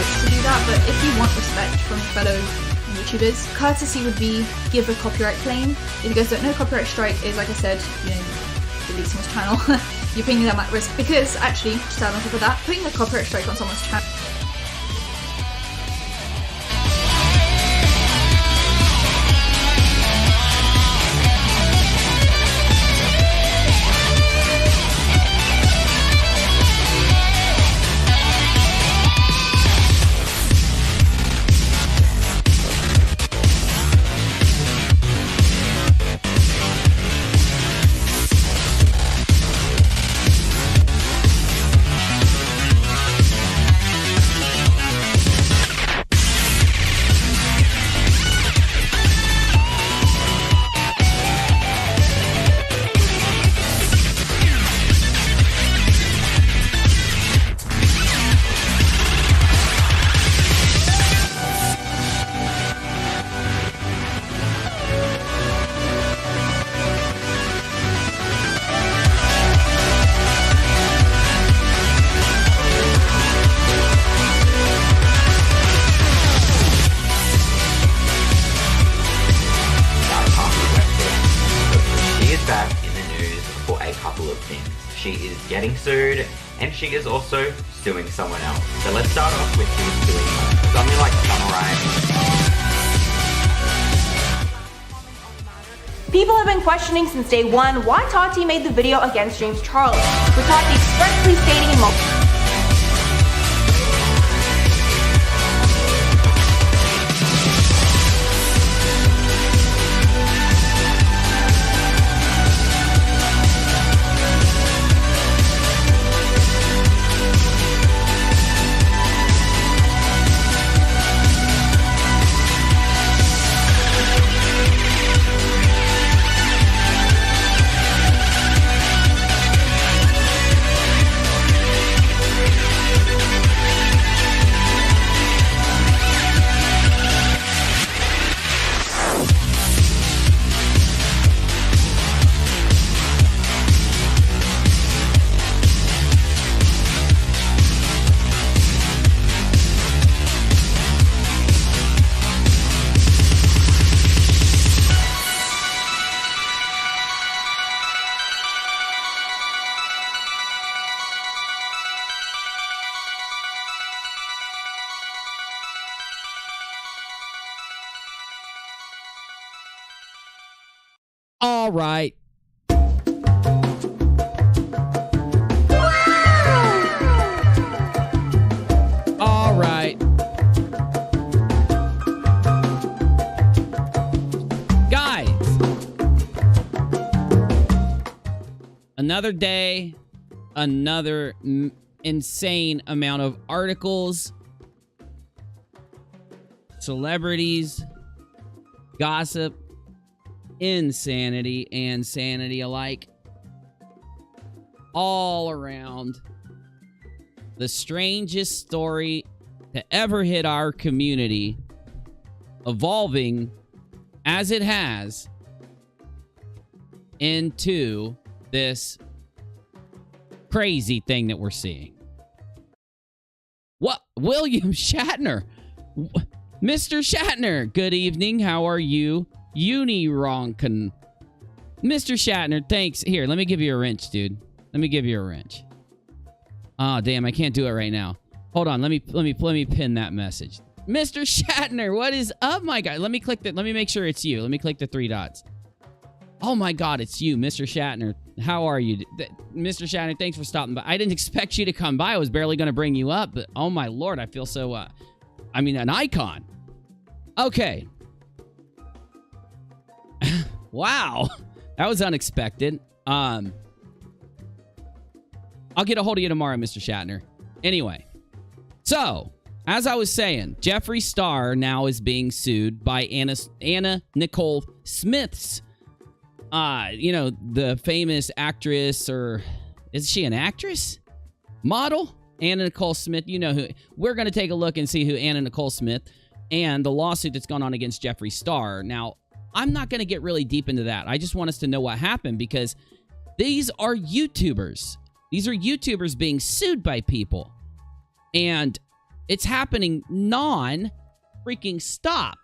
right to do that, but if you want respect from fellow YouTubers, courtesy would be give a copyright claim. If you guys don't know, copyright strike is, like I said, you know, delete someone's channel. You're putting them at risk, because actually, just add on top of that, putting a copyright strike on someone's channel. Getting sued, and she is also suing someone else. So let's start off with who's suing her. Something like Summarize. People have been questioning since day one why Tati made the video against James Charles, with Tati expressly stating in multiple All right. All right. Guys. Another day, another insane amount of articles, celebrities, gossip, insanity and sanity alike, all around. The strangest story to ever hit our community, evolving as it has into this crazy thing that we're seeing. What? William Shatner. Mr. Shatner, good evening. How are you? UNIRockt. Mr. Shatner, thanks. Here, let me give you a wrench, dude. Let me give you a wrench. Oh, damn, I can't do it right now. Hold on, let me pin that message. Mr. Shatner, what is up, my guy? Let me click that. Let me make sure it's you. Let me click the 3 dots. Oh my God, it's you, Mr. Shatner. How are you? Mr. Shatner, thanks for stopping by. I didn't expect you to come by. I was barely going to bring you up, but oh my Lord, I feel so, I mean, an icon. Okay. Wow. That was unexpected. I'll get a hold of you tomorrow, Mr. Shatner. Anyway. So, as I was saying, Jeffree Star now is being sued by Anna Nicole Smith's, you know, the famous actress, or is she an actress? Model? Anna Nicole Smith. You know who. We're going to take a look and see who Anna Nicole Smith and the lawsuit that's gone on against Jeffree Star. Now, I'm not going to get really deep into that. I just want us to know what happened, because these are YouTubers. These are YouTubers being sued by people. And It's happening non-freaking stop.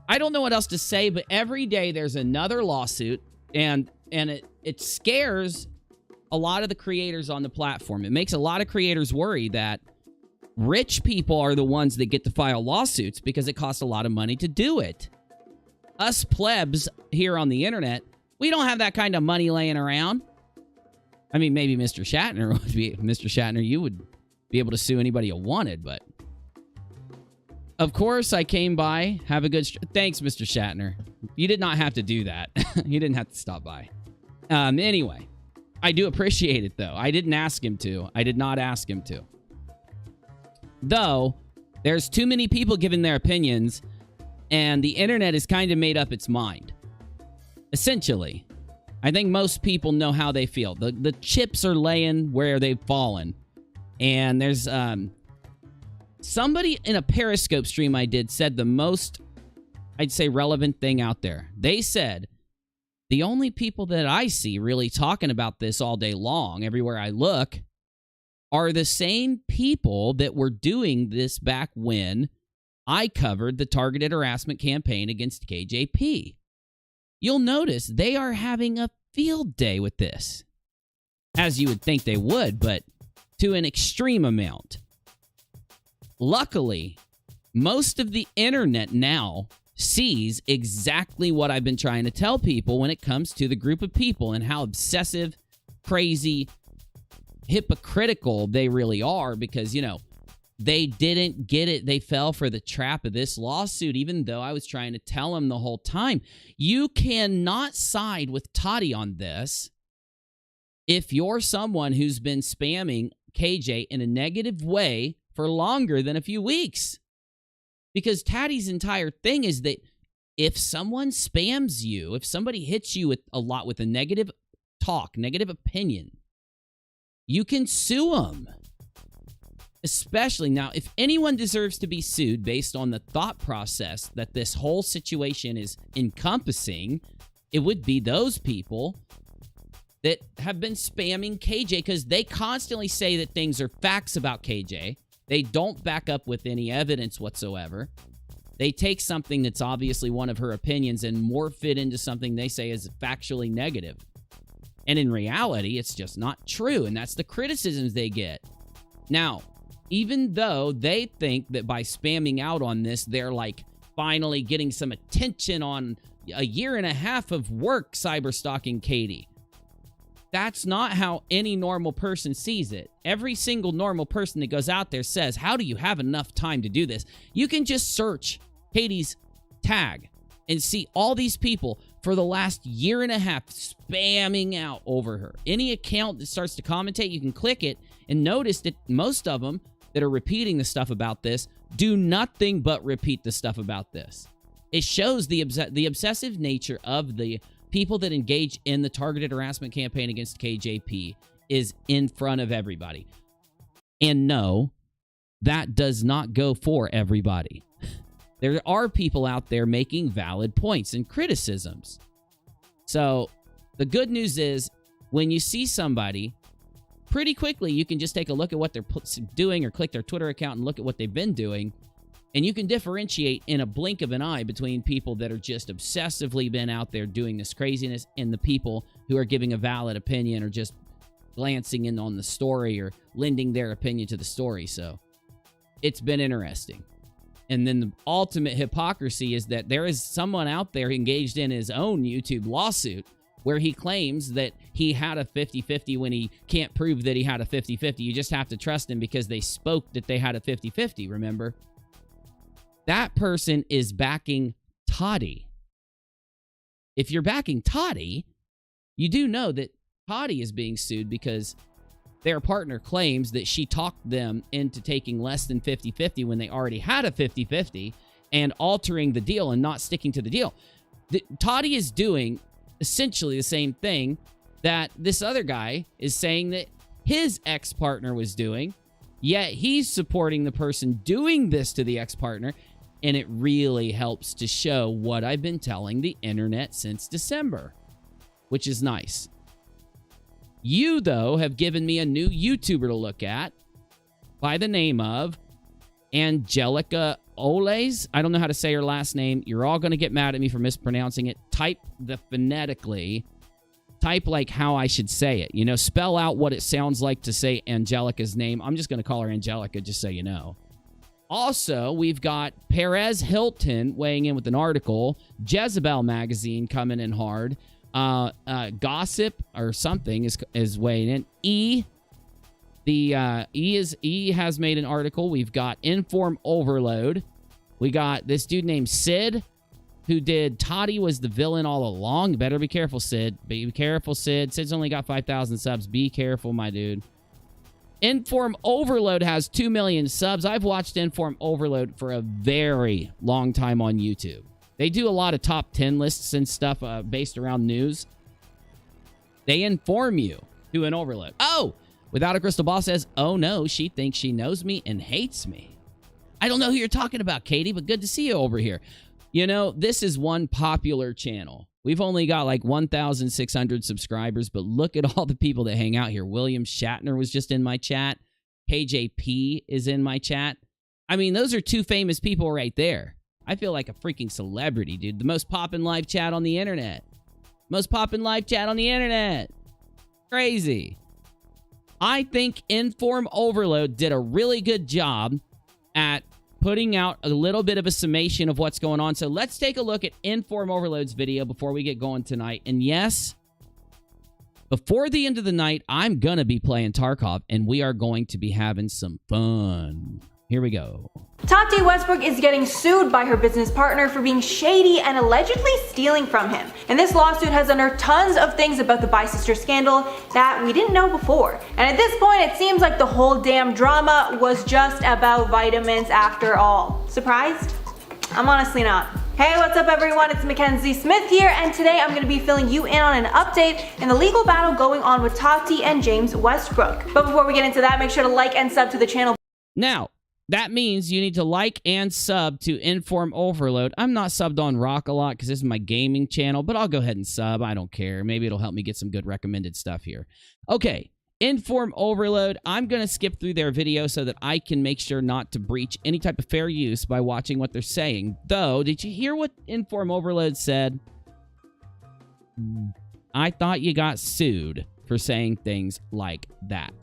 I don't know what else to say, but every day there's another lawsuit, and it scares a lot of the creators on the platform. It makes a lot of creators worry that rich people are the ones that get to file lawsuits because it costs a lot of money to do it. Us plebs here on the internet, we don't have that kind of money laying around. I mean, maybe Mr. Shatner would be. Mr. Shatner, you would be able to sue anybody you wanted, but of course I came by. Have a good... Thanks, Mr. Shatner. You did not have to do that. You didn't have to stop by. Anyway, I do appreciate it, though. I didn't ask him to. I did not ask him to. Though, there's too many people giving their opinions, and the internet has kind of made up its mind. Essentially, I think most people know how they feel. The chips are laying where they've fallen. And there's somebody in a Periscope stream I did said the most, I'd say, relevant thing out there. They said, the only people that I see really talking about this all day long, everywhere I look, are the same people that were doing this back when I covered the targeted harassment campaign against KJP. You'll notice they are having a field day with this. As you would think they would, but to an extreme amount. Luckily, most of the internet now sees exactly what I've been trying to tell people when it comes to the group of people and how obsessive, crazy, hypocritical they really are because, you know, they didn't get it. They fell for the trap of this lawsuit, even though I was trying to tell them the whole time. You cannot side with Tati on this if you're someone who's been spamming KJ in a negative way for longer than a few weeks. Because Tati's entire thing is that if someone spams you, if somebody hits you with a lot with a negative talk, negative opinion, you can sue them. Especially now, if anyone deserves to be sued based on the thought process that this whole situation is encompassing, it would be those people that have been spamming KJ because they constantly say that things are facts about KJ. They don't back up with any evidence whatsoever. They take something that's obviously one of her opinions and morph it into something they say is factually negative. And in reality, it's just not true, and that's the criticisms they get. Now, even though they think that by spamming out on this, they're like finally getting some attention on a year and a half of work cyberstalking Katie. That's not how any normal person sees it. Every single normal person that goes out there says, how do you have enough time to do this? You can just search Katie's tag and see all these people for the last year and a half spamming out over her. Any account that starts to commentate, you can click it and notice that most of them that are repeating the stuff about this do nothing but repeat the stuff about this. It shows the obsessive nature of the people that engage in the targeted harassment campaign against KJP is in front of everybody. And no, that does not go for everybody. There are people out there making valid points and criticisms. So the good news is when you see somebody, pretty quickly you can just take a look at what they're doing or click their Twitter account and look at what they've been doing. And you can differentiate in a blink of an eye between people that are just obsessively been out there doing this craziness and the people who are giving a valid opinion or just glancing in on the story or lending their opinion to the story. So it's been interesting. And then the ultimate hypocrisy is that there is someone out there engaged in his own YouTube lawsuit where he claims that he had a 50-50 when he can't prove that he had a 50-50. You just have to trust him because they spoke that they had a 50-50, remember? That person is backing Tati. If you're backing Tati, you do know that Tati is being sued because their partner claims that she talked them into taking less than 50-50 when they already had a 50-50 and altering the deal and not sticking to the deal. Tati is doing essentially the same thing that this other guy is saying that his ex-partner was doing, yet he's supporting the person doing this to the ex-partner. And it really helps to show what I've been telling the internet since December, which is nice. You, though, have given me a new YouTuber to look at. by the name of Angelica Oles. I don't know how to say her last name. You're all going to get mad at me for mispronouncing it. Type the phonetically. Type like how I should say it. You know, spell out what it sounds like to say Angelica's name. I'm just going to call her Angelica, just so you know. Also, we've got Perez Hilton weighing in with an article. Jezebel magazine coming in hard. Gossip or something is weighing in. E has made an article. We've got Inform Overload. We got this dude named Sid, who did Tati was the villain all along. You better be careful, Sid. Be careful, Sid. Sid's only got 5,000 subs. Be careful, my dude. Inform Overload has 2 million subs. I've watched Inform Overload for a very long time on YouTube. They do a lot of top 10 lists and stuff based around news. They inform you to an overload. Oh, Without a Crystal Ball says, oh no, she thinks she knows me and hates me. I don't know who you're talking about, Katie, but good to see you over here. You know, this is one popular channel. We've only got like 1,600 subscribers, but look at all the people that hang out here. William Shatner was just in my chat. KJP is in my chat. I mean, those are two famous people right there. I feel like a freaking celebrity, dude. The most poppin' live chat on the internet. Most poppin' live chat on the internet. Crazy. I think Inform Overload did a really good job at putting out a little bit of a summation of what's going on. So let's take a look at Inform Overload's video before we get going tonight. And yes, before the end of the night, I'm going to be playing Tarkov, and we are going to be having some fun. Here we go. Tati Westbrook is getting sued by her business partner for being shady and allegedly stealing from him. And this lawsuit has unearthed tons of things about the Bi-Sister scandal that we didn't know before. And at this point, it seems like the whole damn drama was just about vitamins after all. Surprised? I'm honestly not. Hey, what's up everyone? It's Mackenzie Smith here, and today I'm going to be filling you in on an update in the legal battle going on with Tati and James Westbrook. But before we get into that, make sure to like and sub to the channel. Now, that means you need to like and sub to Inform Overload. I'm not subbed on rockAlot because this is my gaming channel, but I'll go ahead and sub. I don't care. Maybe it'll help me get some good recommended stuff here. Okay, Inform Overload. I'm going to skip through their video so that I can make sure not to breach any type of fair use by watching what they're saying. Though, did you hear what Inform Overload said? I thought you got sued for saying things like that.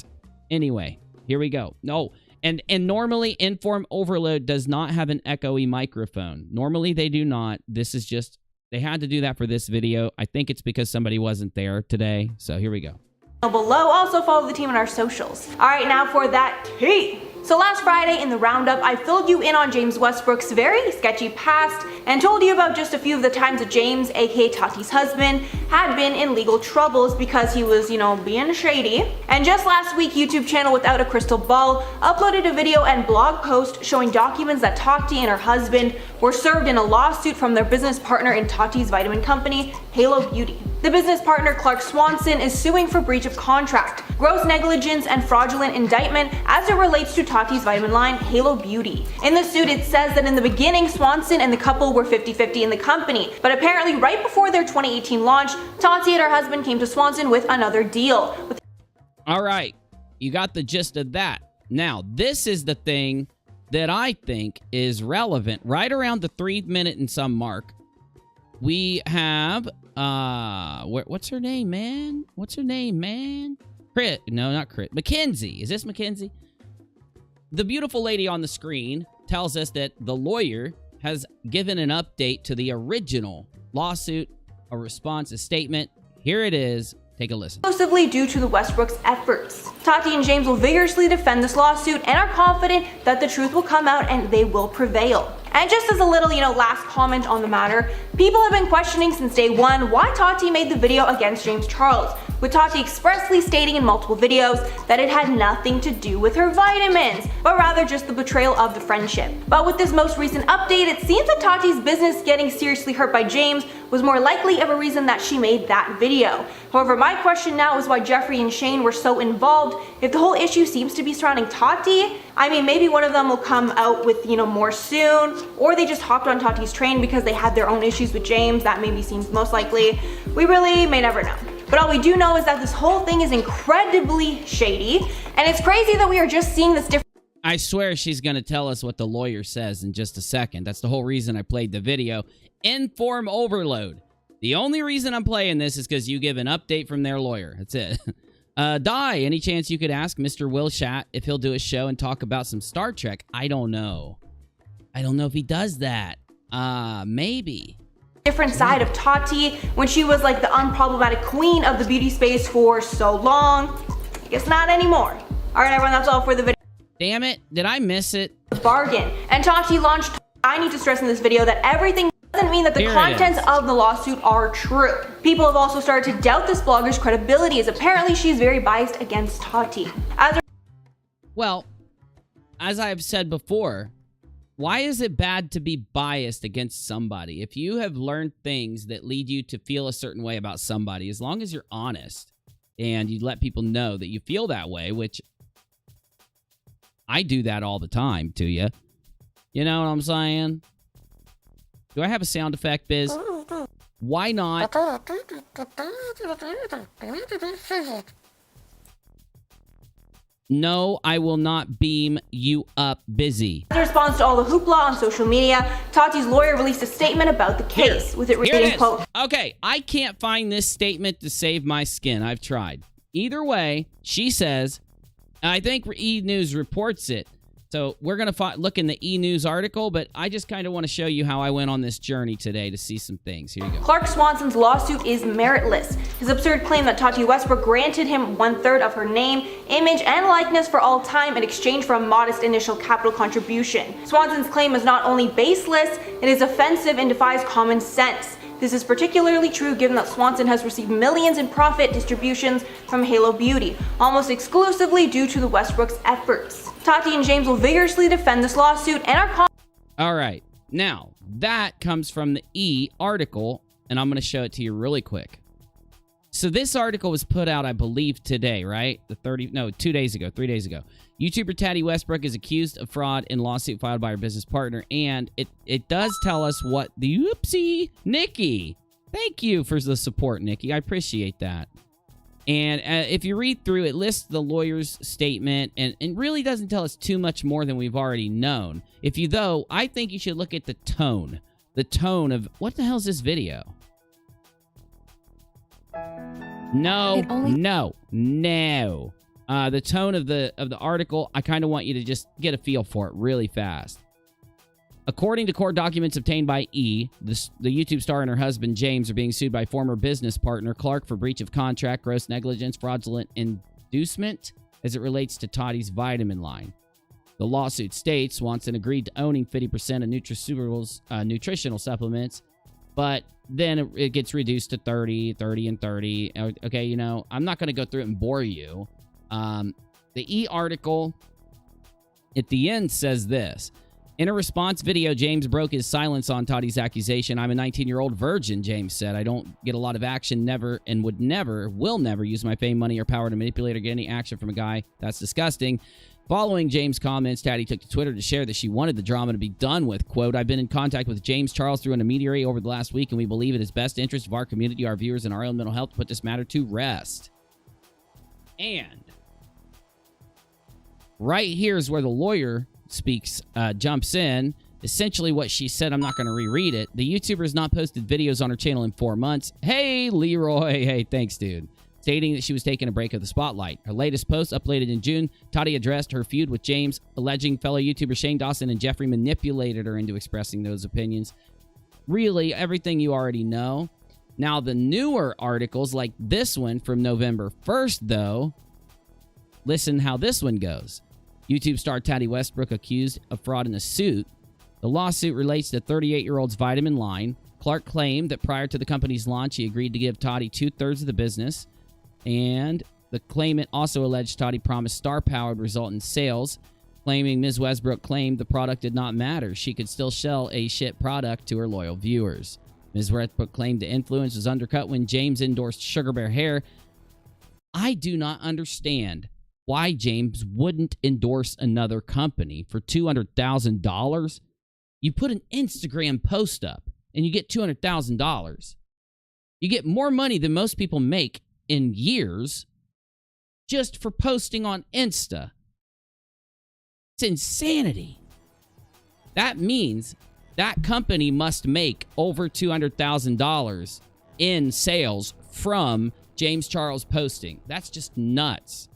Anyway, here we go. No. And normally, Inform Overload does not have an echoey microphone. Normally, they do not. This is just, they had to do that for this video. I think it's because somebody wasn't there today. So here we go. Below, also follow the team on our socials. All right, now for that tea. So last Friday in the roundup, I filled you in on James Westbrook's very sketchy past and told you about just a few of the times that James, aka Tati's husband, had been in legal troubles because he was, you know, being shady. And just last week, YouTube channel Without a Crystal Ball uploaded a video and blog post showing documents that Tati and her husband were served in a lawsuit from their business partner in Tati's vitamin company, Halo Beauty. The business partner, Clark Swanson, is suing for breach of contract, gross negligence, and fraudulent indictment as it relates to Tati's vitamin line, Halo Beauty. In the suit, it says that in the beginning, Swanson and the couple were 50-50 in the company, but apparently right before their 2018 launch, Tati and her husband came to Swanson with another deal. All right, you got the gist of that. Now, this is the thing that I think is relevant. Right around the 3 minute and some mark, we have, what's her name, man? What's her name, man? Crit. No, not Crit. Mackenzie. Is this Mackenzie? The beautiful lady on the screen tells us that the lawyer has given an update to the original lawsuit, a response, a statement. Here it is. Take a listen. Exclusively due to the Westbrooks' efforts. Tati and James will vigorously defend this lawsuit and are confident that the truth will come out and they will prevail. And just as a little, last comment on the matter, people have been questioning since day one why Tati made the video against James Charles, with Tati expressly stating in multiple videos that it had nothing to do with her vitamins, but rather just the betrayal of the friendship. But with this most recent update, it seems that Tati's business getting seriously hurt by James was more likely of a reason that she made that video. However, my question now is why Jeffrey and Shane were so involved if the whole issue seems to be surrounding Tati. I mean, maybe one of them will come out with, more soon, or they just hopped on Tati's train because they had their own issues with James. That maybe seems most likely. We really may never know. But all we do know is that this whole thing is incredibly shady, and it's crazy that we are just seeing this different. I swear she's going to tell us what the lawyer says in just a second. That's the whole reason I played the video. Inform overload. The only reason I'm playing this is because you give an update from their lawyer. That's it. Di, any chance you could ask Mr. Will Shat if he'll do a show and talk about some Star Trek? I don't know. I don't know if he does that. Maybe. Different side of Tati when she was like the unproblematic queen of the beauty space for so long. I guess not anymore. All right, everyone, that's all for the video. Damn it. Did I miss it? Bargain. And Tati launched. I need to stress in this video that everything doesn't mean that the contents of the lawsuit are true. People have also started to doubt this blogger's credibility, as apparently she's very biased against Tati. Well, as I have said before, why is it bad to be biased against somebody? If you have learned things that lead you to feel a certain way about somebody, as long as you're honest and you let people know that you feel that way, which I do that all the time to you. You know what I'm saying? Do I have a sound effect, Biz? Why not? No, I will not beam you up, busy. In response to all the hoopla on social media, Tati's lawyer released a statement about the case, with it reading, quote, okay, I can't find this statement to save my skin. I've tried. Either way, she says, I think E! News reports it. So we're going to look in the E! News article, but I just kind of want to show you how I went on this journey today to see some things. Here you go. Clark Swanson's lawsuit is meritless. His absurd claim that Tati Westbrook granted him 1/3 of her name, image, and likeness for all time in exchange for a modest initial capital contribution. Swanson's claim is not only baseless, it is offensive and defies common sense. This is particularly true given that Swanson has received millions in profit distributions from Halo Beauty, almost exclusively due to the Westbrooks' efforts. Tati and James will vigorously defend this lawsuit and are all right. Now, that comes from the E! article, and I'm going to show it to you really quick. So this article was put out, I believe, today, right? 2 days ago, 3 days ago. YouTuber Tati Westbrook is accused of fraud in lawsuit filed by her business partner, and it does tell us what the oopsie, Nikki. Thank you for the support, Nikki. I appreciate that. And if you read through, it lists the lawyer's statement and really doesn't tell us too much more than we've already known. Though, I think you should look at the tone. The tone of, what the hell is this video? No. The tone of the article, I kind of want you to just get a feel for it really fast. According to court documents obtained by E!, the YouTube star and her husband, James, are being sued by former business partner Clark for breach of contract, gross negligence, fraudulent inducement as it relates to Tati's vitamin line. The lawsuit states Swanson agreed to owning 50% of nutritional supplements, but then it gets reduced to 30, and 30. Okay, I'm not going to go through it and bore you. The E! article at the end says this. In a response video, James broke his silence on Tati's accusation. I'm a 19-year-old virgin, James said. I don't get a lot of action, never, and will never use my fame, money, or power to manipulate or get any action from a guy. That's disgusting. Following James' comments, Tati took to Twitter to share that she wanted the drama to be done with. Quote, I've been in contact with James Charles through an intermediary over the last week, and we believe it is best interest of our community, our viewers, and our own mental health to put this matter to rest. And right here is where the lawyer jumps in. Essentially what she said, I'm not going to reread it. The YouTuber has not posted videos on her channel in 4 months. Hey, Leroy. Hey, thanks, dude. Stating that she was taking a break of the spotlight. Her latest post, uploaded in June, Tati addressed her feud with James, alleging fellow YouTubers Shane Dawson and Jeffrey manipulated her into expressing those opinions. Really, everything you already know. Now, the newer articles, like this one from November 1st, though, listen how this one goes. YouTube star Tati Westbrook accused of fraud in a suit. The lawsuit relates to 38-year-old's vitamin line. Clark claimed that prior to the company's launch, he agreed to give Tati 2/3 of the business. And the claimant also alleged Tati promised star power would result in sales, claiming Ms. Westbrook claimed the product did not matter. She could still sell a shit product to her loyal viewers. Ms. Westbrook claimed the influence was undercut when James endorsed Sugar Bear Hair. I do not understand why James wouldn't endorse another company for $200,000. You put an Instagram post up and you get $200,000. You get more money than most people make in years just for posting on Insta. It's insanity. That means that company must make over $200,000 in sales from James Charles posting. That's just nuts.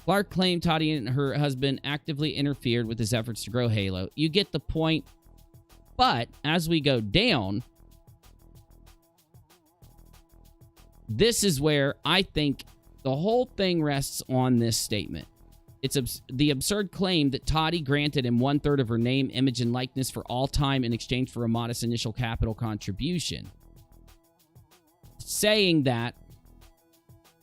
Clark claimed Tati and her husband actively interfered with his efforts to grow Halo. You get the point. But as we go down, this is where I think the whole thing rests on this statement. It's the absurd claim that Tati granted him 1/3 of her name, image, and likeness for all time in exchange for a modest initial capital contribution. Saying that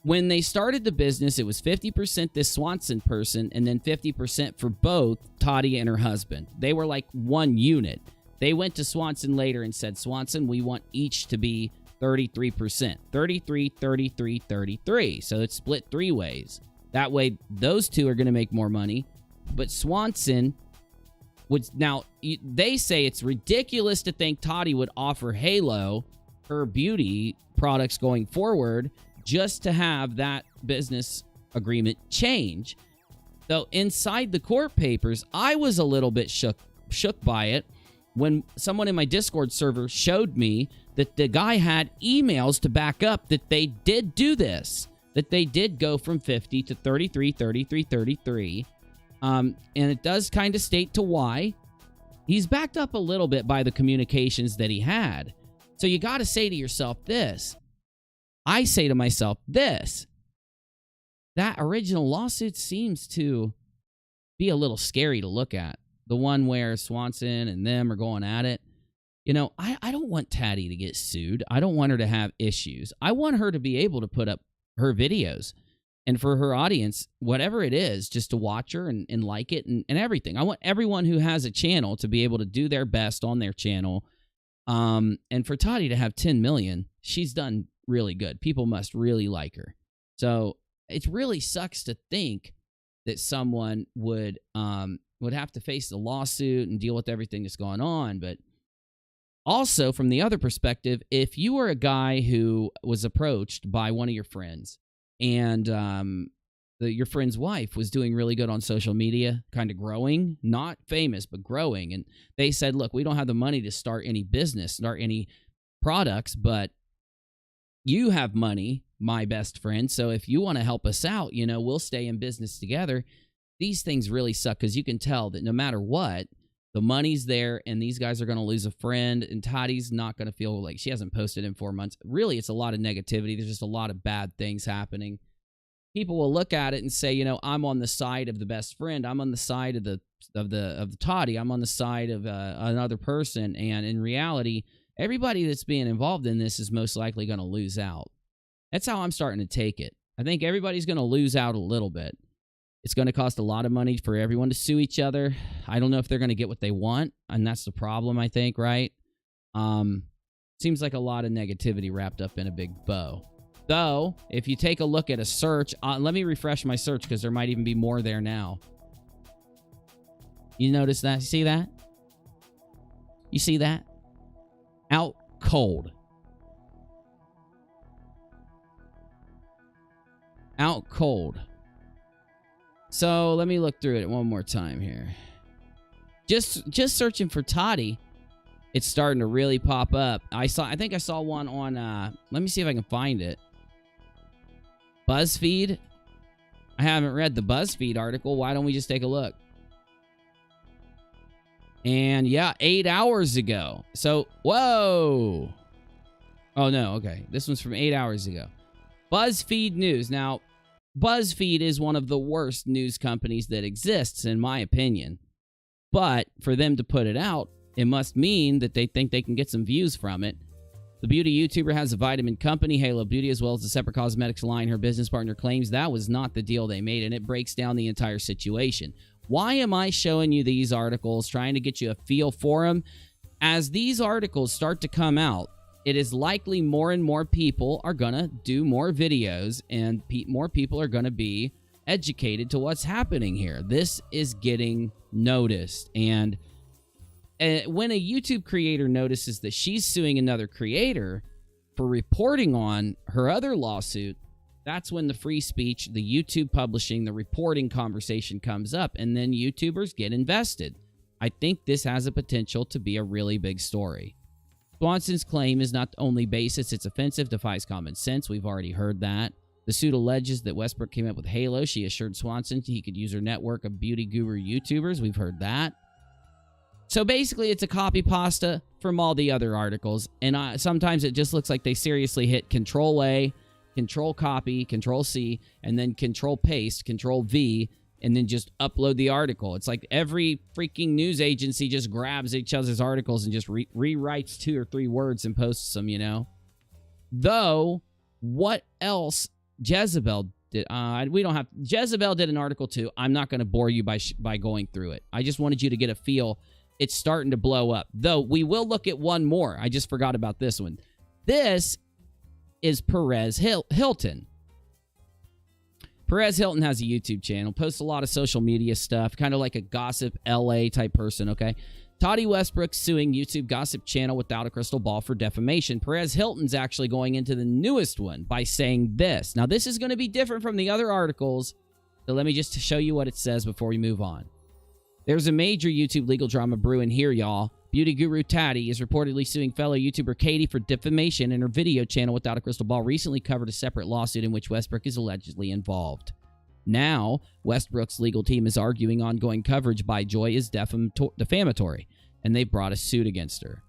when they started the business, it was 50% this Swanson person and then 50% for both Tati and her husband. They were like one unit. They went to Swanson later and said, Swanson, we want each to be 33%. 33, 33, 33. So it's split 3 ways. That way, those two are going to make more money. But Swanson would... Now, they say it's ridiculous to think Tati would offer Halo her beauty products going forward just to have that business agreement change. Though inside the court papers, I was a little bit shook by it when someone in my Discord server showed me that the guy had emails to back up that they did do this, that they did go from 50 to 33, 33, 33. And it does kind of state to why. He's backed up a little bit by the communications that he had. So you got to say to yourself this. I say to myself this. That original lawsuit seems to be a little scary to look at. The one where Swanson and them are going at it. You know, I don't want Tati to get sued. I don't want her to have issues. I want her to be able to put up her videos. And for her audience, whatever it is, just to watch her and like it and everything. I want everyone who has a channel to be able to do their best on their channel. And for Tati to have 10 million, she's done really good. People must really like her. So it really sucks to think that someone would have to face the lawsuit and deal with everything that's going on. But also, from the other perspective, if you were a guy who was approached by one of your friends and your friend's wife was doing really good on social media, kind of growing, not famous, but growing, and they said, look, we don't have the money to start any business, start any products, but you have money, my best friend, so if you want to help us out, you know, we'll stay in business together. These things really suck because you can tell that no matter what, the money's there, and these guys are going to lose a friend, and Tati's not going to feel like she hasn't posted in 4 months. Really, it's a lot of negativity. There's just a lot of bad things happening. People will look at it and say, you know, I'm on the side of the best friend. I'm on the side of the Tati. I'm on the side of another person, and in reality, everybody that's being involved in this is most likely going to lose out. That's how I'm starting to take it. I think everybody's going to lose out a little bit. It's going to cost a lot of money for everyone to sue each other. I don't know if they're going to get what they want, and that's the problem, I think, right? Seems like a lot of negativity wrapped up in a big bow. Though, if you take a look at a search, let me refresh my search because there might even be more there now. You notice that? You see that? You see that? Out cold. Out cold. So let me look through it one more time here. Just searching for Tati, it's starting to really pop up. I think I saw one on let me see if I can find it. BuzzFeed. I haven't read the BuzzFeed article. Why don't we just take a look? And yeah, 8 hours ago. So, whoa. Oh no, okay. This one's from 8 hours ago. BuzzFeed News. Now, BuzzFeed is one of the worst news companies that exists, in my opinion. But for them to put it out, it must mean that they think they can get some views from it. The beauty YouTuber has a vitamin company, Halo Beauty, as well as a separate cosmetics line. Her business partner claims that was not the deal they made, and it breaks down the entire situation. Why am I showing you these articles, trying to get you a feel for them? As these articles start to come out, it is likely more and more people are going to do more videos, and more people are going to be educated to what's happening here. This is getting noticed. And when a YouTube creator notices that she's suing another creator for reporting on her other lawsuit, That's when the free speech, the YouTube publishing, the reporting conversation comes up, and then YouTubers get invested. I think this has a potential to be a really big story. Swanson's claim is not only baseless, it's offensive, defies common sense. We've already heard that. The suit alleges that Westbrook came up with Halo. She assured Swanson he could use her network of beauty guru YouTubers. We've heard that. So basically, it's a copy pasta from all the other articles, and sometimes it just looks like they seriously hit Control-A, Control-Copy, Control-C, and then Control-Paste, Control-V, and then just upload the article. It's like every freaking news agency just grabs each other's articles and just rewrites 2 or 3 words and posts them, you know? Though, what else Jezebel did? Jezebel did an article too. I'm not going to bore you by going through it. I just wanted you to get a feel. It's starting to blow up. Though, we will look at one more. I just forgot about this one. This is Perez Hilton. Perez Hilton has a YouTube channel, posts a lot of social media stuff, kind of like a gossip LA type person, okay? Tati Westbrook suing YouTube gossip channel without a crystal ball for defamation. Perez Hilton's actually going into the newest one by saying this. Now, this is going to be different from the other articles, so let me just show you what it says before we move on. There's a major YouTube legal drama brewing here, y'all. Beauty guru Tati is reportedly suing fellow YouTuber Katie for defamation, and her video channel Without a Crystal Ball recently covered a separate lawsuit in which Westbrook is allegedly involved. Now, Westbrook's legal team is arguing ongoing coverage by Joy is defamatory, and they brought a suit against her.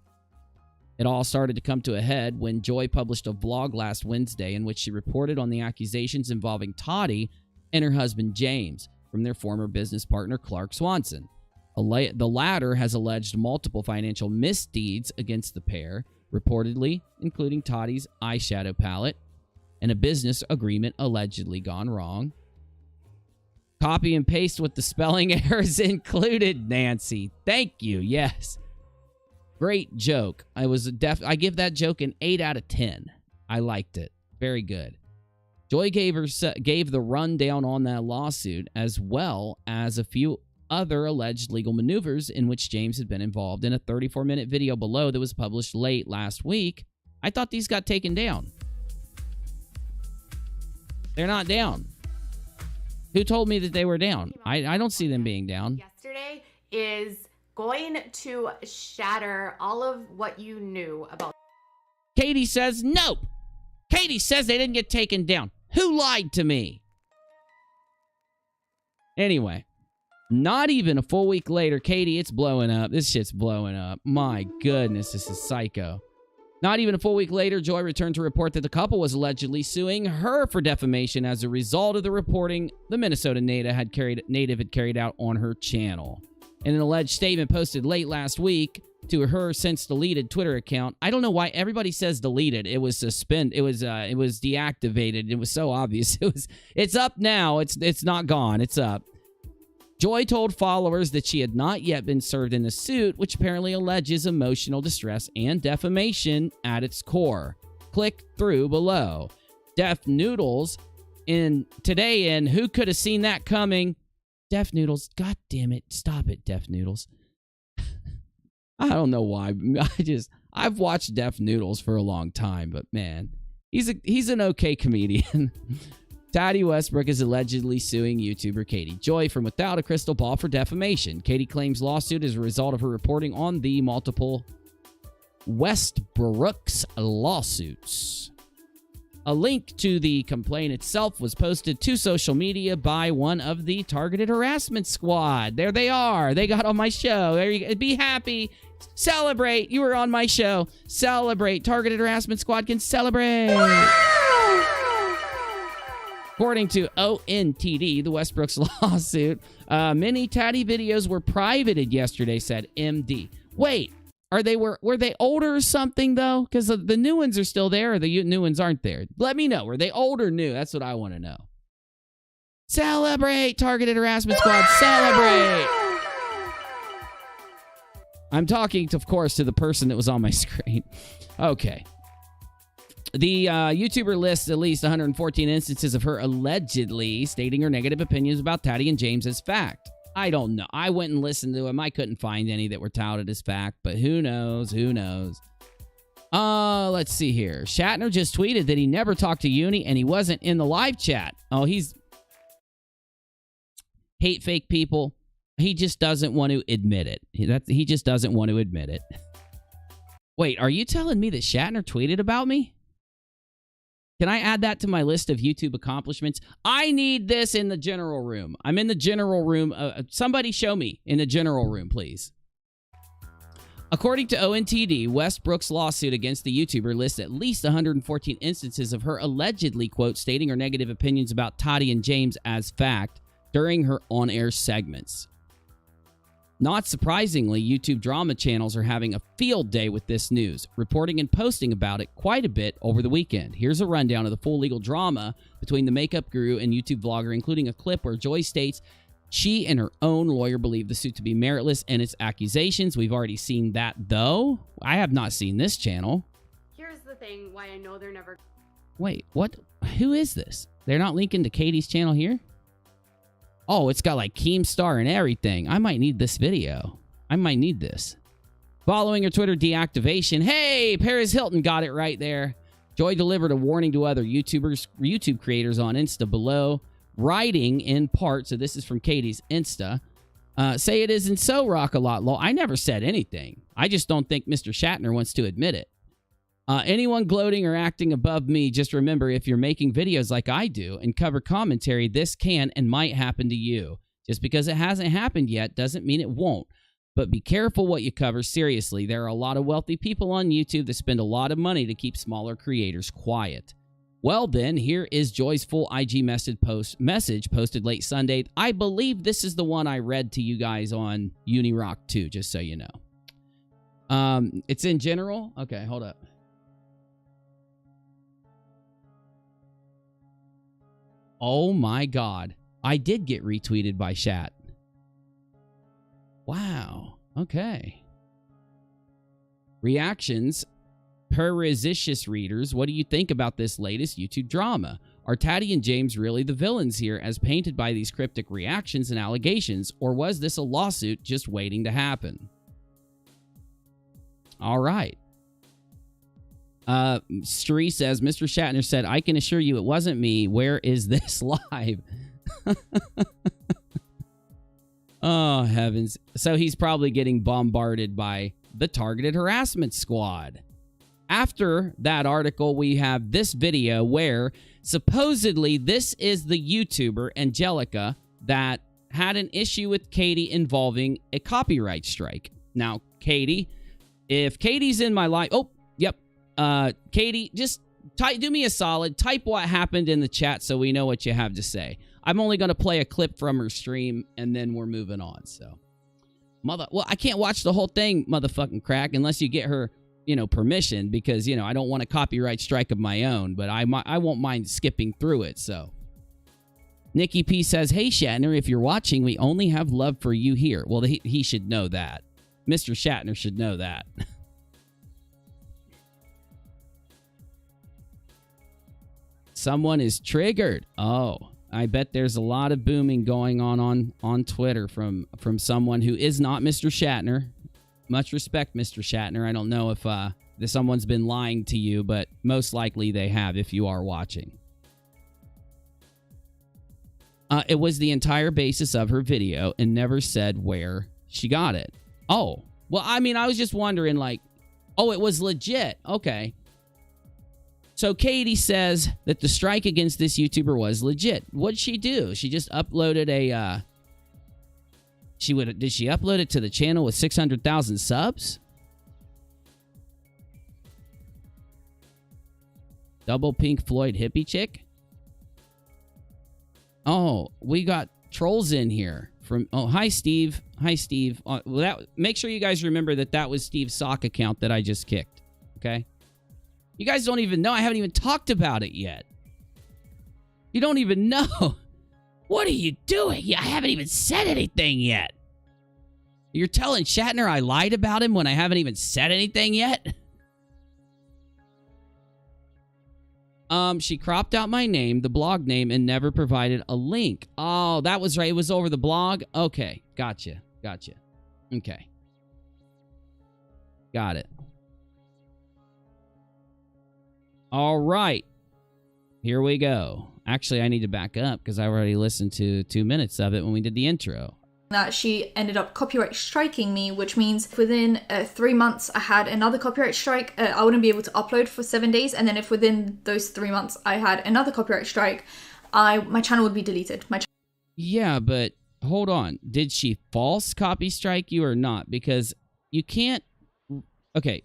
It all started to come to a head when Joy published a vlog last Wednesday in which she reported on the accusations involving Tati and her husband James from their former business partner Clark Swanson. The latter has alleged multiple financial misdeeds against the pair, reportedly including Tati's eyeshadow palette and a business agreement allegedly gone wrong. Copy and paste with the spelling errors included, Nancy. Thank you. Yes. Great joke. I give that joke an 8 out of 10. I liked it. Very good. Joy gave the rundown on that lawsuit as well as a few other alleged legal maneuvers in which James had been involved in a 34-minute video below that was published late last week. I thought these got taken down. They're not down. Who told me that they were down? I don't see them being down. Yesterday is going to shatter all of what you knew about. Katie says nope. Katie says they didn't get taken down. Who lied to me? Anyway, not even a full week later, Katie, it's blowing up. This shit's blowing up. My goodness, this is psycho. Not even a full week later, Joy returned to report that the couple was allegedly suing her for defamation as a result of the reporting the Minnesota native had carried out on her channel. In an alleged statement posted late last week to her since deleted Twitter account, I don't know why everybody says deleted. It was suspended. It was deactivated. It was so obvious. It's up now. It's not gone. It's up. Joy told followers that she had not yet been served in a suit, which apparently alleges emotional distress and defamation at its core. Click through below. Def Noodles today in Who Could Have Seen That Coming? Def Noodles, god damn it, stop it, Def Noodles. I don't know why. I've watched Def Noodles for a long time, but man, he's an okay comedian. Tati Westbrook is allegedly suing YouTuber Katie Joy from Without a Crystal Ball for defamation. Katie claims lawsuit is a result of her reporting on the multiple Westbrook's lawsuits. A link to the complaint itself was posted to social media by one of the targeted harassment squad. There they are. They got on my show. There you go. Be happy. Celebrate. You were on my show. Celebrate. Targeted harassment squad can celebrate. According to ONTD, the Westbrook's lawsuit, many Tati videos were privated yesterday, said MD. Wait, were they older or something, though? Because the new ones are still there, or the new ones aren't there? Let me know. Were they old or new? That's what I want to know. Celebrate, targeted harassment squad. Celebrate. I'm talking, of course, to the person that was on my screen. Okay. The YouTuber lists at least 114 instances of her allegedly stating her negative opinions about Tati and James as fact. I don't know. I went and listened to them. I couldn't find any that were touted as fact, but who knows? Who knows? Let's see here. Shatner just tweeted that he never talked to Uni and he wasn't in the live chat. Oh, he's hate fake people. He just doesn't want to admit it. He just doesn't want to admit it. Wait, are you telling me that Shatner tweeted about me? Can I add that to my list of YouTube accomplishments? I need this in the general room. I'm in the general room. Somebody show me in the general room, please. According to ONTD, Westbrook's lawsuit against the YouTuber lists at least 114 instances of her allegedly, quote, stating her negative opinions about Tati and James as fact during her on-air segments. Not surprisingly, YouTube drama channels are having a field day with this news, reporting and posting about it quite a bit over the weekend. Here's a rundown of the full legal drama between the makeup guru and YouTube vlogger, including a clip where Joy states she and her own lawyer believe the suit to be meritless and its accusations. We've already seen that, though. I have not seen this channel. Here's the thing, why I know they're never... Wait, what? Who is this? They're not linking to Katie's channel here? Oh, it's got like Keemstar and everything. I might need this video. I might need this. Following her Twitter deactivation. Hey, Paris Hilton got it right there. Joy delivered a warning to other YouTube creators on Insta below, writing in part, so this is from Katie's Insta, say it isn't so, rockAlot lol. I never said anything. I just don't think Mr. Shatner wants to admit it. Anyone gloating or acting above me, just remember, if you're making videos like I do and cover commentary, this can and might happen to you. Just because it hasn't happened yet doesn't mean it won't. But be careful what you cover. Seriously, there are a lot of wealthy people on YouTube that spend a lot of money to keep smaller creators quiet. Well then, here is Joy's full IG message posted late Sunday. I believe this is the one I read to you guys on UNIRock too, just so you know. It's in general. Okay, hold up. Oh my God. I did get retweeted by Shat. Wow. Okay. Reactions. Perizicious readers, what do you think about this latest YouTube drama? Are Tati and James really the villains here as painted by these cryptic reactions and allegations, or was this a lawsuit just waiting to happen? All right. Stree says, Mr. Shatner said, I can assure you it wasn't me. Where is this live? Oh, heavens. So he's probably getting bombarded by the targeted harassment squad. After that article, we have this video where supposedly this is the YouTuber, Angelica, that had an issue with Katie involving a copyright strike. Now, Katie, if Katie's in my life... Oh, yep. Katie, just do me a solid. Type what happened in the chat so we know what you have to say. I'm only going to play a clip from her stream, and then we're moving on. So, well, I can't watch the whole thing, motherfucking crack, unless you get her, permission, because, I don't want a copyright strike of my own, but I won't mind skipping through it, so. Nikki P says, hey, Shatner, if you're watching, we only have love for you here. Well, he should know that. Mr. Shatner should know that. Someone is triggered. Oh, I bet there's a lot of booming going on Twitter from someone who is not Mr. Shatner. Much respect, Mr. Shatner. I don't know if someone's been lying to you, but most likely they have if you are watching. It was the entire basis of her video and never said where she got it. Oh, well, I mean, I was just wondering, like, oh, it was legit. Okay. So Katie says that the strike against this YouTuber was legit. What'd she do? She just uploaded a... Did she upload it to the channel with 600,000 subs? Double Pink Floyd hippie chick? Oh, we got trolls in here. Hi, Steve. Hi, Steve. Make sure you guys remember that was Steve's sock account that I just kicked. Okay? You guys don't even know. I haven't even talked about it yet. You don't even know. What are you doing? I haven't even said anything yet. You're telling Shatner I lied about him when I haven't even said anything yet? She cropped out my name, the blog name, and never provided a link. Oh, that was right. It was over the blog? Okay. Gotcha. Okay. Got it. All right. Here we go. Actually, I need to back up because I already listened to 2 minutes of it when we did the intro. That she ended up copyright striking me, which means within 3 months I had another copyright strike. I wouldn't be able to upload for 7 days, and then if within those 3 months I had another copyright strike, my channel would be deleted. Yeah, but hold on. Did she false copy strike you or not? Because you can't... Okay.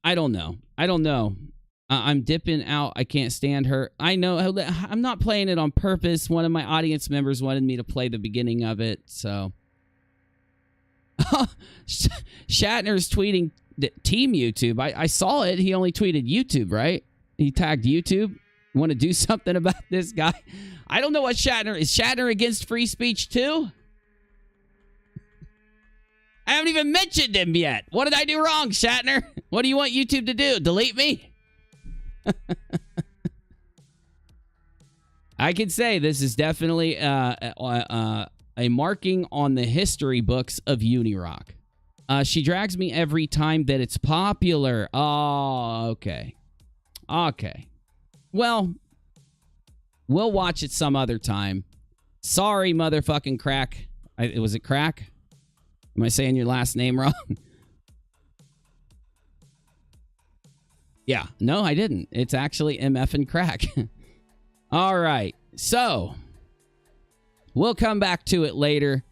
I don't know. I'm dipping out. I can't stand her. I know. I'm not playing it on purpose. One of my audience members wanted me to play the beginning of it, so... Shatner's tweeting Team YouTube. I saw it. He only tweeted YouTube, right? He tagged YouTube. Want to do something about this guy? I don't know what Shatner... Is Shatner against free speech too? I haven't even mentioned him yet. What did I do wrong, Shatner? What do you want YouTube to do? Delete me? I can say this is definitely a marking on the history books of UNIRock. She drags me every time that it's popular. Oh, okay. Okay. Well, we'll watch it some other time. Sorry, motherfucking Crack. Was it Crack? Am I saying your last name wrong? Yeah. No, I didn't. It's actually MF and Crack. All right. So, we'll come back to it later.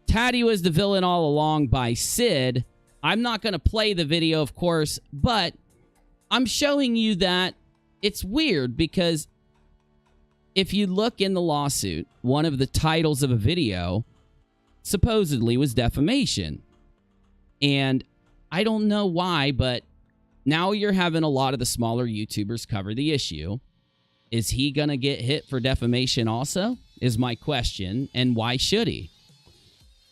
Tati was the villain all along by Sid. I'm not going to play the video, of course, but I'm showing you that it's weird because if you look in the lawsuit, one of the titles of a video supposedly was defamation. And I don't know why, but now you're having a lot of the smaller YouTubers cover the issue. Is he going to get hit for defamation also? Is my question. And why should he?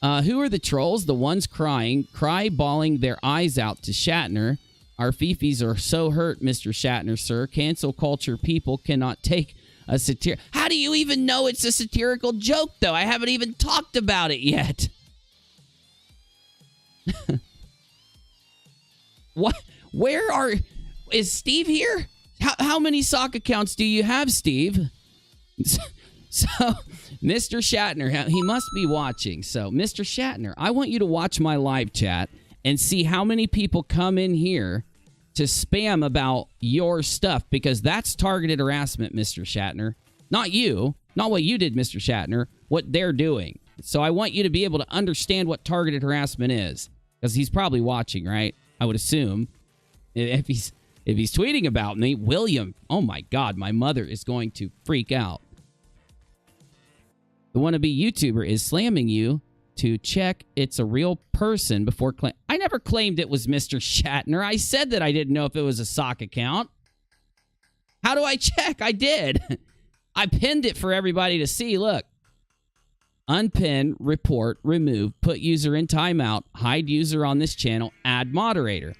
Who are the trolls? The ones cry-bawling their eyes out to Shatner. Our fifis are so hurt, Mr. Shatner, sir. Cancel culture people cannot take a satir... How do you even know it's a satirical joke, though? I haven't even talked about it yet. What? Where are... Is Steve here? How many sock accounts do you have, Steve? So, Mr. Shatner, he must be watching. So, Mr. Shatner, I want you to watch my live chat and see how many people come in here to spam about your stuff, because that's targeted harassment, Mr. Shatner. Not you. Not what you did, Mr. Shatner. What they're doing. So I want you to be able to understand what targeted harassment is, because he's probably watching, right? I would assume. If he's tweeting about me, William, oh my God, my mother is going to freak out. The wannabe YouTuber is slamming you to check it's a real person before claim. I never claimed it was Mr. Shatner. I said that I didn't know if it was a sock account. How do I check? I did. I pinned it for everybody to see. Look. Unpin, report, remove, put user in timeout, hide user on this channel, add moderator.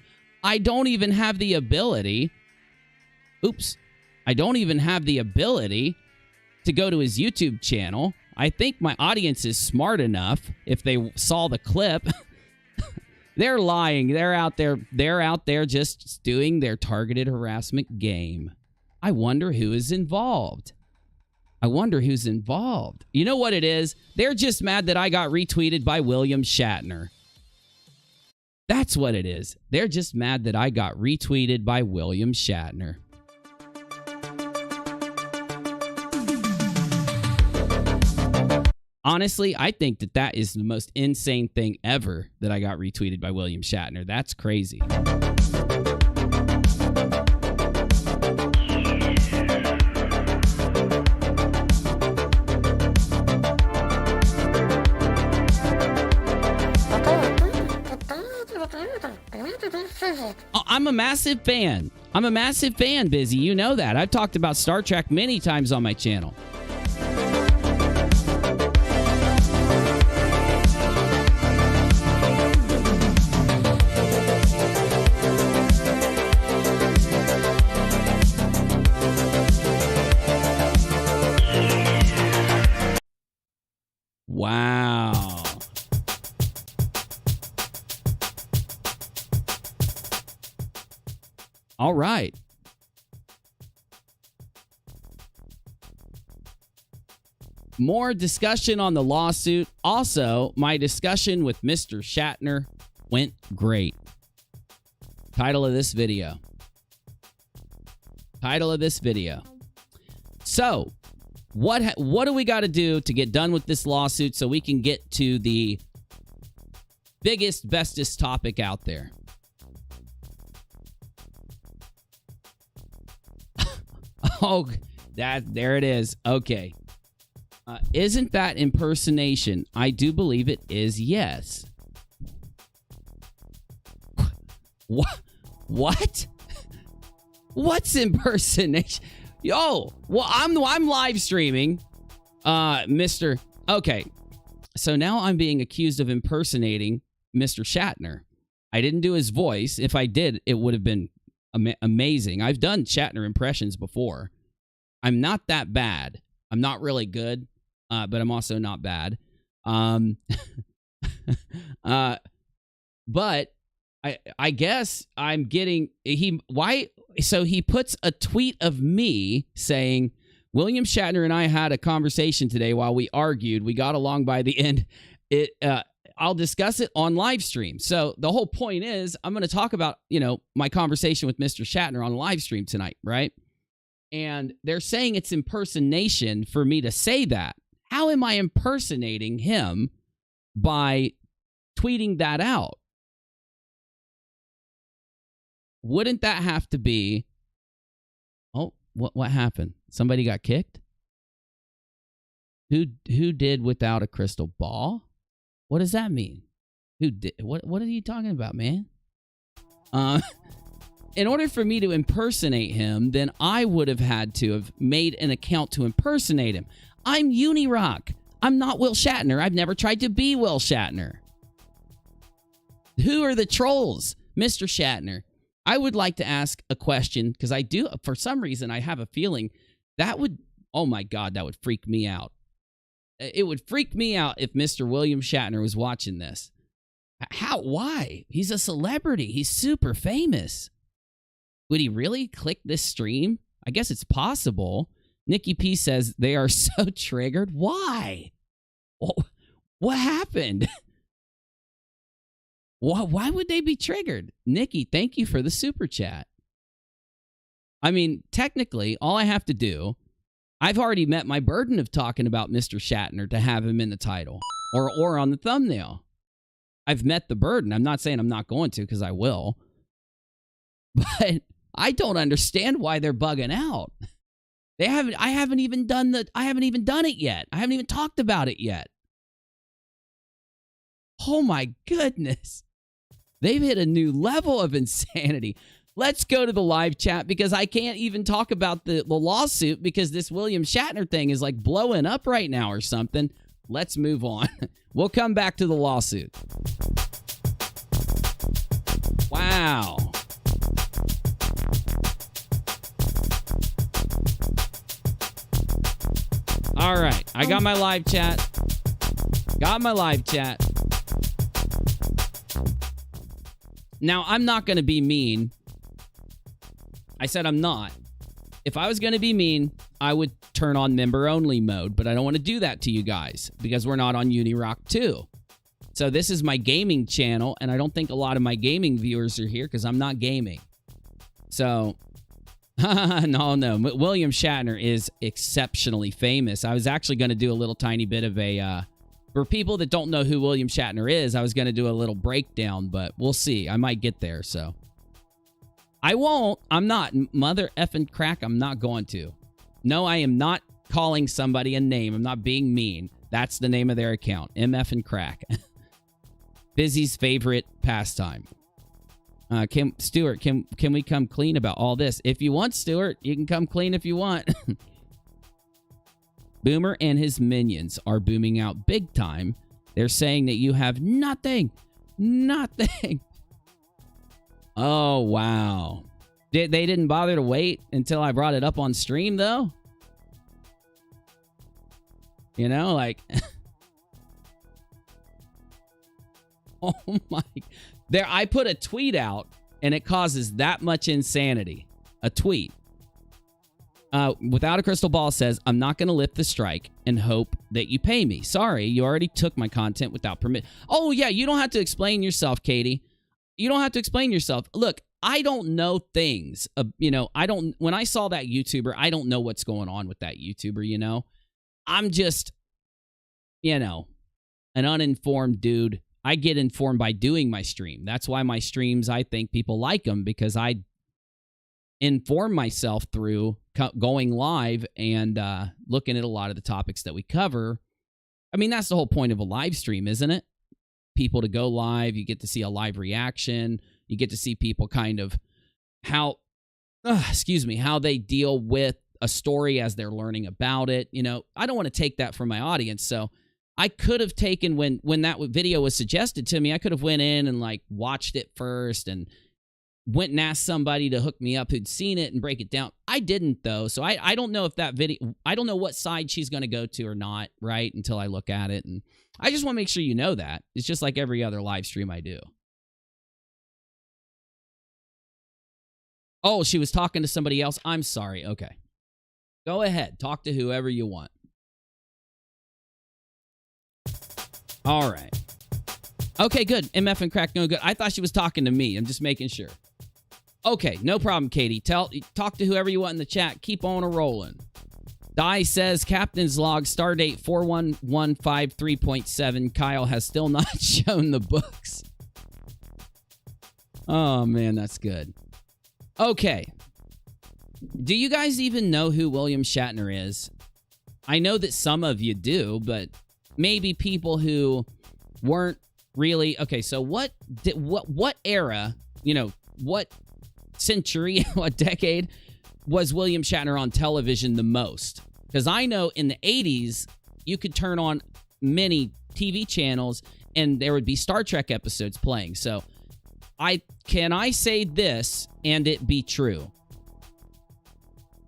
I don't even have the ability. Oops. I don't even have the ability to go to his YouTube channel. I think my audience is smart enough, if they saw the clip. They're lying. They're out there just doing their targeted harassment game. I wonder who is involved. I wonder who's involved. You know what it is? They're just mad that I got retweeted by William Shatner. That's what it is. They're just mad that I got retweeted by William Shatner. Honestly, I think that is the most insane thing ever, that I got retweeted by William Shatner. That's crazy. Oh, I'm a massive fan. I'm a massive fan, Busy. You know that. I've talked about Star Trek many times on my channel. Wow. All right. More discussion on the lawsuit. Also, my discussion with Mr. Shatner went great. Title of this video. So, what do we got to do to get done with this lawsuit so we can get to the biggest, bestest topic out there? Oh, there it is. Okay. Isn't that impersonation? I do believe it is, yes. What? What's impersonation? Yo, well, I'm live streaming. Mr. Okay. So now I'm being accused of impersonating Mr. Shatner. I didn't do his voice. If I did, it would have been amazing. I've done Shatner impressions before. I'm not that bad. I'm not really good, but I'm also not bad. But I guess I'm getting so he puts a tweet of me saying, William Shatner and I had a conversation today while we argued. We got along by the end. I'll discuss it on live stream. So the whole point is I'm going to talk about, my conversation with Mr. Shatner on live stream tonight, right? And they're saying it's impersonation for me to say that. How am I impersonating him by tweeting that out? Wouldn't that have to be... Oh, what happened? Somebody got kicked? Who did without a crystal ball? What does that mean? Who did? What are you talking about, man? In order for me to impersonate him, then I would have had to have made an account to impersonate him. I'm UNIRock. I'm not Will Shatner. I've never tried to be Will Shatner. Who are the trolls? Mr. Shatner. I would like to ask a question, because I do, for some reason, I have a feeling that would, oh my God, that would freak me out. It would freak me out if Mr. William Shatner was watching this. Why? He's a celebrity. He's super famous. Would he really click this stream? I guess it's possible. Nikki P says they are so triggered. Why? What happened? Why would they be triggered? Nikki, thank you for the super chat. I mean, technically, all I have to do, I've already met my burden of talking about Mr. Shatner to have him in the title or on the thumbnail. I've met the burden. I'm not saying I'm not going to, because I will. But I don't understand why they're bugging out. I haven't even done it yet. I haven't even talked about it yet. Oh my goodness. They've hit a new level of insanity. Let's go to the live chat, because I can't even talk about the lawsuit because this William Shatner thing is like blowing up right now or something. Let's move on. We'll come back to the lawsuit. Wow. All right. I got my live chat. Now, I'm not going to be mean. I said I'm not. If I was going to be mean, I would turn on member-only mode, but I don't want to do that to you guys because we're not on UNIRock 2. So this is my gaming channel, and I don't think a lot of my gaming viewers are here because I'm not gaming. So, no. William Shatner is exceptionally famous. I was actually going to do a little tiny bit of a... For people that don't know who William Shatner is, I was going to do a little breakdown, but we'll see. I might get there, so. I won't. I'm not. Mother effing crack, I'm not going to. No, I am not calling somebody a name. I'm not being mean. That's the name of their account. MF and crack. Busy's favorite pastime. Stuart, can we come clean about all this? If you want, Stuart, you can come clean if you want. Boomer and his minions are booming out big time. They're saying that you have nothing. Nothing. Oh, wow. They didn't bother to wait until I brought it up on stream, though? You know, like... Oh, my... I put a tweet out and it causes that much insanity. A tweet. Without a crystal ball says, I'm not going to lift the strike and hope that you pay me. Sorry, you already took my content without permit. Oh, yeah, you don't have to explain yourself, Katie. You don't have to explain yourself. Look, I don't know things. When I saw that YouTuber, I don't know what's going on with that YouTuber, I'm just, an uninformed dude. I get informed by doing my stream. That's why my streams, I think people like them, because I inform myself through going live and looking at a lot of the topics that we cover. I mean, that's the whole point of a live stream, isn't it? People to go live, you get to see a live reaction, you get to see people kind of how they deal with a story as they're learning about it. I don't want to take that from my audience, so I could have taken, when that video was suggested to me, I could have went in and watched it first and went and asked somebody to hook me up who'd seen it and break it down. I didn't, though, so I don't know if that video, I don't know what side she's going to go to or not, right, until I look at it. And I just want to make sure you know that. It's just like every other live stream I do. Oh, she was talking to somebody else? I'm sorry. Okay. Go ahead. Talk to whoever you want. All right. Okay, good. MF and crack, no good. I thought she was talking to me. I'm just making sure. Okay, no problem, Katie. Talk to whoever you want in the chat. Keep on rolling. Die says, Captain's Log, Stardate 41153.7. Kyle has still not shown the books. Oh, man, that's good. Okay. Do you guys even know who William Shatner is? I know that some of you do, but maybe people who weren't really... Okay, so what era, what century, what decade was William Shatner on television the most? Because I know in the 80s, you could turn on many TV channels and there would be Star Trek episodes playing. So can I say this and it be true?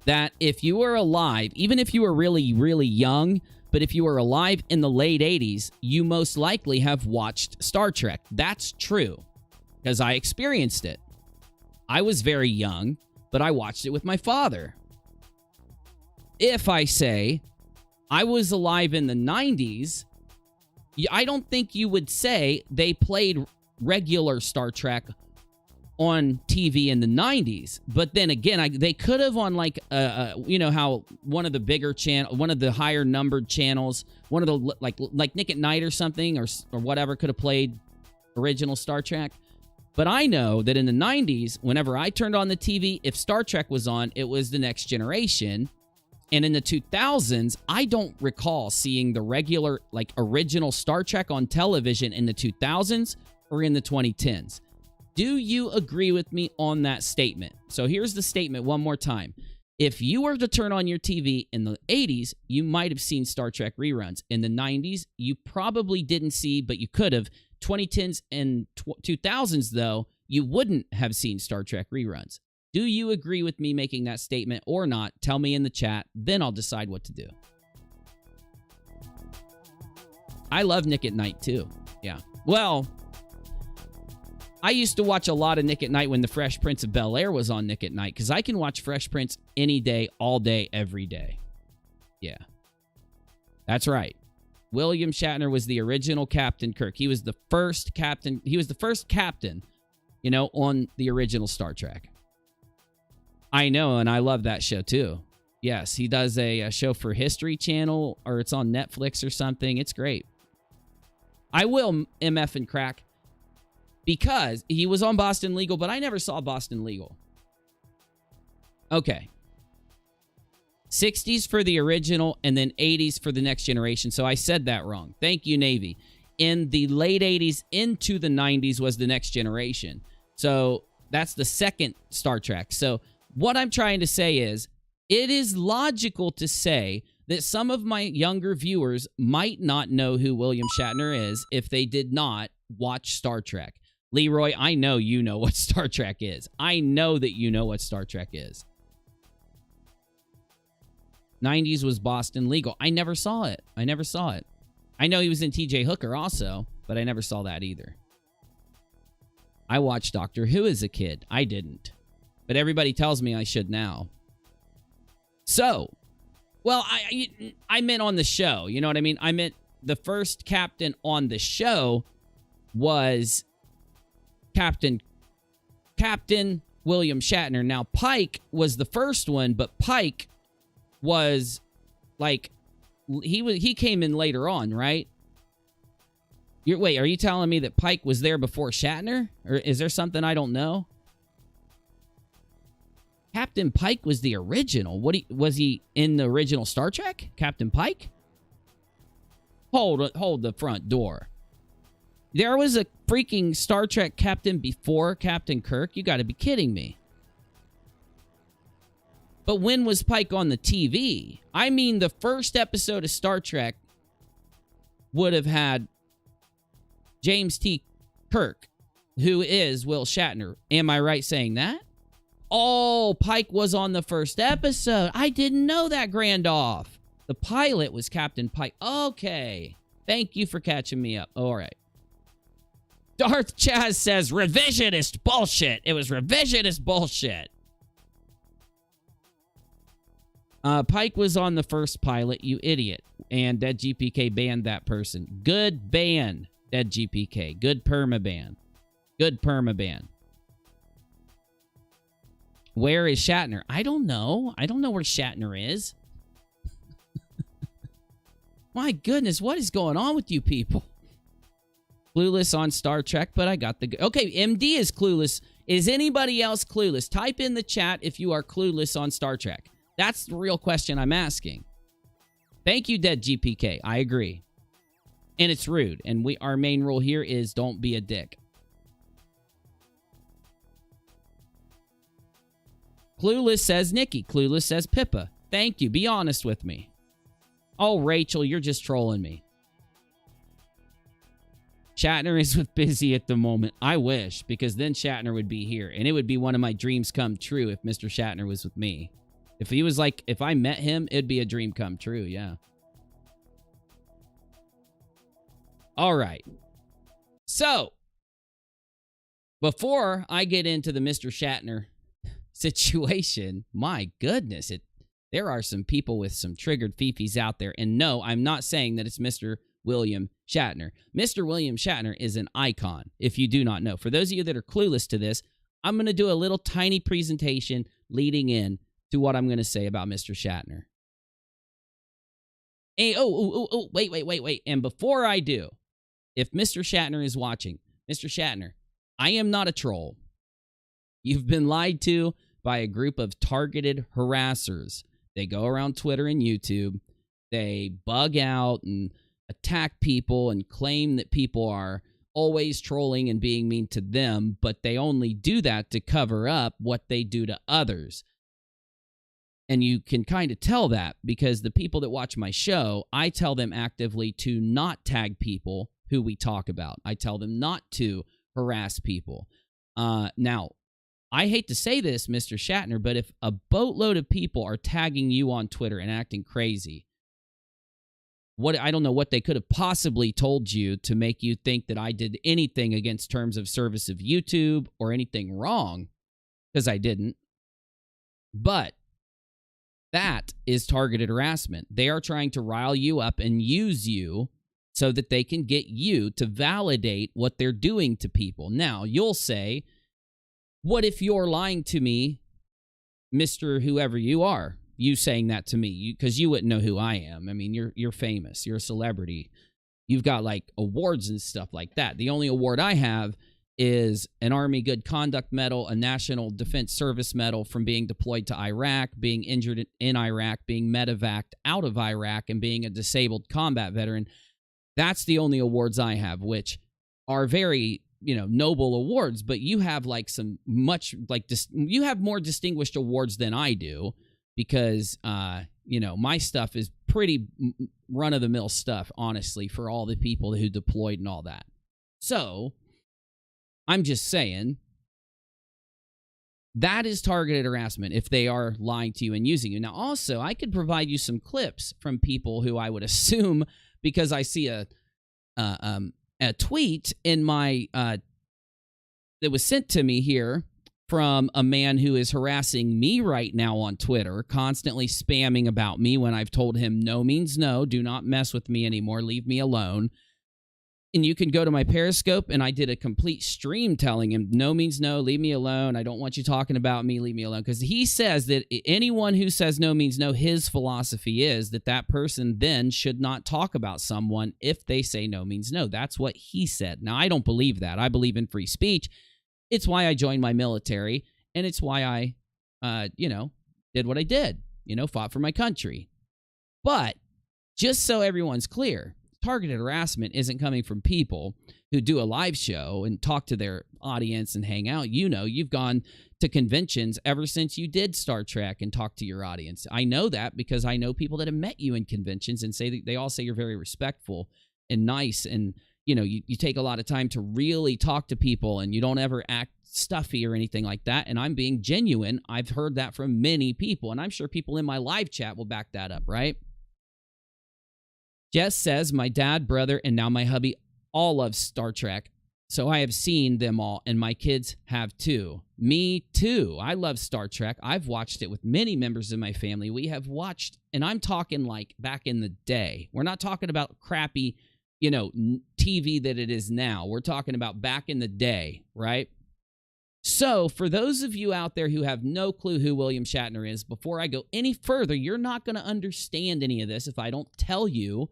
That if you were alive, even if you were really, really young, but if you were alive in the late 80s, you most likely have watched Star Trek. That's true, because I experienced it. I was very young, but I watched it with my father. If I say I was alive in the 90s, I don't think you would say they played regular Star Trek on TV in the 90s. But then again, they could have on how one of the bigger one of the higher numbered channels, one of the like Nick at Night or something or whatever could have played original Star Trek. But I know that in the 90s, whenever I turned on the TV, if Star Trek was on, it was The Next Generation. And in the 2000s, I don't recall seeing the regular, original Star Trek on television in the 2000s or in the 2010s. Do you agree with me on that statement? So here's the statement one more time. If you were to turn on your TV in the 80s, you might have seen Star Trek reruns. In the 90s, you probably didn't see, but you could have. 2010s and 2000s, though, you wouldn't have seen Star Trek reruns. Do you agree with me making that statement or not? Tell me in the chat, then I'll decide what to do. I love Nick at Night, too. Yeah. Well, I used to watch a lot of Nick at Night when The Fresh Prince of Bel-Air was on Nick at Night, because I can watch Fresh Prince any day, all day, every day. Yeah. That's right. William Shatner was the original Captain Kirk. He was the first captain. He was the first captain, on the original Star Trek. I know, and I love that show, too. Yes, he does a show for History Channel, or it's on Netflix or something. It's great. I will MF and crack, because he was on Boston Legal, but I never saw Boston Legal. Okay. 60s for the original, and then 80s for the Next Generation. So I said that wrong. Thank you, Navy. In the late 80s into the 90s was the Next Generation. So that's the second Star Trek. So what I'm trying to say is, it is logical to say that some of my younger viewers might not know who William Shatner is if they did not watch Star Trek. Leroy, I know you know what Star Trek is. I know that you know what Star Trek is. 90s was Boston Legal. I never saw it. I know he was in TJ Hooker also, but I never saw that either. I watched Doctor Who as a kid. I didn't. But everybody tells me I should now. So, well, I meant on the show. You know what I mean? I meant the first captain on the show was Captain William Shatner. Now, Pike was the first one, but Pike was like, he came in later on, right? Wait, are you telling me that Pike was there before Shatner? Or is there something I don't know? Captain Pike was the original. Was he in the original Star Trek? Captain Pike? Hold the front door. There was a freaking Star Trek captain before Captain Kirk? You got to be kidding me. But when was Pike on the TV? I mean, the first episode of Star Trek would have had James T. Kirk, who is Will Shatner. Am I right saying that? Oh, Pike was on the first episode. I didn't know that, Grandoff. The pilot was Captain Pike. Okay. Thank you for catching me up. All right. Darth Chaz says, revisionist bullshit. It was revisionist bullshit. Pike was on the first pilot, you idiot. And Dead GPK banned that person. Good ban, Dead GPK. Good permaban. Good permaban. Where is Shatner? I don't know. I don't know where Shatner is. My goodness, what is going on with you people? Clueless on Star Trek, but I got the... Okay, MD is clueless. Is anybody else clueless? Type in the chat if you are clueless on Star Trek. That's the real question I'm asking. Thank you, Dead GPK. I agree. And it's rude. And our main rule here is don't be a dick. Clueless says Nikki. Clueless says Pippa. Thank you. Be honest with me. Oh, Rachel, you're just trolling me. Shatner is with Busy at the moment. I wish, because then Shatner would be here. And it would be one of my dreams come true if Mr. Shatner was with me. If he was like, if I met him, it'd be a dream come true, yeah. All right. So, before I get into the Mr. Shatner situation, my goodness, there are some people with some triggered fifis out there. And no, I'm not saying that it's Mr. William Shatner. Mr. William Shatner is an icon, if you do not know. For those of you that are clueless to this, I'm going to do a little tiny presentation leading in to what I'm going to say about Mr. Shatner. Hey, wait. And before I do, if Mr. Shatner is watching, Mr. Shatner, I am not a troll. You've been lied to by a group of targeted harassers. They go around Twitter and YouTube. They bug out and attack people and claim that people are always trolling and being mean to them, but they only do that to cover up what they do to others. And you can kind of tell that because the people that watch my show, I tell them actively to not tag people who we talk about. I tell them not to harass people. Now, I hate to say this, Mr. Shatner, but if a boatload of people are tagging you on Twitter and acting crazy, I don't know what they could have possibly told you to make you think that I did anything against terms of service of YouTube or anything wrong, because I didn't. But that is targeted harassment. They are trying to rile you up and use you so that they can get you to validate what they're doing to people. Now, you'll say, what if you're lying to me, Mr. Whoever you are? You saying that to me, because you wouldn't know who I am. I mean, you're famous. You're a celebrity. You've got, like, awards and stuff like that. The only award I have is an Army Good Conduct Medal, a National Defense Service Medal from being deployed to Iraq, being injured in Iraq, being medevaced out of Iraq, and being a disabled combat veteran. That's the only awards I have, which are very, noble awards, but you have, like, some much, like, you have more distinguished awards than I do because, my stuff is pretty run-of-the-mill stuff, honestly, for all the people who deployed and all that. So, I'm just saying, that is targeted harassment if they are lying to you and using you. Now, also, I could provide you some clips from people who I would assume, because I see a tweet in my that was sent to me here from a man who is harassing me right now on Twitter, constantly spamming about me when I've told him no means no, do not mess with me anymore, leave me alone. And you can go to my Periscope, and I did a complete stream telling him no means no, leave me alone, I don't want you talking about me, leave me alone. Because he says that anyone who says no means no, his philosophy is that that person then should not talk about someone if they say no means no. That's what he said. Now, I don't believe that. I believe in free speech. It's why I joined my military, and it's why I, did what I did, fought for my country. But just so everyone's clear, targeted harassment isn't coming from people who do a live show and talk to their audience and hang out. You've gone to conventions ever since you did Star Trek and talk to your audience. I know that because I know people that have met you in conventions and they all say you're very respectful and nice, and you take a lot of time to really talk to people, and you don't ever act stuffy or anything like that. And I'm being genuine. I've heard that from many people, and I'm sure people in my live chat will back that up, right? Jess says, my dad, brother, and now my hubby all love Star Trek, so I have seen them all, and my kids have too. Me too. I love Star Trek. I've watched it with many members of my family. We have watched, and I'm talking like back in the day. We're not talking about crappy TV that it is now. We're talking about back in the day, right? So for those of you out there who have no clue who William Shatner is, before I go any further, you're not going to understand any of this if I don't tell you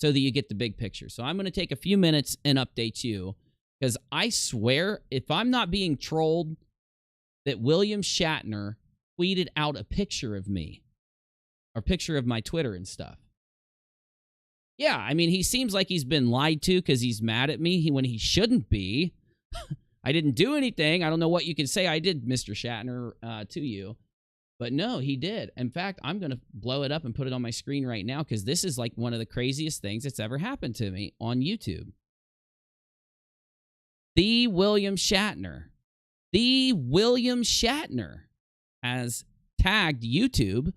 so that you get the big picture. So I'm going to take a few minutes and update you, because I swear, if I'm not being trolled, that William Shatner tweeted out a picture of me, or a picture of my Twitter and stuff. Yeah, I mean, he seems like he's been lied to because he's mad at me when he shouldn't be. I didn't do anything. I don't know what you can say I did, Mr. Shatner, to you. But no, he did. In fact, I'm going to blow it up and put it on my screen right now, because this is like one of the craziest things that's ever happened to me on YouTube. The William Shatner has tagged YouTube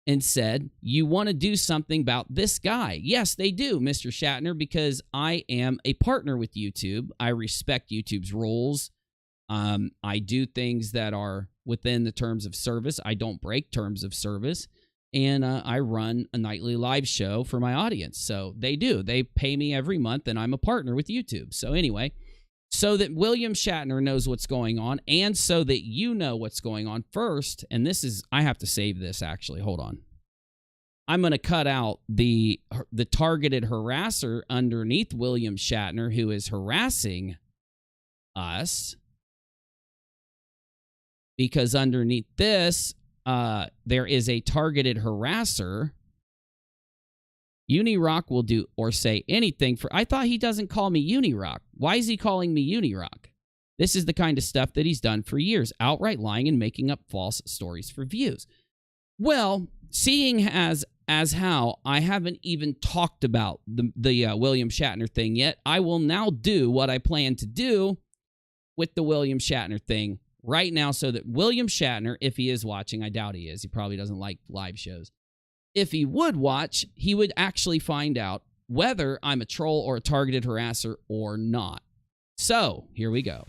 and said, you want to do something about this guy. Yes, they do, Mr. Shatner, because I am a partner with YouTube. I respect YouTube's rules. I do things that are within the terms of service. I don't break terms of service. And I run a nightly live show for my audience. So they do. They pay me every month, and I'm a partner with YouTube. So anyway, so that William Shatner knows what's going on, and so that you know what's going on first, and this is, I have to save this actually, hold on. I'm going to cut out the targeted harasser underneath William Shatner who is harassing us, because underneath this, there is a targeted harasser. UNIRock will do or say anything for... I thought he doesn't call me UNIRock. Why is he calling me UNIRock? This is the kind of stuff that he's done for years, outright lying and making up false stories for views. Well, seeing as how I haven't even talked about the William Shatner thing yet, I will now do what I plan to do with the William Shatner thing right now, so that William Shatner, if he is watching, I doubt he is, he probably doesn't like live shows. If he would watch, he would actually find out whether I'm a troll or a targeted harasser or not. So, here we go.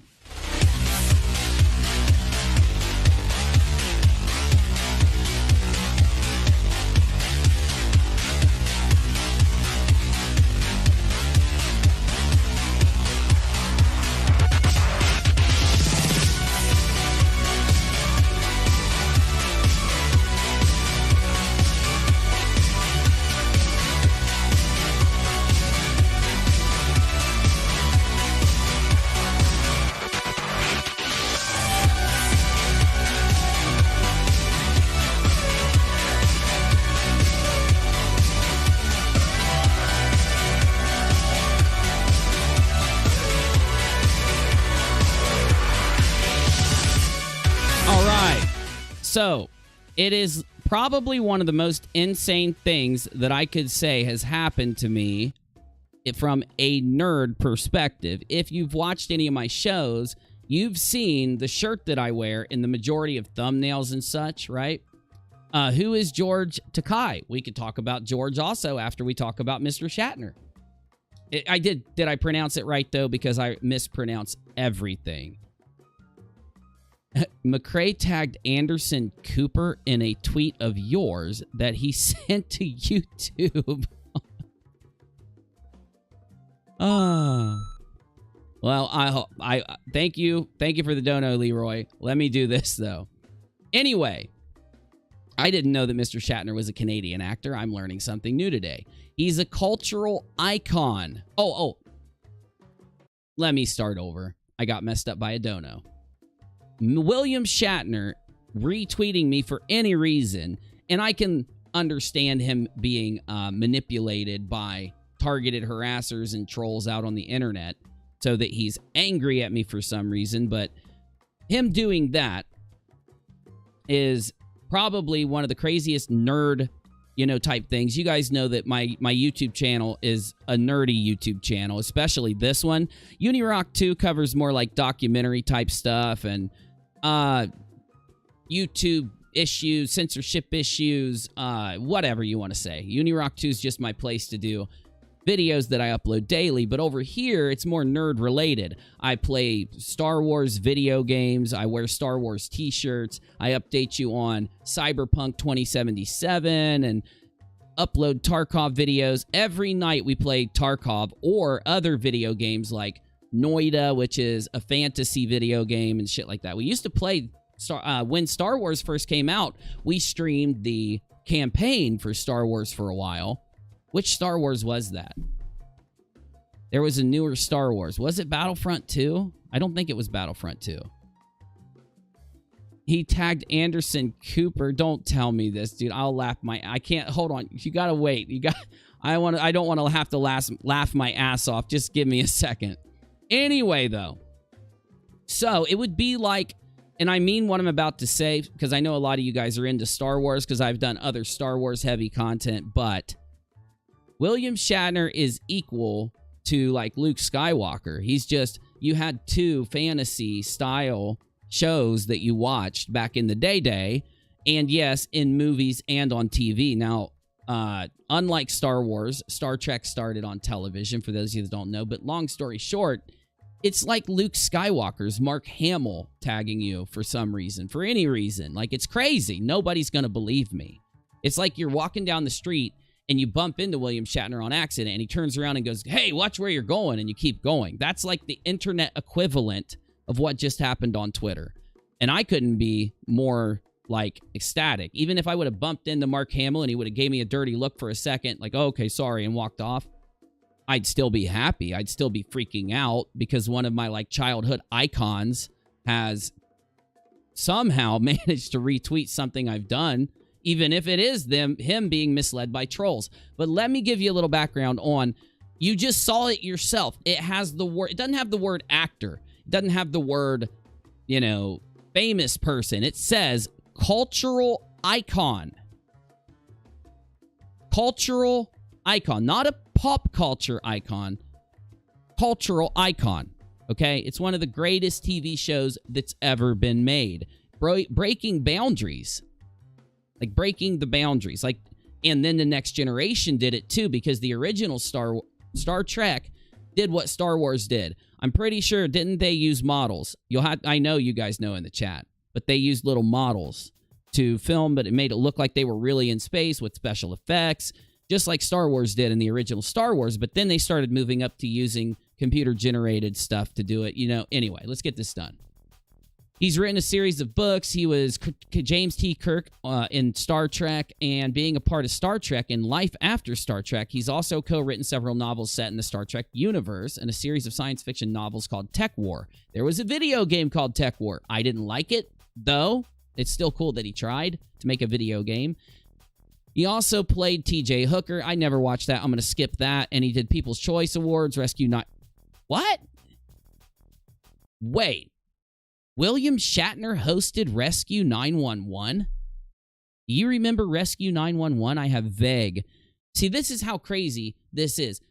So, it is probably one of the most insane things that I could say has happened to me from a nerd perspective. If you've watched any of my shows, you've seen the shirt that I wear in the majority of thumbnails and such, right? Who is George Takai? We could talk about George also after we talk about Mr. Shatner. Did I pronounce it right, though? Because I mispronounce everything. McCrae tagged Anderson Cooper in a tweet of yours that he sent to YouTube. Well, I thank you for the dono, Leroy. Let me do this though. Anyway, I didn't know that Mr. Shatner was a Canadian actor. I'm learning something new today. He's a cultural icon. Oh. Let me start over. I got messed up by a dono. William Shatner retweeting me for any reason, and I can understand him being manipulated by targeted harassers and trolls out on the internet so that he's angry at me for some reason, but him doing that is probably one of the craziest nerd, type things. You guys know that my YouTube channel is a nerdy YouTube channel, especially this one. UNIRocktv covers more like documentary type stuff and YouTube issues, censorship issues, whatever you want to say. UNIRocktv is just my place to do videos that I upload daily, but over here, it's more nerd related. I play Star Wars video games. I wear Star Wars t-shirts. I update you on Cyberpunk 2077 and upload Tarkov videos. Every night we play Tarkov or other video games like Noida, which is a fantasy video game and shit like that. We used to play, when Star Wars first came out, we streamed the campaign for Star Wars for a while. Which Star Wars was that? There was a newer Star Wars. Was it Battlefront 2? I don't think it was Battlefront 2. He tagged Anderson Cooper. Don't tell me this, dude. I'll laugh I can't. Hold on. You gotta wait. I don't want to have to laugh my ass off. Just give me a second. Anyway, though. So, it would be like, and I mean what I'm about to say, because I know a lot of you guys are into Star Wars, because I've done other Star Wars heavy content, but William Shatner is equal to like Luke Skywalker. He's just, you had two fantasy style shows that you watched back in the day, and yes, in movies and on TV. Now, unlike Star Wars, Star Trek started on television, for those of you that don't know, but long story short, it's like Luke Skywalker's Mark Hamill tagging you for some reason, for any reason. Like, it's crazy. Nobody's gonna believe me. It's like you're walking down the street and you bump into William Shatner on accident, and he turns around and goes, hey, watch where you're going, and you keep going. That's like the internet equivalent of what just happened on Twitter. And I couldn't be more, like, ecstatic. Even if I would have bumped into Mark Hamill and he would have gave me a dirty look for a second, like, oh, okay, sorry, and walked off, I'd still be happy. I'd still be freaking out because one of my, like, childhood icons has somehow managed to retweet something I've done, even if it is him being misled by trolls. But let me give you a little background on, you just saw it yourself. It has the word, it doesn't have the word actor. It doesn't have the word, famous person. It says cultural icon. Cultural icon, not a pop culture icon. Cultural icon, okay? It's one of the greatest TV shows that's ever been made. Breaking boundaries. Like, breaking the boundaries. Like, and then the Next Generation did it too, because the original Star Trek did what Star Wars did. I'm pretty sure, didn't they use models? I know you guys know in the chat, but they used little models to film, but it made it look like they were really in space with special effects, just like Star Wars did in the original Star Wars. But then they started moving up to using computer-generated stuff to do it. Anyway, let's get this done. He's written a series of books. He was James T. Kirk in Star Trek, and being a part of Star Trek and life after Star Trek. He's also co-written several novels set in the Star Trek universe and a series of science fiction novels called Tech War. There was a video game called Tech War. I didn't like it, though. It's still cool that he tried to make a video game. He also played T.J. Hooker. I never watched that. I'm going to skip that. And he did People's Choice Awards, Rescue 9... What? Wait. William Shatner hosted Rescue 911? Do you remember Rescue 911? I have vague. See, this is how crazy this is.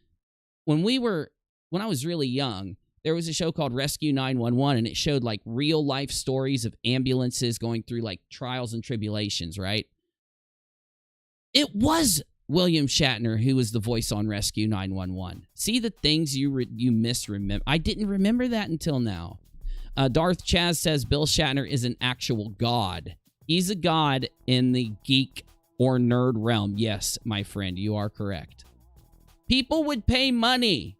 When I was really young, there was a show called Rescue 911, and it showed, like, real-life stories of ambulances going through, like, trials and tribulations, right? It was William Shatner who was the voice on Rescue 911. See the things you misremember? I didn't remember that until now. Darth Chaz says Bill Shatner is an actual god. He's a god in the geek or nerd realm. Yes, my friend, you are correct. People would pay money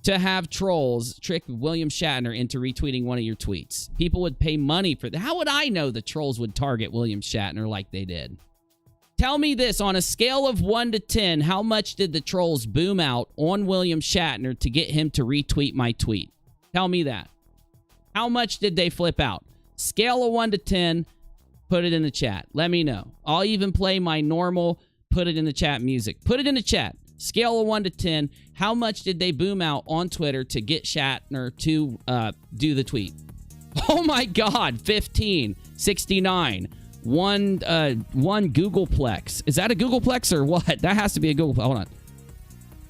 to have trolls trick William Shatner into retweeting one of your tweets. People would pay money for that. How would I know the trolls would target William Shatner like they did? Tell me this, on a scale of 1 to 10, how much did the trolls boom out on William Shatner to get him to retweet my tweet? Tell me that. How much did they flip out? Scale of 1 to 10, put it in the chat. Let me know. I'll even play my normal put it in the chat music. Put it in the chat. Scale of 1 to 10, how much did they boom out on Twitter to get Shatner to do the tweet? Oh my God, 15, 69. One Googleplex. Is that a Googleplex or what? That has to be a Googleplex. Hold on.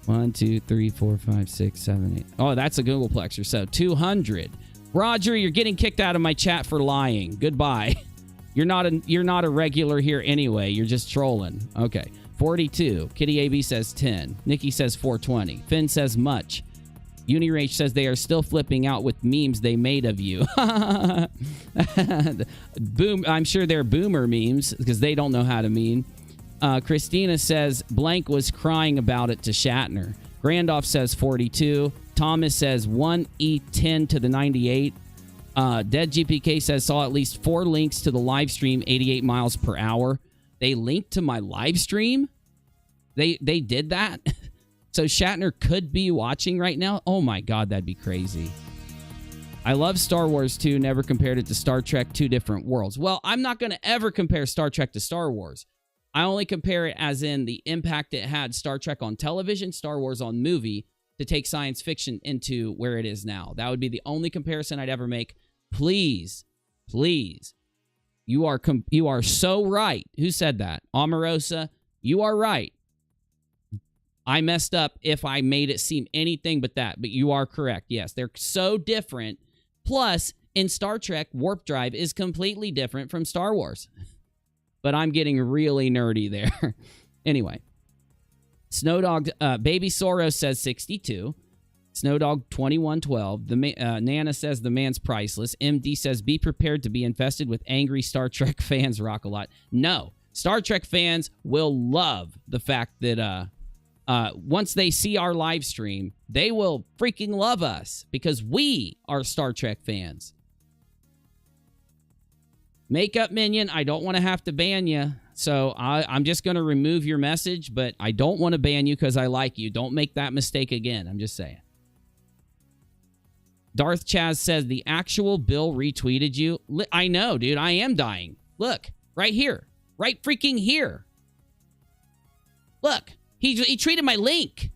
1, 2, 3, 4, 5, 6, 7, 8. Oh, that's a Googleplex or so. 200. Roger, you're getting kicked out of my chat for lying. Goodbye. You're not a regular here anyway. You're just trolling. Okay. 42. Kitty AB says 10. Nikki says 420. Finn says much. UNIRocktv says they are still flipping out with memes they made of you. Boom. I'm sure they're boomer memes because they don't know how to meme. Christina says blank was crying about it to Shatner. Grandoff says 42. Thomas says 1E10 to the 98. Dead GPK says saw at least 4 links to the live stream 88 miles per hour. They linked to my live stream? They did that? So Shatner could be watching right now? Oh my God, that'd be crazy. I love Star Wars too. Never compared it to Star Trek. 2 different worlds. Well, I'm not going to ever compare Star Trek to Star Wars. I only compare it as in the impact it had Star Trek on television, Star Wars on movie, to take science fiction into where it is now. That would be the only comparison I'd ever make. Please, please. You are so right. Who said that? Omarosa, you are right. I messed up if I made it seem anything but that, but you are correct. Yes, they're so different. Plus, in Star Trek, warp drive is completely different from Star Wars. But I'm getting really nerdy there. Anyway. Snowdog, Baby Soros says 62. Snowdog 2112. Nana says the man's priceless. MD says be prepared to be infested with angry Star Trek fans, rockAlot. No. Star Trek fans will love the fact that once they see our live stream, they will freaking love us because we are Star Trek fans. Makeup Minion, I don't want to have to ban you, so I'm just going to remove your message, but I don't want to ban you because I like you. Don't make that mistake again. I'm just saying. Darth Chaz says the actual Bill retweeted you. I know, dude. I am dying. Look, right here. Right freaking here. Look. He tweeted my link.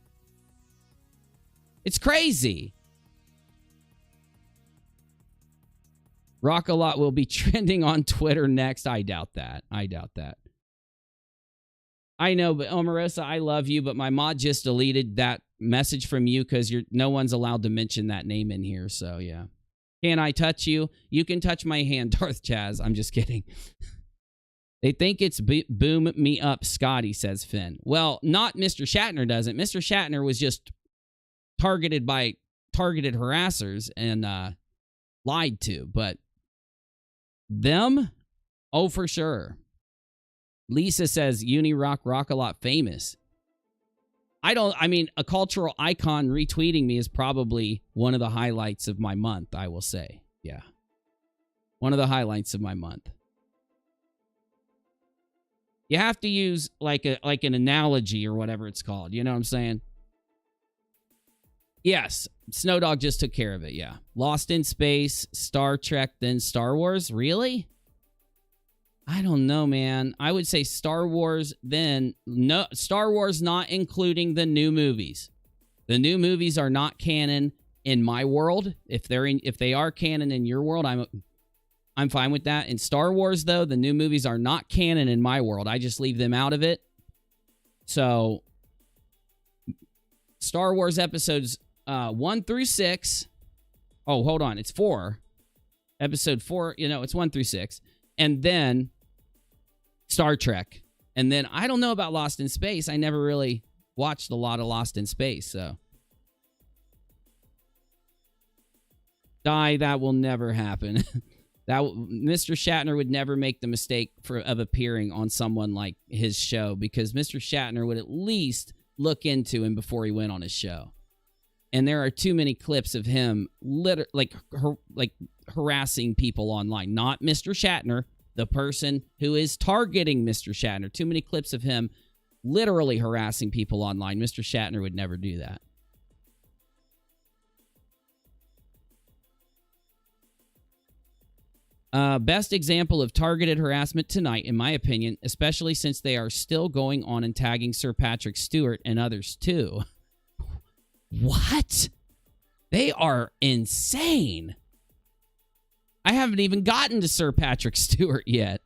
It's crazy. rockAlot will be trending on Twitter next. I doubt that. I doubt that. I know, but Omarosa, I love you, but my mod just deleted that message from you because no one's allowed to mention that name in here, so yeah. Can I touch you? You can touch my hand, Darth Chaz. I'm just kidding. They think it's boom me up, Scotty, says Finn. Well, not Mr. Shatner doesn't. Mr. Shatner was just targeted by targeted harassers and lied to, but them? Oh, for sure. Lisa says UNIRock rockAlot famous. I mean, a cultural icon retweeting me is probably one of the highlights of my month, I will say. Yeah. One of the highlights of my month. You have to use like an analogy or whatever it's called. You know what I'm saying? Yes. Snowdog just took care of it. Yeah. Lost in Space, Star Trek, then Star Wars. Really? I don't know, man. I would say Star Wars, then no. Star Wars, not including the new movies. The new movies are not canon in my world. If they are canon in your world, I'm fine with that. In Star Wars, though, the new movies are not canon in my world. I just leave them out of it. So, Star Wars episodes 1 through 6. Oh, hold on. It's 4. Episode 4, it's 1 through 6. And then Star Trek. And then I don't know about Lost in Space. I never really watched a lot of Lost in Space, so. That will never happen. Mr. Shatner would never make the mistake of appearing on someone like his show, because Mr. Shatner would at least look into him before he went on his show. And there are too many clips of him harassing people online. Not Mr. Shatner, the person who is targeting Mr. Shatner. Too many clips of him literally harassing people online. Mr. Shatner would never do that. Best example of targeted harassment tonight, in my opinion, especially since they are still going on and tagging Sir Patrick Stewart and others too. What? They are insane. I haven't even gotten to Sir Patrick Stewart yet.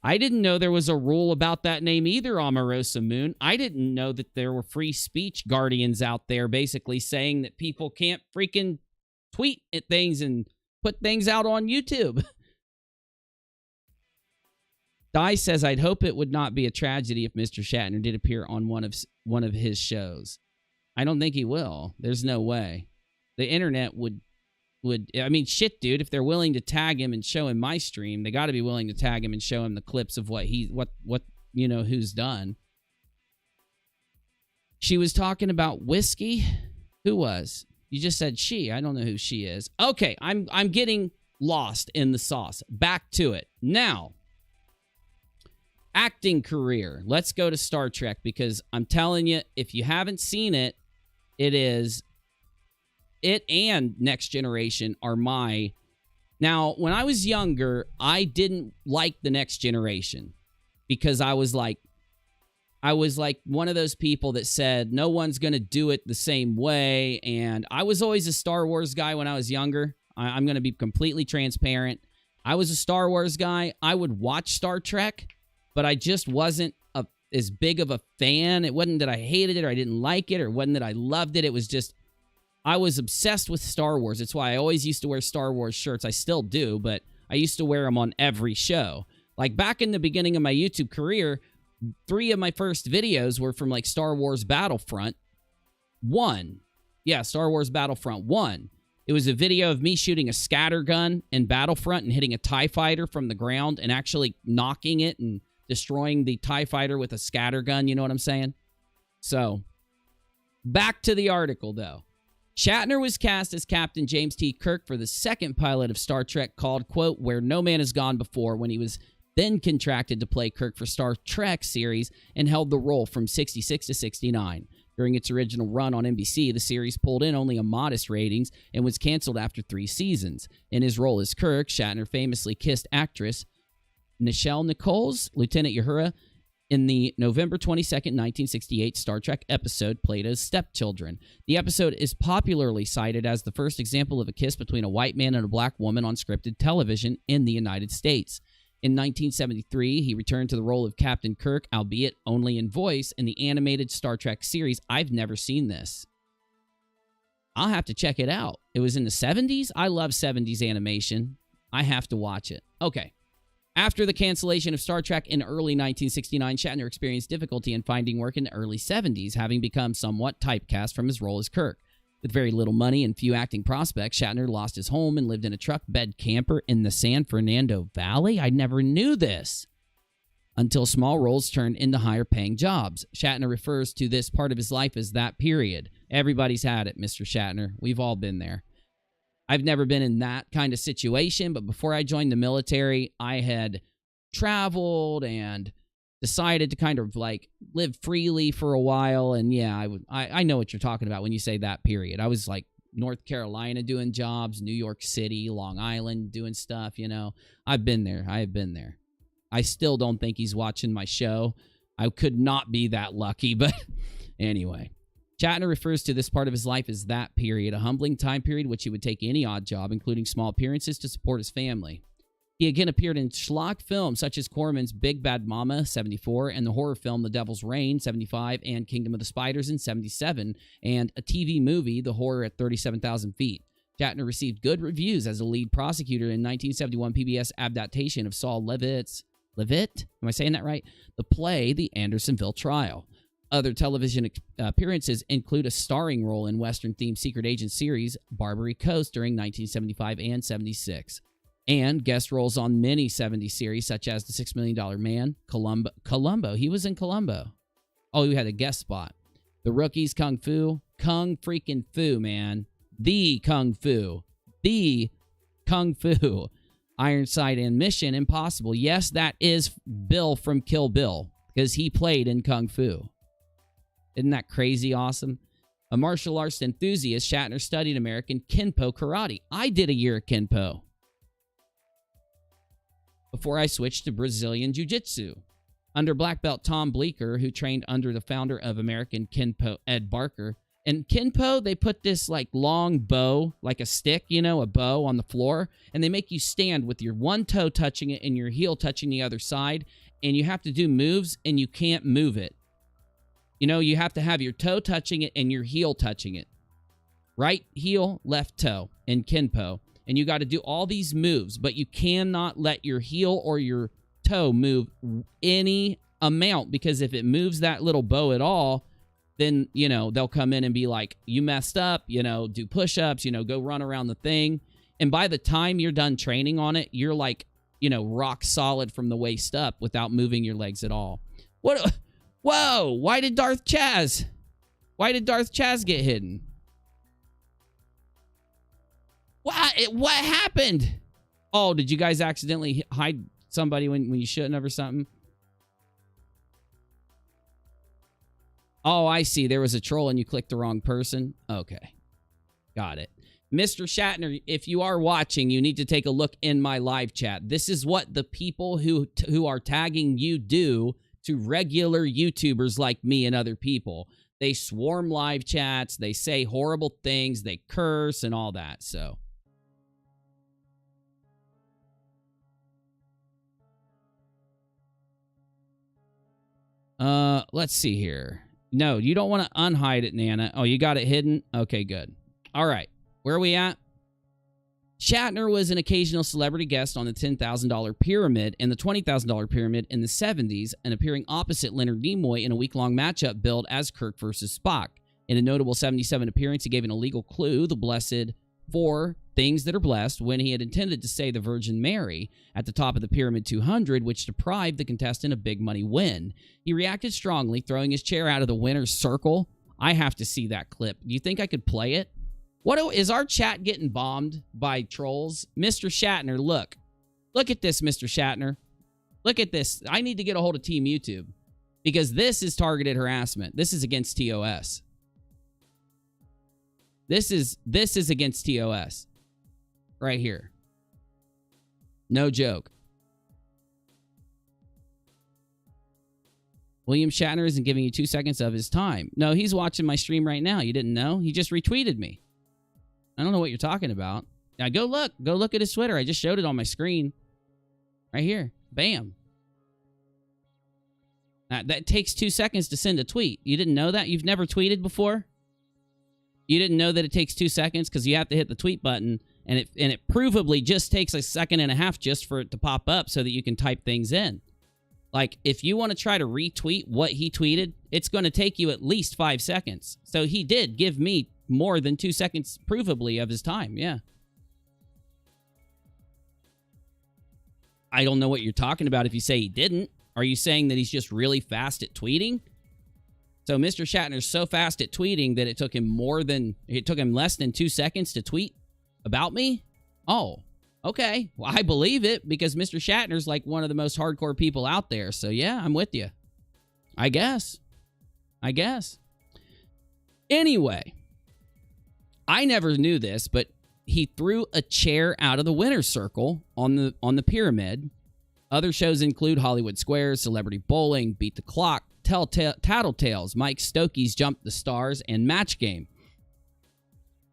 I didn't know there was a rule about that name either, Omarosa Moon. I didn't know that there were free speech guardians out there basically saying that people can't freaking tweet at things and put things out on YouTube. Di says, I'd hope it would not be a tragedy if Mr. Shatner did appear on one of his shows. I don't think he will. There's no way. The internet would I mean, shit, dude, if they're willing to tag him and show him my stream, they got to be willing to tag him and show him the clips of what who's done. She was talking about whiskey. Who was? You just said she. I don't know who she is. Okay, I'm getting lost in the sauce. Back to it. Now, acting career. Let's go to Star Trek, because I'm telling you, if you haven't seen it, it and Next Generation are my... Now, when I was younger, I didn't like the Next Generation because I was like one of those people that said no one's going to do it the same way, and I was always a Star Wars guy when I was younger. I'm going to be completely transparent. I was a Star Wars guy. I would watch Star Trek, but I just wasn't as big of a fan. It wasn't that I hated it or I didn't like it, or it wasn't that I loved it. It was just I was obsessed with Star Wars. It's why I always used to wear Star Wars shirts. I still do, but I used to wear them on every show. Like back in the beginning of my YouTube career, 3 of my first videos were from like Star Wars Battlefront 1. Yeah, Star Wars Battlefront 1. It was a video of me shooting a scatter gun in Battlefront and hitting a TIE fighter from the ground and actually knocking it and destroying the TIE fighter with a scatter gun. You know what I'm saying? So, back to the article, though. Shatner was cast as Captain James T. Kirk for the second pilot of Star Trek called, quote, Where No Man Has Gone Before, when he was then contracted to play Kirk for Star Trek series and held the role from 66 to 69. During its original run on NBC, the series pulled in only a modest ratings and was canceled after 3 seasons. In his role as Kirk, Shatner famously kissed actress Nichelle Nichols, Lieutenant Uhura, in the November 22nd, 1968 Star Trek episode Plato's Stepchildren. The episode is popularly cited as the first example of a kiss between a white man and a black woman on scripted television in the United States. In 1973, he returned to the role of Captain Kirk, albeit only in voice, in the animated Star Trek series. I've never seen this. I'll have to check it out. It was in the 70s? I love 70s animation. I have to watch it. Okay. After the cancellation of Star Trek in early 1969, Shatner experienced difficulty in finding work in the early 70s, having become somewhat typecast from his role as Kirk. With very little money and few acting prospects, Shatner lost his home and lived in a truck bed camper in the San Fernando Valley. I never knew this. Until small roles turned into higher-paying jobs. Shatner refers to this part of his life as that period. Everybody's had it, Mr. Shatner. We've all been there. I've never been in that kind of situation, but before I joined the military, I had traveled and decided to kind of like live freely for a while. And yeah, I know what you're talking about when you say that period. I was like North Carolina doing jobs, New York City, Long Island doing stuff, you know. I've been there. I have been there. I still don't think he's watching my show. I could not be that lucky, but anyway. Shatner refers to this part of his life as that period, a humbling time period which he would take any odd job, including small appearances, to support his family. He again appeared in schlock films such as Corman's Big Bad Mama, 74, and the horror film The Devil's Reign, 75, and Kingdom of the Spiders in 77, and a TV movie, The Horror at 37,000 Feet. Shatner received good reviews as a lead prosecutor in 1971 PBS adaptation of Saul Levitt, am I saying that right? The play, The Andersonville Trial. Other television appearances include a starring role in Western-themed secret agent series Barbary Coast during 1975 and 76, and guest roles on many 70s series such as The $6 Million Man, Columbo. He was in Columbo. Oh, he had a guest spot. The Rookies, Kung freaking Fu, man. The Kung Fu. Ironside and Mission Impossible. Yes, that is Bill from Kill Bill, because he played in Kung Fu. Isn't that crazy awesome? A martial arts enthusiast, Shatner studied American Kenpo karate. I did a year of Kenpo before I switched to Brazilian Jiu-Jitsu. Under black belt Tom Bleecker, who trained under the founder of American Kenpo, Ed Barker. In Kenpo, they put this like long bow, like a stick, you know, a bow on the floor, and they make you stand with your one toe touching it and your heel touching the other side, and you have to do moves, and you can't move it. You know, you have to have your toe touching it and your heel touching it. Right heel, left toe in Kenpo. And you got to do all these moves, but you cannot let your heel or your toe move any amount, because if it moves that little bow at all, then, you know, they'll come in and be like, you messed up, you know, do push-ups, you know, go run around the thing. And by the time you're done training on it, you're like, you know, rock solid from the waist up without moving your legs at all. What? Whoa, why did Darth Chaz get hidden? What happened? Oh, did you guys accidentally hide somebody when you shouldn't have or something? Oh, I see. There was a troll and you clicked the wrong person. Okay. Got it. Mr. Shatner, if you are watching, you need to take a look in my live chat. This is what the people who are tagging you do to regular YouTubers like me and other people. They swarm live chats, they say horrible things, they curse and all that, so. Let's see here. No, you don't want to unhide it, Nana. Oh, you got it hidden? Okay, good. All right, where are we at? Shatner was an occasional celebrity guest on the $10,000 Pyramid and the $20,000 Pyramid in the 70s, and appearing opposite Leonard Nimoy in a week-long matchup billed as Kirk versus Spock. In a notable 77 appearance, he gave an illegal clue, the blessed 4 things that are blessed, when he had intended to say the Virgin Mary at the top of the Pyramid 200, which deprived the contestant of big money win. He reacted strongly, throwing his chair out of the winner's circle. I have to see that clip. Do you think I could play it? What is our chat getting bombed by trolls? Mr. Shatner, look. Look at this, Mr. Shatner. Look at this. I need to get a hold of Team YouTube, because this is targeted harassment. This is against TOS. This is against TOS. Right here. No joke. William Shatner isn't giving you 2 seconds of his time. No, he's watching my stream right now. You didn't know? He just retweeted me. I don't know what you're talking about. Now go look. Go look at his Twitter. I just showed it on my screen. Right here. Bam. That takes 2 seconds to send a tweet. You didn't know that? You've never tweeted before? You didn't know that it takes 2 seconds because you have to hit the tweet button, and it provably just takes a second and a half just for it to pop up so that you can type things in. Like, if you want to try to retweet what he tweeted, it's going to take you at least 5 seconds. So he did give me more than 2 seconds, provably, of his time. Yeah. I don't know what you're talking about if you say he didn't. Are you saying that he's just really fast at tweeting? So Mr. Shatner's so fast at tweeting that it took him less than 2 seconds to tweet about me? Oh, okay. Well, I believe it, because Mr. Shatner's like one of the most hardcore people out there. So yeah, I'm with you. I guess. Anyway, I never knew this, but he threw a chair out of the winner's circle on the pyramid. Other shows include Hollywood Squares, Celebrity Bowling, Beat the Clock, Tattletales, Mike Stokey's Jump the Stars, and Match Game.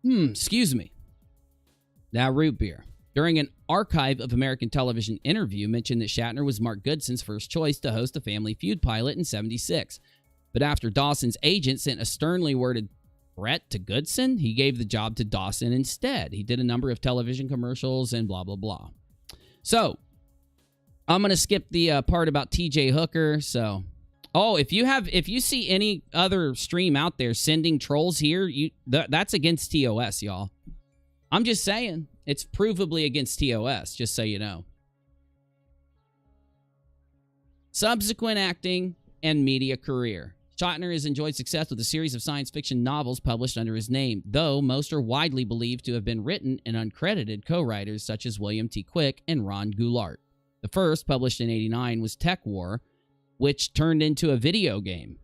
Excuse me. Now, root beer. During an Archive of American Television interview, mentioned that Shatner was Mark Goodson's first choice to host a Family Feud pilot in '76. But after Dawson's agent sent a sternly worded threat to Goodson, he gave the job to Dawson instead. He did a number of television commercials and blah, blah, blah. So, I'm going to skip the part about TJ Hooker. So, Oh, if you see any other stream out there sending trolls here, that's against TOS, y'all. I'm just saying. It's provably against TOS, just so you know. Subsequent acting and media career. Shatner has enjoyed success with a series of science fiction novels published under his name, though most are widely believed to have been written and uncredited co-writers such as William T. Quick and Ron Goulart. The first, published in '89, was Tech War, which turned into a video game.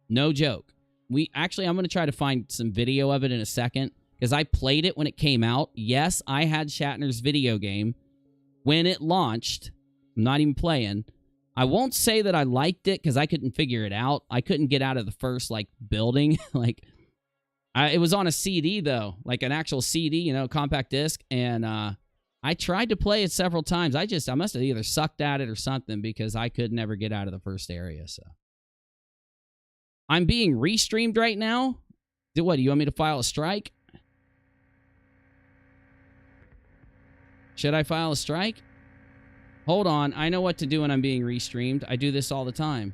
No joke. I'm going to try to find some video of it in a second, because I played it when it came out. Yes, I had Shatner's video game when it launched. I'm not even playing. I won't say that I liked it, because I couldn't figure it out. I couldn't get out of the first, building. It was on a CD, though. Like an actual CD, compact disc, and I tried to play it several times. I must have either sucked at it or something because I could never get out of the first area, so. I'm being restreamed right now. What, do you want me to file a strike? Should I file a strike? Hold on. I know what to do when I'm being restreamed. I do this all the time.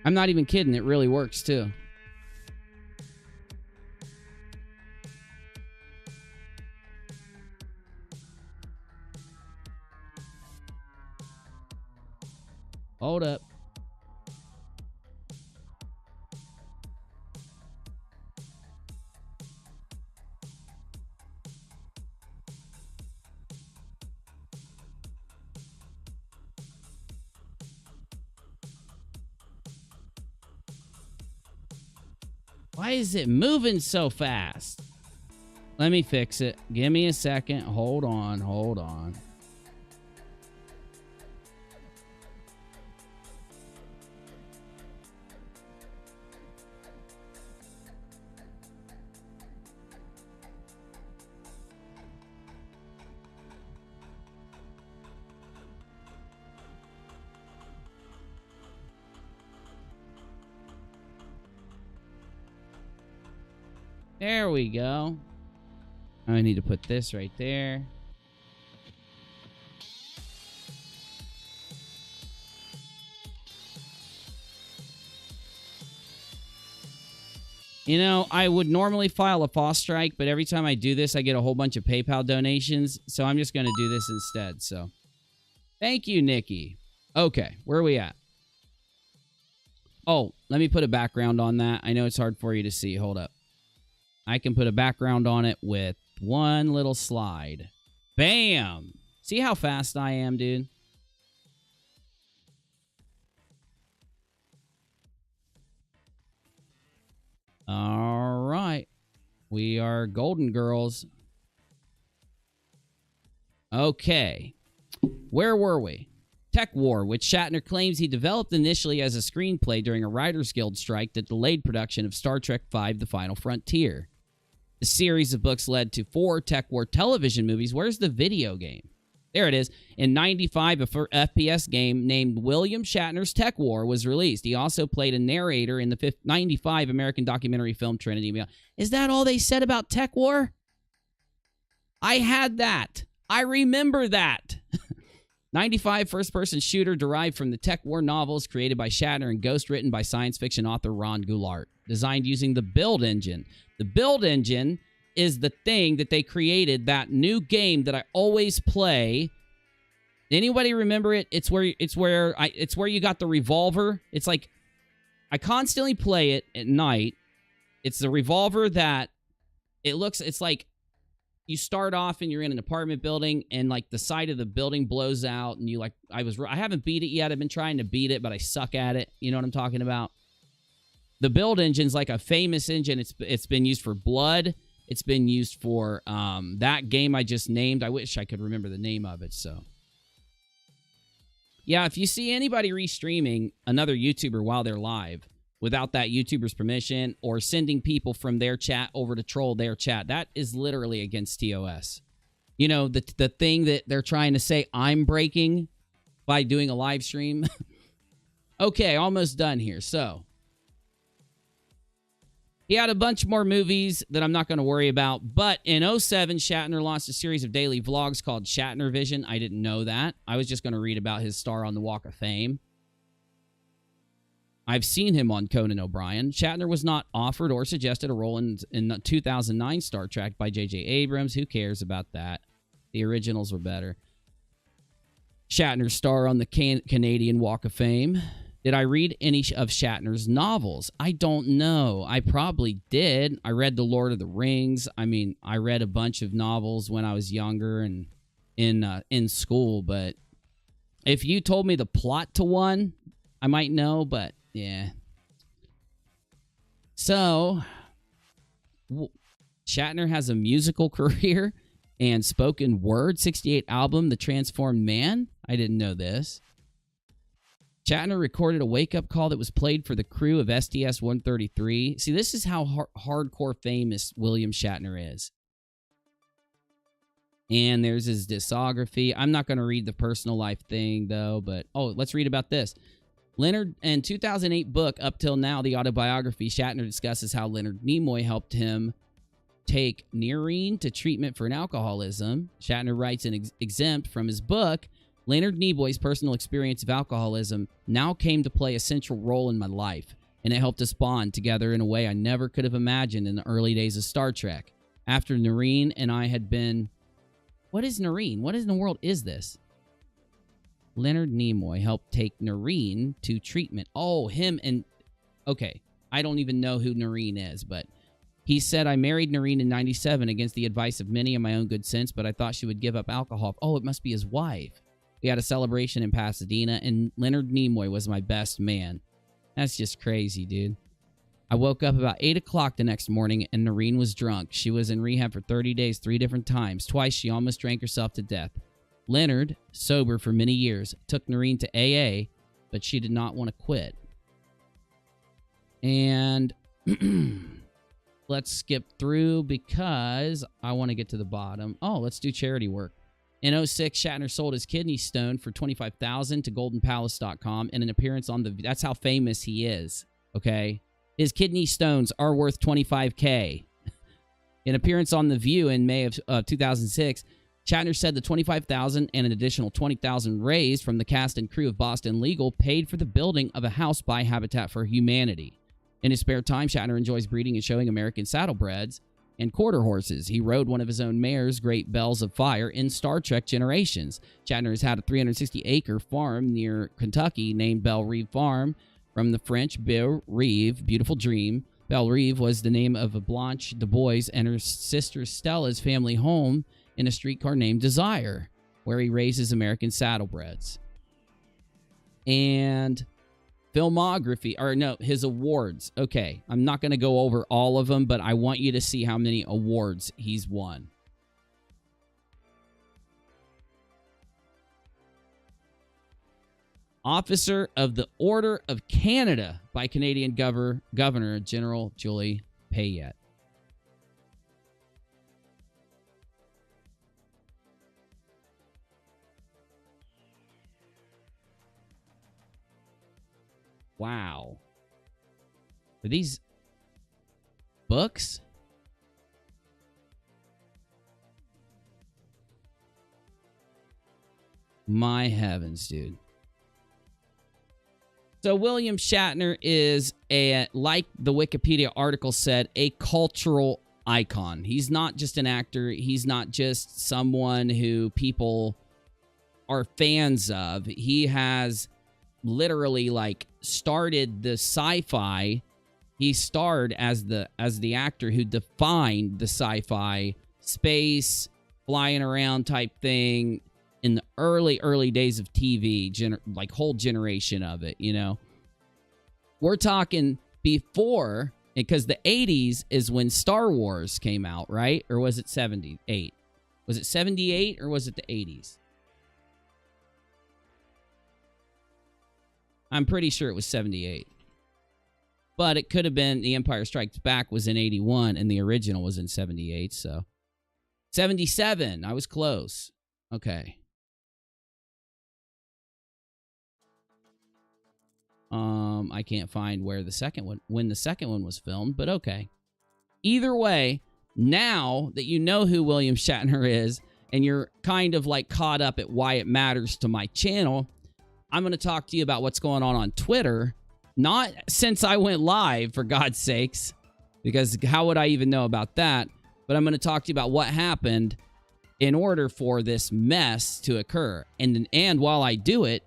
I'm not even kidding. It really works, too. Hold up. Why is it moving so fast? Let me fix it. Give me a second. Hold on. Hold on. There we go. I need to put this right there. You know, I would normally file a FOSS strike, but every time I do this, I get a whole bunch of PayPal donations, so I'm just going to do this instead. So, thank you, Nikki. Okay, where are we at? Oh, let me put a background on that. I know it's hard for you to see. Hold up. I can put a background on it with one little slide. Bam! See how fast I am, dude? All right. We are Golden Girls. Okay. Where were we? Tech War, which Shatner claims he developed initially as a screenplay during a Writers Guild strike that delayed production of Star Trek V: The Final Frontier. The series of books led to 4 Tech War television movies. Where's the video game? There it is. In '95, a FPS game named William Shatner's Tech War was released. He also played a narrator in the '95 American documentary film Trinity. Is that all they said about Tech War? I had that. I remember that. '95 first-person shooter derived from the Tech War novels created by Shatner and ghost written by science fiction author Ron Goulart. Designed using the Build engine. The Build engine is the thing that they created, that new game that I always play. Anybody remember it? It's where you got the revolver. It's like I constantly play it at night. It's the revolver that it's like you start off and you're in an apartment building and like the side of the building blows out and I haven't beat it yet. I've been trying to beat it, but I suck at it. You know what I'm talking about? The Build engine's like a famous engine. It's been used for Blood. It's been used for that game I just named. I wish I could remember the name of it. So, yeah, if you see anybody restreaming another YouTuber while they're live without that YouTuber's permission or sending people from their chat over to troll their chat, that is literally against TOS. You know, the thing that they're trying to say I'm breaking by doing a live stream. Okay, almost done here. So, He had a bunch more movies that I'm not going to worry about. But in 2007, Shatner launched a series of daily vlogs called Shatner Vision. I didn't know that. I was just going to read about his star on the Walk of Fame. I've seen him on Conan O'Brien. Shatner was not offered or suggested a role in the 2009 Star Trek by J.J. Abrams. Who cares about that? The originals were better. Shatner's star on the Canadian Walk of Fame. Did I read any of Shatner's novels? I don't know. I probably did. I read The Lord of the Rings. I mean, I read a bunch of novels when I was younger and in school, but if you told me the plot to one, I might know, but yeah. So, Shatner has a musical career and spoken word. 68 album, The Transformed Man. I didn't know this. Shatner recorded a wake-up call that was played for the crew of STS-133. See, this is how hardcore famous William Shatner is. And there's his discography. I'm not going to read the personal life thing, though, but... Oh, let's read about this. Leonard, in 2008 book, Up Till Now, the autobiography, Shatner discusses how Leonard Nimoy helped him take Nerine to treatment for an alcoholism. Shatner writes an exempt from his book, Leonard Nimoy's personal experience of alcoholism now came to play a central role in my life, and it helped us bond together in a way I never could have imagined in the early days of Star Trek. After Nerine and I had been... What is Nerine? What in the world is this? Leonard Nimoy helped take Nerine to treatment. Oh, him and... Okay, I don't even know who Nerine is, but... He said, I married Nerine in 97 against the advice of many and my own good sense, but I thought she would give up alcohol. Oh, it must be his wife. We had a celebration in Pasadena, and Leonard Nimoy was my best man. That's just crazy, dude. I woke up about 8 o'clock the next morning, and Nerine was drunk. She was in rehab for 30 days, 3 different times. Twice, she almost drank herself to death. Leonard, sober for many years, took Nerine to AA, but she did not want to quit. And let's skip through because I want to get to the bottom. Oh, let's do charity work. In 2006, Shatner sold his kidney stone for $25,000 to goldenpalace.com in an appearance on the... That's how famous he is, okay? His kidney stones are worth $25K. In appearance on The View in May of 2006, Shatner said the $25,000 and an additional $20,000 raised from the cast and crew of Boston Legal paid for the building of a house by Habitat for Humanity. In his spare time, Shatner enjoys breeding and showing American saddlebreds and quarter horses. He rode one of his own mares, Great Bells of Fire, in Star Trek Generations. Shatner has had a 360-acre farm near Kentucky named Belle Reve Farm, from the French Belle Reve, beautiful dream. Belle Reve was the name of Blanche Du Bois and her sister Stella's family home in a streetcar named Desire, where he raises American saddlebreds. And... filmography, or no, his awards. Okay, I'm not going to go over all of them, but I want you to see how many awards he's won. Officer of the Order of Canada by Canadian Governor General Julie Payette. Wow. Are these books? My heavens, dude. So William Shatner is, like the Wikipedia article said, a cultural icon. He's not just an actor. He's not just someone who people are fans of. He has literally like started the sci-fi. He starred as the actor who defined the sci-fi space flying around type thing in the early days of TV, like whole generation of it, you know. We're talking before, because the 80s is when Star Wars came out, right? Or was it 78? Was it 78 or was it the 80s? I'm pretty sure it was 78. But it could have been The Empire Strikes Back was in 81 and the original was in 78, so. 77. I was close. Okay. I can't find where the second one, when the second one was filmed, but okay. Either way, now that you know who William Shatner is, and you're kind of like caught up at why it matters to my channel, I'm going to talk to you about what's going on Twitter. Not since I went live, for God's sakes, because how would I even know about that? But I'm going to talk to you about what happened in order for this mess to occur. And while I do it,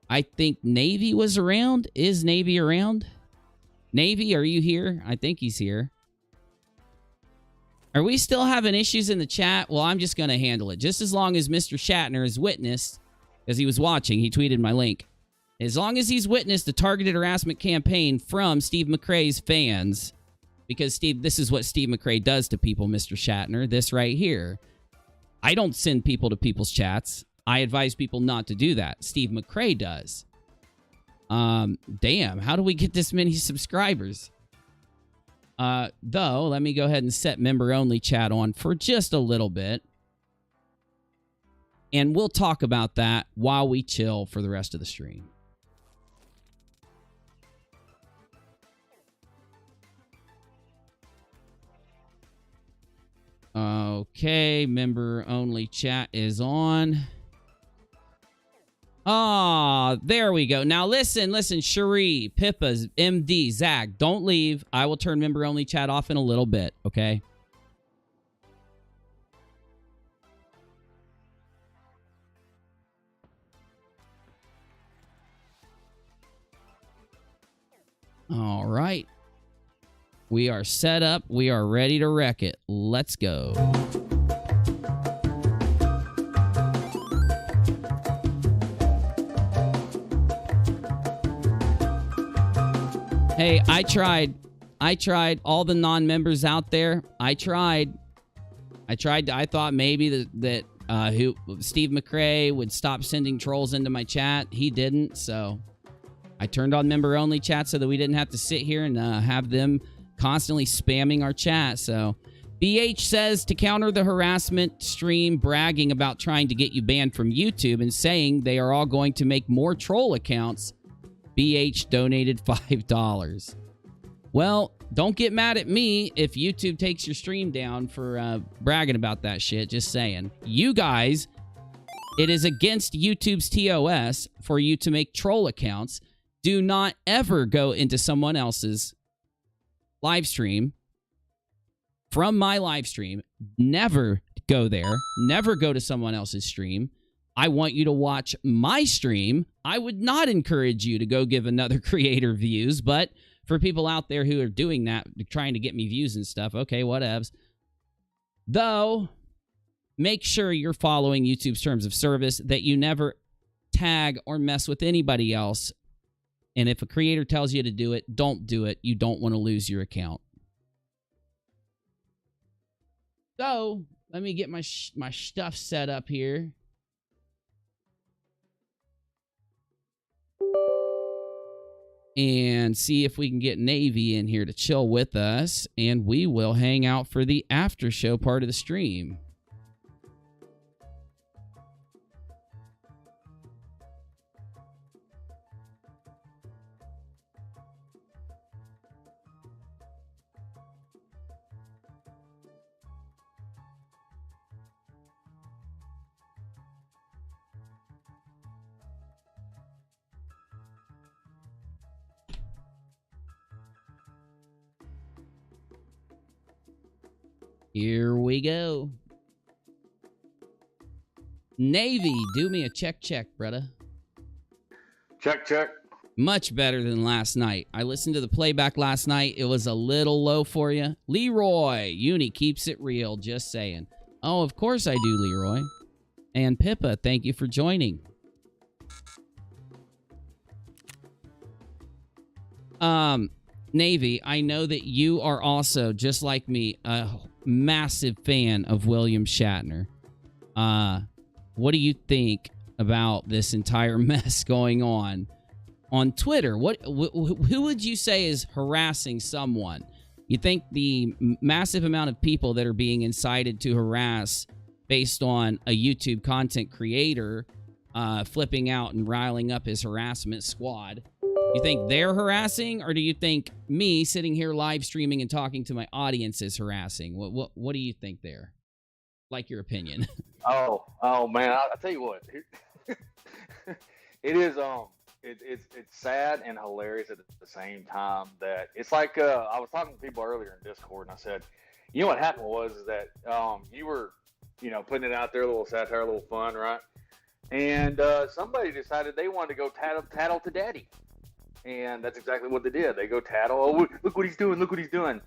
I think Navy was around. Is Navy around? Navy, are you here? I think he's here. Are we still having issues in the chat? Well, I'm just going to handle it. Just as long as Mr. Shatner is witnessed, because he was watching, he tweeted my link. As long as he's witnessed the targeted harassment campaign from Steve McRae's fans, because Steve, this is what Steve McRae does to people, Mr. Shatner, this right here. I don't send people to people's chats. I advise people not to do that. Steve McRae does. Damn, how do we get this many subscribers? Though, let me go ahead and set member-only chat on for just a little bit. And we'll talk about that while we chill for the rest of the stream. Okay, member-only chat is on. Ah, there we go. Now listen, Cherie, Pippa's, MD, Zach, don't leave. I will turn member-only chat off in a little bit, okay? All right. We are set up. We are ready to wreck it. Let's go. Hey, I tried all the non-members out there. I tried. I thought maybe that Steve McRae would stop sending trolls into my chat. He didn't, so I turned on member-only chat so that we didn't have to sit here and have them constantly spamming our chat. So BH says to counter the harassment stream bragging about trying to get you banned from YouTube and saying they are all going to make more troll accounts, BH donated $5. Well, don't get mad at me if YouTube takes your stream down for bragging about that shit. Just saying. You guys, it is against YouTube's TOS for you to make troll accounts. Do not ever go into someone else's live stream from my live stream. Never go there. Never go to someone else's stream. I want you to watch my stream. I would not encourage you to go give another creator views, but for people out there who are doing that, trying to get me views and stuff, okay, whatevs. Though, make sure you're following YouTube's terms of service, that you never tag or mess with anybody else. And if a creator tells you to do it, don't do it. You don't want to lose your account. So, let me get my stuff set up here. And see if we can get Navy in here to chill with us. And we will hang out for the after show part of the stream. Here we go. Navy, do me a check, brother. Check. Much better than last night. I listened to the playback last night. It was a little low for you. Leroy, Uni keeps it real, just saying. Oh, of course I do, Leroy. And Pippa, thank you for joining. Navy, I know that you are also, just like me, a massive fan of William Shatner. What do you think about this entire mess going on Twitter? Who would you say is harassing someone? You think the massive amount of people that are being incited to harass based on a YouTube content creator flipping out and riling up his harassment squad, You think they're harassing, or do you think me sitting here live streaming and talking to my audience is harassing? What do you think there? Like your opinion. Oh man, I'll tell you what. It is it's sad and hilarious at the same time. That it's like I was talking to people earlier in Discord, and I said, you know what happened was that you were, putting it out there, a little satire, a little fun, right? And somebody decided they wanted to go tattle to Daddy, and that's exactly what they did. They go tattle. Oh, look what he's doing! Look what he's doing!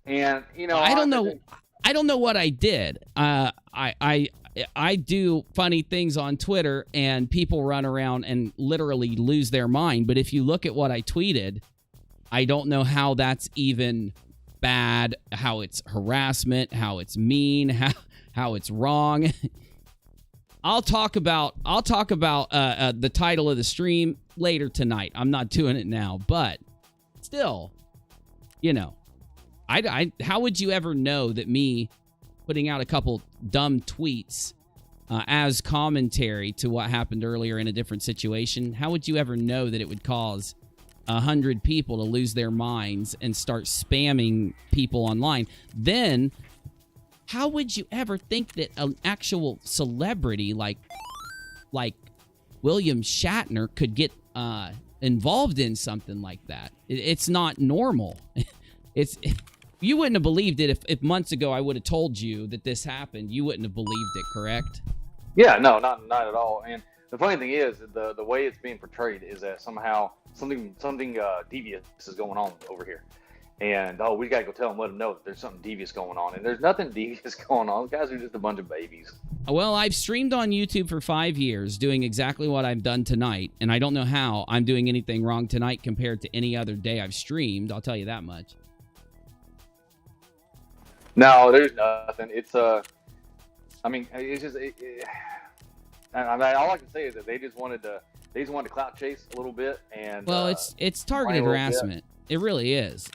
And I don't know. I don't know what I did. I do funny things on Twitter, and people run around and literally lose their mind. But if you look at what I tweeted, I don't know how that's even bad, how it's harassment, how it's mean, how it's wrong. I'll talk about the title of the stream later tonight. I'm not doing it now, but still, how would you ever know that me putting out a couple dumb tweets as commentary to what happened earlier in a different situation, how would you ever know that it would cause 100 people to lose their minds and start spamming people online? Then how would you ever think that an actual celebrity like William Shatner could get involved in something like that? It's not normal. You wouldn't have believed it if months ago I would have told you that this happened. You wouldn't have believed it, correct? Yeah, no, not at all. And the funny thing is, the way it's being portrayed is that somehow something devious is going on over here. And, we got to go tell them, let them know that there's something devious going on. And there's nothing devious going on. The guys are just a bunch of babies. Well, I've streamed on YouTube for 5 years doing exactly what I've done tonight. And I don't know how I'm doing anything wrong tonight compared to any other day I've streamed. I'll tell you that much. No, there's nothing. It's it's just. All I can say is that they just wanted to clout chase a little bit, and it's targeted harassment. It really is.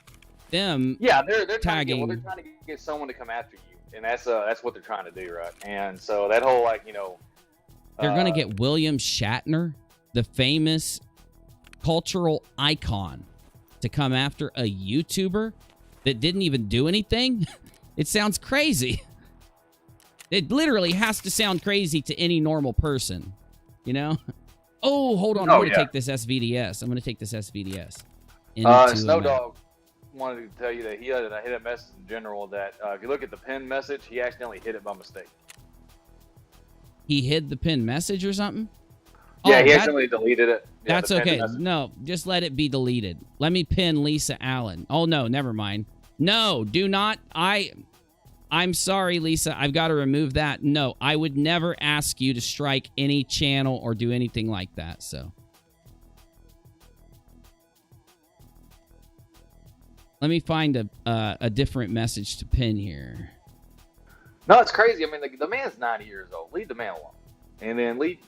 Them. Yeah, they're tagging. They're trying to get someone to come after you, and that's what they're trying to do, right? And so that whole they're gonna get William Shatner, the famous cultural icon, to come after a YouTuber that didn't even do anything. It sounds crazy. It literally has to sound crazy to any normal person, Oh, hold on. I'm going to take this SVDS. Snow Dog wanted to tell you that he had a message in general that if you look at the pinned message, he accidentally hit it by mistake. He hid the pinned message or something? Yeah, he accidentally deleted it. Yeah, that's okay. No, just let it be deleted. Let me pin Lisa Allen. Oh, no, never mind. No, do not. I'm sorry, Lisa. I've got to remove that. No, I would never ask you to strike any channel or do anything like that. So let me find a different message to pin here. No, it's crazy. I mean, the man's 90 years old. Leave the man alone, and then leave.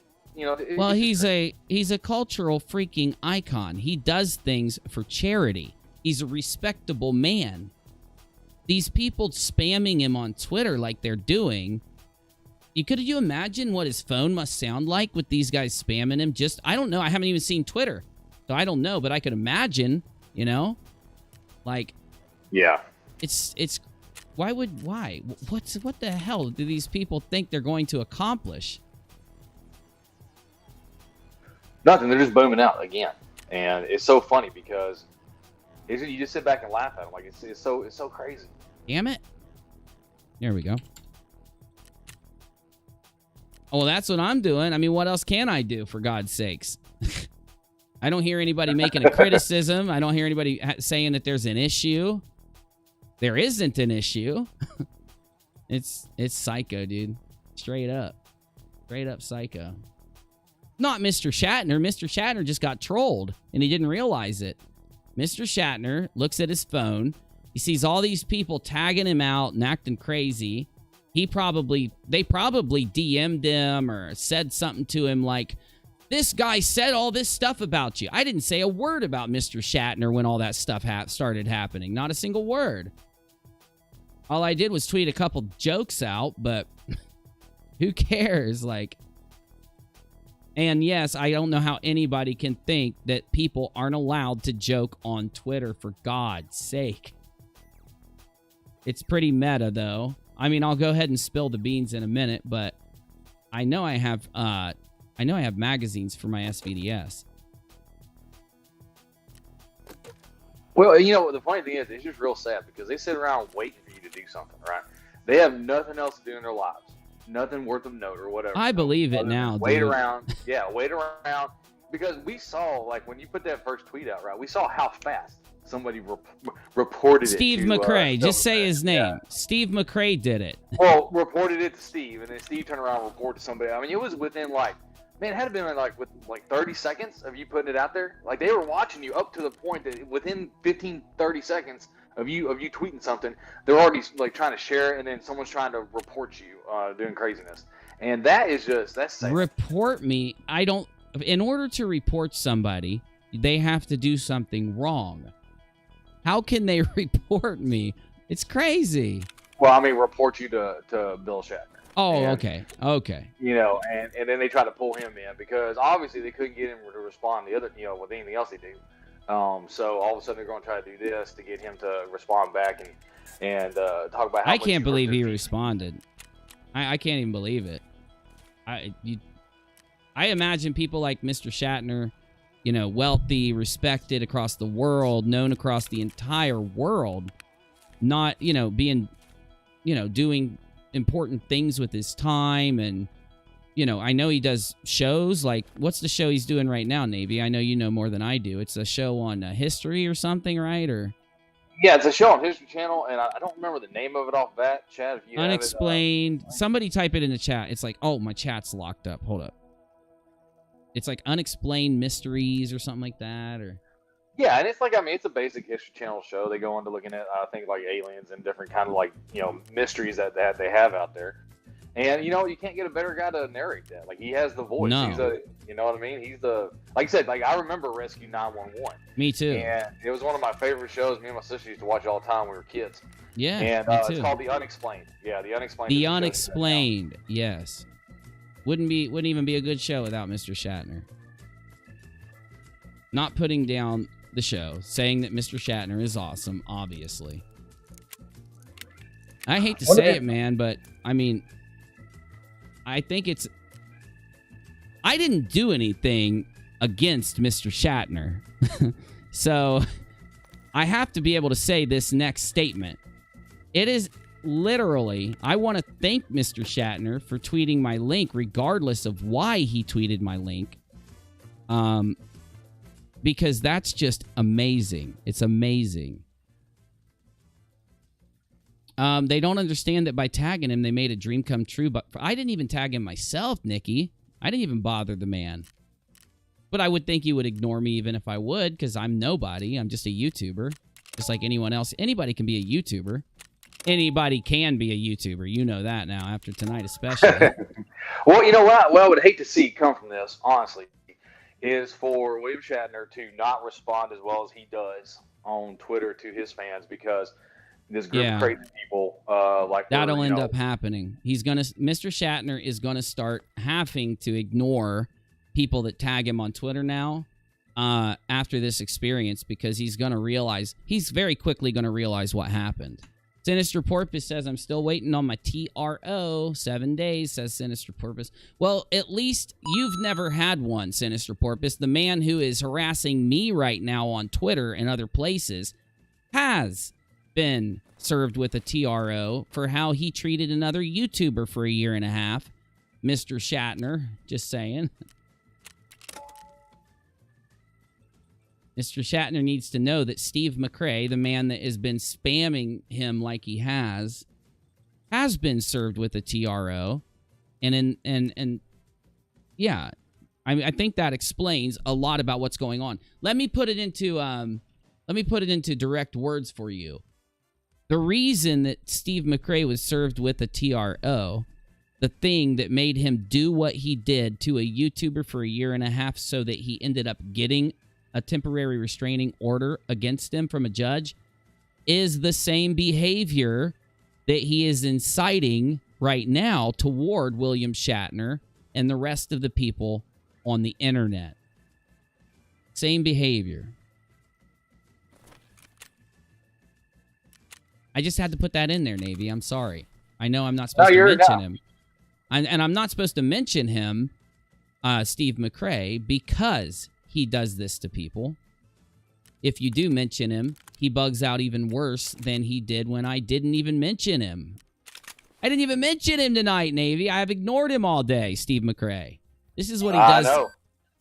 Well, he's a cultural freaking icon. He does things for charity. He's a respectable man. These people spamming him on Twitter like they're doing. Could you imagine what his phone must sound like with these guys spamming him? I don't know. I haven't even seen Twitter, so I don't know. But I could imagine, like, yeah. It's why? What the hell do these people think they're going to accomplish? Nothing. They're just booming out again, and it's so funny because you just sit back and laugh at them. Like it's so crazy. Damn it! There we go. Oh, well, that's what I'm doing. I mean, what else can I do, for God's sakes? I don't hear anybody making a criticism. I don't hear anybody saying that there's an issue. There isn't an issue. It's psycho, dude. Straight up psycho. Not Mr. Shatner. Mr. Shatner just got trolled, and he didn't realize it. Mr. Shatner looks at his phone. He sees all these people tagging him out and acting crazy. They probably DM'd him or said something to him like, this guy said all this stuff about you. I didn't say a word about Mr. Shatner when all that stuff started happening. Not a single word. All I did was tweet a couple jokes out, but who cares? Like, And yes, I don't know how anybody can think that people aren't allowed to joke on Twitter, for God's sake. It's pretty meta, though. I mean, I'll go ahead and spill the beans in a minute, but I know I have magazines for my SVDS. Well, you know, the funny thing is, it's just real sad because they sit around waiting for you to do something, right? They have nothing else to do in their lives. Nothing worth of note or whatever. I believe it now, wait dude. around. Yeah, wait around. Because we saw, like, when you put that first tweet out, right, we saw how fast somebody reported Steve it to McRae. Just say his name. Yeah. Steve McRae did it. Well, reported it to Steve, and then Steve turned around and reported to somebody. I mean, it was within, like, man, it had to been with 30 seconds of you putting it out there. Like, they were watching you up to the point that within 15, 30 seconds of you tweeting something, they're already, like, trying to share it, and then someone's trying to report you doing craziness. And that is just, that's sad. Report me. In order to report somebody, they have to do something wrong. How can they report me? It's crazy. Well, I mean, report you to Bill Shatner. Oh, and, okay. You know, and then they try to pull him in because obviously they couldn't get him to respond with anything else they do. So all of a sudden they're going to try to do this to get him to respond back and talk about how I much can't believe he hurt responded. I can't even believe it. I imagine people like Mr. Shatner, you know, wealthy, respected across the world, known across the entire world, not, you know, being, you know, doing important things with his time. And, you know, I know he does shows like, what's the show he's doing right now, Navy? I know you know more than I do. It's a show on history or something, right? Or yeah, it's a show on History Channel, and I don't remember the name of it off bat. Chad, if you Unexplained. Have it, somebody type it in the chat. It's like, oh, my chat's locked up. Hold up. It's like Unexplained Mysteries or something like that, or yeah, and it's like, I mean, it's a basic History Channel show. They go into looking at things like aliens and different kind of, like, you know, mysteries that they have out there. And, you know, you can't get a better guy to narrate that. Like, he has the voice. No. He's you know what I mean? He's like I said, like, I remember Rescue 911. Me too. And it was one of my favorite shows. Me and my sister used to watch it all the time when we were kids. Yeah, and me too. it's called The Unexplained. Yeah, The Unexplained. The Unexplained, yes. Wouldn't even be a good show without Mr. Shatner. Not putting down the show, saying that Mr. Shatner is awesome, obviously. I hate to say it, man, but, I mean, I think it's... I didn't do anything against Mr. Shatner. So, I have to be able to say this next statement. It is literally, I want to thank Mr. Shatner for tweeting my link, regardless of why he tweeted my link. Because that's just amazing. It's amazing. They don't understand that by tagging him, they made a dream come true. But I didn't even tag him myself, Nikki. I didn't even bother the man. But I would think he would ignore me even if I would, because I'm nobody. I'm just a YouTuber. Just like anyone else. Anybody can be a YouTuber. Anybody can be a YouTuber. You know that now, after tonight especially. Well, you know what I would hate to see come from this, honestly, is for William Shatner to not respond as well as he does on Twitter to his fans, because this group of crazy people like that'll end up happening. Mr. Shatner is gonna start having to ignore people that tag him on Twitter now after this experience, because he's very quickly gonna realize what happened. Sinister Porpoise says, I'm still waiting on my TRO. 7 days, says Sinister Porpoise. Well, at least you've never had one, Sinister Porpoise. The man who is harassing me right now on Twitter and other places has been served with a TRO for how he treated another YouTuber for 1.5 years. Mr. Shatner, just saying. Mr. Shatner needs to know that Steve McRae, the man that has been spamming him like he has been served with a TRO. And yeah, I think that explains a lot about what's going on. Let me put it into direct words for you. The reason that Steve McRae was served with a TRO, the thing that made him do what he did to a YouTuber for 1.5 years so that he ended up getting a temporary restraining order against him from a judge, is the same behavior that he is inciting right now toward William Shatner and the rest of the people on the internet. Same behavior. I just had to put that in there, Navy. I'm sorry. I know I'm not supposed to mention him. And I'm not supposed to mention him, Steve McRae, because he does this to people. If you do mention him, he bugs out even worse than he did when I didn't even mention him. I didn't even mention him tonight, Navy. I have ignored him all day, Steve McRae. This is what he does. I know.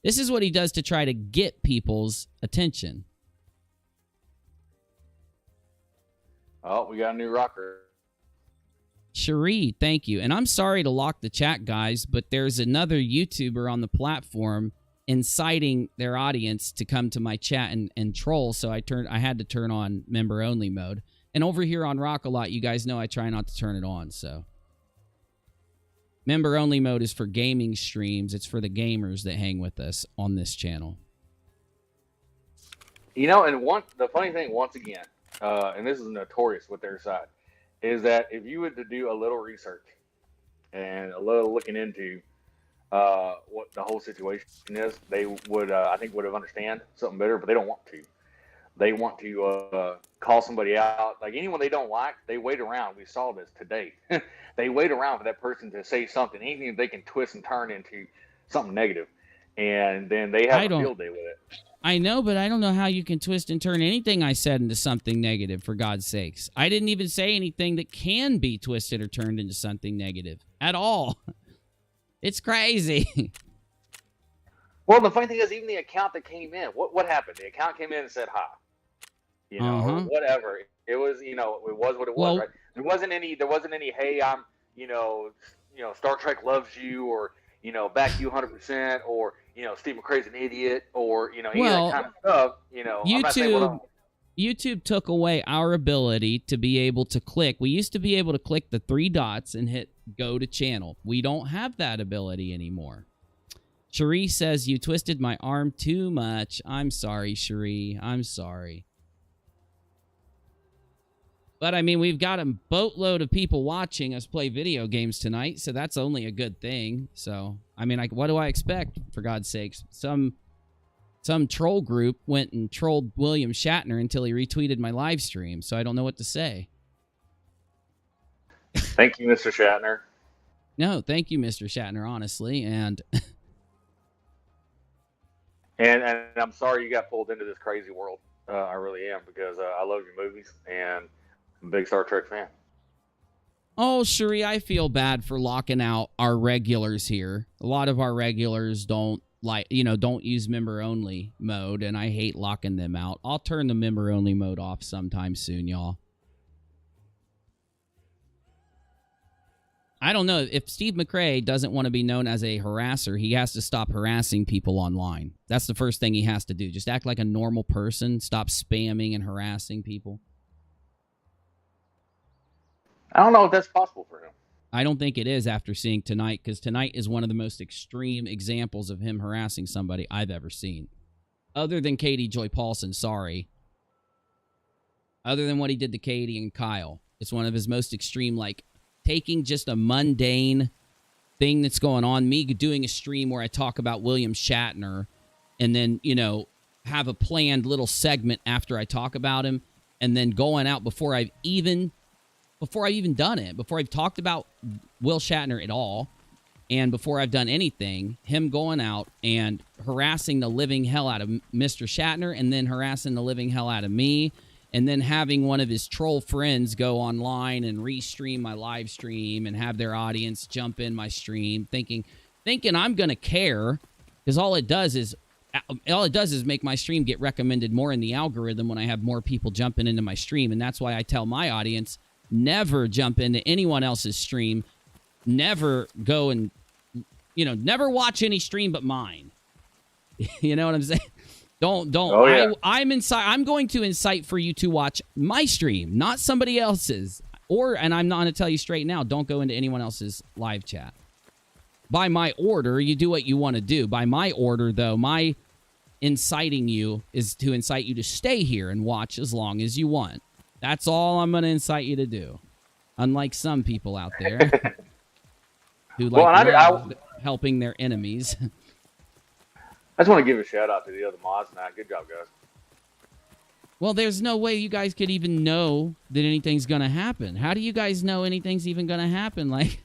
This is what he does to try to get people's attention. Oh, we got a new rocker. Cherie, thank you. And I'm sorry to lock the chat, guys, but there's another YouTuber on the platform inciting their audience to come to my chat and troll, so I had to turn on member-only mode. And over here on RockAlot, you guys know I try not to turn it on, so. Member-only mode is for gaming streams. It's for the gamers that hang with us on this channel. You know, and the funny thing, once again, and this is notorious with their side, is that if you were to do a little research and a little looking into what the whole situation is, they would, I think, would have understand something better, but they don't want to. They want to call somebody out. Like anyone they don't like, they wait around. We saw this today. They wait around for that person to say something, anything they can twist and turn into something negative. And then they have a field day with it. I know, but I don't know how you can twist and turn anything I said into something negative, for God's sakes. I didn't even say anything that can be twisted or turned into something negative at all. It's crazy. Well, the funny thing is, even the account that came in, what happened? The account came in and said hi. You know, or whatever. It was, you know, it was what it was, right? There wasn't any, hey, I'm, you know, Star Trek loves you, or, you know, back you 100%, or, you know, Steve McRae's an idiot, or, you know, any of that kind of stuff, you know. YouTube took away our ability to be able to click. We used to be able to click the 3 dots and hit go to channel. We don't have that ability anymore. Cherie says, you twisted my arm too much. I'm sorry, Cherie. I'm sorry. But, I mean, we've got a boatload of people watching us play video games tonight, so that's only a good thing. So, I mean, what do I expect, for God's sakes? Some troll group went and trolled William Shatner until he retweeted my live stream, so I don't know what to say. Thank you, Mr. Shatner. No, thank you, Mr. Shatner, honestly, and... and I'm sorry you got pulled into this crazy world. I really am, because I love your movies, and I'm a big Star Trek fan. Oh, Cherie, I feel bad for locking out our regulars here. A lot of our regulars don't use member-only mode, and I hate locking them out. I'll turn the member-only mode off sometime soon, y'all. I don't know. If Steve McRae doesn't want to be known as a harasser, he has to stop harassing people online. That's the first thing he has to do. Just act like a normal person. Stop spamming and harassing people. I don't know if that's possible for him. I don't think it is after seeing tonight, because tonight is one of the most extreme examples of him harassing somebody I've ever seen. Other than Katie Joy Paulson, sorry. Other than what he did to Katie and Kyle. It's one of his most extreme, like, taking just a mundane thing that's going on, me doing a stream where I talk about William Shatner, and then, you know, have a planned little segment after I talk about him, and then going out before I've even done it, before I've talked about Will Shatner at all, and before I've done anything, him going out and harassing the living hell out of Mr. Shatner, and then harassing the living hell out of me, and then having one of his troll friends go online and restream my live stream and have their audience jump in my stream, thinking I'm going to care, because all it does is make my stream get recommended more in the algorithm when I have more people jumping into my stream. And that's why I tell my audience, never jump into anyone else's stream. Never go and, you know, never watch any stream but mine. You know what I'm saying? Don't. Oh, yeah. I'm going to incite for you to watch my stream, not somebody else's. And I'm not going to tell you straight now, don't go into anyone else's live chat. By my order, you do what you want to do. By my order, though, my inciting you is to incite you to stay here and watch as long as you want. That's all I'm going to incite you to do. Unlike some people out there who like helping their enemies. I just want to give a shout out to the other mods tonight. Good job, guys. Well, there's no way you guys could even know that anything's going to happen. How do you guys know anything's even going to happen? Like,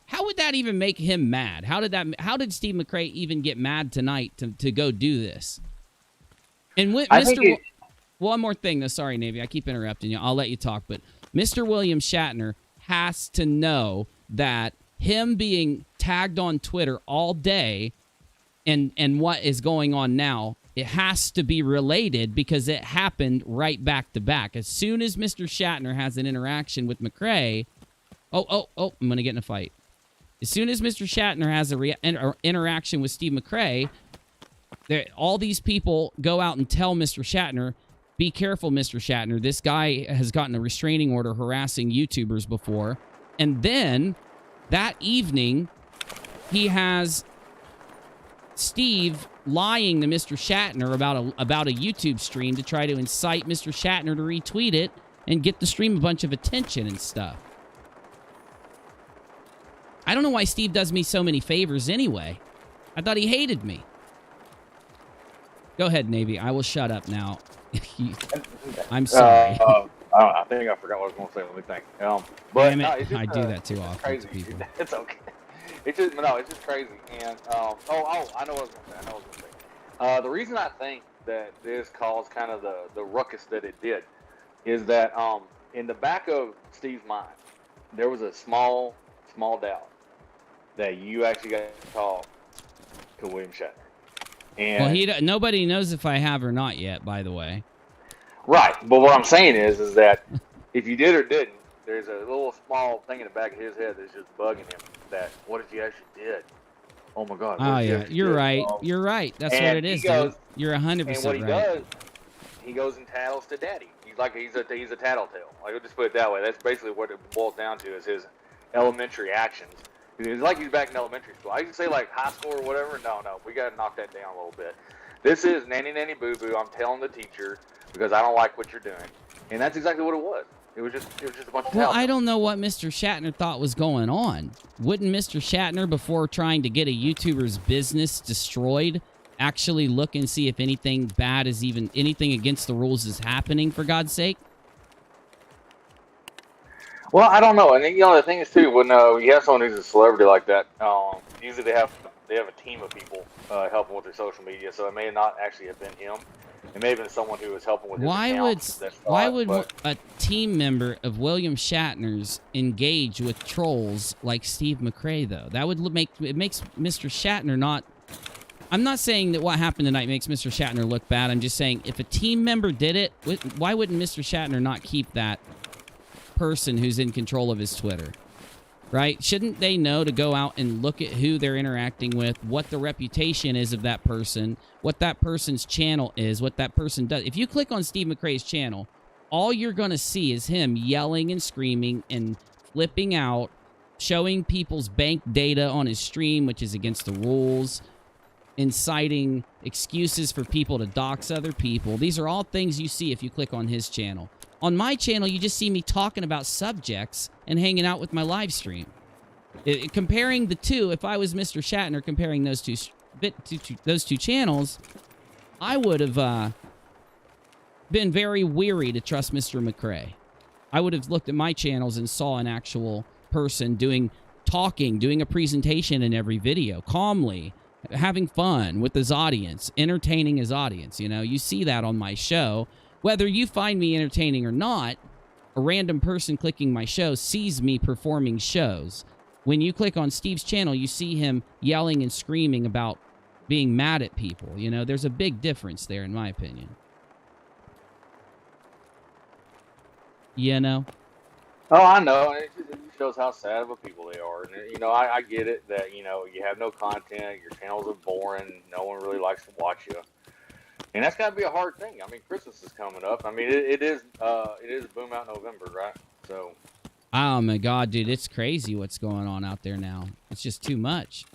how would that even make him mad? How did Steve McRae even get mad tonight to go do this? And one more thing, though. Sorry, Navy. I keep interrupting you. I'll let you talk. But Mr. William Shatner has to know that him being tagged on Twitter all day and what is going on now, it has to be related because it happened right back to back. As soon as Mr. Shatner has an interaction with McRae, I'm going to get in a fight. As soon as Mr. Shatner has an interaction with Steve McRae, all these people go out and tell Mr. Shatner, be careful, Mr. Shatner. This guy has gotten a restraining order harassing YouTubers before. And then that evening, he has Steve lying to Mr. Shatner about a YouTube stream to try to incite Mr. Shatner to retweet it and get the stream a bunch of attention and stuff. I don't know why Steve does me so many favors anyway. I thought he hated me. Go ahead, Navy. I will shut up now. I'm sorry. I think I forgot what I was going to say. Let me think. But Damn it. no, it's just, I do that too often crazy. to people. It's okay. It's just crazy. And I know what I was going to say. The reason I think that this caused kind of the ruckus that it did is that in the back of Steve's mind, there was a small doubt that you actually got to talk to William Shatner. And Well, nobody knows if I have or not yet, by the way. right, but what I'm saying is that if you did or didn't, there's a little small thing in the back of his head that's just bugging him. That what if you actually did? Oh my God! Oh yeah, you're right. You're right. That's what it is, dude. You're 100% right. And what he does, he goes and tattles to Daddy. He's a tattletale. Like, I'll just put it that way. That's basically what it boils down to is his elementary actions. It's like he's back in elementary school. I used to say like high school or whatever. No, we got to knock that down a little bit. This is nanny boo boo. I'm telling the teacher because I don't like what you're doing, and that's exactly what it was. It was just a bunch of. Well, I don't know what Mr. Shatner thought was going on. Wouldn't Mr. Shatner, before trying to get a YouTuber's business destroyed, actually look and see if anything bad is anything against the rules is happening? For God's sake. Well, I don't know, and the thing is too, when you have someone who's a celebrity like that, usually they have a team of people helping with their social media, so it may not actually have been him. It may have been someone who was helping with his accounts. Why would a team member of William Shatner's engage with trolls like Steve McRae though? That would makes Mr. Shatner not. I'm not saying that what happened tonight makes Mr. Shatner look bad. I'm just saying if a team member did it, why wouldn't Mr. Shatner not keep that person who's in control of his Twitter, right? Shouldn't they know to go out and look at who they're interacting with, what the reputation is of that person, what that person's channel is, what that person does? If you click on Steve McRae's channel, all you're going to see is him yelling and screaming and flipping out, showing people's bank data on his stream, which is against the rules, inciting excuses for people to dox other people. These are all things you see if you click on his channel. On my channel, you just see me talking about subjects and hanging out with my live stream. Comparing the two, if I was Mr. Shatner comparing those two channels, I would have been very weary to trust Mr. McRae. I would have looked at my channels and saw an actual person doing a presentation in every video, calmly, having fun with his audience, entertaining his audience. You see that on my show. Whether you find me entertaining or not, a random person clicking my show sees me performing shows. When you click on Steve's channel, you see him yelling and screaming about being mad at people. There's a big difference there, in my opinion. Oh, I know. It shows how sad of a people they are. And, I get it that, you have no content, your channels are boring, no one really likes to watch you. And that's got to be a hard thing. I mean, Christmas is coming up. I mean, it is Boom Out November, right? So. Oh my God, dude, it's crazy what's going on out there now. It's just too much.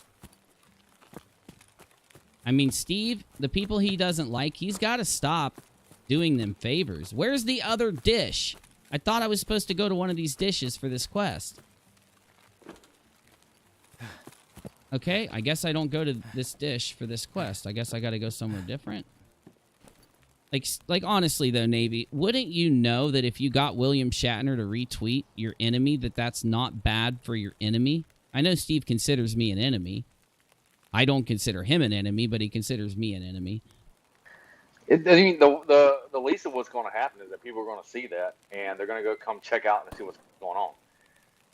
I mean, Steve, the people he doesn't like, he's got to stop doing them favors. Where's the other dish? I thought I was supposed to go to one of these dishes for this quest. Okay, I guess I don't go to this dish for this quest. I guess I gotta go somewhere different. Like honestly though, Navy, wouldn't you know that if you got William Shatner to retweet your enemy, that's not bad for your enemy? I know Steve considers me an enemy. I don't consider him an enemy, but he considers me an enemy. I mean, the least of what's going to happen is that people are going to see that, and they're going to go come check out and see what's going on.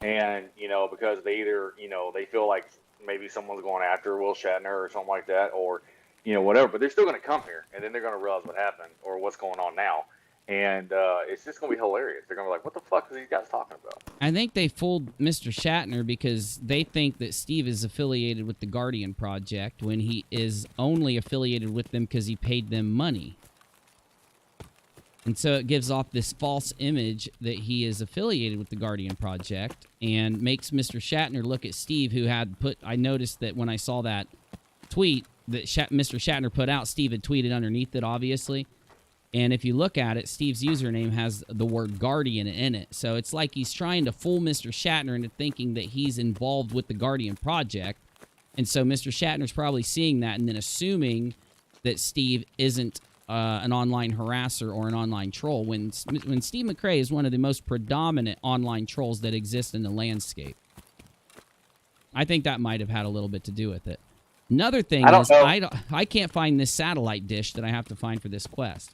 And, you know, because they either, you know, they feel like maybe someone's going after Will Shatner or something like that, or, you know, whatever. But they're still going to come here, and then they're going to realize what happened or what's going on now. And it's just going to be hilarious. They're going to be like, what the fuck are these guys talking about? I think they fooled Mr. Shatner because they think that Steve is affiliated with the Guardian Project when he is only affiliated with them because he paid them money. And so it gives off this false image that he is affiliated with the Guardian Project and makes Mr. Shatner look at Steve, who had put... I noticed that when I saw that tweet that Mr. Shatner put out, Steve had tweeted underneath it, obviously. And if you look at it, Steve's username has the word Guardian in it. So it's like he's trying to fool Mr. Shatner into thinking that he's involved with the Guardian Project. And so Mr. Shatner's probably seeing that and then assuming that Steve isn't an online harasser or an online troll when Steve McRae is one of the most predominant online trolls that exist in the landscape. I think that might have had a little bit to do with it. Another thing is I can't find this satellite dish that I have to find for this quest.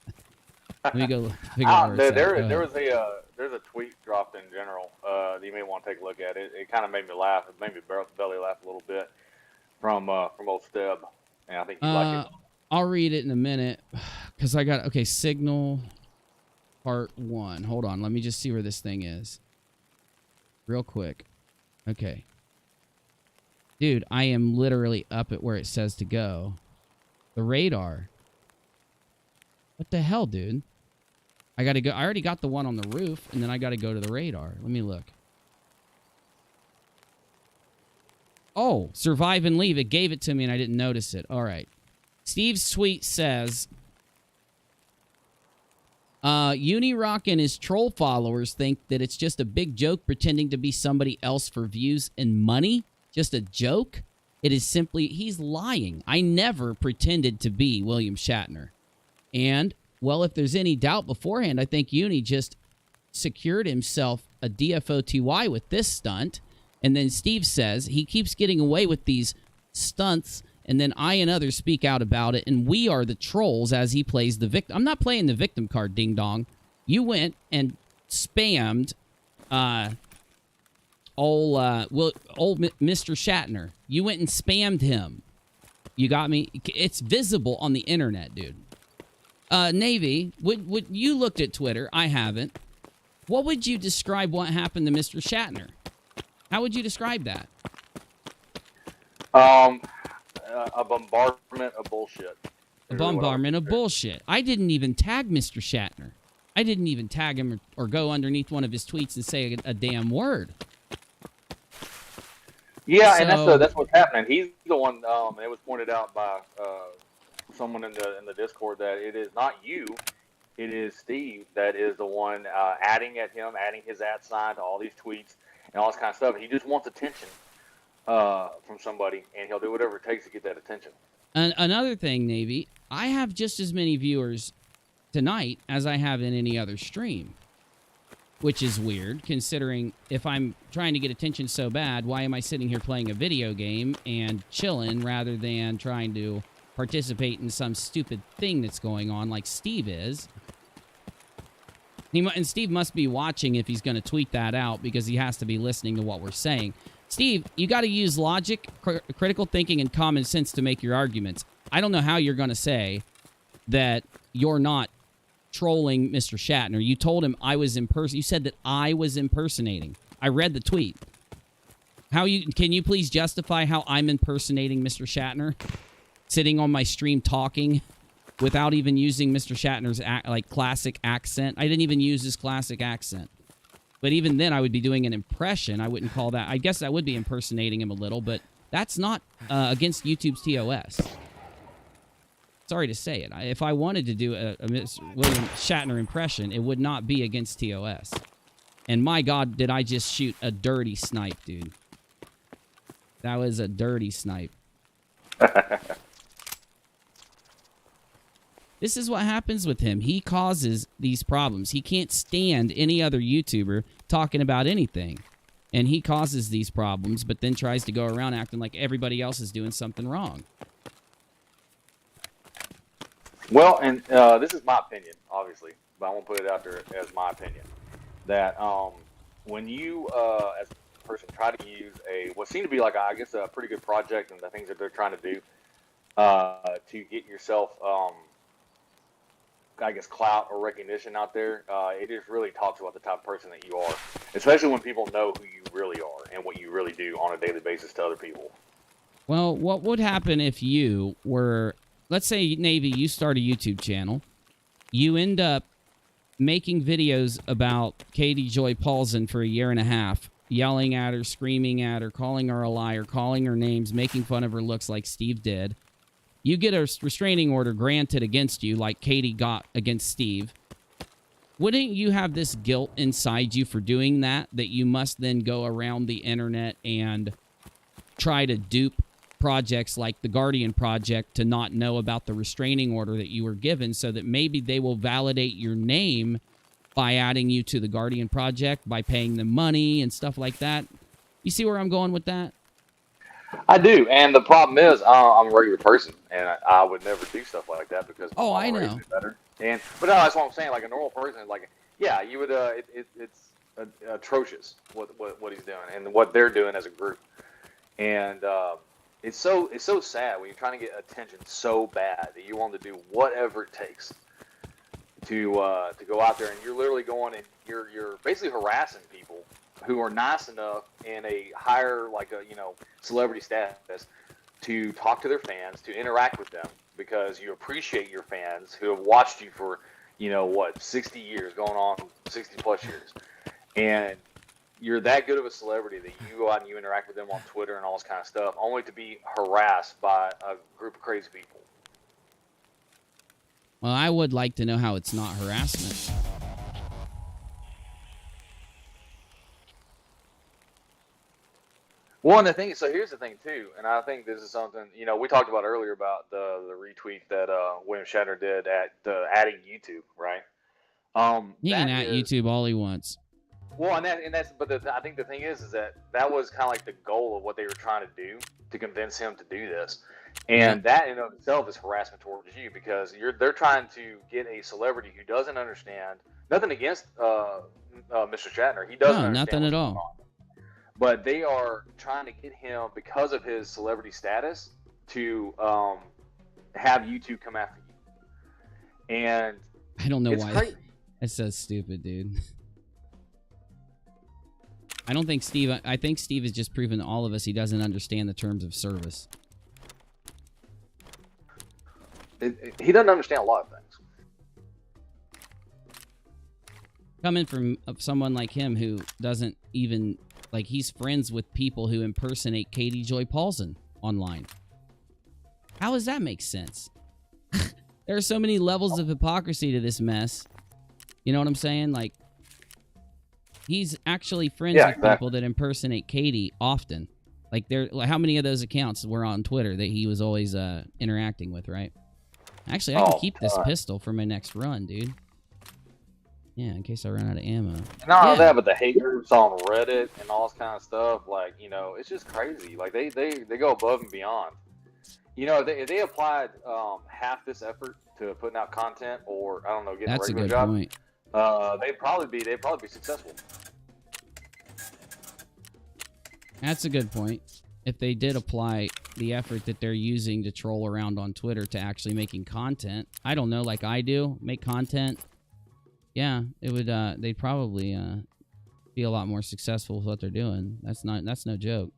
Let me go figure out where it's at. There's a tweet dropped in general that you may want to take a look at. It kind of made me laugh. It made me belly laugh a little bit from old Steb, and I think you like it. I'll read it in a minute because I got signal part 1. Hold on, let me just see where this thing is real quick. Okay, dude, I am literally up at where it says to go. The radar. What the hell, dude? I gotta go. I already got the one on the roof, and then I gotta go to the radar. Let me look. Oh, survive and leave. It gave it to me, and I didn't notice it. All right. Steve's tweet says, UNIRock and his troll followers think that it's just a big joke pretending to be somebody else for views and money. Just a joke? It is simply, he's lying. I never pretended to be William Shatner. And, well, if there's any doubt beforehand, I think Uni just secured himself a DFOTY with this stunt. And then Steve says he keeps getting away with these stunts, and then I and others speak out about it, and we are the trolls as he plays the victim. I'm not playing the victim card, ding dong. You went and spammed old Mr. Shatner. You went and spammed him. You got me? It's visible on the internet, dude. Navy, would you looked at Twitter? I haven't. What would you describe what happened to Mr. Shatner? How would you describe that? A bombardment of bullshit. A bombardment of bullshit. I didn't even tag Mr. Shatner. I didn't even tag him or go underneath one of his tweets and say a damn word. Yeah, so, and that's what's happening. He's the one. It was pointed out by someone in the Discord that it is not you, it is Steve that is the one adding at him, adding his @ sign to all these tweets and all this kind of stuff. And he just wants attention from somebody, and he'll do whatever it takes to get that attention. Another thing, Navy, I have just as many viewers tonight as I have in any other stream, which is weird considering if I'm trying to get attention so bad, why am I sitting here playing a video game and chilling rather than trying to participate in some stupid thing that's going on like Steve is? And Steve must be watching if he's going to tweet that out because he has to be listening to what we're saying. Steve, you got to use logic, critical thinking, and common sense to make your arguments. I don't know how you're going to say that you're not trolling Mr. Shatner. You told him I was you said that I was impersonating. I read the tweet. Can you please justify how I'm impersonating Mr. Shatner? Sitting on my stream talking without even using Mr. Shatner's classic accent. I didn't even use his classic accent. But even then, I would be doing an impression. I wouldn't call that... I guess I would be impersonating him a little, but that's not against YouTube's TOS. Sorry to say it. If I wanted to do a William Shatner impression, it would not be against TOS. And my God, did I just shoot a dirty snipe, dude. That was a dirty snipe. This is what happens with him. He causes these problems. He can't stand any other YouTuber talking about anything. And he causes these problems, but then tries to go around acting like everybody else is doing something wrong. Well, and this is my opinion, obviously, but I won't put it out there as my opinion. That when you, as a person, try to use what seemed to be like, I guess, a pretty good project and the things that they're trying to do to get yourself, I guess, clout or recognition out there, it just really talks about the type of person that you are, especially when people know who you really are and what you really do on a daily basis to other people. Well, what would happen if you were, let's say, Navy, you start a YouTube channel, you end up making videos about Katie Joy Paulson for a year and a half, yelling at her, screaming at her, calling her a liar, calling her names, making fun of her looks like Steve did. You get a restraining order granted against you like Katie got against Steve. Wouldn't you have this guilt inside you for doing that you must then go around the internet and try to dupe projects like the Guardian Project to not know about the restraining order that you were given so that maybe they will validate your name by adding you to the Guardian Project, by paying them money and stuff like that? You see where I'm going with that? I do, and the problem is I'm a regular person, and I would never do stuff like that because I know better. But no, that's what I'm saying. Like a normal person, like yeah, you would. It's atrocious what he's doing and what they're doing as a group, and it's so sad when you're trying to get attention so bad that you want to do whatever it takes to go out there, and you're literally going and you're basically harassing people who are nice enough in a higher, like a, celebrity status to talk to their fans, to interact with them, because you appreciate your fans who have watched you for, 60 years, going on 60 plus years. And you're that good of a celebrity that you go out and you interact with them on Twitter and all this kind of stuff, only to be harassed by a group of crazy people. Well, I would like to know how it's not harassment. Well, and here's the thing too, and I think this is something, we talked about earlier about the retweet that William Shatner did at adding YouTube, right? He can at YouTube all he wants. Well, I think the thing is that was kind of like the goal of what they were trying to do to convince him to do this, and that in of itself is harassment towards you, because they're trying to get a celebrity who doesn't understand, nothing against Mr. Shatner, he doesn't understand nothing at all. But they are trying to get him, because of his celebrity status, to have YouTube come after you. And I don't know why. Crazy. That's so stupid, dude. I think Steve has just proven to all of us he doesn't understand the terms of service. He doesn't understand a lot of things. Coming from someone like him who doesn't even... Like, he's friends with people who impersonate Katie Joy Paulson online. How does that make sense? There are so many levels of hypocrisy to this mess. You know what I'm saying? Like, he's actually friends with people that impersonate Katie often. Like, how many of those accounts were on Twitter that he was always interacting with, right? Actually, I can keep this pistol for my next run, dude. Yeah, in case I run out of ammo. Not only that, but the hate groups on Reddit and all this kind of stuff, like, it's just crazy. Like, they go above and beyond. If they applied half this effort to putting out content, or, I don't know, getting a regular job, point. they'd probably be successful. That's a good point. If they did apply the effort that they're using to troll around on Twitter to actually making content, I don't know, like I do, make content... Yeah, it would. They'd probably be a lot more successful with what they're doing. That's no joke.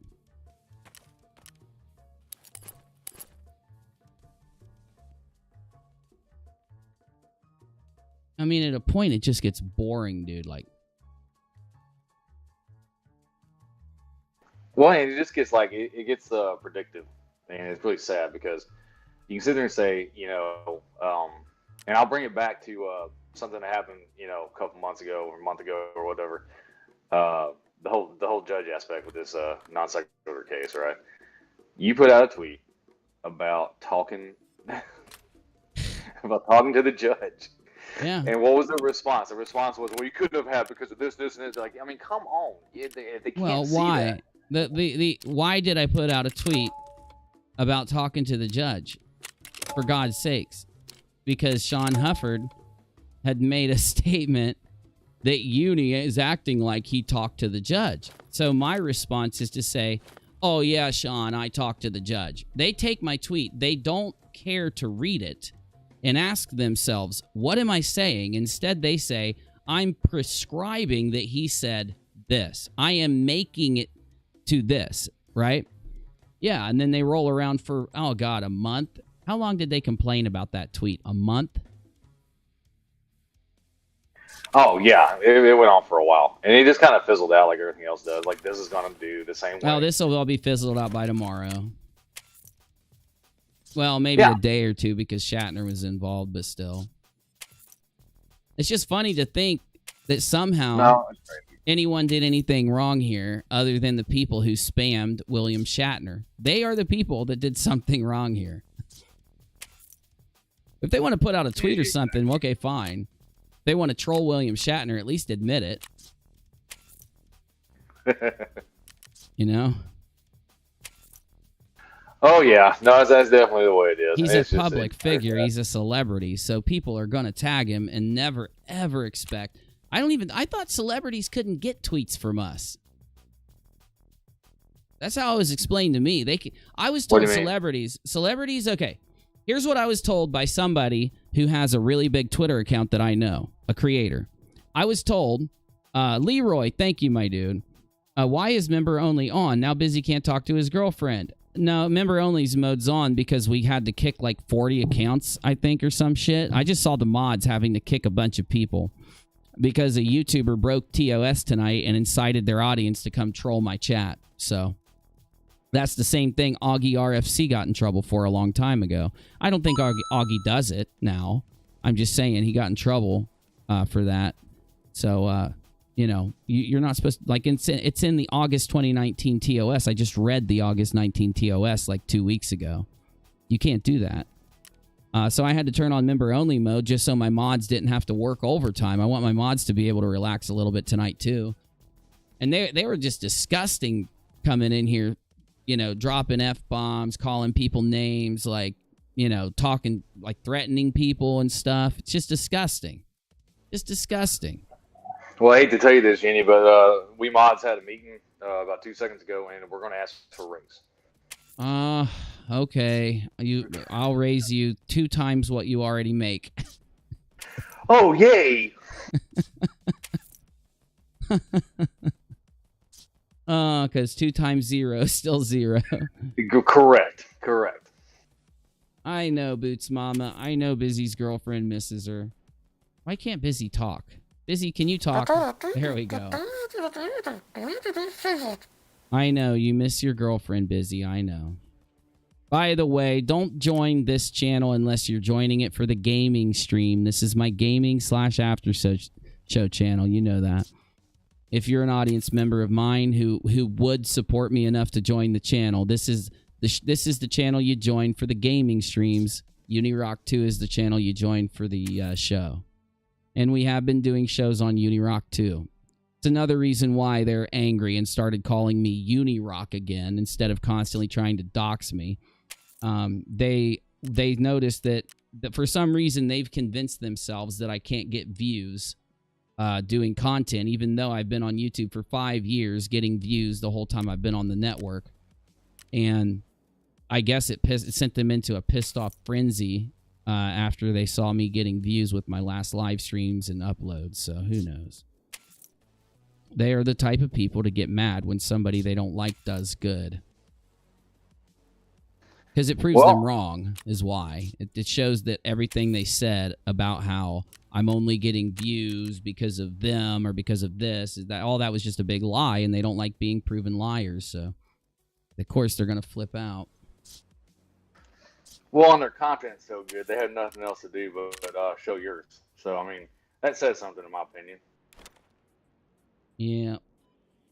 I mean, at a point, it just gets boring, dude. Like, well, and it just gets like it gets predictive, and it's really sad because you can sit there and say, and I'll bring it back to something that happened, a couple months ago or a month ago or whatever. the whole judge aspect with this non sequitur case, right? You put out a tweet about talking about talking to the judge. Yeah. And what was the response? The response was, "Well, you couldn't have had because of this, this, and this." Like, I mean, come on. If they can't Well, see why? that. The why did I put out a tweet about talking to the judge? For God's sakes. Because Sean Hufford had made a statement that Uni is acting like he talked to the judge. So my response is to say, oh yeah, Sean, I talked to the judge. They take my tweet. They don't care to read it and ask themselves, what am I saying? Instead, they say, I'm prescribing that he said this. I am making it to this, right? Yeah, and then they roll around for, oh God, a month. How long did they complain about that tweet? A month? Oh yeah, it went on for a while, and it just kind of fizzled out like everything else does. Like, this is gonna do the same way. Well, this will all be fizzled out by tomorrow. Well, maybe a day or two because Shatner was involved, but still. It's just funny to think that somehow anyone did anything wrong here other than the people who spammed William Shatner. They are the people that did something wrong here. If they want to put out a tweet or something, okay, fine. If they want to troll William Shatner, at least admit it. You know? Oh, yeah. No, that's definitely the way it is. He's a public figure. He's a celebrity. So people are going to tag him and never, ever expect. I thought celebrities couldn't get tweets from us. That's how it was explained to me. I was told celebrities, okay. Here's what I was told by somebody who has a really big Twitter account that I know, a creator. I was told, Leroy, thank you, my dude. Why is member only on? Now Busy can't talk to his girlfriend. No, member only's mode's on because we had to kick like 40 accounts, I think, or some shit. I just saw the mods having to kick a bunch of people because a YouTuber broke TOS tonight and incited their audience to come troll my chat. So that's the same thing Augie RFC got in trouble for a long time ago. I don't think Augie does it now. I'm just saying he got in trouble for that. So, you know, you're not supposed to, like, it's in the August 2019 TOS. I just read the August 19 TOS like 2 weeks ago. You can't do that. So I had to turn on member-only mode just so my mods didn't have to work overtime. I want my mods to be able to relax a little bit tonight, too. And they were just disgusting coming in here, you know, dropping F-bombs, calling people names, like, you know, talking, like, threatening people and stuff. It's just disgusting. Just disgusting. Well, I hate to tell you this, Jenny, but we mods had a meeting about 2 seconds ago, and we're going to ask for raise. Okay. I'll raise you 2 times what you already make. Oh, yay! Because 2 times 0 is still 0. Correct. I know, Boots Mama. I know Busy's girlfriend misses her. Why can't Busy talk? Busy, can you talk? There we go. I know, you miss your girlfriend, Busy. I know. By the way, don't join this channel unless you're joining it for the gaming stream. This is my gaming/after show channel. You know that. If you're an audience member of mine who would support me enough to join the channel, this is the channel you join for the gaming streams. UNIRock 2 is the channel you join for the show. And we have been doing shows on UNIRock 2. It's another reason why they're angry and started calling me UNIRock again instead of constantly trying to dox me. They noticed that for some reason they've convinced themselves that I can't get views doing content, even though I've been on YouTube for 5 years getting views the whole time I've been on the network. And I guess it sent them into a pissed off frenzy after they saw me getting views with my last live streams and uploads. So who knows? They are the type of people to get mad when somebody they don't like does good. Because it proves them wrong, is why. It shows that everything they said about how I'm only getting views because of them or because of this, is that all that was just a big lie, and they don't like being proven liars. So, of course, they're going to flip out. Well, and their content's so good, they have nothing else to do but show yours. So, I mean, that says something in my opinion. Yeah.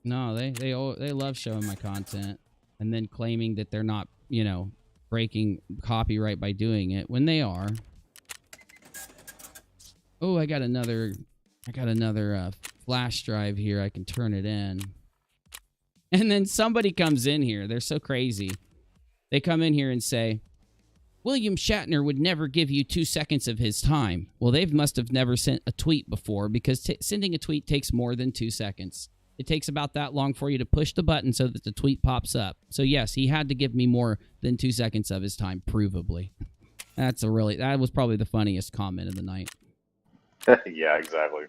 No, they love showing my content and then claiming that they're not, breaking copyright by doing it when they are. Oh, I got another flash drive here. I can turn it in. And then somebody comes in here. They're so crazy. They come in here and say, William Shatner would never give you 2 seconds of his time. Well, they must have never sent a tweet before, because sending a tweet takes more than 2 seconds. It takes about that long for you to push the button so that the tweet pops up. So yes, he had to give me more than 2 seconds of his time, provably. That was probably the funniest comment of the night. Yeah, exactly.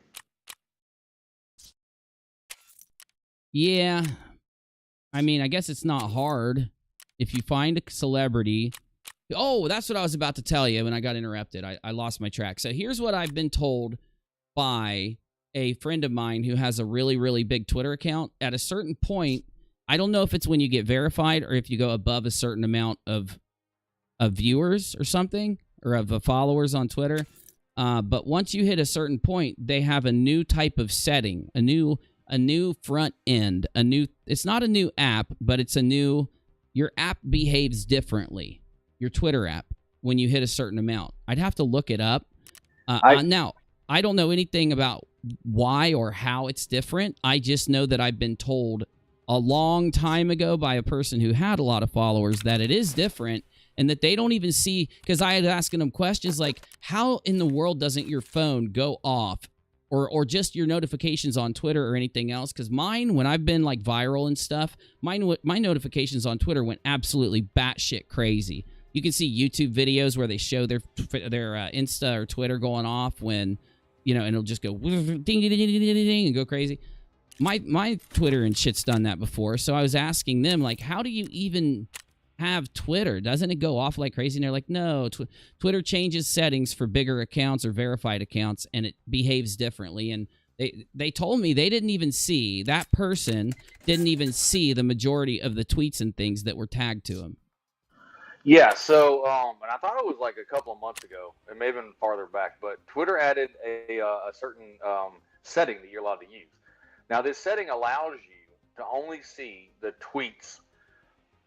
Yeah. I mean, I guess it's not hard. If you find a celebrity... Oh, that's what I was about to tell you when I got interrupted. I lost my track. So here's what I've been told by a friend of mine who has a really, really big Twitter account. At a certain point, I don't know if it's when you get verified or if you go above a certain amount of viewers or something, or of followers on Twitter. But once you hit a certain point, they have a new type of setting, a new front end, it's not a new app, but it's your app behaves differently. Your Twitter app, when you hit a certain amount. I'd have to look it up. Now, I don't know anything about why or how it's different. I just know that I've been told a long time ago by a person who had a lot of followers that it is different, and that they don't even see, because I had asking them questions like, how in the world doesn't your phone go off, or just your notifications on Twitter or anything else? Because mine, when I've been like viral and stuff, my notifications on Twitter went absolutely batshit crazy. You can see YouTube videos where they show their Insta or Twitter going off when, and it'll just go ding, ding, ding, ding, ding, ding, and go crazy. My Twitter and shit's done that before, so I was asking them, like, how do you even have Twitter? Doesn't it go off like crazy? And they're like, no, Twitter changes settings for bigger accounts or verified accounts, and it behaves differently. And they told me that person didn't even see the majority of the tweets and things that were tagged to him. Yeah, so and I thought it was like a couple of months ago. It may have been farther back, but Twitter added a certain setting that you're allowed to use. Now, this setting allows you to only see the tweets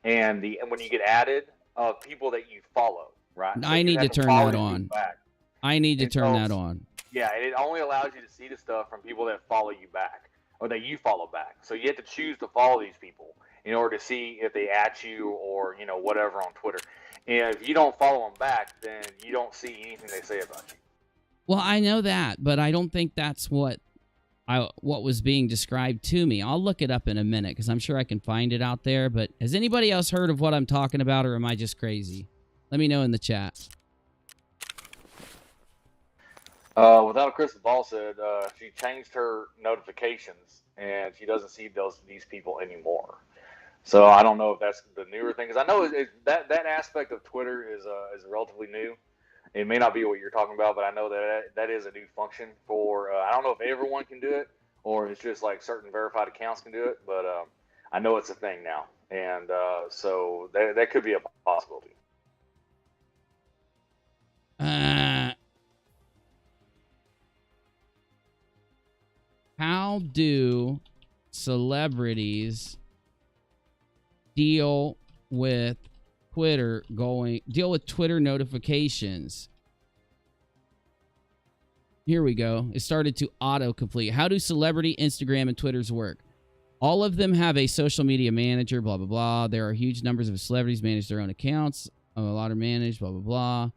and when you get added of people that you follow, right? So I need to turn that on. I need to turn that on. Yeah, and it only allows you to see the stuff from people that follow you back, or that you follow back. So you have to choose to follow these people in order to see if they at you or, whatever on Twitter. And if you don't follow them back, then you don't see anything they say about you. Well, I know that, but I don't think that's what was being described to me. I'll look it up in a minute, because I'm sure I can find it out there. But has anybody else heard of what I'm talking about, or am I just crazy? Let me know in the chat. Without a crystal ball said, she changed her notifications, and she doesn't see these people anymore. So I don't know if that's the newer thing, because I know that aspect of Twitter is relatively new. It may not be what you're talking about, but I know that is a new function for. I don't know if everyone can do it, or if it's just like certain verified accounts can do it, but I know it's a thing now, and so that could be a possibility. How do celebrities deal with Twitter notifications? Here we go. It started to autocomplete. How do celebrity Instagram and Twitters work? All of them have a social media manager, blah, blah, blah. There are huge numbers of celebrities manage their own accounts. A lot are managed, blah, blah, blah.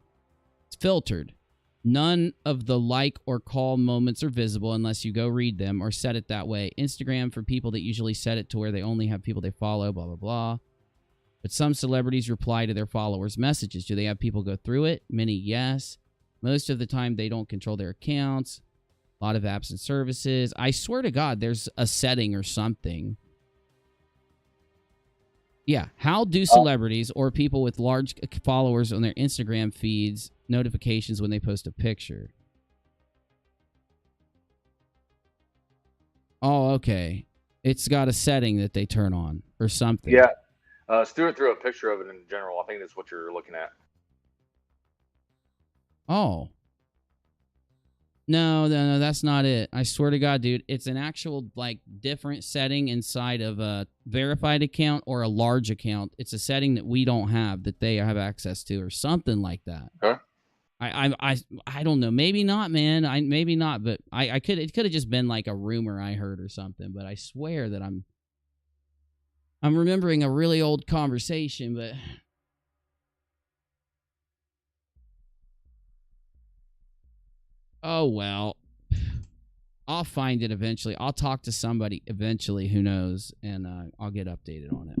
It's filtered. None of the like or call moments are visible unless you go read them or set it that way. Instagram for people that usually set it to where they only have people they follow, blah, blah, blah. But some celebrities reply to their followers' messages. Do they have people go through it? Many, yes. Most of the time, they don't control their accounts. A lot of apps and services. I swear to God, there's a setting or something. Yeah. How do celebrities or people with large followers on their Instagram feeds notifications when they post a picture? Oh, okay. It's got a setting that they turn on or something. Yeah. Stuart threw a picture of it in general. I think that's what you're looking at. Oh. No, that's not it. I swear to God, dude, it's an actual like different setting inside of a verified account or a large account. It's a setting that we don't have that they have access to, or something like that. Okay. I don't know. Maybe not, man. Maybe not, but I could. It could have just been like a rumor I heard or something. But I swear that I'm remembering a really old conversation, but. Oh, well, I'll find it eventually. I'll talk to somebody eventually who knows, and I'll get updated on it.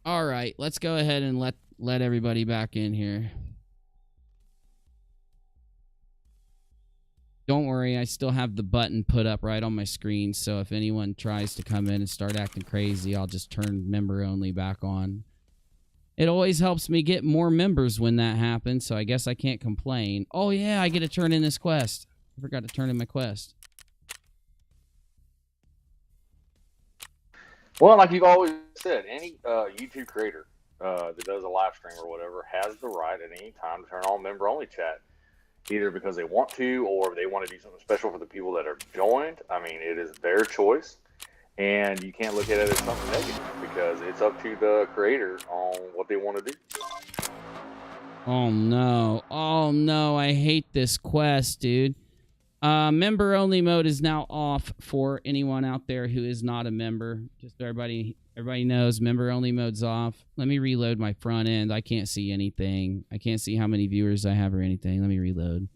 All right, let's go ahead and let everybody back in here. Don't worry, I still have the button put up right on my screen, so if anyone tries to come in and start acting crazy, I'll just turn member only back on. It always helps me get more members when that happens, so I guess I can't complain. Oh, yeah, I get to turn in this quest. I forgot to turn in my quest. Well, like you've always said, any YouTube creator that does a live stream or whatever has the right at any time to turn on member-only chat, either because they want to or they want to do something special for the people that are joined. I mean, it is their choice. And you can't look at it as something negative because it's up to the creator on what they want to do. Oh, no. Oh, no. I hate this quest, dude. Member-only mode is now off for anyone out there who is not a member. Just so everybody knows, member-only mode's off. Let me reload my front end. I can't see anything. I can't see how many viewers I have or anything. Let me reload.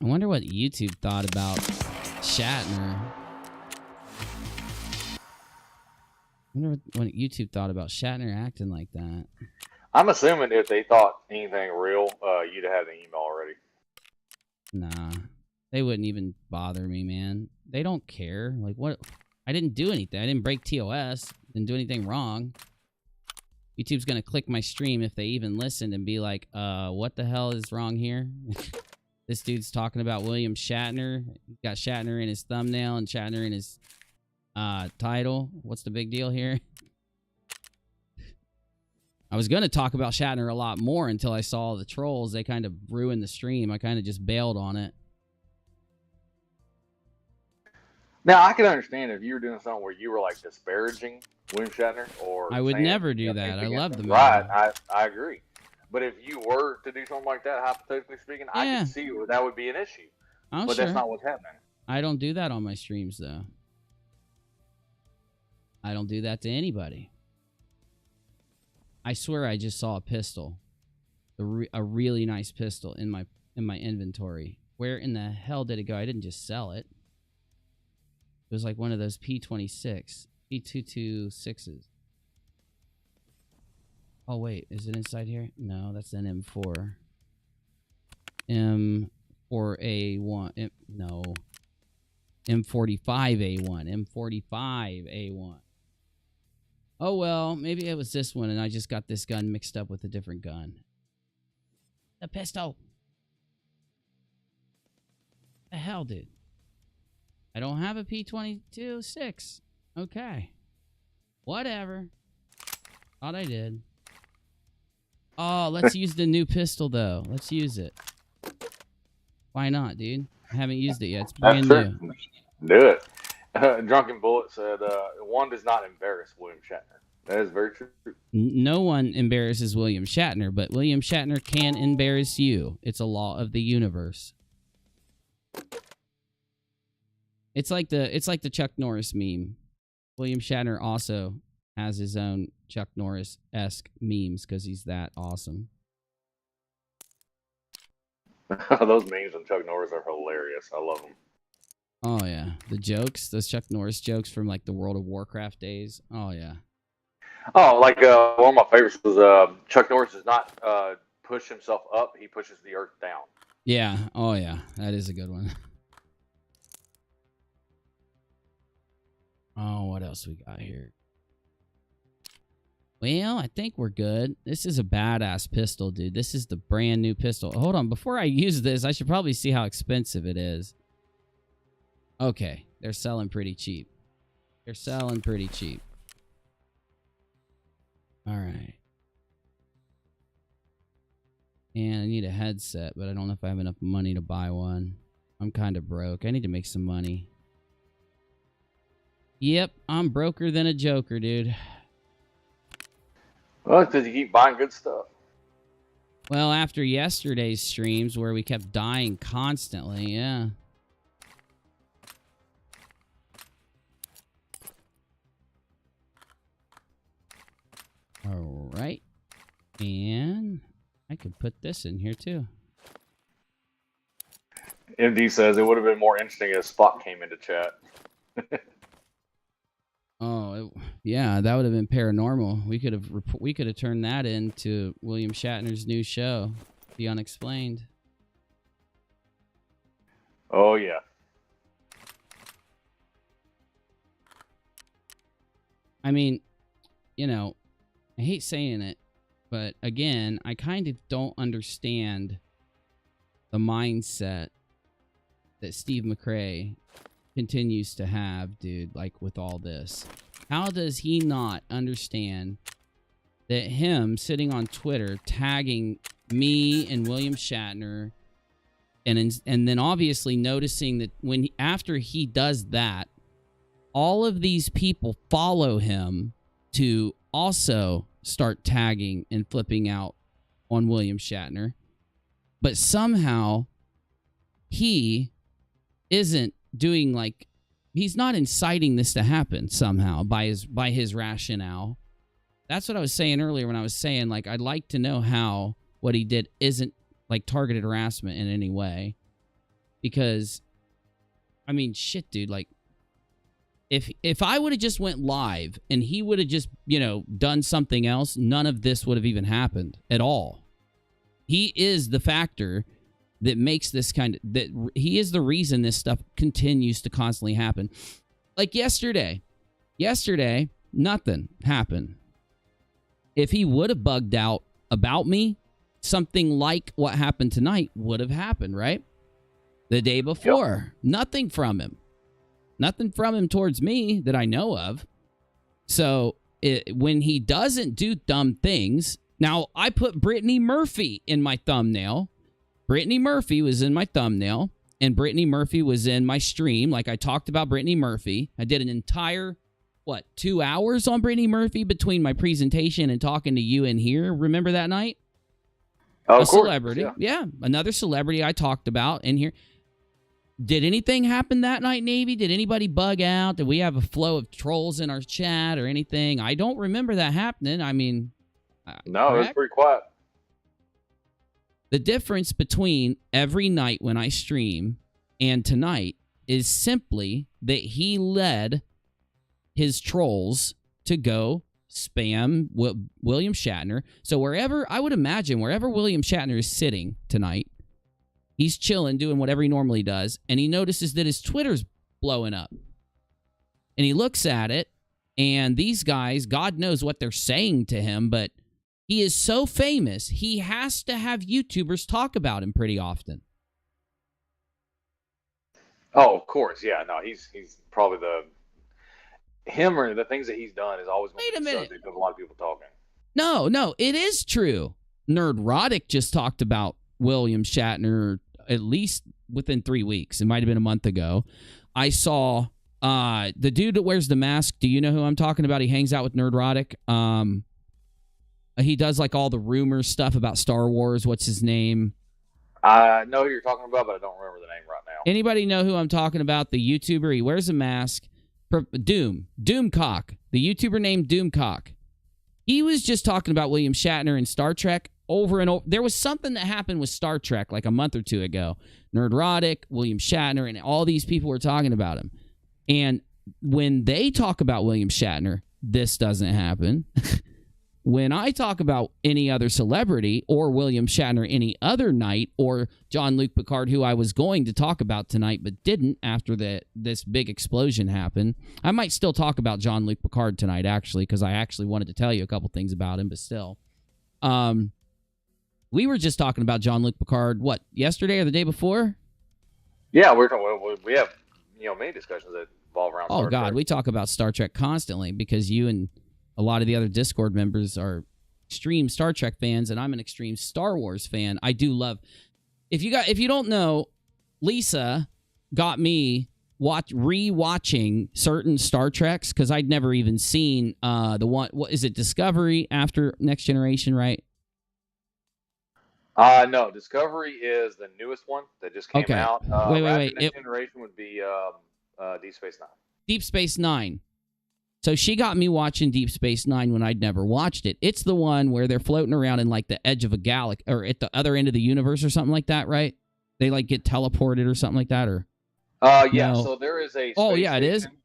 I wonder what YouTube thought about Shatner. I wonder what YouTube thought about Shatner acting like that. I'm assuming if they thought anything real, you'd have had an email already. Nah. They wouldn't even bother me, man. They don't care. Like, what? I didn't do anything. I didn't break TOS. Didn't do anything wrong. YouTube's gonna click my stream if they even listened and be like, what the hell is wrong here? This dude's talking about William Shatner. He's got Shatner in his thumbnail and Shatner in his title. What's the big deal here? I was going to talk about Shatner a lot more until I saw the trolls. They kind of ruined the stream. I kind of just bailed on it. Now, I can understand if you were doing something where you were like disparaging William Shatner or I would never do that. I love the man. Right, I agree. But if you were to do something like that, hypothetically speaking, I can see where that would be an issue. Oh, but sure. that's not what's happening. I don't do that on my streams, though. I don't do that to anybody. I swear I just saw a pistol. A really nice pistol in my inventory. Where in the hell did it go? I didn't just sell it. It was like one of those P26. P226s. Oh, wait. Is it inside here? No, that's an M4. M4A1. No. M45A1. M45A1. Oh, well, maybe it was this one, and I just got this gun mixed up with a different gun. The pistol. The hell, dude? I don't have a P22-6. Okay. Whatever. Thought I did. Oh, let's use the new pistol, though. Let's use it. Why not, dude? I haven't used it yet. It's brand new. Do it. Drunken Bullet said, one does not embarrass William Shatner. That is very true. No one embarrasses William Shatner, but William Shatner can embarrass you. It's a law of the universe. It's like the Chuck Norris meme. William Shatner also has his own Chuck Norris-esque memes because he's that awesome. Those memes from Chuck Norris are hilarious. I love them. Oh, yeah. The jokes, those Chuck Norris jokes from, like, the World of Warcraft days. Oh, yeah. Oh, like one of my favorites was Chuck Norris does not push himself up. He pushes the earth down. Yeah. Oh, yeah. That is a good one. Oh, what else we got here? Well, I think we're good. This is a badass pistol, dude. This is the brand new pistol. Hold on. Before I use this, I should probably see how expensive it is. Okay. They're selling pretty cheap. They're selling pretty cheap. All right. And I need a headset, but I don't know if I have enough money to buy one. I'm kind of broke. I need to make some money. Yep, I'm broker than a joker, dude. Well, because you keep buying good stuff. Well, after yesterday's streams where we kept dying constantly, yeah. All right. And I could put this in here too. MD says it would have been more interesting if Spock came into chat. Oh, yeah, that would have been paranormal. We could have turned that into William Shatner's new show, The Unexplained. Oh yeah. I mean, you know, I hate saying it, but again, I kind of don't understand the mindset that Steve McRae continues to have, dude, like with all this. How does he not understand that him sitting on Twitter tagging me and William Shatner and then obviously noticing that after he does that, all of these people follow him to also start tagging and flipping out on William Shatner, but somehow he isn't doing, like, he's not inciting this to happen somehow by his rationale. That's what I was saying earlier when I was saying, like, I'd like to know how what he did isn't like targeted harassment in any way, because I mean, shit, dude, like if I would have just went live and he would have just, you know, done something else, none of this would have even happened at all. He is the factor that makes this he is the reason this stuff continues to constantly happen. Like yesterday, nothing happened. If he would have bugged out about me, something like what happened tonight would have happened, right? The day before, nothing from him. Nothing from him towards me that I know of. So when he doesn't do dumb things, now I put Brittany Murphy in my thumbnail. Brittany Murphy was in my thumbnail, and Brittany Murphy was in my stream. Like, I talked about Brittany Murphy. I did an entire, 2 hours on Brittany Murphy between my presentation and talking to you in here. Remember that night? Oh, a celebrity. Yeah, another celebrity I talked about in here. Did anything happen that night, Navy? Did anybody bug out? Did we have a flow of trolls in our chat or anything? I don't remember that happening. I mean, no, it was pretty quiet. The difference between every night when I stream and tonight is simply that he led his trolls to go spam William Shatner. So I would imagine wherever William Shatner is sitting tonight, he's chilling, doing whatever he normally does, and he notices that his Twitter's blowing up. And he looks at it, and these guys, God knows what they're saying to him, but he is so famous, he has to have YouTubers talk about him pretty often. Oh, of course. Yeah, no, he's probably him or the things that he's done is always going to be the subject of a lot of people talking. No, it is true. NerdRotic just talked about William Shatner at least within 3 weeks. It might have been a month ago. I saw the dude that wears the mask. Do you know who I'm talking about? He hangs out with NerdRotic. He does like all the rumors stuff about Star Wars. What's his name? I know who you're talking about, but I don't remember the name right now. Anybody know who I'm talking about? The YouTuber. He wears a mask. Doomcock. The YouTuber named Doomcock. He was just talking about William Shatner and Star Trek over and over. There was something that happened with Star Trek like a month or two ago. NerdRotic, William Shatner, and all these people were talking about him. And when they talk about William Shatner, this doesn't happen. When I talk about any other celebrity or William Shatner any other night, or Jean-Luc Picard, who I was going to talk about tonight but didn't after this big explosion happened. I might still talk about Jean-Luc Picard tonight, actually, because I actually wanted to tell you a couple things about him, but still. We were just talking about Jean-Luc Picard, yesterday or the day before? Yeah, we have many discussions that revolve around Star Trek. We talk about Star Trek constantly because you and a lot of the other Discord members are extreme Star Trek fans, and I'm an extreme Star Wars fan. I do love. If you don't know, Lisa got me re-watching certain Star Treks because I'd never even seen the one. What is it? Discovery after Next Generation, right? No, Discovery is the newest one that just came out. Wait. Next Generation would be Deep Space Nine. Deep Space Nine. So she got me watching Deep Space Nine when I'd never watched it. It's the one where they're floating around in like the edge of a galaxy or at the other end of the universe or something like that, right? They like get teleported or something like that, or yeah. no. So there is a oh space yeah, it is. station,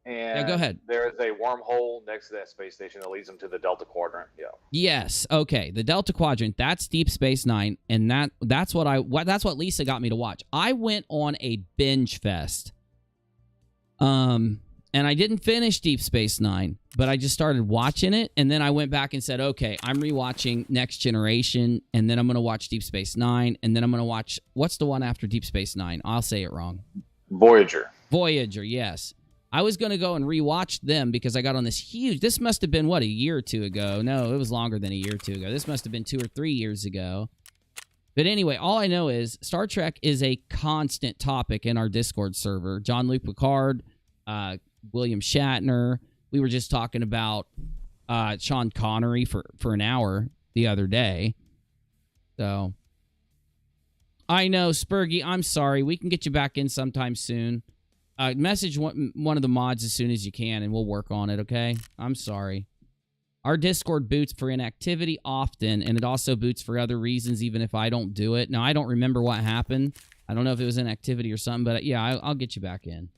and Yeah, go ahead. there is a wormhole next to that space station that leads them to the Delta Quadrant. Yeah. Yes. Okay. The Delta Quadrant. That's Deep Space Nine, and that's what Lisa got me to watch. I went on a binge fest. And I didn't finish Deep Space Nine, but I just started watching it, and then I went back and said, okay, I'm rewatching Next Generation, and then I'm going to watch Deep Space Nine, and then I'm going to watch, what's the one after Deep Space Nine? I'll say it wrong. Voyager, yes. I was going to go and rewatch them because I got on this huge, this must have been, what, a year or two ago? No, it was longer than a year or two ago. This must have been 2 or 3 years ago. But anyway, all I know is Star Trek is a constant topic in our Discord server. Jean-Luc Picard, William Shatner. We were just talking about Sean Connery for an hour the other day. So I know, Spurgy, I'm sorry. We can get you back in sometime soon. Message one of the mods as soon as you can, and we'll work on it, okay? I'm sorry. Our Discord boots for inactivity often, and it also boots for other reasons, even if I don't do it. Now, I don't remember what happened. I don't know if it was inactivity or something, but yeah, I'll get you back in.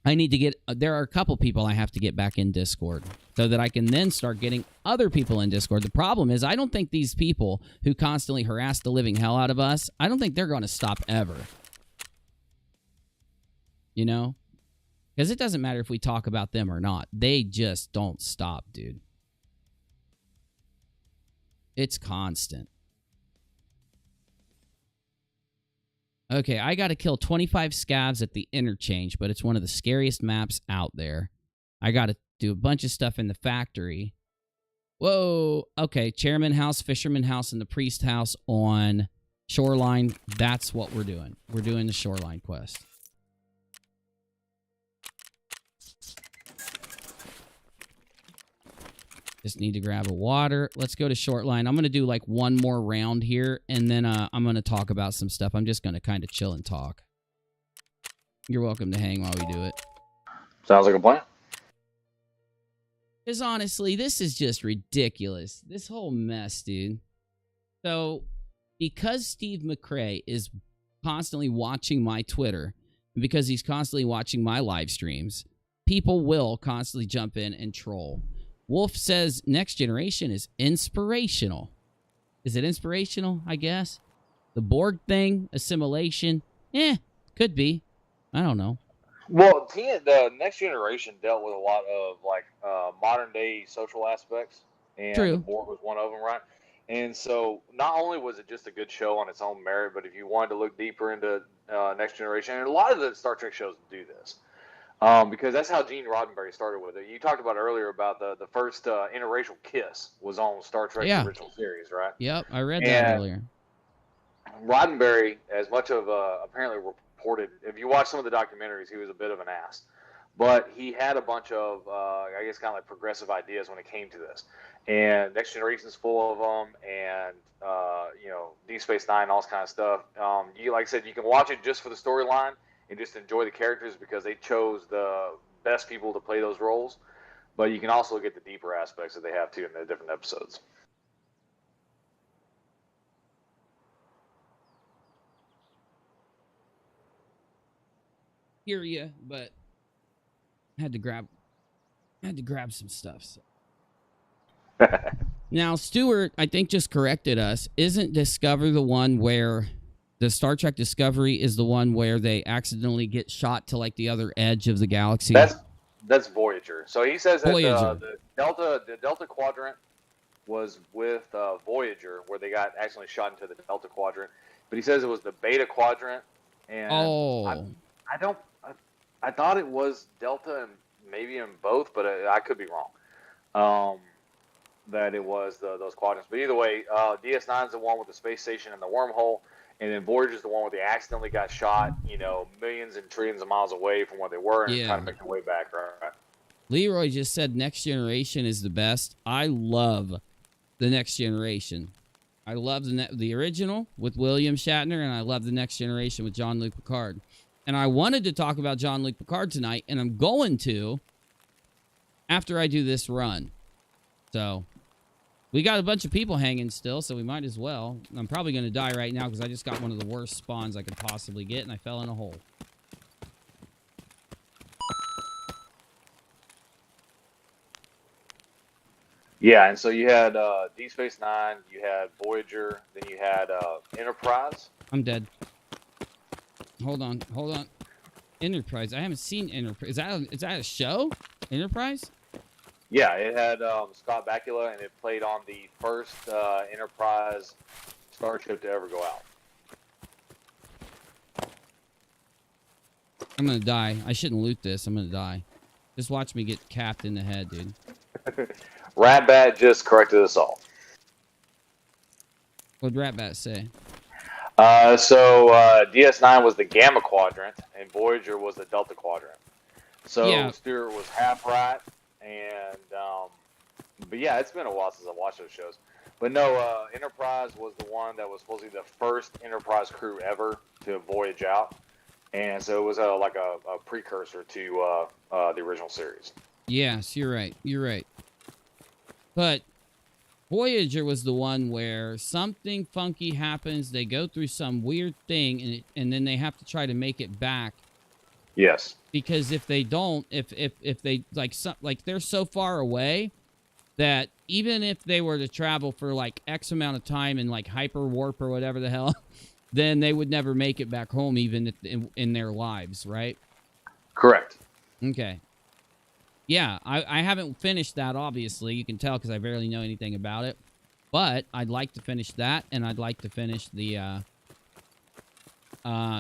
I need to get, there are a couple people I have to get back in Discord so that I can then start getting other people in Discord. The problem is I don't think these people who constantly harass the living hell out of us, I don't think they're going to stop ever. You know? Because it doesn't matter if we talk about them or not. They just don't stop, dude. It's constant. Okay, I got to kill 25 scavs at the interchange, but it's one of the scariest maps out there. I got to do a bunch of stuff in the factory. Whoa. Okay, Chairman House, Fisherman House, and the Priest House on Shoreline. That's what we're doing. We're doing the Shoreline quest. Just need to grab a water. Let's go to Shortline. I'm going to do like one more round here, and then I'm going to talk about some stuff. I'm just going to kind of chill and talk. You're welcome to hang while we do it. Sounds like a plan. Because honestly, this is just ridiculous. This whole mess, dude. So, because Steve McRae is constantly watching my Twitter, and because he's constantly watching my live streams, people will constantly jump in and troll. Wolf says Next Generation is inspirational. Is it inspirational, I guess? The Borg thing, assimilation, could be. I don't know. Well, the Next Generation dealt with a lot of like modern day social aspects, and True. The Borg was one of them, right? And so, not only was it just a good show on its own merit, but if you wanted to look deeper into Next Generation, and a lot of the Star Trek shows do this. Because that's how Gene Roddenberry started with it. You talked about earlier about the first interracial kiss was on Star Trek original series, right? Yep, I read that earlier. Roddenberry, as much of apparently reported, if you watch some of the documentaries, he was a bit of an ass. But he had a bunch of, I guess, kind of like progressive ideas when it came to this. And Next Generation's full of them, and, Deep Space Nine, all this kind of stuff. Like I said, you can watch it just for the storyline and just enjoy the characters because they chose the best people to play those roles. But you can also get the deeper aspects that they have, too, in the different episodes. Hear you, but I had to grab some stuff. So. Now, Stuart, I think, just corrected us. Isn't Discover the one where the Star Trek Discovery is the one where they accidentally get shot to like the other edge of the galaxy? That's Voyager. So he says that the Delta Quadrant was with Voyager, where they got accidentally shot into the Delta Quadrant. But he says it was the Beta Quadrant, and I thought it was Delta and maybe in both, but I could be wrong. That it was those quadrants. But either way, DS9 is the one with the space station and the wormhole, and then Voyager is the one where they accidentally got shot, millions and trillions of miles away from where they were, and trying to make their way back. Right. Leroy just said Next Generation is the best. I love the Next Generation. I love the original with William Shatner, and I love the Next Generation with Jean-Luc Picard. And I wanted to talk about Jean-Luc Picard tonight, and I'm going to after I do this run. So we got a bunch of people hanging still, so we might as well. I'm probably going to die right now because I just got one of the worst spawns I could possibly get, and I fell in a hole. Yeah, and so you had Deep Space Nine, you had Voyager, then you had Enterprise. I'm dead. Hold on. Enterprise. I haven't seen Enterprise. Is that a show? Enterprise? Yeah, it had Scott Bakula, and it played on the first Enterprise starship to ever go out. I'm gonna die. I shouldn't loot this. I'm gonna die. Just watch me get capped in the head, dude. Ratbat just corrected us all. What'd Ratbat say? So DS9 was the Gamma Quadrant, and Voyager was the Delta Quadrant. So yeah. Stewart was half right, and but yeah, it's been a while since I watched those shows. But no, Enterprise was the one that was supposedly the first Enterprise crew ever to voyage out, and so it was like a precursor to the original series. Yes, you're right. You're right. But Voyager was the one where something funky happens. They go through some weird thing, and then they have to try to make it back. Yes. Because if they don't, if they like they're so far away that even if they were to travel for like X amount of time in like hyper warp or whatever the hell, then they would never make it back home, even if in their lives, right? Correct. Okay. Yeah, I haven't finished that, obviously. You can tell because I barely know anything about it. But I'd like to finish that, and I'd like to finish the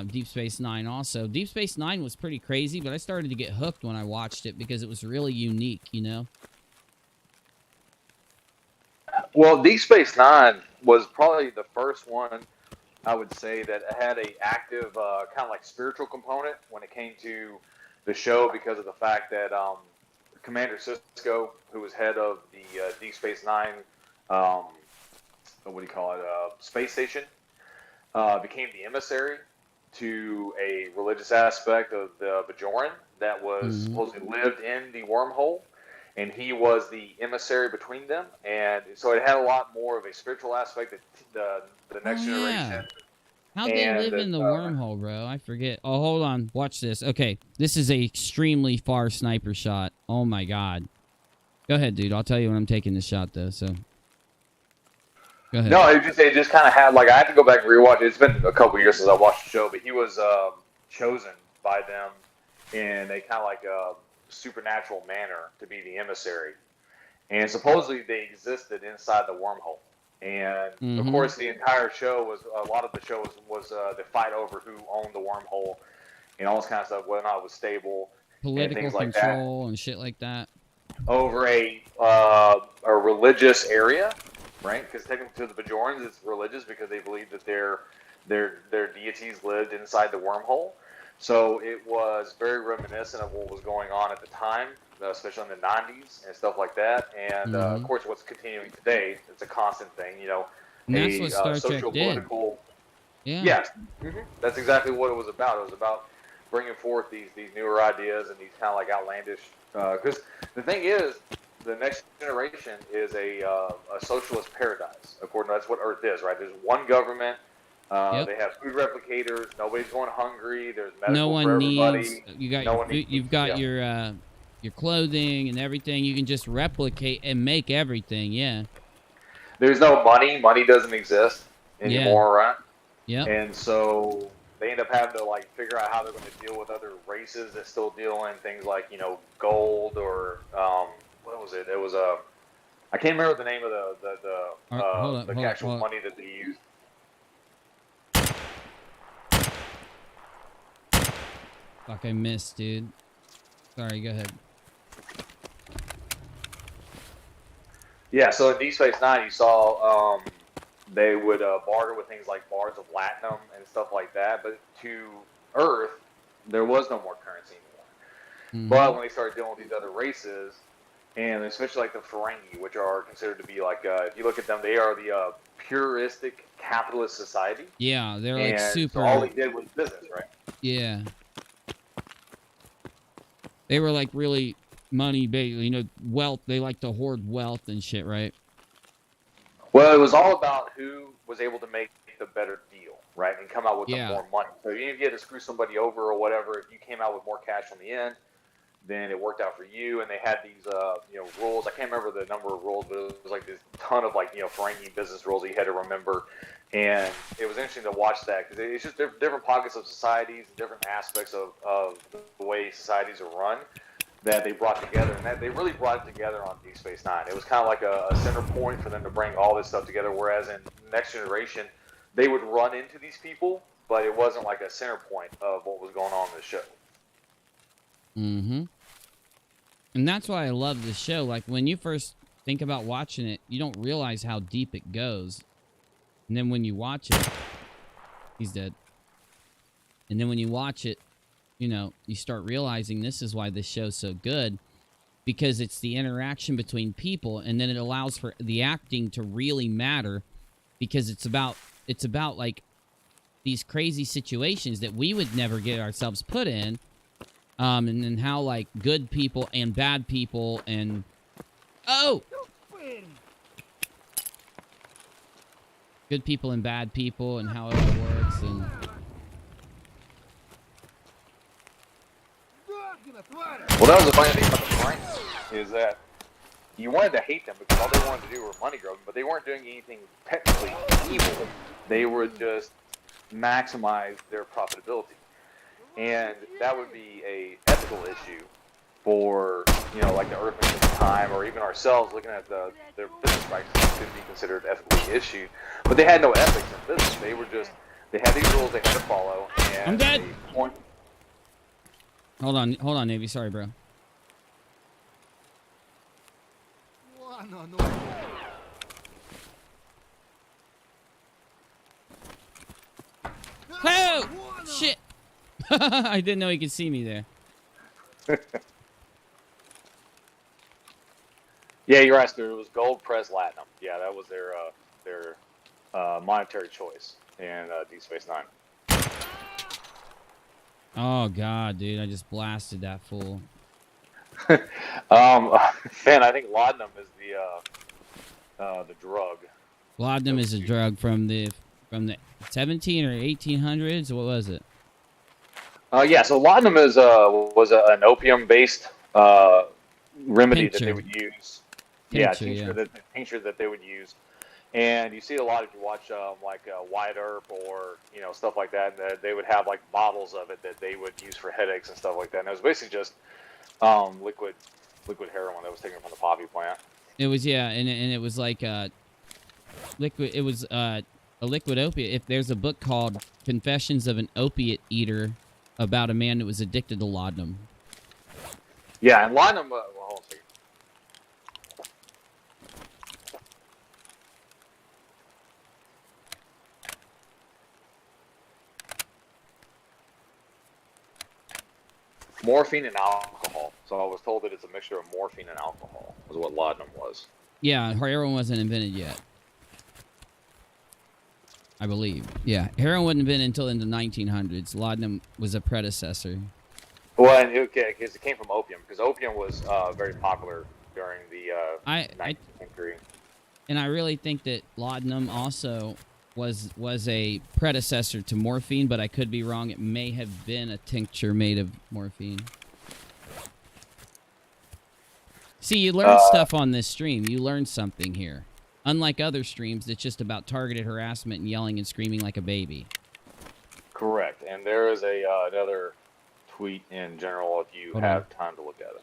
Deep Space Nine also. Deep Space Nine was pretty crazy, but I started to get hooked when I watched it because it was really unique, you know? Well, Deep Space Nine was probably the first one, I would say, that had a active kind of like spiritual component when it came to the show because of the fact that Commander Sisko, who was head of the Deep Space Nine, space station, became the emissary to a religious aspect of the Bajoran that was supposedly lived in the wormhole, and he was the emissary between them, and so it had a lot more of a spiritual aspect that the next generation. How'd they live in the wormhole, bro? I forget. Oh, hold on. Watch this. Okay, this is a extremely far sniper shot. Oh my god. Go ahead, dude. I'll tell you when I'm taking this shot, though. So, go ahead. No, it just kind of had like I had to go back and rewatch it. It's been a couple years since I watched the show, but he was chosen by them in a kind of like a supernatural manner to be the emissary, and supposedly they existed inside the wormhole. And of course, the entire show was a lot of the show was the fight over who owned the wormhole and all this kind of stuff, whether or not it was stable, political and things control like that, and shit like that over a religious area, right? Because technically, to the Bajorans, it's religious because they believe that their deities lived inside the wormhole. So it was very reminiscent of what was going on at the time, especially in the 90s and stuff like that. And of course, what's continuing today, it's a constant thing, you know. And that's what Star Trek did. Yeah. Yes. That's exactly what it was about. It was about bringing forth these newer ideas and these kind of like outlandish. Because the thing is, the next generation is a socialist paradise. According to that's what Earth is, right? There's one government. They have food replicators. Nobody's going hungry. There's medical for everybody. You've got your clothing and everything. You can just replicate and make everything. Yeah. There's no money. Money doesn't exist anymore, right? Yeah. And so they end up having to like figure out how they're going to deal with other races that still deal in things like gold or what was it? It was I can't remember the name of the actual money that they used. Fuck, I missed, dude. Sorry, go ahead. Yeah, so in Deep Space Nine, you saw they would barter with things like bars of platinum and stuff like that. But to Earth, there was no more currency anymore. But when they started dealing with these other races, and especially like the Ferengi, which are considered to be like, if you look at them, they are the puristic capitalist society. Yeah, they're like super. So all they did was business, right? Yeah. They were like really money based, you know, wealth. They like to hoard wealth and shit, right? Well, it was all about who was able to make the better deal, right, and come out with the more money. So even if you had to screw somebody over or whatever, if you came out with more cash on the end, then it worked out for you. And they had these, rules. I can't remember the number of rules, but it was like this ton of Ferengi business rules that you had to remember. And it was interesting to watch that because it's just different pockets of societies, different aspects of the way societies are run that they brought together. And that they really brought it together on Deep Space Nine. It was kind of like a center point for them to bring all this stuff together. Whereas in Next Generation, they would run into these people, but it wasn't like a center point of what was going on in the show. Mm-hmm. And that's why I love this show. Like, when you first think about watching it, you don't realize how deep it goes. And then when you watch it, he's dead. And then when you watch it, you know, you start realizing this is why this show's so good. Because it's the interaction between people, and then it allows for the acting to really matter. Because it's about like these crazy situations that we would never get ourselves put in. And then how, like, good people and bad people and... Oh! Good people and bad people and how it all works and... Well, that was the funny thing about the Ferengi, is that you wanted to hate them because all they wanted to do were money grubbing, but they weren't doing anything technically evil. They would just maximize their profitability. And that would be a ethical issue for, like the Earthlings at the time, or even ourselves looking at their business practices could be considered ethically issued. But they had no ethics in business. They had these rules they had to follow. And I'm dead! Hold on, Navy. Sorry, bro. Oh! Shit! I didn't know he could see me there. Yeah, you're right, Stuart. It was gold pressed platinum. Yeah, that was their monetary choice in Deep Space Nine. Oh god, dude! I just blasted that fool. Man, I think laudanum is the drug. Laudanum is a drug from the 17 or 1800s. What was it? Yeah, so laudanum was an opium-based remedy Tincture. that they would use. Tincture, Tincture that they would use. And you see it a lot if you watch White Earp or stuff like that. That they would have like bottles of it that they would use for headaches and stuff like that. And it was basically just liquid heroin that was taken from the poppy plant. It was and it was like liquid. It was a liquid opiate. If there's a book called Confessions of an Opiate Eater about a man that was addicted to laudanum. Yeah, and laudanum. Well, hold on a second. Morphine and alcohol. So I was told that it's a mixture of morphine and alcohol, is what laudanum was. Yeah, heroin wasn't invented yet. I believe. Yeah, heroin wasn't invented until in the 1900s. Laudanum was a predecessor. Well, because it came from opium, because opium was very popular during the 19th century. And I really think that laudanum also was a predecessor to morphine, but I could be wrong. It may have been a tincture made of morphine. See, you learn stuff on this stream. You learn something here. Unlike other streams, that's just about targeted harassment and yelling and screaming like a baby. Correct. And there is another tweet in general if you have time to look at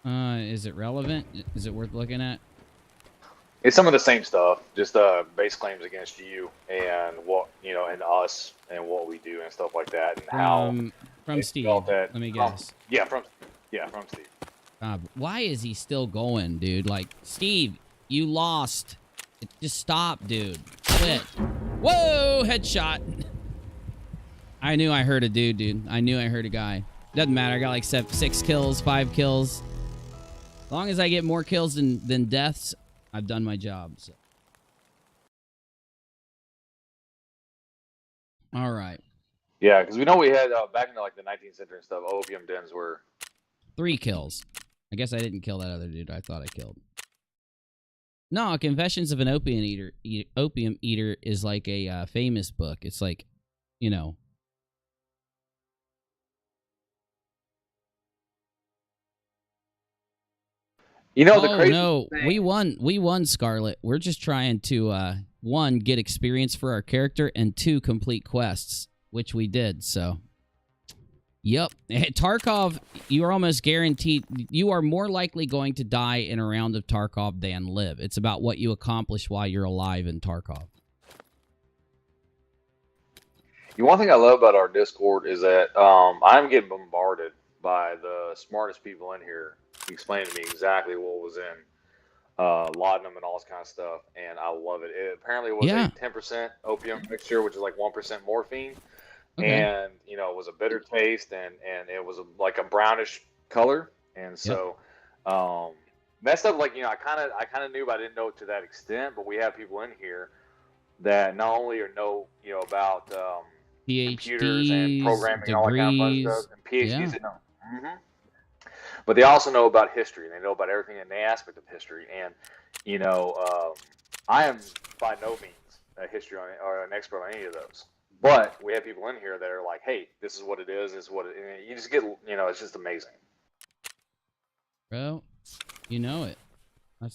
it. Is it relevant? Is it worth looking at? It's some of the same stuff, just base claims against you and what and us and what we do and stuff like that, and how from Steve. Let me guess. Yeah, from Steve. Why is he still going, dude? Like, Steve, you lost. Just stop, dude. Quit. Whoa, headshot. I knew I heard a dude. I knew I heard a guy. Doesn't matter. I got like 6 kills, 5 kills. As long as I get more kills than deaths, I've done my job. So. All right. Yeah, because we know we had back in like the 19th century and stuff. Opium dens were 3 kills. I guess I didn't kill that other dude I thought I killed. No, Confessions of an Opium Eater is like a famous book. It's like, you know. You know the crazy no, thing. we won, Scarlet. We're just trying to 1, get experience for our character, and 2, complete quests, which we did. So, yep, Tarkov, you are almost guaranteed. You are more likely going to die in a round of Tarkov than live. It's about what you accomplish while you're alive in Tarkov. One thing I love about our Discord is that I'm getting bombarded by the smartest people in here explaining to me exactly what was in laudanum and all this kind of stuff, and I love it. It apparently was a 10% opium mixture, which is like 1% morphine, and you know, it was a bitter taste, and it was like a brownish color, and so that stuff, like, you know, I kind of knew, but I didn't know it to that extent. But we have people in here that not only know, you know, about computers and programming and all that kind of fun stuff, and PhDs, they know. But they also know about history, and they know about everything in the aspect of history. And, you know, I am by no means a history or an expert on any of those. But we have people in here that are like, hey, this is what it is, this is what it is. And you just get, you know, it's just amazing. Bro, you know it.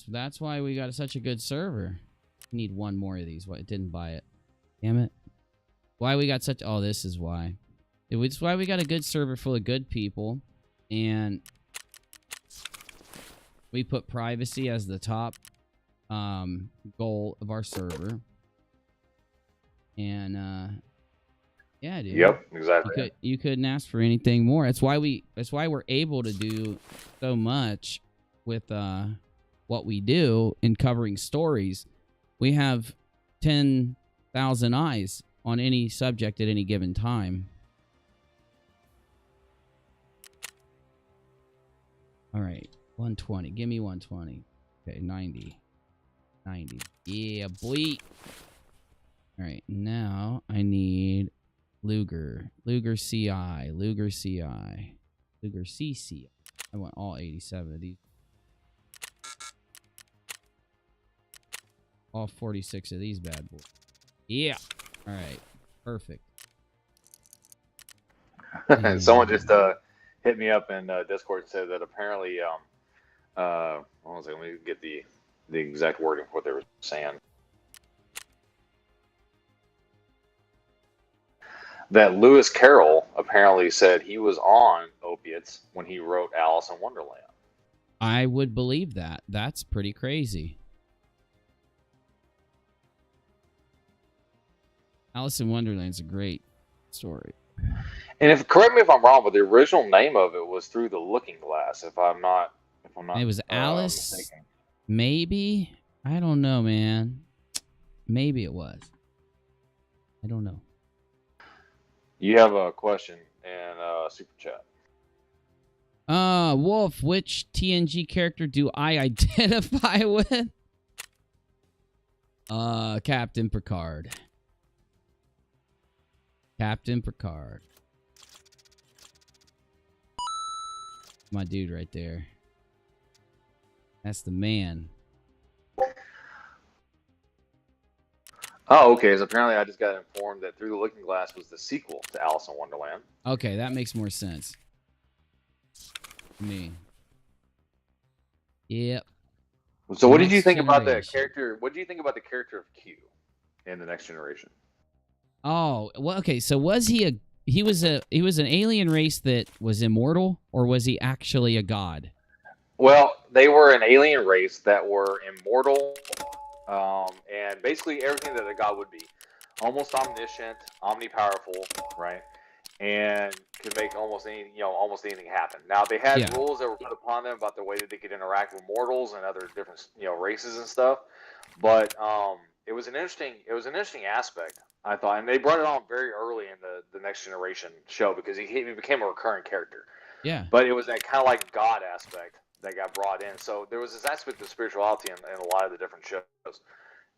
That's why we got such a good server. We need 1 more of these. What? It didn't buy it. Damn it. Why we got such... Oh, this is why. It's why we got a good server full of good people. And we put privacy as the top goal of our server. And yeah, dude. Yep, exactly. You couldn't ask for anything more. That's why we're able to do so much with what we do in covering stories. We have 10,000 eyes on any subject at any given time. All right, 120. Give me 120. Okay, 90. 90. Yeah, boy. All right, now I need Luger. Luger CI. Luger CI. Luger CC. I want all 87 of these. All 46 of these bad boys. Yeah. All right. Perfect. Someone just hit me up in Discord and said that apparently, hold on a second, let me get the exact wording for what they were saying. That Lewis Carroll apparently said he was on opiates when he wrote Alice in Wonderland. I would believe that. That's pretty crazy. Alice in Wonderland's a great story. And correct me if I'm wrong, but the original name of it was Through the Looking Glass. If I'm not, it was Alice. Mistaken. Maybe, I don't know, man. Maybe it was. I don't know. You have a question in super chat. Wolf, which TNG character do I identify with? Captain Picard. Captain Picard. My dude right there. That's the man. Oh, okay. So apparently I just got informed that Through the Looking Glass was the sequel to Alice in Wonderland. Okay, that makes more sense. Me. Yep. So what did you think about the character? What did you think about the character of Q in The Next Generation? Oh, well, okay. So was he was an alien race that was immortal, or was he actually a god? Well, they were an alien race that were immortal, and basically everything that a god would be. Almost omniscient, omnipowerful, right? and could make almost anything happen. Now they had Yeah. rules that were put upon them about the way that they could interact with mortals and other different races and stuff, but it was an interesting aspect, I thought, and they brought it on very early in the Next Generation show because he became a recurring character. Yeah. But it was that kind of like God aspect that got brought in. So there was this aspect of spirituality in a lot of the different shows,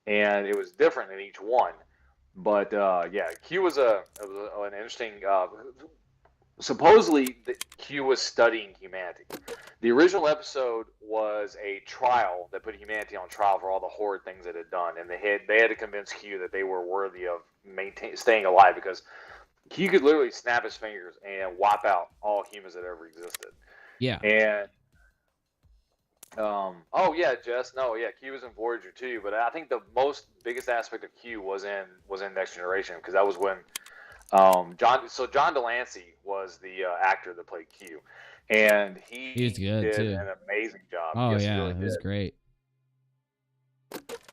and it was different in each one. But yeah, Q was an interesting. Supposedly, Q was studying humanity. The original episode was a trial that put humanity on trial for all the horrid things it had done, and they had to convince Q that they were worthy of staying alive because Q could literally snap his fingers and wipe out all humans that ever existed. Yeah. And oh yeah, Jess. No, yeah, Q was in Voyager too, but I think the biggest aspect of Q was in Next Generation because that was when John Delancey was the actor that played Q, and he was good did too. an amazing job. Oh Yes, he yeah, really it was did. great.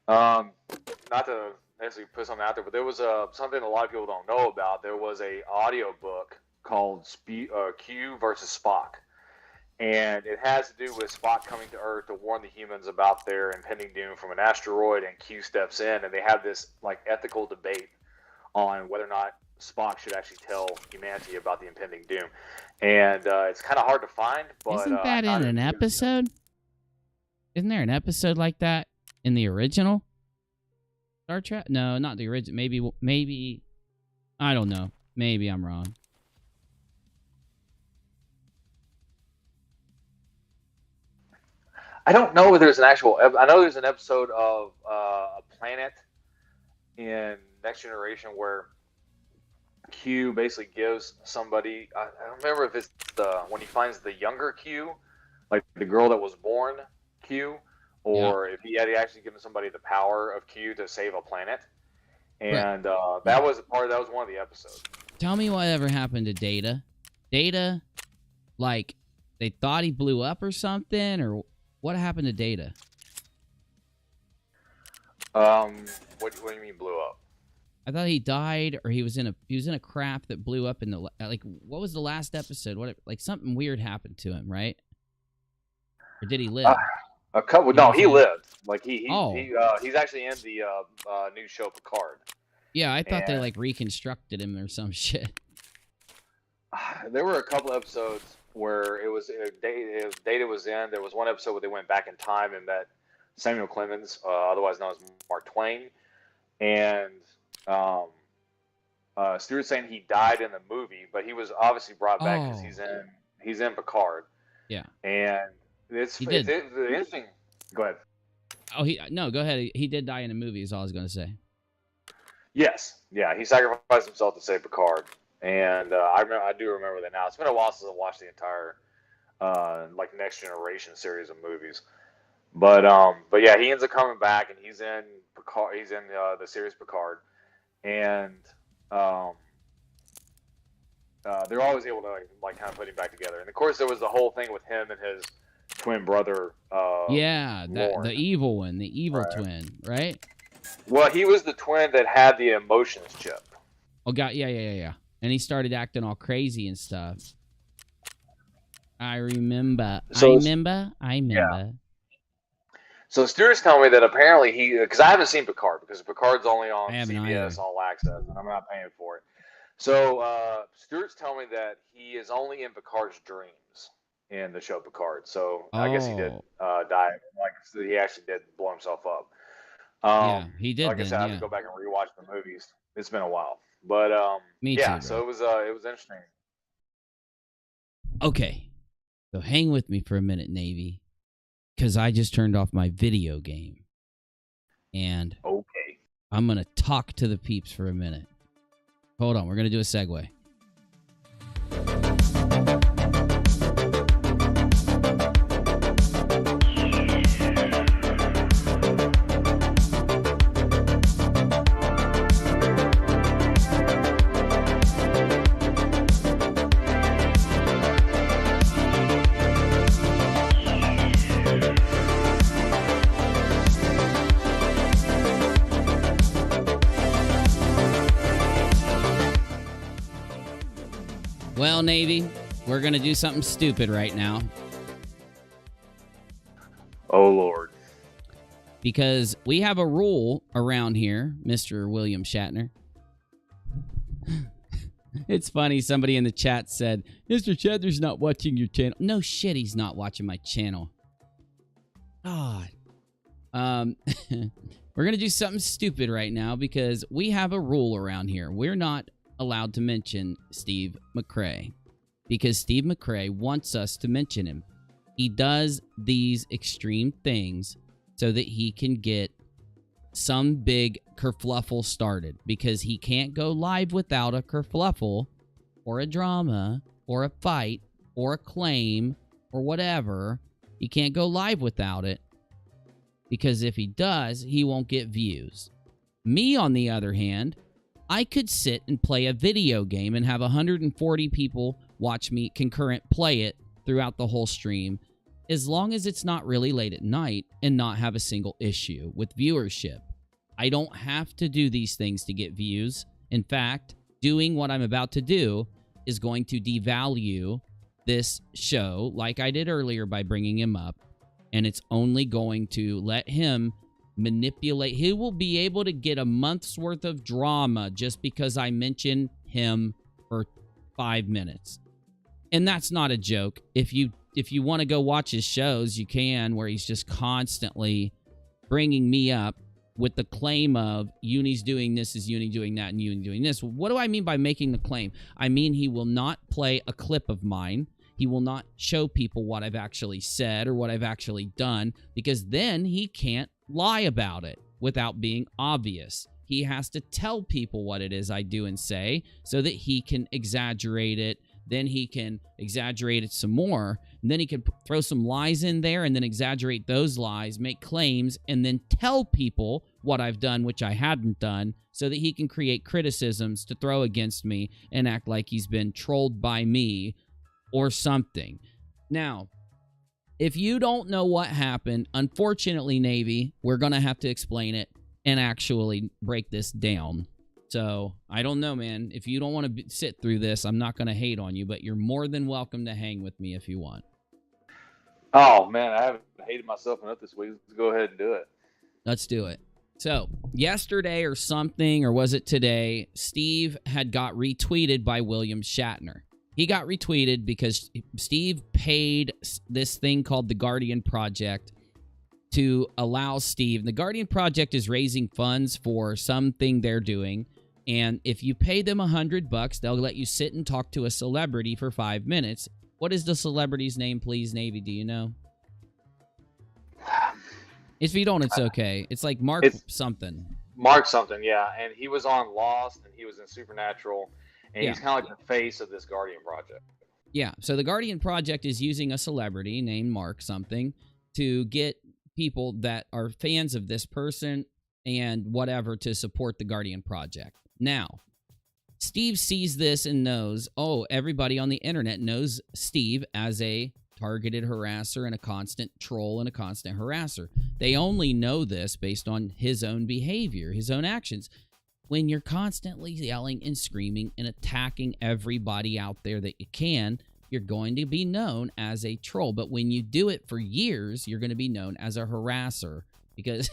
Not to necessarily put something out there, but there was something a lot of people don't know about. There was a audio book called Q versus Spock, and it has to do with Spock coming to Earth to warn the humans about their impending doom from an asteroid, and Q steps in, and they have this like ethical debate on whether or not Spock should actually tell humanity about the impending doom, and it's kind of hard to find. But Isn't that in an episode? Isn't there an episode like that in the original Star Trek? No, not the original. Maybe I don't know. Maybe I'm wrong. I don't know if there's an actual. I know there's an episode of a planet in Next Generation where Q basically gives somebody. I don't remember if it's when he finds the younger Q, like the girl that was born Q, or if he had actually given somebody the power of Q to save a planet. And that was one of the episodes. Tell me whatever happened to Data. Data, like they thought he blew up or something, or what happened to Data? What do you mean blew up? I thought he died, or he was in a craft that blew up in the what was the last episode? What something weird happened to him, right? Or did he live? A couple. No, he lived. Like he's actually in the new show Picard. Yeah, I thought they reconstructed him or some shit. There were a couple episodes where Data was in. There was one episode where they went back in time and met Samuel Clemens, otherwise known as Mark Twain, and Stewart's saying he died in the movie, but he was obviously brought back because he's in Picard. Yeah, and it's interesting. Go ahead. Oh, go ahead. He did die in a movie. Is all I was going to say. Yes, yeah, he sacrificed himself to save Picard, and I do remember that now. It's been a while since I watched the entire Next Generation series of movies, but yeah, he ends up coming back, and he's in Picard. He's in the series Picard, and they're always able to kind of put him back together. And of course, there was the whole thing with him and his twin brother. The evil one, the evil twin, right? Well, he was the twin that had the emotions chip. Oh God, yeah. And he started acting all crazy and stuff. I remember. Yeah. So Stewart's telling me that apparently because I haven't seen Picard because Picard's only on CBS All Access and I'm not paying for it. So Stewart's telling me that he is only in Picard's dreams in the show Picard. So I guess he did die. He actually did blow himself up. Yeah, he did. Like I said, I have to go back and rewatch the movies. It's been a while, but Me yeah. too, So it was interesting. Okay, so hang with me for a minute, Navy, because I just turned off my video game, and I'm gonna talk to the peeps for a minute. Hold on, we're gonna do a segue. Well, Navy, we're going to do something stupid right now. Oh, Lord. Because we have a rule around here, Mr. William Shatner. It's funny, somebody in the chat said, Mr. Shatner's not watching your channel. No shit, he's not watching my channel. God. We're going to do something stupid right now because we have a rule around here. We're not allowed to mention Steve McCrae because Steve McCrae wants us to mention him. He does these extreme things so that he can get some big kerfluffle started because he can't go live without a kerfluffle or a drama or a fight or a claim or whatever. He can't go live without it because if he does, he won't get views. Me, on the other hand, I could sit and play a video game and have 140 people watch me concurrent play it throughout the whole stream as long as it's not really late at night and not have a single issue with viewership. I don't have to do these things to get views. In fact, doing what I'm about to do is going to devalue this show like I did earlier by bringing him up, and it's only going to let him manipulate. He will be able to get a month's worth of drama just because I mention him for 5 minutes. And that's not a joke. If you want to go watch his shows, you can, where he's just constantly bringing me up with the claim of Uni's doing this, is Uni doing that, and Uni doing this. What do I mean by making the claim? I mean he will not play a clip of mine. He will not show people what I've actually said or what I've actually done, because then he can't lie about it without being obvious. He has to tell people what it is I do and say so that he can exaggerate it. Then he can exaggerate it some more. And then he can throw some lies in there and then exaggerate those lies, make claims, and then tell people what I've done, which I hadn't done, so that he can create criticisms to throw against me and act like he's been trolled by me or something. Now, if you don't know what happened, unfortunately, Navy, we're going to have to explain it and actually break this down. So, I don't know, man. If you don't want to sit through this, I'm not going to hate on you, but you're more than welcome to hang with me if you want. Oh, man, I haven't hated myself enough this week. Let's go ahead and do it. Let's do it. So, yesterday or something, or was it today, Steve had got retweeted by William Shatner. He got retweeted because Steve paid this thing called the Guardian Project to allow Steve. The Guardian Project is raising funds for something they're doing. And if you pay them $100, they'll let you sit and talk to a celebrity for 5 minutes. What is the celebrity's name, please, Navy? Do you know? If you don't, it's okay. It's like Mark something. Mark something, yeah. And he was on Lost, and he was in Supernatural, and he's kind of like the face of this Guardian Project. Yeah, so the Guardian Project is using a celebrity named Mark something to get people that are fans of this person and whatever to support the Guardian Project. Now, Steve sees this and knows, oh, everybody on the internet knows Steve as a targeted harasser and a constant troll and a constant harasser. They only know this based on his own behavior, his own actions. When you're constantly yelling and screaming and attacking everybody out there that you can, you're going to be known as a troll. But when you do it for years, you're going to be known as a harasser, because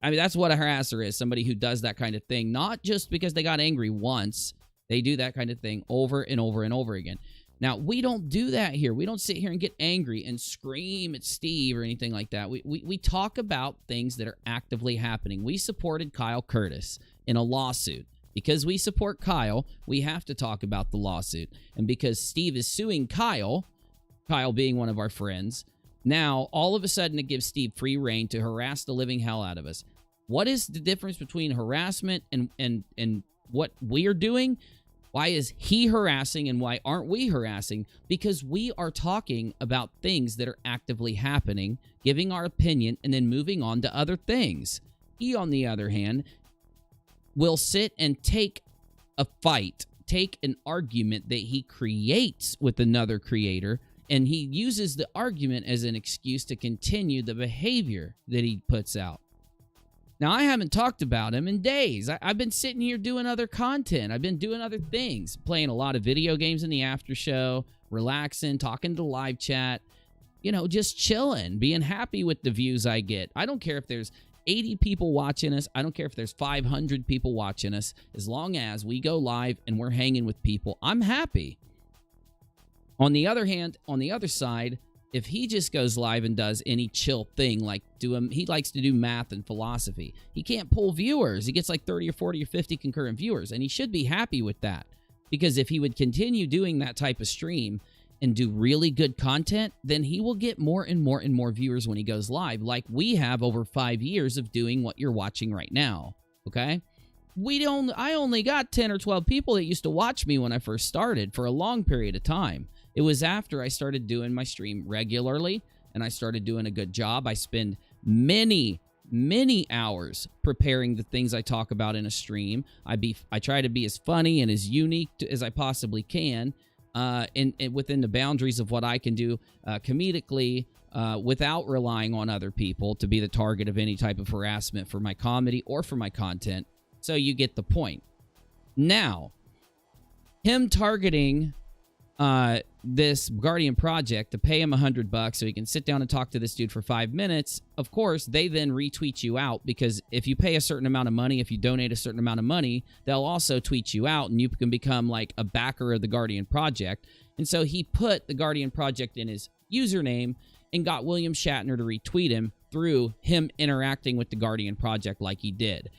I mean, that's what a harasser is. Somebody who does that kind of thing, not just because they got angry once. They do that kind of thing over and over and over again. Now, we don't do that here. We don't sit here and get angry and scream at Steve or anything like that. We talk about things that are actively happening. We supported Kyle Curtis in a lawsuit. Because we support Kyle, we have to talk about the lawsuit. And because Steve is suing Kyle being one of our friends, now all of a sudden it gives Steve free reign to harass the living hell out of us. What is the difference between harassment and what we're doing? Why is he harassing and why aren't we harassing? Because we are talking about things that are actively happening, giving our opinion, and then moving on to other things. He, on the other hand, will sit and take a fight, take an argument that he creates with another creator, and he uses the argument as an excuse to continue the behavior that he puts out. Now, I haven't talked about him in days. I've been sitting here doing other content. I've been doing other things, playing a lot of video games in the after show, relaxing, talking to live chat, you know, just chilling, being happy with the views I get. I don't care if there's 80 people watching us. I don't care if there's 500 people watching us. As long as we go live and we're hanging with people, I'm happy. On the other hand, on the other side, if he just goes live and does any chill thing, like he likes to do math and philosophy, he can't pull viewers. He gets like 30 or 40 or 50 concurrent viewers, and he should be happy with that. Because if he would continue doing that type of stream and do really good content, then he will get more and more and more viewers when he goes live, like we have over 5 years of doing what you're watching right now, okay? I only got 10 or 12 people that used to watch me when I first started for a long period of time. It was after I started doing my stream regularly and I started doing a good job. I spend many hours preparing the things I talk about in a stream. I try to be as funny and as unique as I possibly can, and within the boundaries of what I can do comedically, without relying on other people to be the target of any type of harassment for my comedy or for my content. So you get the point. Now, him targeting this Guardian project to pay him $100 so he can sit down and talk to this dude for 5 minutes. Of course, they then retweet you out, because if you pay a certain amount of money, if you donate a certain amount of money, they'll also tweet you out and you can become like a backer of the Guardian project. And so he put the Guardian project in his username and got William Shatner to retweet him through him interacting with the Guardian project like he did.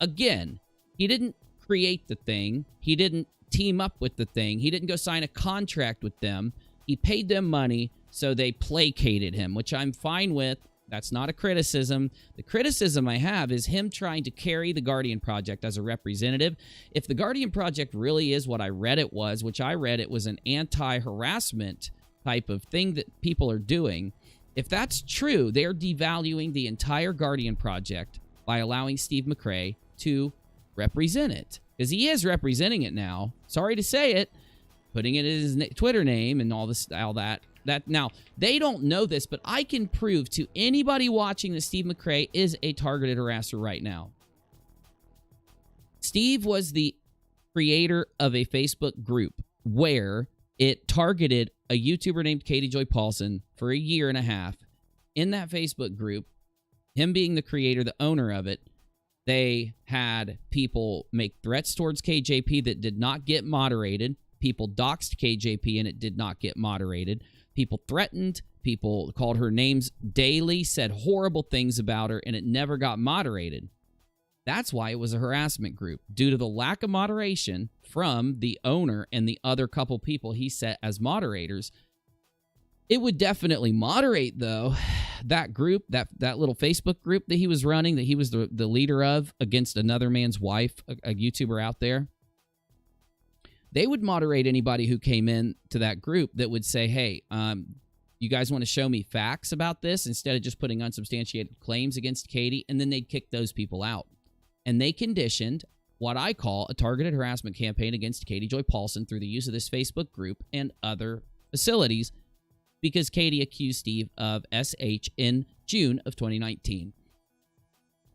Again, he didn't create the thing. He didn't team up with the thing. He didn't go sign a contract with them. He paid them money, so they placated him, which I'm fine with. That's not a criticism. The criticism I have is him trying to carry the Guardian Project as a representative. If the Guardian Project really is what I read it was, which I read it was an anti-harassment type of thing that people are doing, if that's true, they're devaluing the entire Guardian Project by allowing Steve McRae to represent it. Because he is representing it now. Sorry to say it. Putting it in his Twitter name and all that. Now, they don't know this, but I can prove to anybody watching that Steve McRae is a targeted harasser right now. Steve was the creator of a Facebook group where it targeted a YouTuber named Katie Joy Paulson for 1.5 years. In that Facebook group, him being the creator, the owner of it, they had people make threats towards KJP that did not get moderated. People doxed KJP and it did not get moderated. People threatened. People called her names daily, said horrible things about her, and it never got moderated. That's why it was a harassment group, due to the lack of moderation from the owner and the other couple people he set as moderators. It would definitely moderate, though, that group, that little Facebook group that he was running, that he was the leader of against another man's wife, a YouTuber out there. They would moderate anybody who came in to that group that would say, hey, you guys want to show me facts about this instead of just putting unsubstantiated claims against Katie, and then they'd kick those people out. And they conditioned what I call a targeted harassment campaign against Katie Joy Paulson through the use of this Facebook group and other facilities, because Katie accused Steve of SH in June of 2019.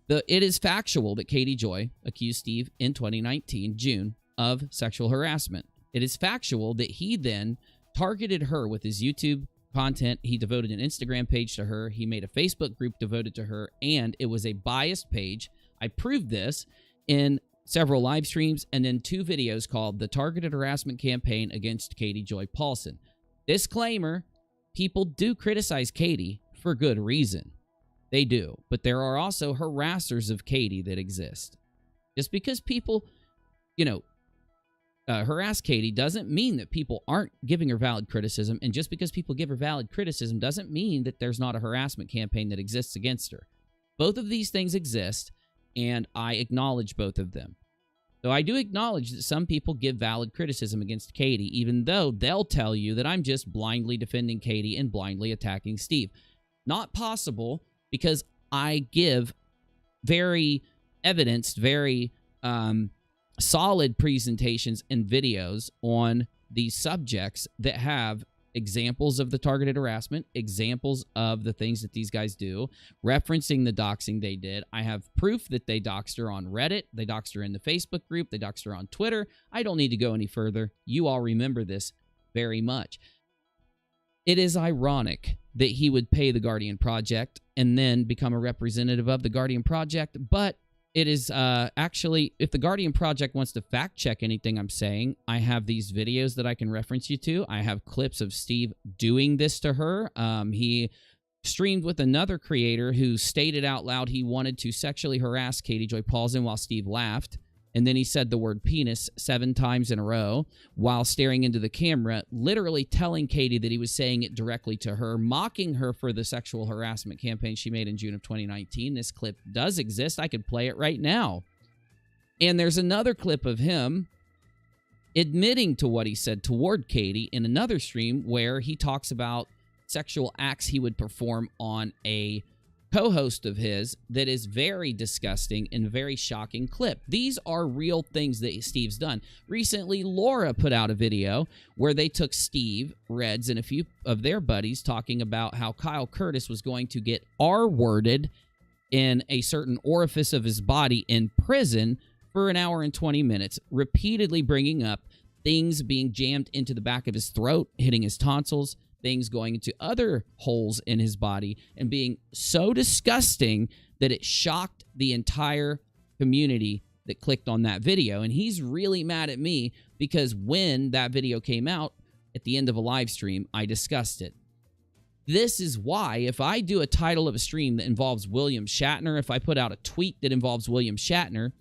It is factual that Katie Joy accused Steve in 2019, June, of sexual harassment. It is factual that he then targeted her with his YouTube content. He devoted an Instagram page to her. He made a Facebook group devoted to her, and it was a biased page. I proved this in several live streams and then 2 videos called The Targeted Harassment Campaign Against Katie Joy Paulson. Disclaimer, people do criticize Katie for good reason. They do. But there are also harassers of Katie that exist. Just because people, harass Katie doesn't mean that people aren't giving her valid criticism. And just because people give her valid criticism doesn't mean that there's not a harassment campaign that exists against her. Both of these things exist, and I acknowledge both of them. So I do acknowledge that some people give valid criticism against Katie, even though they'll tell you that I'm just blindly defending Katie and blindly attacking Steve. Not possible, because I give very evidenced, very solid presentations and videos on these subjects that have examples of the targeted harassment, examples of the things that these guys do, referencing the doxing they did. I have proof that they doxed her on Reddit. They doxed her in the Facebook group. They doxed her on Twitter. I don't need to go any further. You all remember this very much. It is ironic that he would pay the Guardian Project and then become a representative of the Guardian Project, but it is actually, if the Guardian Project wants to fact check anything I'm saying, I have these videos that I can reference you to. I have clips of Steve doing this to her. He streamed with another creator who stated out loud he wanted to sexually harass Katie Joy Paulson while Steve laughed. And then he said the word penis 7 times in a row while staring into the camera, literally telling Katie that he was saying it directly to her, mocking her for the sexual harassment campaign she made in June of 2019. This clip does exist. I could play it right now. And there's another clip of him admitting to what he said toward Katie in another stream where he talks about sexual acts he would perform on a co-host of his that is very disgusting and very shocking clip. These are real things that Steve's done. Recently, Laura put out a video where they took Steve, Reds, and a few of their buddies talking about how Kyle Curtis was going to get R-worded in a certain orifice of his body in prison for an hour and 20 minutes, repeatedly bringing up things being jammed into the back of his throat, hitting his tonsils, things going into other holes in his body, and being so disgusting that it shocked the entire community that clicked on that video. And he's really mad at me because when that video came out at the end of a live stream, I discussed it. This is why if I do a title of a stream that involves William Shatner, if I put out a tweet that involves William Shatner,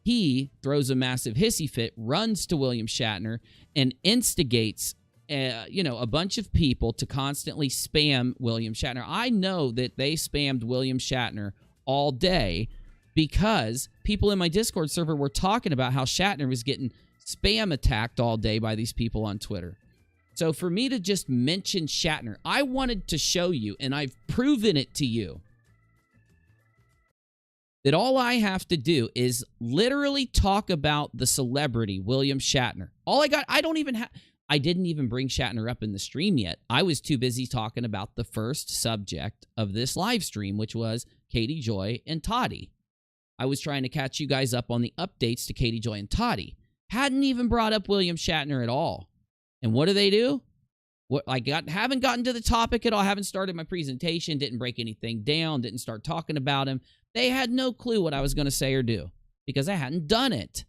he throws a massive hissy fit, runs to William Shatner, and instigates a bunch of people to constantly spam William Shatner. I know that they spammed William Shatner all day because people in my Discord server were talking about how Shatner was getting spam attacked all day by these people on Twitter. So for me to just mention Shatner, I wanted to show you, and I've proven it to you, that all I have to do is literally talk about the celebrity William Shatner. I didn't even bring Shatner up in the stream yet. I was too busy talking about the first subject of this live stream, which was Katie Joy and Tati. I was trying to catch you guys up on the updates to Katie Joy and Tati. Hadn't even brought up William Shatner at all. And what do? Haven't gotten to the topic at all. Haven't started my presentation. Didn't break anything down. Didn't start talking about him. They had no clue what I was going to say or do because I hadn't done it.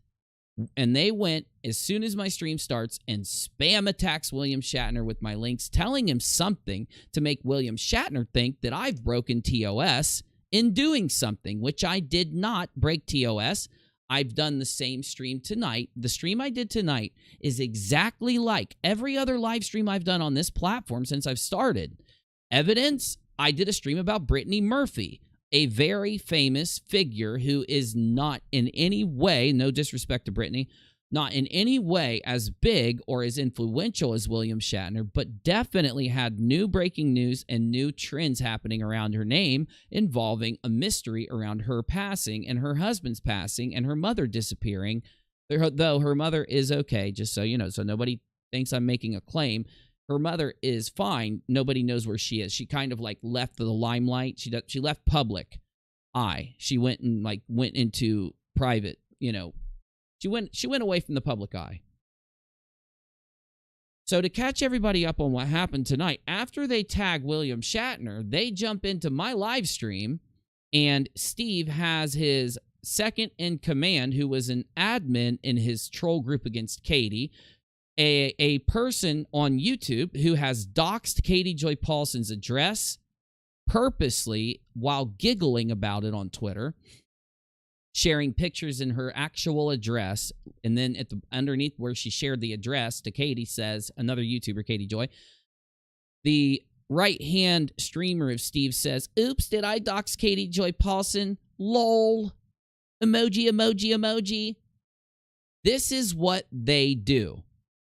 And they went, as soon as my stream starts, and spam attacks William Shatner with my links, telling him something to make William Shatner think that I've broken TOS in doing something, which I did not break TOS. I've done the same stream tonight. The stream I did tonight is exactly like every other live stream I've done on this platform since I've started. Evidence, I did a stream about Brittany Murphy, a very famous figure who is not in any way, no disrespect to Brittany, not in any way as big or as influential as William Shatner, but definitely had new breaking news and new trends happening around her name involving a mystery around her passing and her husband's passing and her mother disappearing, though her mother is okay, just so you know, so nobody thinks I'm making a claim. Her mother is fine. Nobody knows where she is. She kind of like left the limelight. She left public eye. She went into private, She went away from the public eye. So to catch everybody up on what happened tonight, after they tag William Shatner, they jump into my live stream, and Steve has his second in command, who was an admin in his troll group against Katie, a person on YouTube who has doxed Katie Joy Paulson's address purposely while giggling about it on Twitter, sharing pictures in her actual address, and then underneath where she shared the address to Katie says, another YouTuber, Katie Joy, the right-hand streamer of Steve says, "Oops, did I dox Katie Joy Paulson? Lol. Emoji, emoji, emoji." This is what they do.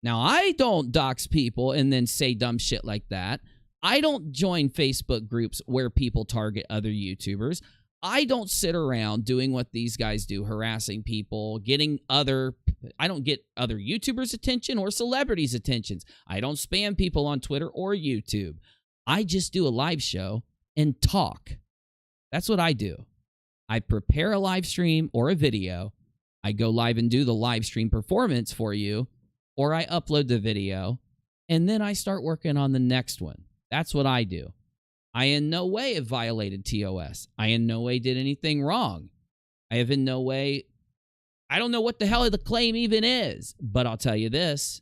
Now, I don't dox people and then say dumb shit like that. I don't join Facebook groups where people target other YouTubers. I don't sit around doing what these guys do, harassing people, I don't get other YouTubers' attention or celebrities' attentions. I don't spam people on Twitter or YouTube. I just do a live show and talk. That's what I do. I prepare a live stream or a video. I go live and do the live stream performance for you, or I upload the video, and then I start working on the next one. That's what I do. I in no way have violated TOS. I in no way did anything wrong. I have in no way, I don't know what the hell the claim even is, but I'll tell you this.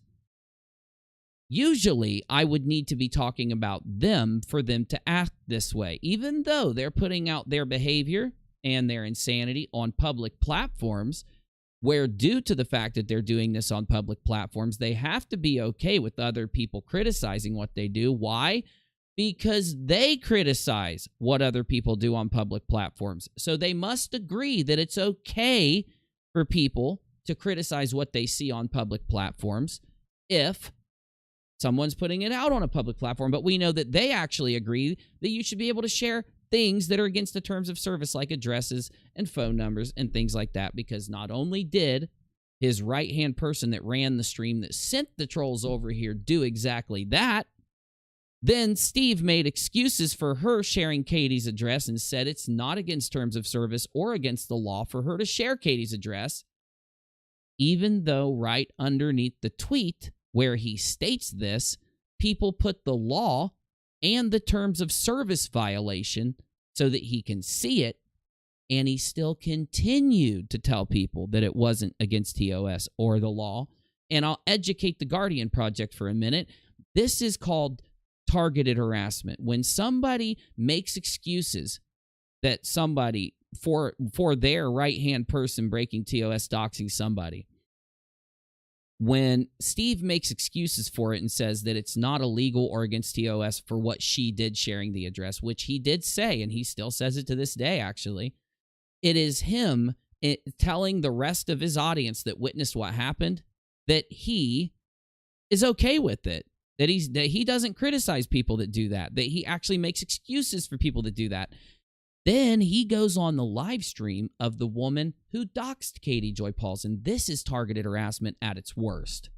Usually, I would need to be talking about them for them to act this way, even though they're putting out their behavior and their insanity on public platforms, where due to the fact that they're doing this on public platforms, they have to be okay with other people criticizing what they do. Why? Because they criticize what other people do on public platforms. So they must agree that it's okay for people to criticize what they see on public platforms if someone's putting it out on a public platform. But we know that they actually agree that you should be able to share things that are against the terms of service, like addresses and phone numbers and things like that, because not only did his right-hand person that ran the stream that sent the trolls over here do exactly that, then Steve made excuses for her sharing Katie's address and said it's not against terms of service or against the law for her to share Katie's address, even though right underneath the tweet where he states this, people put the law and the terms of service violation so that he can see it, and he still continued to tell people that it wasn't against TOS or the law. And I'll educate the Guardian Project for a minute. This is called targeted harassment. When somebody makes excuses that somebody, for their right-hand person breaking TOS, doxing somebody, when Steve makes excuses for it and says that it's not illegal or against TOS for what she did sharing the address, which he did say, and he still says it to this day, actually, it is him telling the rest of his audience that witnessed what happened that he is okay with it, that he doesn't criticize people that do that he actually makes excuses for people that do that. Then he goes on the live stream of the woman who doxed Katie Joy Paulson. This is targeted harassment at its worst.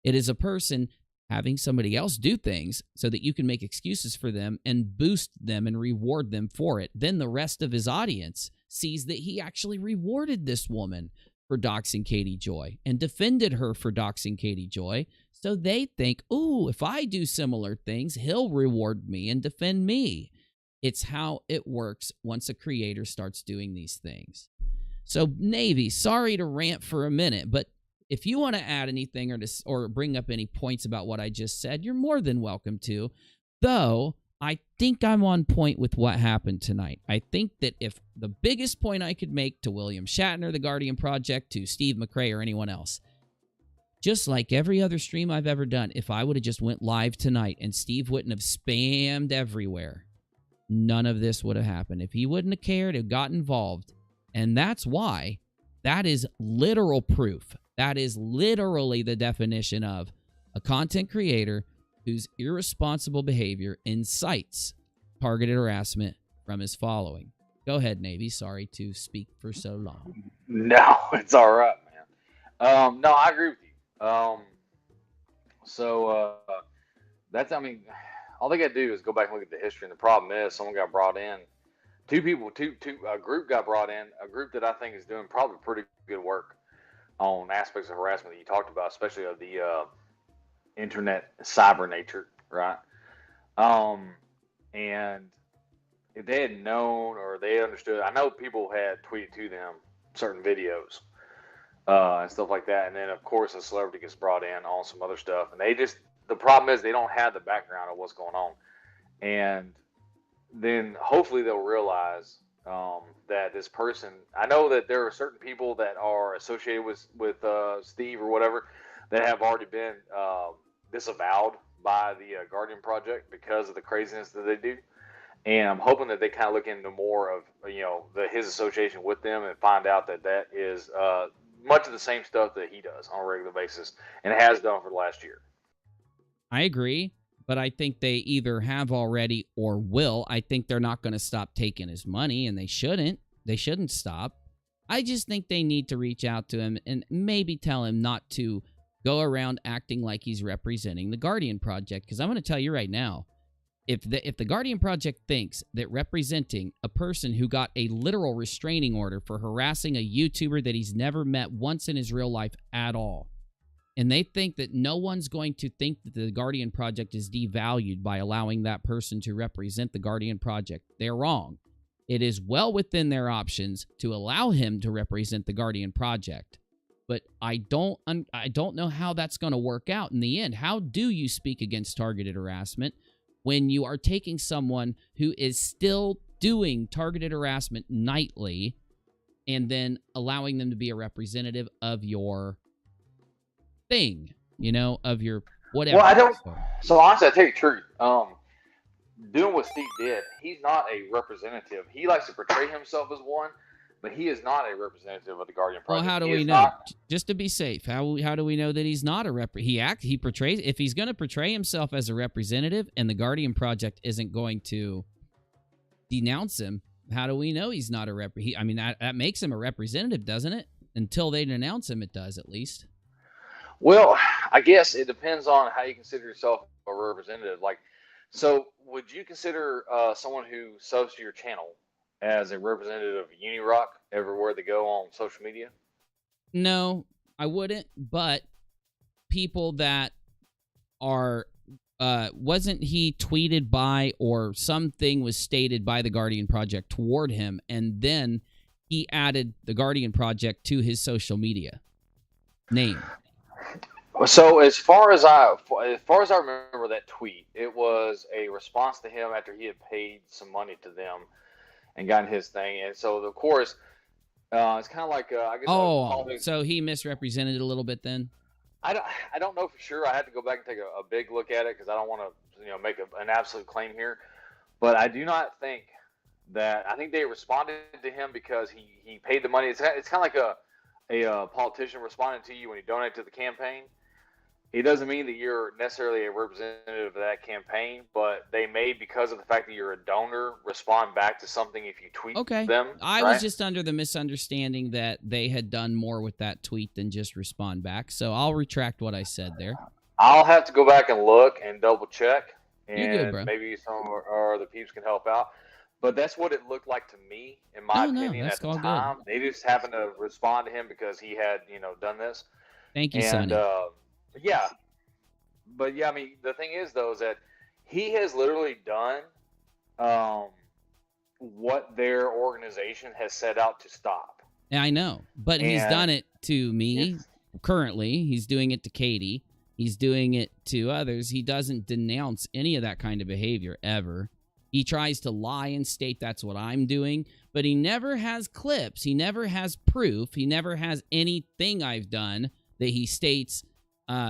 It is a person having somebody else do things so that you can make excuses for them and boost them and reward them for it. Then the rest of his audience sees that he actually rewarded this woman for doxing Katie Joy and defended her for doxing Katie Joy. So they think, ooh, if I do similar things, he'll reward me and defend me. It's how it works once a creator starts doing these things. So, Navy, sorry to rant for a minute, but if you want to add anything or bring up any points about what I just said, you're more than welcome to. Though, I think I'm on point with what happened tonight. I think that if the biggest point I could make to William Shatner, the Guardian Project, to Steve McRae or anyone else, just like every other stream I've ever done, if I would have just went live tonight and Steve wouldn't have spammed everywhere, none of this would have happened. If he wouldn't have cared, have got involved. And that's why that is literal proof. That is literally the definition of a content creator whose irresponsible behavior incites targeted harassment from his following. Go ahead, Navy. Sorry to speak for so long. No, it's all right, man. No, I agree with you. That's, I mean, all they got to do is go back and look at the history. And the problem is someone got brought in. A group got brought in, a group that I think is doing probably pretty good work on aspects of harassment that you talked about, especially of the internet cyber nature, right? And if they had known or they understood, I know people had tweeted to them certain videos and stuff like that. And then, of course, a celebrity gets brought in on some other stuff. And the problem is they don't have the background of what's going on. And then hopefully they'll realize that this person, I know that there are certain people that are associated with Steve or whatever that have already been disavowed by the Guardian Project because of the craziness that they do. And I'm hoping that they kind of look into more of, his association with them and find out that is much of the same stuff that he does on a regular basis and has done for the last year. I agree. but I think they either have already or will. I think they're not going to stop taking his money, and they shouldn't. They shouldn't stop. I just think they need to reach out to him and maybe tell him not to go around acting like he's representing the Guardian Project. Because I'm going to tell you right now, if the Guardian Project thinks that representing a person who got a literal restraining order for harassing a YouTuber that he's never met once in his real life at all, and they think that no one's going to think that the Guardian Project is devalued by allowing that person to represent the Guardian Project, they're wrong. It is well within their options to allow him to represent the Guardian Project. But I don't know how that's going to work out in the end. How do you speak against targeted harassment when you are taking someone who is still doing targeted harassment nightly and then allowing them to be a representative of your thing, of your whatever? Well, I don't. So honestly, I tell you the truth. Doing what Steve did, he's not a representative. He likes to portray himself as one, but he is not a representative of the Guardian Project. Well, how do we know? Just to be safe, how do we know that he's not a he portrays, if he's going to portray himself as a representative and the Guardian Project isn't going to denounce him, how do we know he's not a that makes him a representative, doesn't it? Until they denounce him, it does, at least. Well, I guess it depends on how you consider yourself a representative. So would you consider someone who subs to your channel as a representative of UNIRock everywhere they go on social media? No, I wouldn't. But people that are, wasn't he tweeted by or something was stated by the Guardian Project toward him, and then he added the Guardian Project to his social media name? So as far as I remember that tweet, it was a response to him after he had paid some money to them and gotten his thing. And so of course, it's kind of like I guess. Oh, so he misrepresented it a little bit then. I don't know for sure. I had to go back and take a big look at it because I don't want to make an absolute claim here. But I do not think that. I think they responded to him because he paid the money. It's kind of like a politician responding to you when you donate to the campaign. It doesn't mean that you're necessarily a representative of that campaign, but they may, because of the fact that you're a donor, respond back to something if you tweet them. I was just under the misunderstanding that they had done more with that tweet than just respond back, so I'll retract what I said there. I'll have to go back and look and double check, and you're good, bro. Maybe some or the peeps can help out. But that's what it looked like to me, in my opinion, at the time. Good. They just happened to respond to him because he had, done this. Thank you, Sonny. Yeah. But yeah, I mean, the thing is, though, is that he has literally done what their organization has set out to stop. Yeah, I know. But he's done it to me currently. He's doing it to Katie. He's doing it to others. He doesn't denounce any of that kind of behavior ever. He tries to lie and state that's what I'm doing, but he never has clips. He never has proof. He never has anything I've done that he states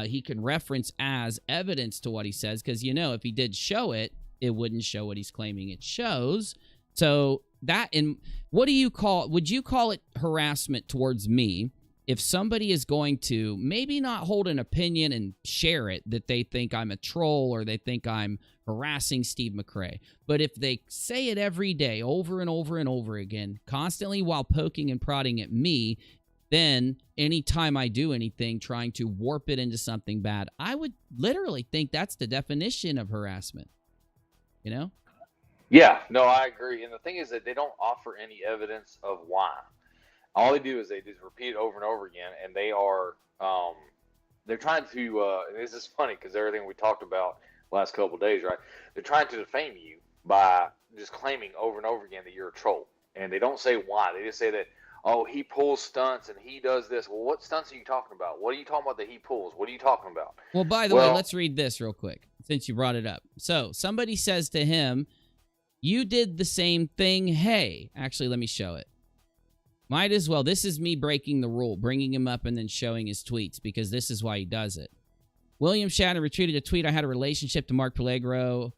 he can reference as evidence to what he says, because, if he did show it, it wouldn't show what he's claiming it shows. So would you call it harassment towards me if somebody is going to maybe not hold an opinion and share it that they think I'm a troll or they think I'm harassing Steve McRae, but if they say it every day over and over and over again, constantly while poking and prodding at me, then anytime I do anything trying to warp it into something bad, I would literally think that's the definition of harassment. Yeah, no, I agree. And the thing is that they don't offer any evidence of why. All they do is they just repeat it over and over again, and they are they're trying to and this is funny because everything we talked about last couple of days, right? They're trying to defame you by just claiming over and over again that you're a troll. And they don't say why. They just say that, oh, he pulls stunts and he does this. Well, what stunts are you talking about? What are you talking about that he pulls? What are you talking about? Well, by the way, let's read this real quick since you brought it up. So somebody says to him, you did the same thing. Hey, actually, let me show it. Might as well. This is me breaking the rule, bringing him up and then showing his tweets because this is why he does it. William Shatner retweeted a tweet. I had a relationship to Mark Pellegro.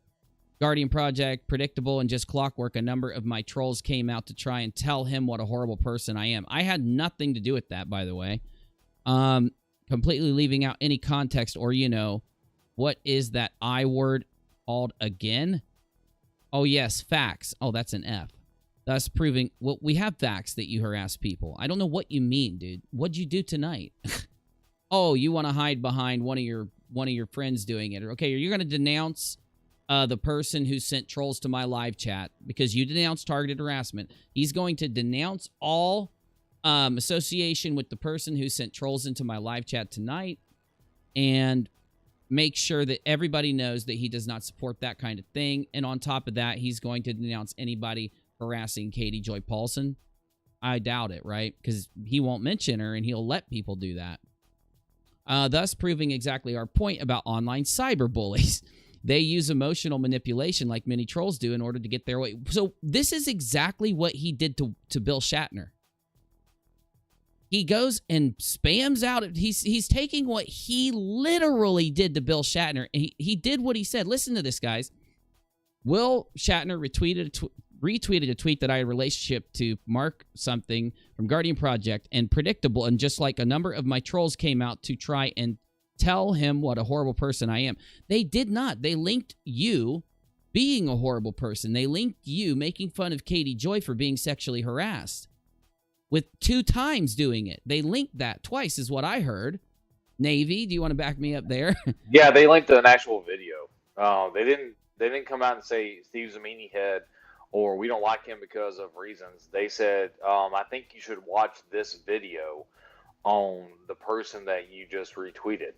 Guardian Project, predictable, and just clockwork. A number of my trolls came out to try and tell him what a horrible person I am. I had nothing to do with that, by the way. Completely leaving out any context or, What is that I word called again? Oh, yes, facts. Oh, that's an F. Thus proving, well, we have facts that you harass people. I don't know what you mean, dude. What'd you do tonight? Oh, you want to hide behind one of your friends doing it. Okay, you're going to denounce the person who sent trolls to my live chat because you denounced targeted harassment. He's going to denounce all association with the person who sent trolls into my live chat tonight and make sure that everybody knows that he does not support that kind of thing. And on top of that, he's going to denounce anybody harassing Katie Joy Paulson. I doubt it, right? Because he won't mention her and he'll let people do that. Thus proving exactly our point about online cyberbullies. They use emotional manipulation like many trolls do in order to get their way. So this is exactly what he did to Bill Shatner. He goes and spams out. He's taking what he literally did to Bill Shatner. He did what he said. Listen to this, guys. Will Shatner retweeted a tweet that I had a relationship to Mark something from Guardian Project and predictable, and just like a number of my trolls came out to try and tell him what a horrible person I am. They did not. They linked you being a horrible person. They linked you making fun of Katie Joy for being sexually harassed. With 2 times doing it. They linked that twice is what I heard. Navy, do you want to back me up there? Yeah, they linked an actual video. They didn't come out and say Steve's a meanie head or we don't like him because of reasons. They said, I think you should watch this video on the person that you just retweeted.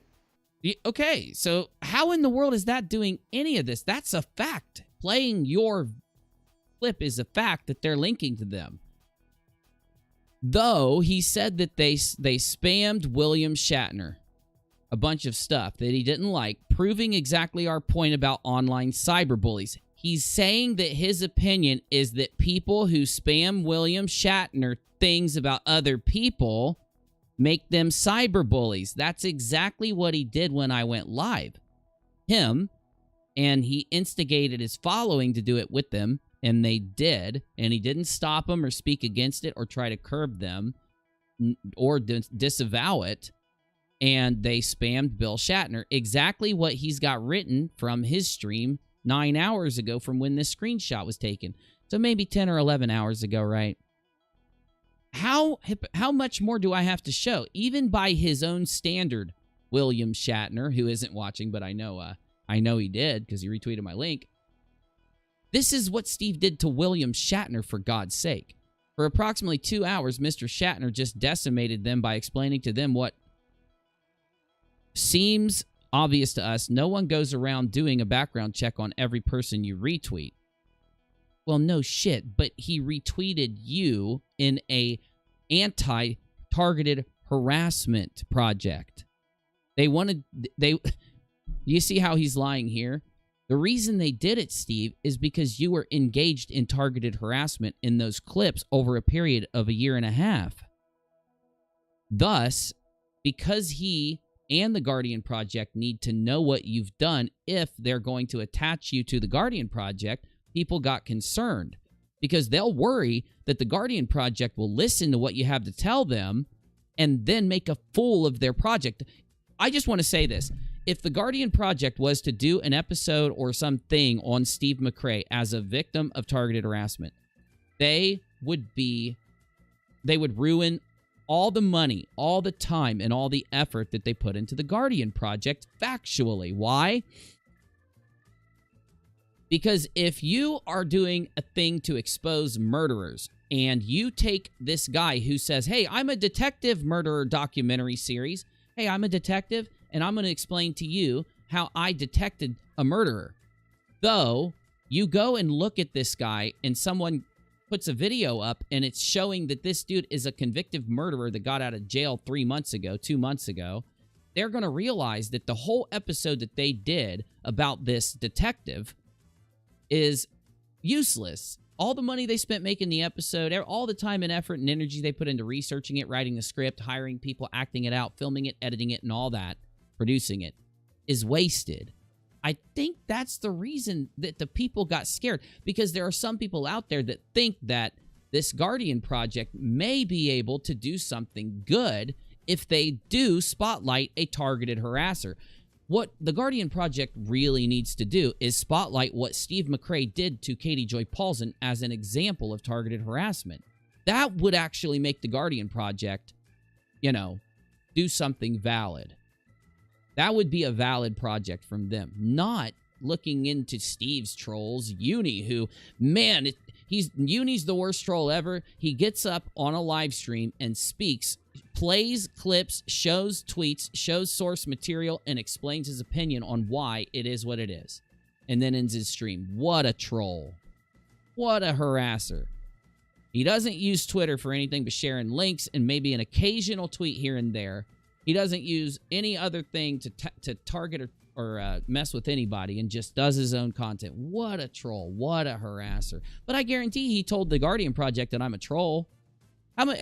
Okay, so how in the world is that doing any of this? That's a fact. Playing your clip is a fact that they're linking to them. Though he said that they spammed William Shatner a bunch of stuff that he didn't like, proving exactly our point about online cyberbullies. He's saying that his opinion is that people who spam William Shatner things about other people make them cyberbullies. That's exactly what he did when I went live. Him, and he instigated his following to do it with them, and they did, and he didn't stop them or speak against it or try to curb them or disavow it, and they spammed Bill Shatner. Exactly what he's got written from his stream 9 hours ago from when this screenshot was taken. So maybe 10 or 11 hours ago, right? How much more do I have to show? Even by his own standard, William Shatner, who isn't watching, but I know he did because he retweeted my link. This is what Steve did to William Shatner, for God's sake. For approximately 2 hours, Mr. Shatner just decimated them by explaining to them what seems obvious to us. No one goes around doing a background check on every person you retweet. Well, no shit, but he retweeted you in a anti-targeted harassment project. You see how he's lying here? The reason they did it, Steve, is because you were engaged in targeted harassment in those clips over a period of 1.5 years. Thus, because he and the Guardian Project need to know what you've done if they're going to attach you to the Guardian Project, people got concerned because they'll worry that the Guardian Project will listen to what you have to tell them and then make a fool of their project. I just want to say this. If the Guardian Project was to do an episode or something on Steve McRae as a victim of targeted harassment, they would ruin all the money, all the time, and all the effort that they put into the Guardian Project factually. Why? Because if you are doing a thing to expose murderers and you take this guy who says, hey, I'm a detective murderer documentary series. Hey, I'm a detective, and I'm going to explain to you how I detected a murderer. Though, you go and look at this guy, and someone puts a video up, and it's showing that this dude is a convicted murderer that got out of jail 2 months ago, they're going to realize that the whole episode that they did about this detective is useless. All the money they spent making the episode, all the time and effort and energy they put into researching it, writing the script, hiring people, acting it out, filming it, editing it, and all that, producing it, is wasted. I think that's the reason that the people got scared, because there are some people out there that think that this Guardian Project may be able to do something good if they do spotlight a targeted harasser. What the Guardian Project really needs to do is spotlight what Steve McRae did to Katie Joy Paulson as an example of targeted harassment. That would actually make the Guardian Project, you know, do something valid. That would be a valid project from them, not looking into Steve's trolls. Uni, who, man, Uni's the worst troll ever. He gets up on a live stream and speaks, plays clips, shows tweets, shows source material, and explains his opinion on why it is what it is. And then ends his stream. What a troll. What a harasser. He doesn't use Twitter for anything but sharing links and maybe an occasional tweet here and there. He doesn't use any other thing to target or mess with anybody, and just does his own content. What a troll. What a harasser. But I guarantee he told the Guardian Project that I'm a troll.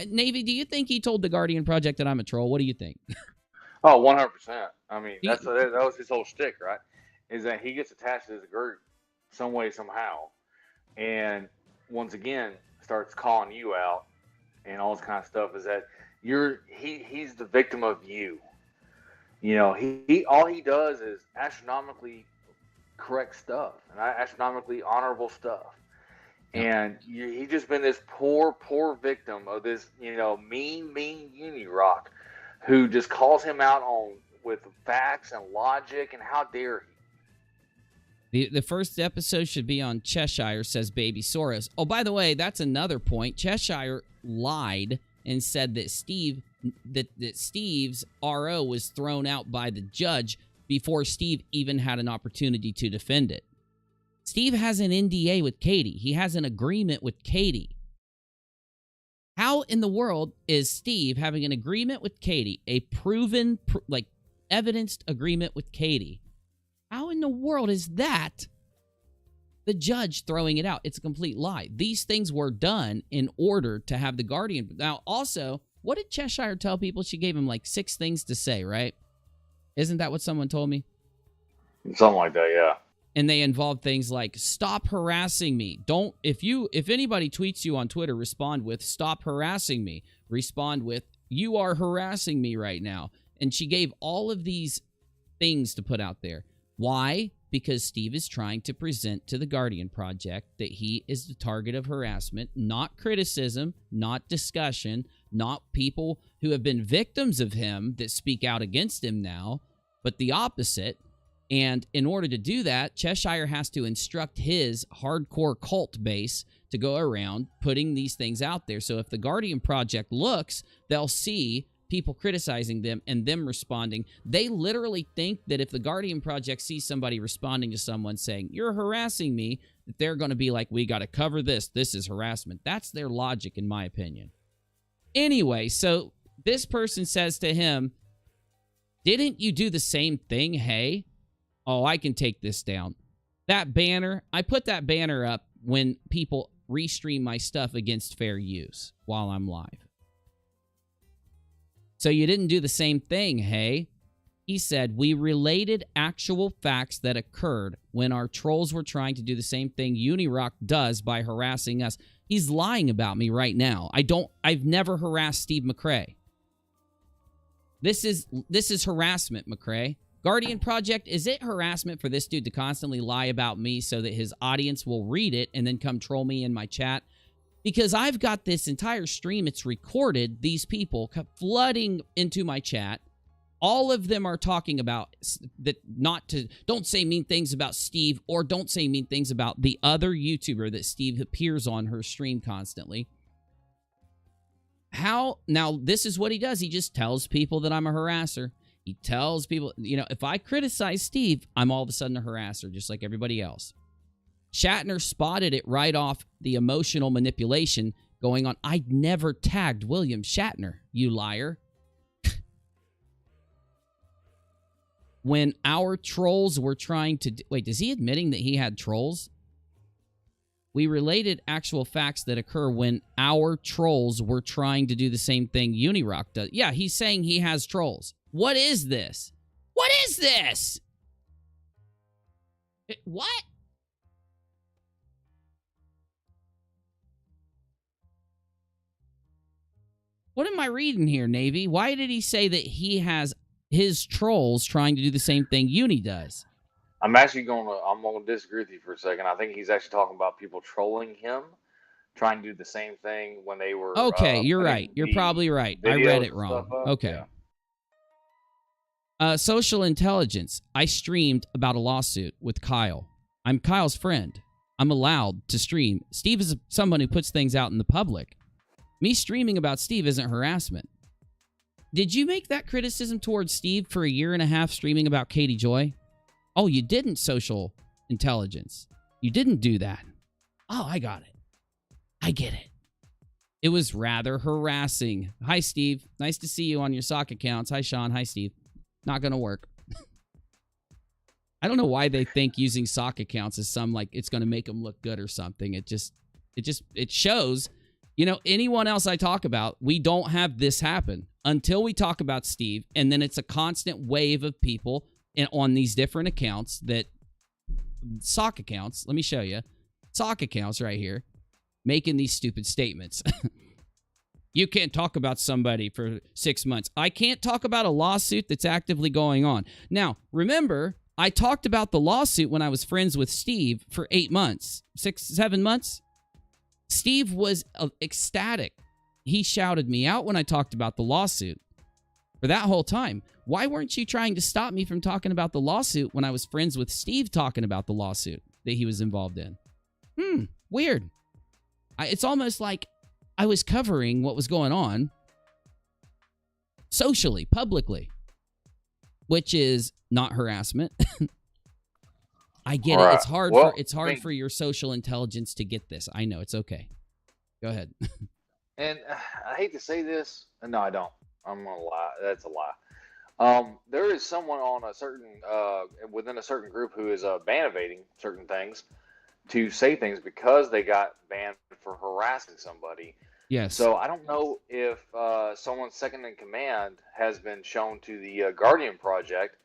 Navy, do you think he told the Guardian Project that I'm a troll? What do you think? Oh, 100%. I mean, that was his whole shtick, right? Is that he gets attached to this group some way, somehow. And once again, starts calling you out and all this kind of stuff. Is that he's the victim of you. You know, he all he does is astronomically correct stuff and astronomically honorable stuff. And he's just been this poor victim of this, you know, mean UNIRock, who just calls him out with facts and logic, and how dare he? The first episode should be on Cheshire, says Baby Soros. Oh, by the way, that's another point. Cheshire lied and said that Steve's RO was thrown out by the judge before Steve even had an opportunity to defend it. Steve has an NDA with Katie. He has an agreement with Katie. How in the world is Steve having an agreement with Katie, a proven, evidenced agreement with Katie? How in the world is that the judge throwing it out? It's a complete lie. These things were done in order to have the Guardian. Now, also, what did Cheshire tell people? She gave him like 6 things to say, right? Isn't that what someone told me? Something like that, yeah. And they involve things like, stop harassing me. If anybody tweets you on Twitter, respond with, stop harassing me. Respond with, you are harassing me right now. And she gave all of these things to put out there. Why? Because Steve is trying to present to the Guardian Project that he is the target of harassment, not criticism, not discussion, not people who have been victims of him that speak out against him now, but the opposite. And in order to do that, Cheshire has to instruct his hardcore cult base to go around putting these things out there. So if the Guardian Project looks, they'll see people criticizing them and them responding. They literally think that if the Guardian Project sees somebody responding to someone saying, you're harassing me, that they're going to be like, we got to cover this. This is harassment. That's their logic, in my opinion. Anyway, so this person says to him, didn't you do the same thing, hey? Oh, I can take this down. That banner, I put that banner up when people restream my stuff against fair use while I'm live. So you didn't do the same thing, hey? He said, we related actual facts that occurred when our trolls were trying to do the same thing UNIRock does by harassing us. He's lying about me right now. I've never harassed Steve McRae. This is harassment, McRae. Guardian Project, is it harassment for this dude to constantly lie about me so that his audience will read it and then come troll me in my chat? Because I've got this entire stream, it's recorded, these people flooding into my chat. All of them are talking about that don't say mean things about Steve, or don't say mean things about the other YouTuber that Steve appears on her stream constantly. Now, this is what he does. He just tells people that I'm a harasser. He tells people, you know, if I criticize Steve, I'm all of a sudden a harasser, just like everybody else. Shatner spotted it right off the emotional manipulation going on. I never tagged William Shatner, you liar. When our trolls were trying to... Wait, is he admitting that he had trolls? We related actual facts that occur when our trolls were trying to do the same thing UNIRock does. Yeah, he's saying he has trolls. What is this? What is this? What? What am I reading here, Navy? Why did he say that he has his trolls trying to do the same thing Uni does. I'm gonna disagree with you for a second. I think he's actually talking about people trolling him, trying to do the same thing when they were. Okay, you're right. You're probably right. I read it wrong. Okay. Yeah. Social intelligence. I streamed about a lawsuit with Kyle. I'm Kyle's friend. I'm allowed to stream. Steve is someone who puts things out in the public. Me streaming about Steve isn't harassment. Did you make that criticism towards Steve for a year and a half streaming about Katie Joy? Oh, you didn't, social intelligence. You didn't do that. Oh, I got it. I get it. It was rather harassing. Hi, Steve. Nice to see you on your sock accounts. Hi, Sean. Hi, Steve. Not going to work. I don't know why they think using sock accounts is it's going to make them look good or something. It shows, anyone else I talk about, we don't have this happen until we talk about Steve. And then it's a constant wave of people on these different accounts sock accounts. Let me show you. Sock accounts right here making these stupid statements. You can't talk about somebody for 6 months. I can't talk about a lawsuit that's actively going on. Now, remember, I talked about the lawsuit when I was friends with Steve for 8 months, 7 months. Steve was ecstatic. He shouted me out when I talked about the lawsuit for that whole time. Why weren't you trying to stop me from talking about the lawsuit when I was friends with Steve talking about the lawsuit that he was involved in? Weird. It's almost like I was covering what was going on socially, publicly, which is not harassment. I get it. It's hard for your social intelligence to get this. I know. It's okay. Go ahead. And I hate to say this. No, I don't. I'm going to lie. That's a lie. There is someone on within a certain group who is banning certain things to say things because they got banned for harassing somebody. Yes. So I don't know if someone's second in command has been shown to the Guardian Project.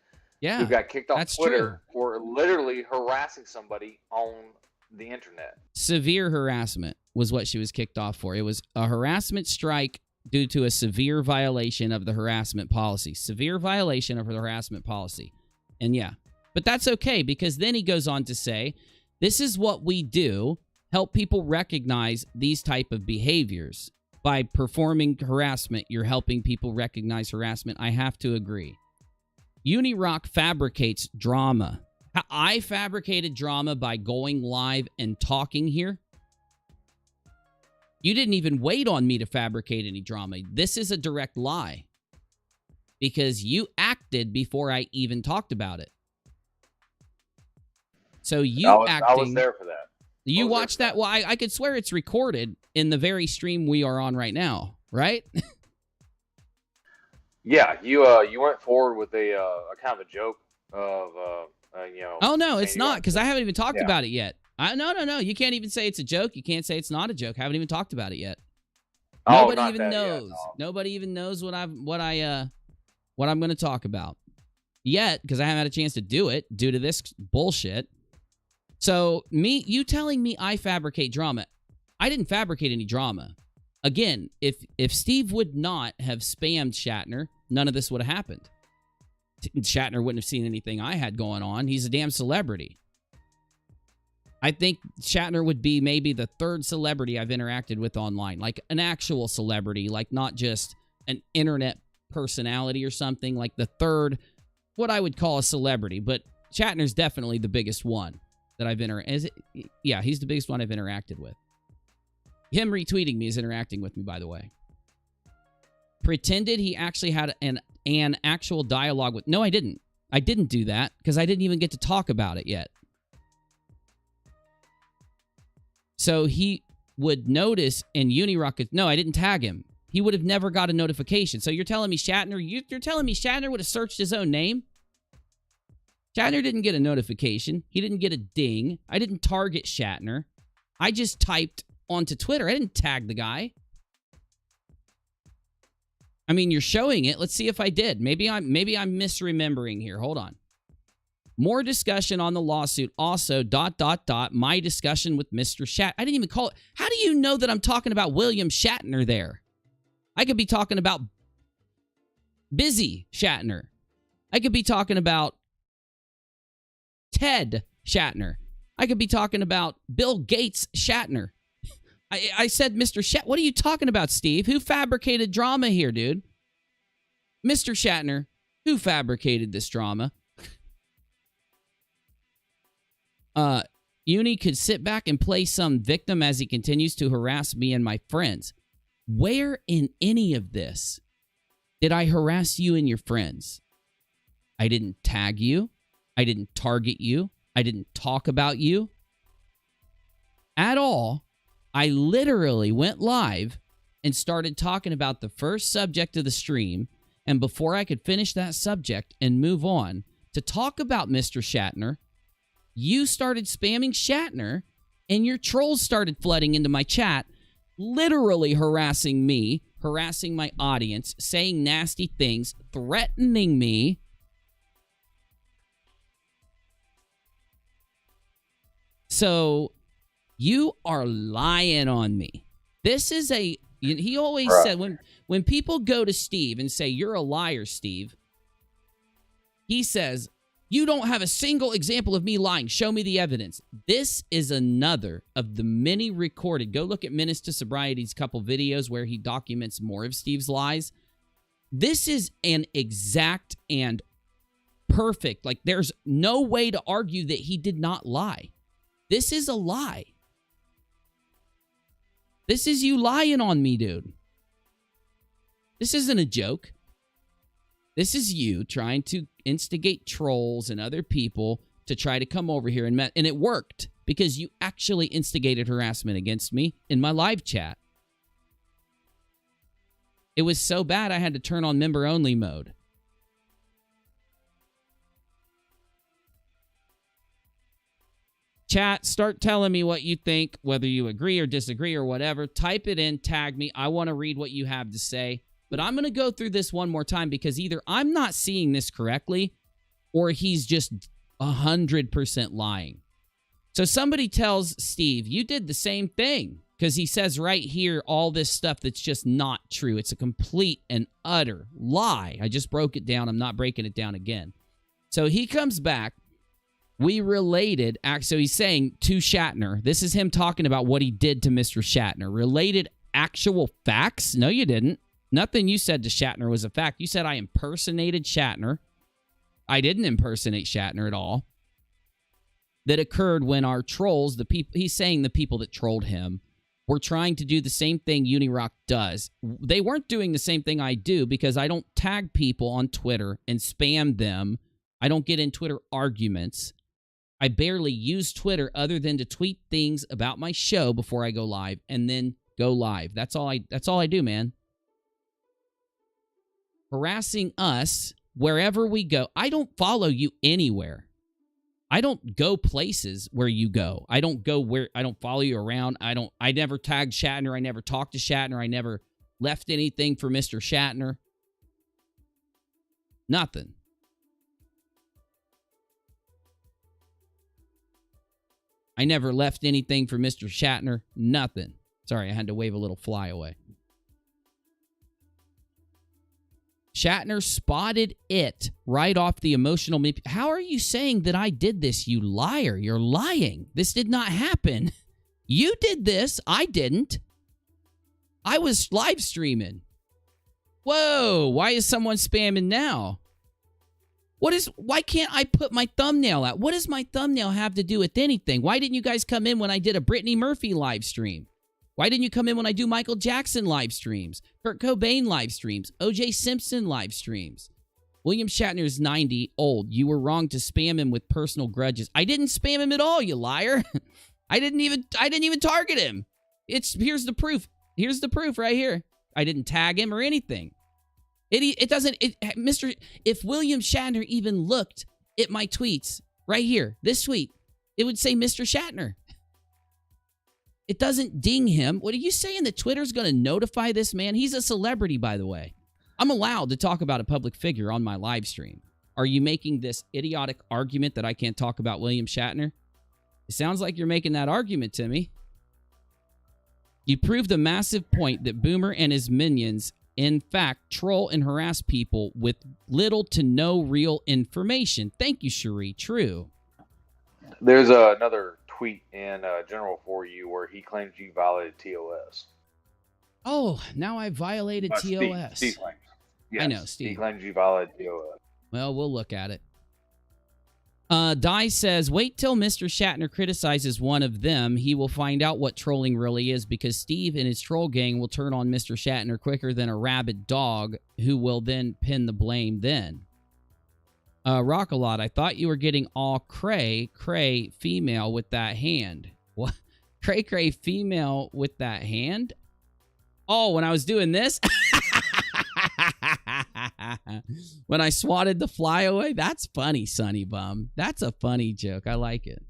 Yeah, who got kicked off Twitter true. For literally harassing somebody on the internet. Severe harassment was what she was kicked off for. It was a harassment strike due to a severe violation of the harassment policy. Severe violation of the harassment policy. And yeah, but that's okay because then he goes on to say, this is what we do, help people recognize these type of behaviors. By performing harassment, you're helping people recognize harassment. I have to agree. UNIRock fabricates drama. I fabricated drama by going live and talking here. You didn't even wait on me to fabricate any drama. This is a direct lie. Because you acted before I even talked about it. So I was there for that. You watched that? Well, I could swear it's recorded in the very stream we are on right now, right? Yeah, you went forward with a kind of a joke of Oh no, it's not because I haven't even talked about it yet. No. You can't even say it's a joke. You can't say it's not a joke. I haven't even talked about it yet. Nobody even knows. No. Nobody even knows what I'm going to talk about yet because I haven't had a chance to do it due to this bullshit. So you telling me I fabricate drama? I didn't fabricate any drama. Again, if Steve would not have spammed Shatner, none of this would have happened. Shatner wouldn't have seen anything I had going on. He's a damn celebrity. I think Shatner would be maybe the third celebrity I've interacted with online. Like an actual celebrity, like not just an internet personality or something. Like the third, what I would call a celebrity. But Shatner's definitely the biggest one that I've yeah, he's the biggest one I've interacted with. Him retweeting me is interacting with me, by the way. Pretended he actually had an actual dialogue with... No, I didn't. I didn't do that because I didn't even get to talk about it yet. So he would notice in UNIRock... No, I didn't tag him. He would have never got a notification. So you're telling me Shatner... You're telling me Shatner would have searched his own name? Shatner didn't get a notification. He didn't get a ding. I didn't target Shatner. I just typed onto Twitter. I didn't tag the guy. I mean, you're showing it. Let's see if I did. Maybe I'm misremembering here. Hold on. More discussion on the lawsuit. Also, ... my discussion with Mr. Shat. I didn't even call it. How do you know that I'm talking about William Shatner there? I could be talking about busy Shatner. I could be talking about Ted Shatner. I could be talking about Bill Gates Shatner. I said Mr. Shat. What are you talking about, Steve? Who fabricated drama here, dude? Mr. Shatner, who fabricated this drama? Uni could sit back and play some victim as he continues to harass me and my friends. Where in any of this did I harass you and your friends? I didn't tag you. I didn't target you. I didn't talk about you at all. I literally went live and started talking about the first subject of the stream. And before I could finish that subject and move on to talk about Mr. Shatner, you started spamming Shatner and your trolls started flooding into my chat, literally harassing me, harassing my audience, saying nasty things, threatening me. So you are lying on me. This is a... He always said, when people go to Steve and say, you're a liar, Steve, he says, you don't have a single example of me lying. Show me the evidence. This is another of the many recorded. Go look at Menace to Sobriety's couple videos where he documents more of Steve's lies. This is an exact and perfect. Like, there's no way to argue that he did not lie. This is a lie. This is you lying on me, dude. This isn't a joke. This is you trying to instigate trolls and other people to try to come over here and it worked because you actually instigated harassment against me in my live chat. It was so bad I had to turn on member-only mode. Chat, start telling me what you think, whether you agree or disagree or whatever. Type it in, tag me. I want to read what you have to say. But I'm going to go through this one more time because either I'm not seeing this correctly or he's just 100% lying. So somebody tells Steve, you did the same thing because he says right here all this stuff that's just not true. It's a complete and utter lie. I just broke it down. I'm not breaking it down again. So he comes back. We related, so he's saying to Shatner, this is him talking about what he did to Mr. Shatner. Related actual facts? No, you didn't. Nothing you said to Shatner was a fact. You said I impersonated Shatner. I didn't impersonate Shatner at all. That occurred when our trolls, the people, he's saying the people that trolled him, were trying to do the same thing UNIRock does. They weren't doing the same thing I do because I don't tag people on Twitter and spam them. I don't get in Twitter arguments. I barely use Twitter other than to tweet things about my show before I go live and then go live. That's all I do, man. Harassing us wherever we go. I don't follow you anywhere. I don't go places where you go. I don't follow you around. I never tagged Shatner. I never talked to Shatner. I never left anything for Mr. Shatner. Nothing. I never left anything for Mr. Shatner. Nothing. Sorry, I had to wave a little fly away. Shatner spotted it right off the emotional... How are you saying that I did this, you liar? You're lying. This did not happen. You did this. I didn't. I was live streaming. Whoa, why is someone spamming now? Why can't I put my thumbnail out? What does my thumbnail have to do with anything? Why didn't you guys come in when I did a Brittany Murphy live stream? Why didn't you come in when I do Michael Jackson live streams, Kurt Cobain live streams, O.J. Simpson live streams? William Shatner is 90, old. You were wrong to spam him with personal grudges. I didn't spam him at all, you liar. I didn't even target him. Here's the proof. Here's the proof right here. I didn't tag him or anything. If William Shatner even looked at my tweets right here, this tweet, it would say Mr. Shatner. It doesn't ding him. What are you saying that Twitter's going to notify this man? He's a celebrity, by the way. I'm allowed to talk about a public figure on my live stream. Are you making this idiotic argument that I can't talk about William Shatner? It sounds like you're making that argument to me. You proved a massive point that Boomer and his minions in fact, troll and harass people with little to no real information. Thank you, Cherie. True. There's another tweet in General for You where he claims you violated TOS. Oh, now I violated TOS. Steve claims. Yes, I know, Steve. He claims you violated TOS. Well, we'll look at it. Di says, wait till Mr. Shatner criticizes one of them. He will find out what trolling really is, because Steve and his troll gang will turn on Mr. Shatner quicker than a rabid dog, who will then pin the blame then. RockAlot, I thought you were getting all cray female with that hand. What? Cray female with that hand? Oh, when I was doing this? When I swatted the fly away? That's funny, Sonny Bum. That's a funny joke. I like it.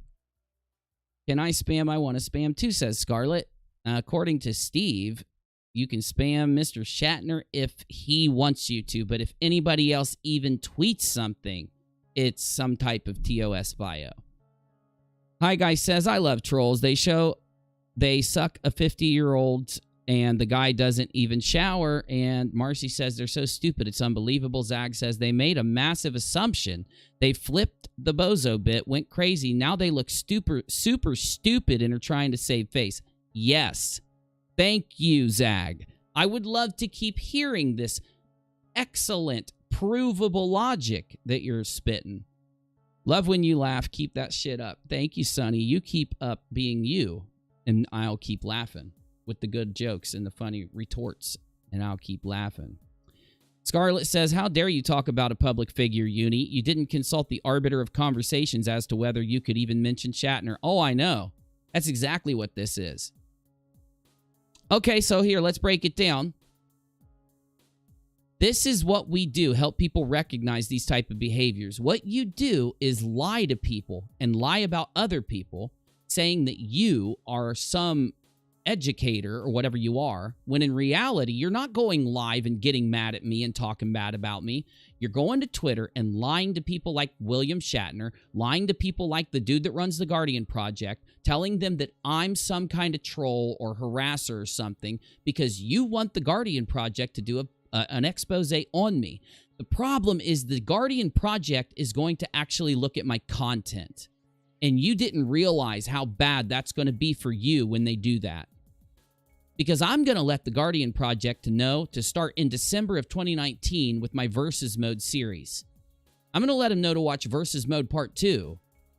Can I spam? I want to spam too, says Scarlett. According to Steve, you can spam Mr. Shatner if he wants you to, but if anybody else even tweets something, it's some type of TOS bio. Hi Guy says, I love trolls. They suck a 50-year-old and the guy doesn't even shower. And Marcy says they're so stupid, it's unbelievable. Zag says they made a massive assumption. They flipped the bozo bit, went crazy. Now they look super stupid and are trying to save face. Yes. Thank you, Zag. I would love to keep hearing this excellent, provable logic that you're spitting. Love when you laugh. Keep that shit up. Thank you, Sonny. You keep up being you, and I'll keep laughing with the good jokes and the funny retorts, and I'll keep laughing. Scarlett says, how dare you talk about a public figure, Uni? You didn't consult the arbiter of conversations as to whether you could even mention Shatner. Oh, I know. That's exactly what this is. Okay, so here, let's break it down. This is what we do, help people recognize these type of behaviors. What you do is lie to people and lie about other people, saying that you are some educator or whatever you are, when in reality, you're not going live and getting mad at me and talking bad about me. You're going to Twitter and lying to people like William Shatner, lying to people like the dude that runs the Guardian Project, telling them that I'm some kind of troll or harasser or something because you want the Guardian Project to do an expose on me. The problem is the Guardian Project is going to actually look at my content. And you didn't realize how bad that's going to be for you when they do that. Because I'm going to let the Guardian Project know to start in December of 2019 with my Versus Mode series. I'm going to let them know to watch Versus Mode Part 2,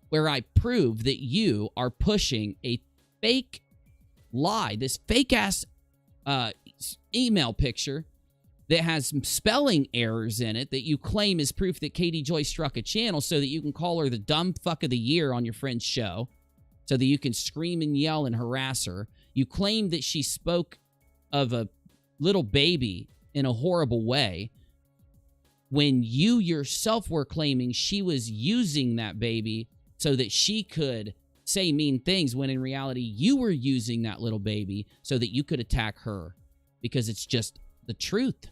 where I prove that you are pushing a fake lie, this fake-ass email picture that has spelling errors in it that you claim is proof that Katie Joy struck a channel so that you can call her the dumb fuck of the year on your friend's show, so that you can scream and yell and harass her. You claim that she spoke of a little baby in a horrible way when you yourself were claiming she was using that baby so that she could say mean things, when in reality you were using that little baby so that you could attack her, because it's just the truth.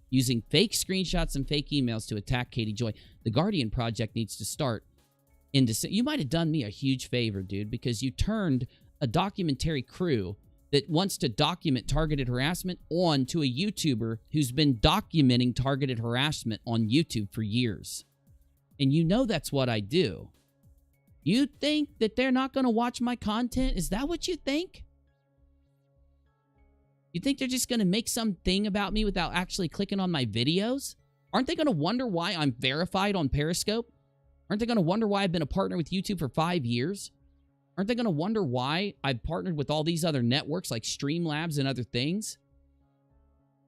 Using fake screenshots and fake emails to attack Katie Joy. The Guardian Project needs to start in December. You might have done me a huge favor, dude, because you turned a documentary crew that wants to document targeted harassment on to a YouTuber who's been documenting targeted harassment on YouTube for years. And you know that's what I do. You think that they're not going to watch my content? Is that what you think? You think they're just going to make something about me without actually clicking on my videos? Aren't they going to wonder why I'm verified on Periscope? Aren't they going to wonder why I've been a partner with YouTube for 5 years? Aren't they going to wonder why I've partnered with all these other networks like Streamlabs and other things?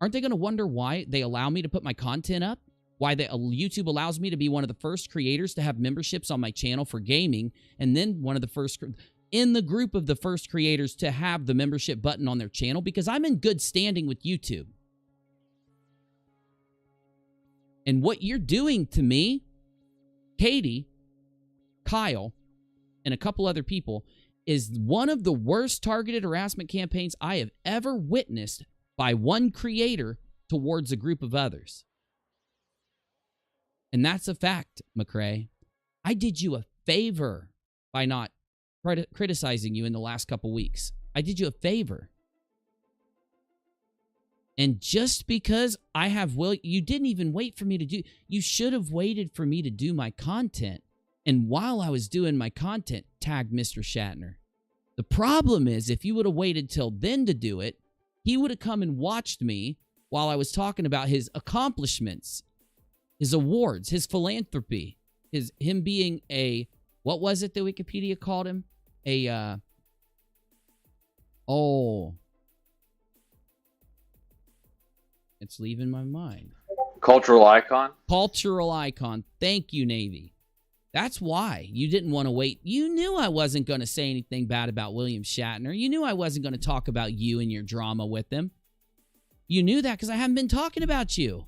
Aren't they going to wonder why they allow me to put my content up? Why YouTube allows me to be one of the first creators to have memberships on my channel for gaming, and then one of the first in the group of the first creators to have the membership button on their channel? Because I'm in good standing with YouTube. And what you're doing to me, Katie, Kyle, and a couple other people, is one of the worst targeted harassment campaigns I have ever witnessed by one creator towards a group of others. And that's a fact, McCrae. I did you a favor by not criticizing you in the last couple weeks. I did you a favor. And just because I have you didn't even wait for me to do, you should have waited for me to do my content. And while I was doing my content, tagged Mr. Shatner. The problem is, if you would have waited till then to do it, he would have come and watched me while I was talking about his accomplishments, his awards, his philanthropy, him being a, what was it that Wikipedia called him? It's leaving my mind. Cultural icon. Cultural icon. Thank you, Navy. That's why you didn't want to wait. You knew I wasn't going to say anything bad about William Shatner. You knew I wasn't going to talk about you and your drama with him. You knew that because I haven't been talking about you.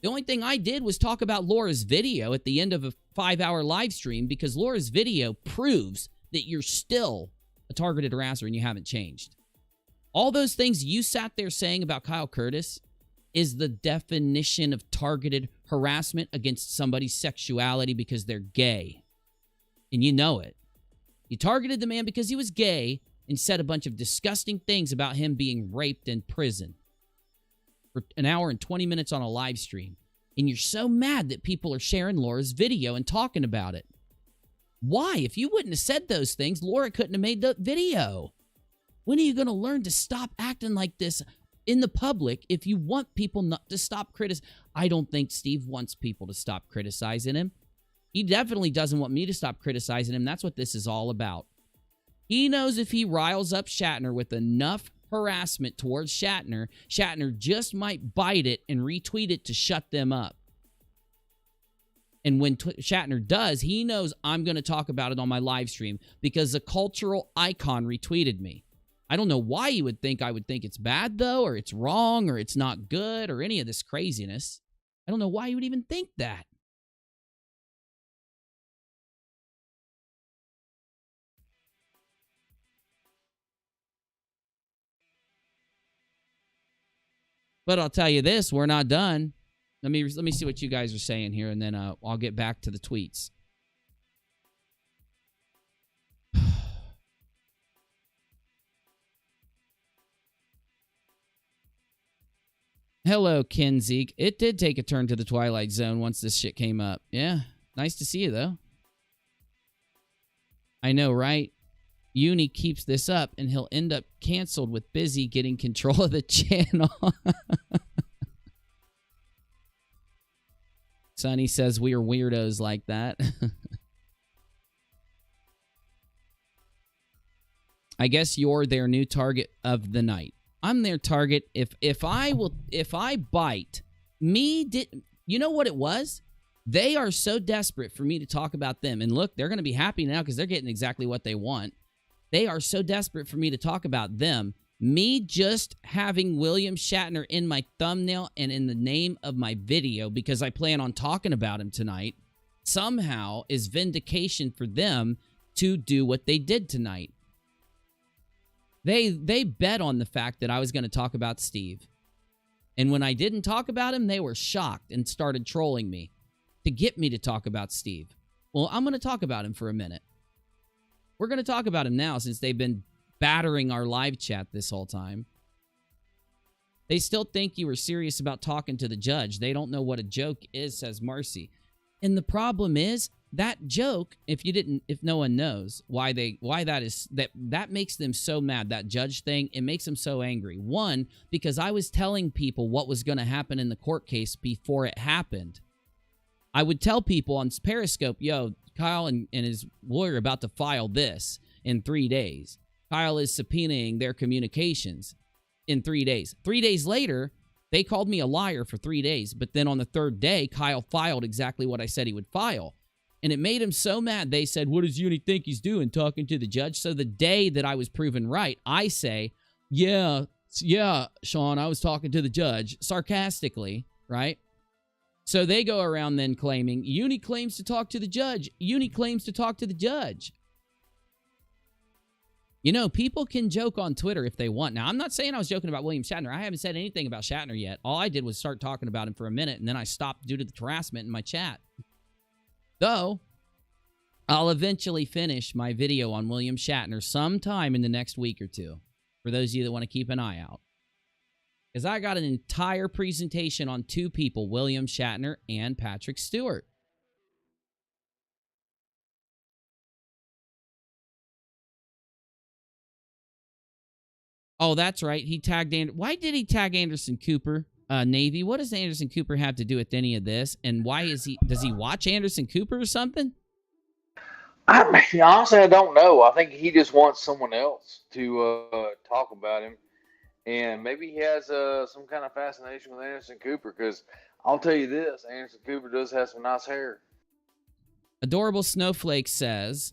The only thing I did was talk about Laura's video at the end of a 5-hour live stream because Laura's video proves that you're still a targeted harasser and you haven't changed. All those things you sat there saying about Kyle Curtis is the definition of targeted harassment against somebody's sexuality because they're gay. And you know it. You targeted the man because he was gay and said a bunch of disgusting things about him being raped in prison for an hour and 20 minutes on a live stream. And you're so mad that people are sharing Laura's video and talking about it. Why? If you wouldn't have said those things, Laura couldn't have made the video. When are you going to learn to stop acting like this in the public if you want people not to stop criticizing? I don't think Steve wants people to stop criticizing him. He definitely doesn't want me to stop criticizing him. That's what this is all about. He knows if he riles up Shatner with enough harassment towards Shatner, Shatner just might bite it and retweet it to shut them up. And when Shatner does, he knows I'm going to talk about it on my live stream because a cultural icon retweeted me. I don't know why you would think I would think it's bad, though, or it's wrong, or it's not good, or any of this craziness. I don't know why you would even think that. But I'll tell you this, we're not done. Let me see what you guys are saying here, and then I'll get back to the tweets. Hello, Kenzie. It did take a turn to the Twilight Zone once this shit came up. Yeah, nice to see you, though. I know, right? Uni keeps this up, and he'll end up canceled with Busy getting control of the channel. Sonny says we are weirdos like that. I guess you're their new target of the night. I'm their target. If I bite, you know what it was? They are so desperate for me to talk about them. And look, they're going to be happy now because they're getting exactly what they want. They are so desperate for me to talk about them. Me just having William Shatner in my thumbnail and in the name of my video because I plan on talking about him tonight somehow is vindication for them to do what they did tonight. They bet on the fact that I was going to talk about Steve. And when I didn't talk about him, they were shocked and started trolling me to get me to talk about Steve. Well, I'm going to talk about him for a minute. We're going to talk about him now since they've been battering our live chat this whole time. They still think you were serious about talking to the judge. They don't know what a joke is, says Marcy. And the problem is, that joke, if no one knows why that makes them so mad, that judge thing, it makes them so angry. One, because I was telling people what was going to happen in the court case before it happened. I would tell people on Periscope, yo, Kyle and his lawyer are about to file this in 3 days. Kyle is subpoenaing their communications in 3 days. 3 days later, they called me a liar for 3 days. But then on the third day, Kyle filed exactly what I said he would file. And it made him so mad, they said, what does Uni think he's doing, talking to the judge? So the day that I was proven right, I say, yeah, Sean, I was talking to the judge, sarcastically, right? So they go around then claiming, Uni claims to talk to the judge. Uni claims to talk to the judge. You know, people can joke on Twitter if they want. Now, I'm not saying I was joking about William Shatner. I haven't said anything about Shatner yet. All I did was start talking about him for a minute, and then I stopped due to the harassment in my chat. Though, I'll eventually finish my video on William Shatner sometime in the next week or two, for those of you that want to keep an eye out. Because I got an entire presentation on two people, William Shatner and Patrick Stewart. Oh, that's right. He tagged why did he tag Anderson Cooper, Navy? What does Anderson Cooper have to do with any of this? And why does he watch Anderson Cooper or something? Honestly, I don't know. I think he just wants someone else to talk about him. And maybe he has some kind of fascination with Anderson Cooper, because I'll tell you this, Anderson Cooper does have some nice hair. Adorable Snowflake says,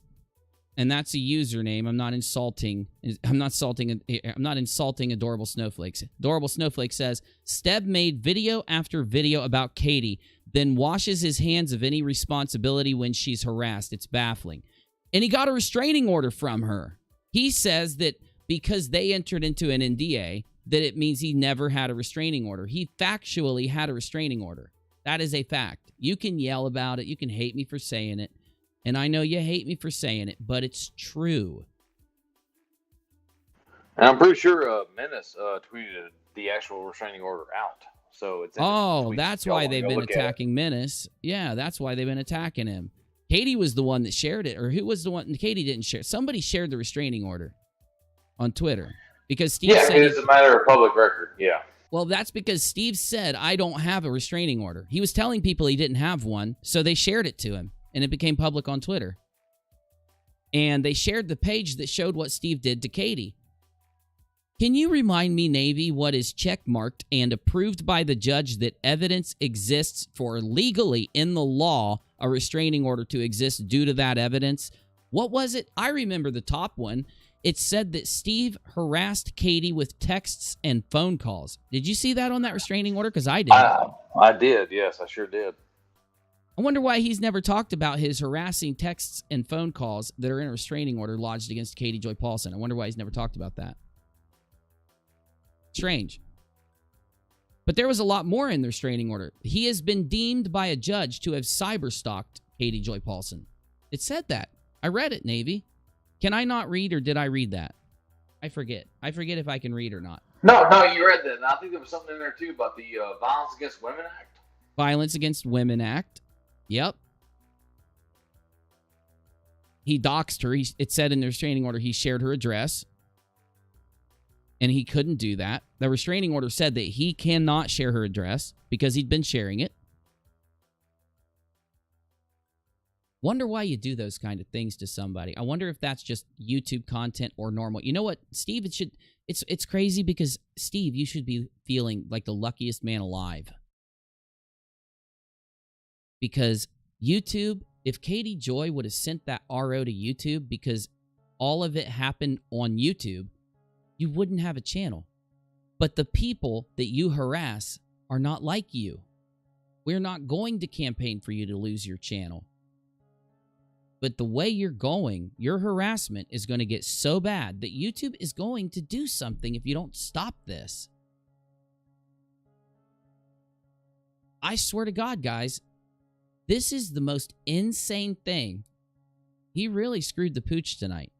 and that's a username. I'm not insulting Adorable Snowflakes. Adorable Snowflake says, Steb made video after video about Katie, then washes his hands of any responsibility when she's harassed. It's baffling. And he got a restraining order from her. He says that because they entered into an NDA, that it means he never had a restraining order. He factually had a restraining order. That is a fact. You can yell about it. You can hate me for saying it. And I know you hate me for saying it, but it's true. And I'm pretty sure Menace tweeted the actual restraining order out. So it's that's why they've been attacking Menace. Yeah, that's why they've been attacking him. Katie was the one that shared it, or who was the one? Katie didn't share. Somebody shared the restraining order on Twitter because Steve said it's a matter of public record. Yeah. Well, that's because Steve said, I don't have a restraining order. He was telling people he didn't have one, so they shared it to him, and it became public on Twitter. And they shared the page that showed what Steve did to Katie. Can you remind me, Navy, what is checkmarked and approved by the judge that evidence exists for legally in the law a restraining order to exist due to that evidence? What was it? I remember the top one. It said that Steve harassed Katie with texts and phone calls. Did you see that on that restraining order? Because I did. I did. Yes, I sure did. I wonder why he's never talked about his harassing texts and phone calls that are in a restraining order lodged against Katie Joy Paulson. I wonder why he's never talked about that. Strange. But there was a lot more in the restraining order. He has been deemed by a judge to have cyberstalked Katie Joy Paulson. It said that. I read it, Navy. Can I not read, or did I read that? I forget. I forget if I can read or not. No, you read that. And I think there was something in there, too, about the Violence Against Women Act. Violence Against Women Act. Yep. He doxed her. It said in the restraining order he shared her address. And he couldn't do that. The restraining order said that he cannot share her address because he'd been sharing it. Wonder why you do those kind of things to somebody. I wonder if that's just YouTube content or normal. You know what, Steve? It's crazy because, Steve, you should be feeling like the luckiest man alive. Because YouTube, if Katie Joy would have sent that RO to YouTube because all of it happened on YouTube, you wouldn't have a channel. But the people that you harass are not like you. We're not going to campaign for you to lose your channel. But the way you're going, your harassment is going to get so bad that YouTube is going to do something if you don't stop this. I swear to God, guys, this is the most insane thing. He really screwed the pooch tonight.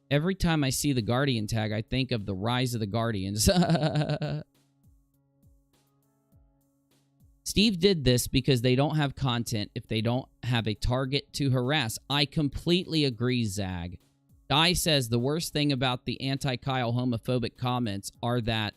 Every time I see the Guardian tag, I think of the Rise of the Guardians. Steve did this because they don't have content if they don't have a target to harass. I completely agree, Zag. Di says the worst thing about the anti-Kyle homophobic comments are the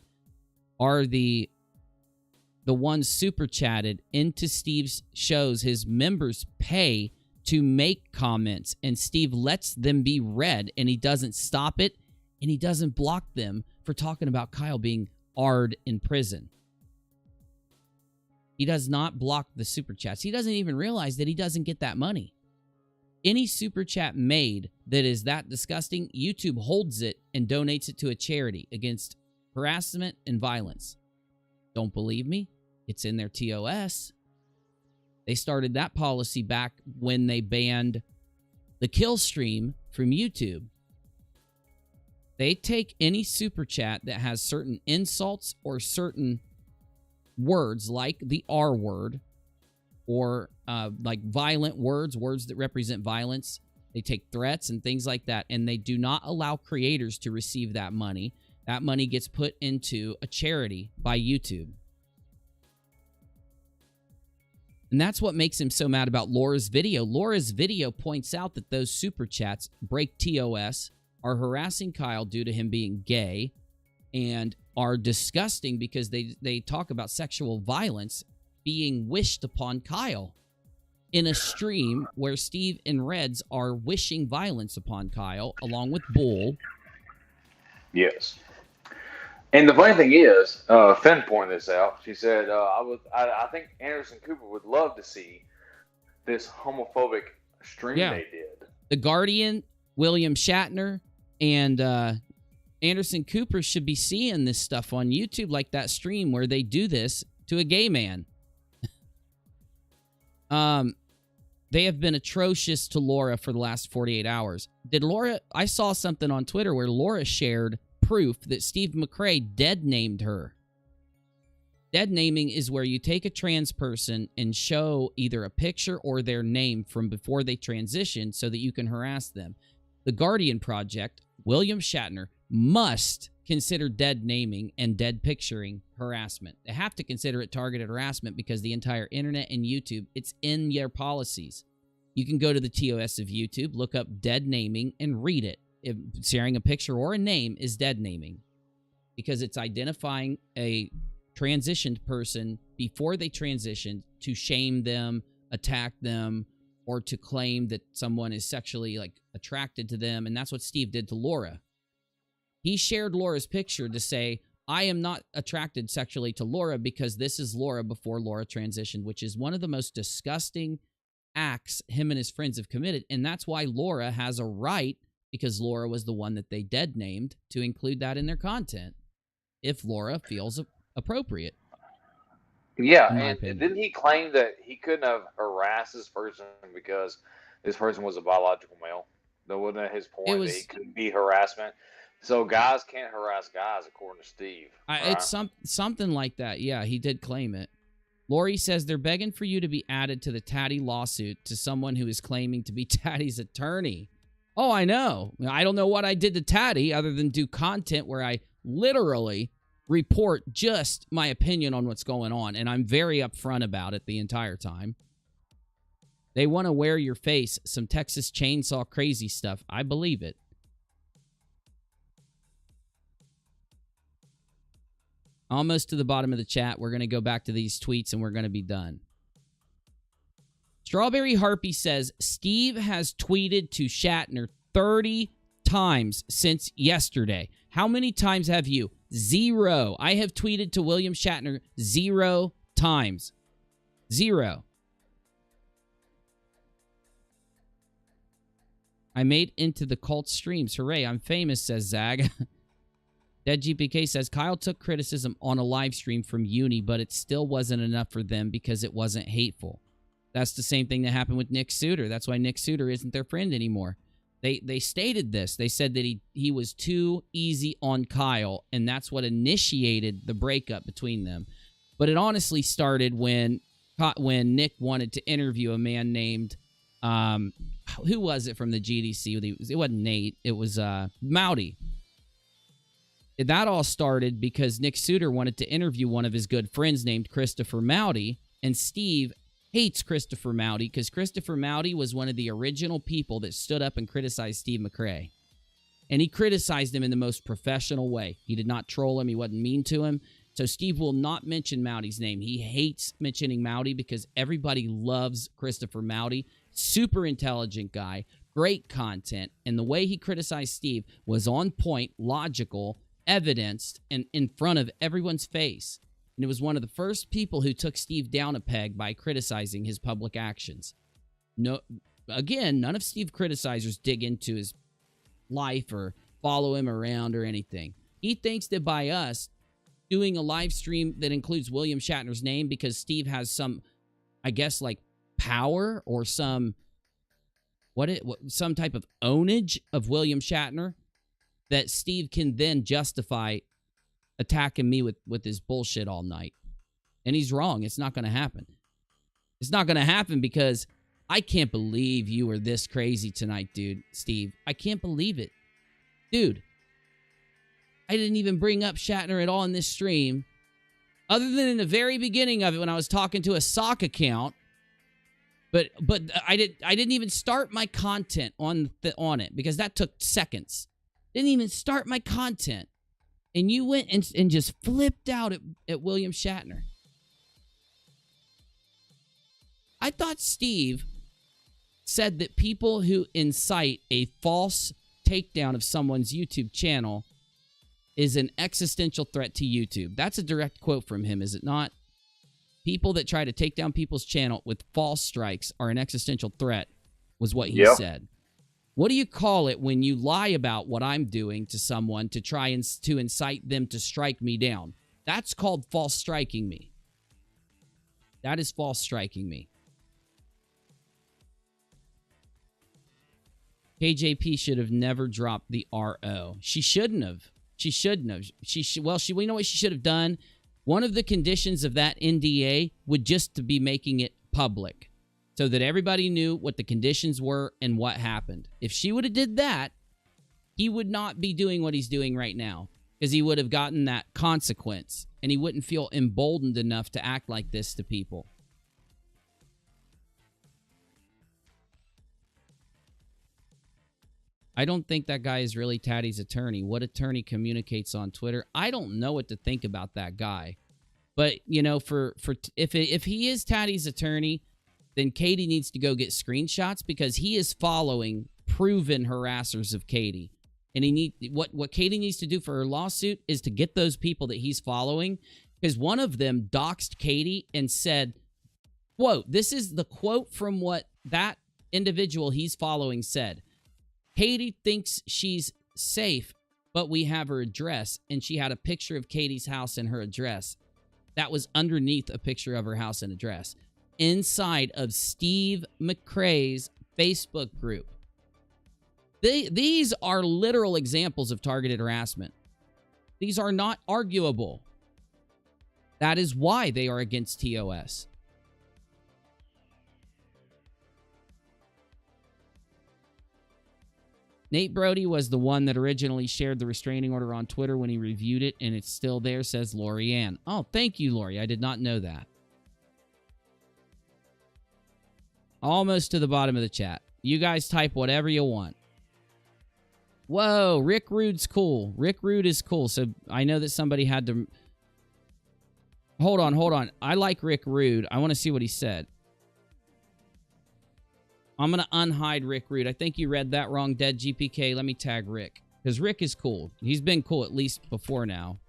ones super chatted into Steve's shows. His members pay to make comments, and Steve lets them be read, and he doesn't stop it, and he doesn't block them for talking about Kyle being AR'd in prison. He does not block the super chats. He doesn't even realize that he doesn't get that money. Any super chat made that is that disgusting, YouTube holds it and donates it to a charity against harassment and violence. Don't believe me? It's in their TOS. They started that policy back when they banned the kill stream from YouTube. They take any super chat that has certain insults or certain words like the R word or like violent words that represent violence, They take threats and things like that, and they do not allow creators to receive that money. That money gets put into a charity by YouTube. And that's what makes him so mad about Laura's video. Laura's video points out that those super chats, break TOS, are harassing Kyle due to him being gay and are disgusting because they talk about sexual violence being wished upon Kyle in a stream where Steve and Reds are wishing violence upon Kyle along with Bull. Yes. And the funny thing is, Finn pointed this out. She said, I think Anderson Cooper would love to see this homophobic stream they did. The Guardian, William Shatner, and Anderson Cooper should be seeing this stuff on YouTube, like that stream where they do this to a gay man. They have been atrocious to Laura for the last 48 hours. I saw something on Twitter where Laura shared proof that Steve McRae dead named her. Dead naming is where you take a trans person and show either a picture or their name from before they transition so that you can harass them. The Guardian Project, William Shatner, must consider dead naming and dead picturing harassment. They have to consider it targeted harassment because the entire internet and YouTube, it's in their policies. You can go to the TOS of YouTube, look up dead naming, and read it. If sharing a picture or a name is dead naming because it's identifying a transitioned person before they transitioned to shame them, attack them, or to claim that someone is sexually attracted to them. And that's what Steve did to Laura. He shared Laura's picture to say, I am not attracted sexually to Laura because this is Laura before Laura transitioned, which is one of the most disgusting acts him and his friends have committed. And that's why Laura has a right, because Laura was the one that they dead named, to include that in their content if Laura feels appropriate. Yeah, and didn't he claim that he couldn't have harassed this person because this person was a biological male? That wasn't his point, that he couldn't be harassment. So guys can't harass guys, according to Steve. Right? It's something like that. Yeah, he did claim it. Lori says they're begging for you to be added to the Tati lawsuit to someone who is claiming to be Tati's attorney. Oh, I know. I don't know what I did to Tati other than do content where I literally report just my opinion on what's going on, and I'm very upfront about it the entire time. They want to wear your face, some Texas Chainsaw crazy stuff. I believe it. Almost to the bottom of the chat. We're going to go back to these tweets and we're going to be done. Strawberry Harpy says, Steve has tweeted to Shatner 30 times since yesterday. How many times have you? 0. I have tweeted to William Shatner 0 times. 0. I made into the cult streams. Hooray, I'm famous, says Zag. Dead GPK says, Kyle took criticism on a live stream from Uni, but it still wasn't enough for them because it wasn't hateful. That's the same thing that happened with Nick Suter. That's why Nick Suter isn't their friend anymore. They stated this. They said that he was too easy on Kyle, and that's what initiated the breakup between them. But it honestly started when Nick wanted to interview a man named, who was it from the GDC? It wasn't Nate. It was Mowdy. That all started because Nick Suter wanted to interview one of his good friends named Christopher Mowdy, and Steve hates Christopher Mowdy because Christopher Mowdy was one of the original people that stood up and criticized Steve McRae. And he criticized him in the most professional way. He did not troll him. He wasn't mean to him. So Steve will not mention Mowdy's name. He hates mentioning Mowdy because everybody loves Christopher Mowdy. Super intelligent guy, great content, and the way he criticized Steve was on point, logical, evidenced, and in front of everyone's face. And it was one of the first people who took Steve down a peg by criticizing his public actions. No, again, none of Steve criticizers dig into his life or follow him around or anything. He thinks that by us doing a live stream that includes William Shatner's name because Steve has some, I guess, power or some type of ownage of William Shatner, that Steve can then justify attacking me with his bullshit all night. And he's wrong. It's not going to happen. It's not going to happen because I can't believe you were this crazy tonight, dude. Steve, I can't believe it. Dude, I didn't even bring up Shatner at all in this stream, other than in the very beginning of it when I was talking to a sock account. But I didn't even start my content on it because that took seconds. Didn't even start my content. And you went and just flipped out at William Shatner. I thought Steve said that people who incite a false takedown of someone's YouTube channel is an existential threat to YouTube. That's a direct quote from him, is it not? People that try to take down people's channel with false strikes are an existential threat, was what he said. What do you call it when you lie about what I'm doing to someone to try and to incite them to strike me down? That's called false striking me. That is false striking me. KJP should have never dropped the RO. She shouldn't have. She shouldn't have. We know what she should have done. One of the conditions of that NDA would just to be making it public so that everybody knew what the conditions were and what happened. If she would have did that, he would not be doing what he's doing right now because he would have gotten that consequence and he wouldn't feel emboldened enough to act like this to people. I don't think that guy is really Tati's attorney. What attorney communicates on Twitter? I don't know what to think about that guy. But, you know, if he is Tati's attorney, then Katie needs to go get screenshots because he is following proven harassers of Katie. And what Katie needs to do for her lawsuit is to get those people that he's following, because one of them doxed Katie and said, quote, this is the quote from what that individual he's following said. Katie thinks she's safe, but we have her address. And she had a picture of Katie's house and her address. That was underneath a picture of her house and address. Inside of Steve McCrae's Facebook group. These are literal examples of targeted harassment. These are not arguable. That is why they are against TOS. Nate Brody was the one that originally shared the restraining order on Twitter when he reviewed it, and it's still there, says Lori Ann. Oh, thank you, Lori. I did not know that. Almost to the bottom of the chat. You guys type whatever you want. Whoa, Rick Rude's cool. Rick Rude is cool, so I know that somebody had to... Hold on. I like Rick Rude. I want to see what he said. I'm going to unhide Rick Rude. I think you read that wrong, Dead GPK. Let me tag Rick. Because Rick is cool. He's been cool at least before now.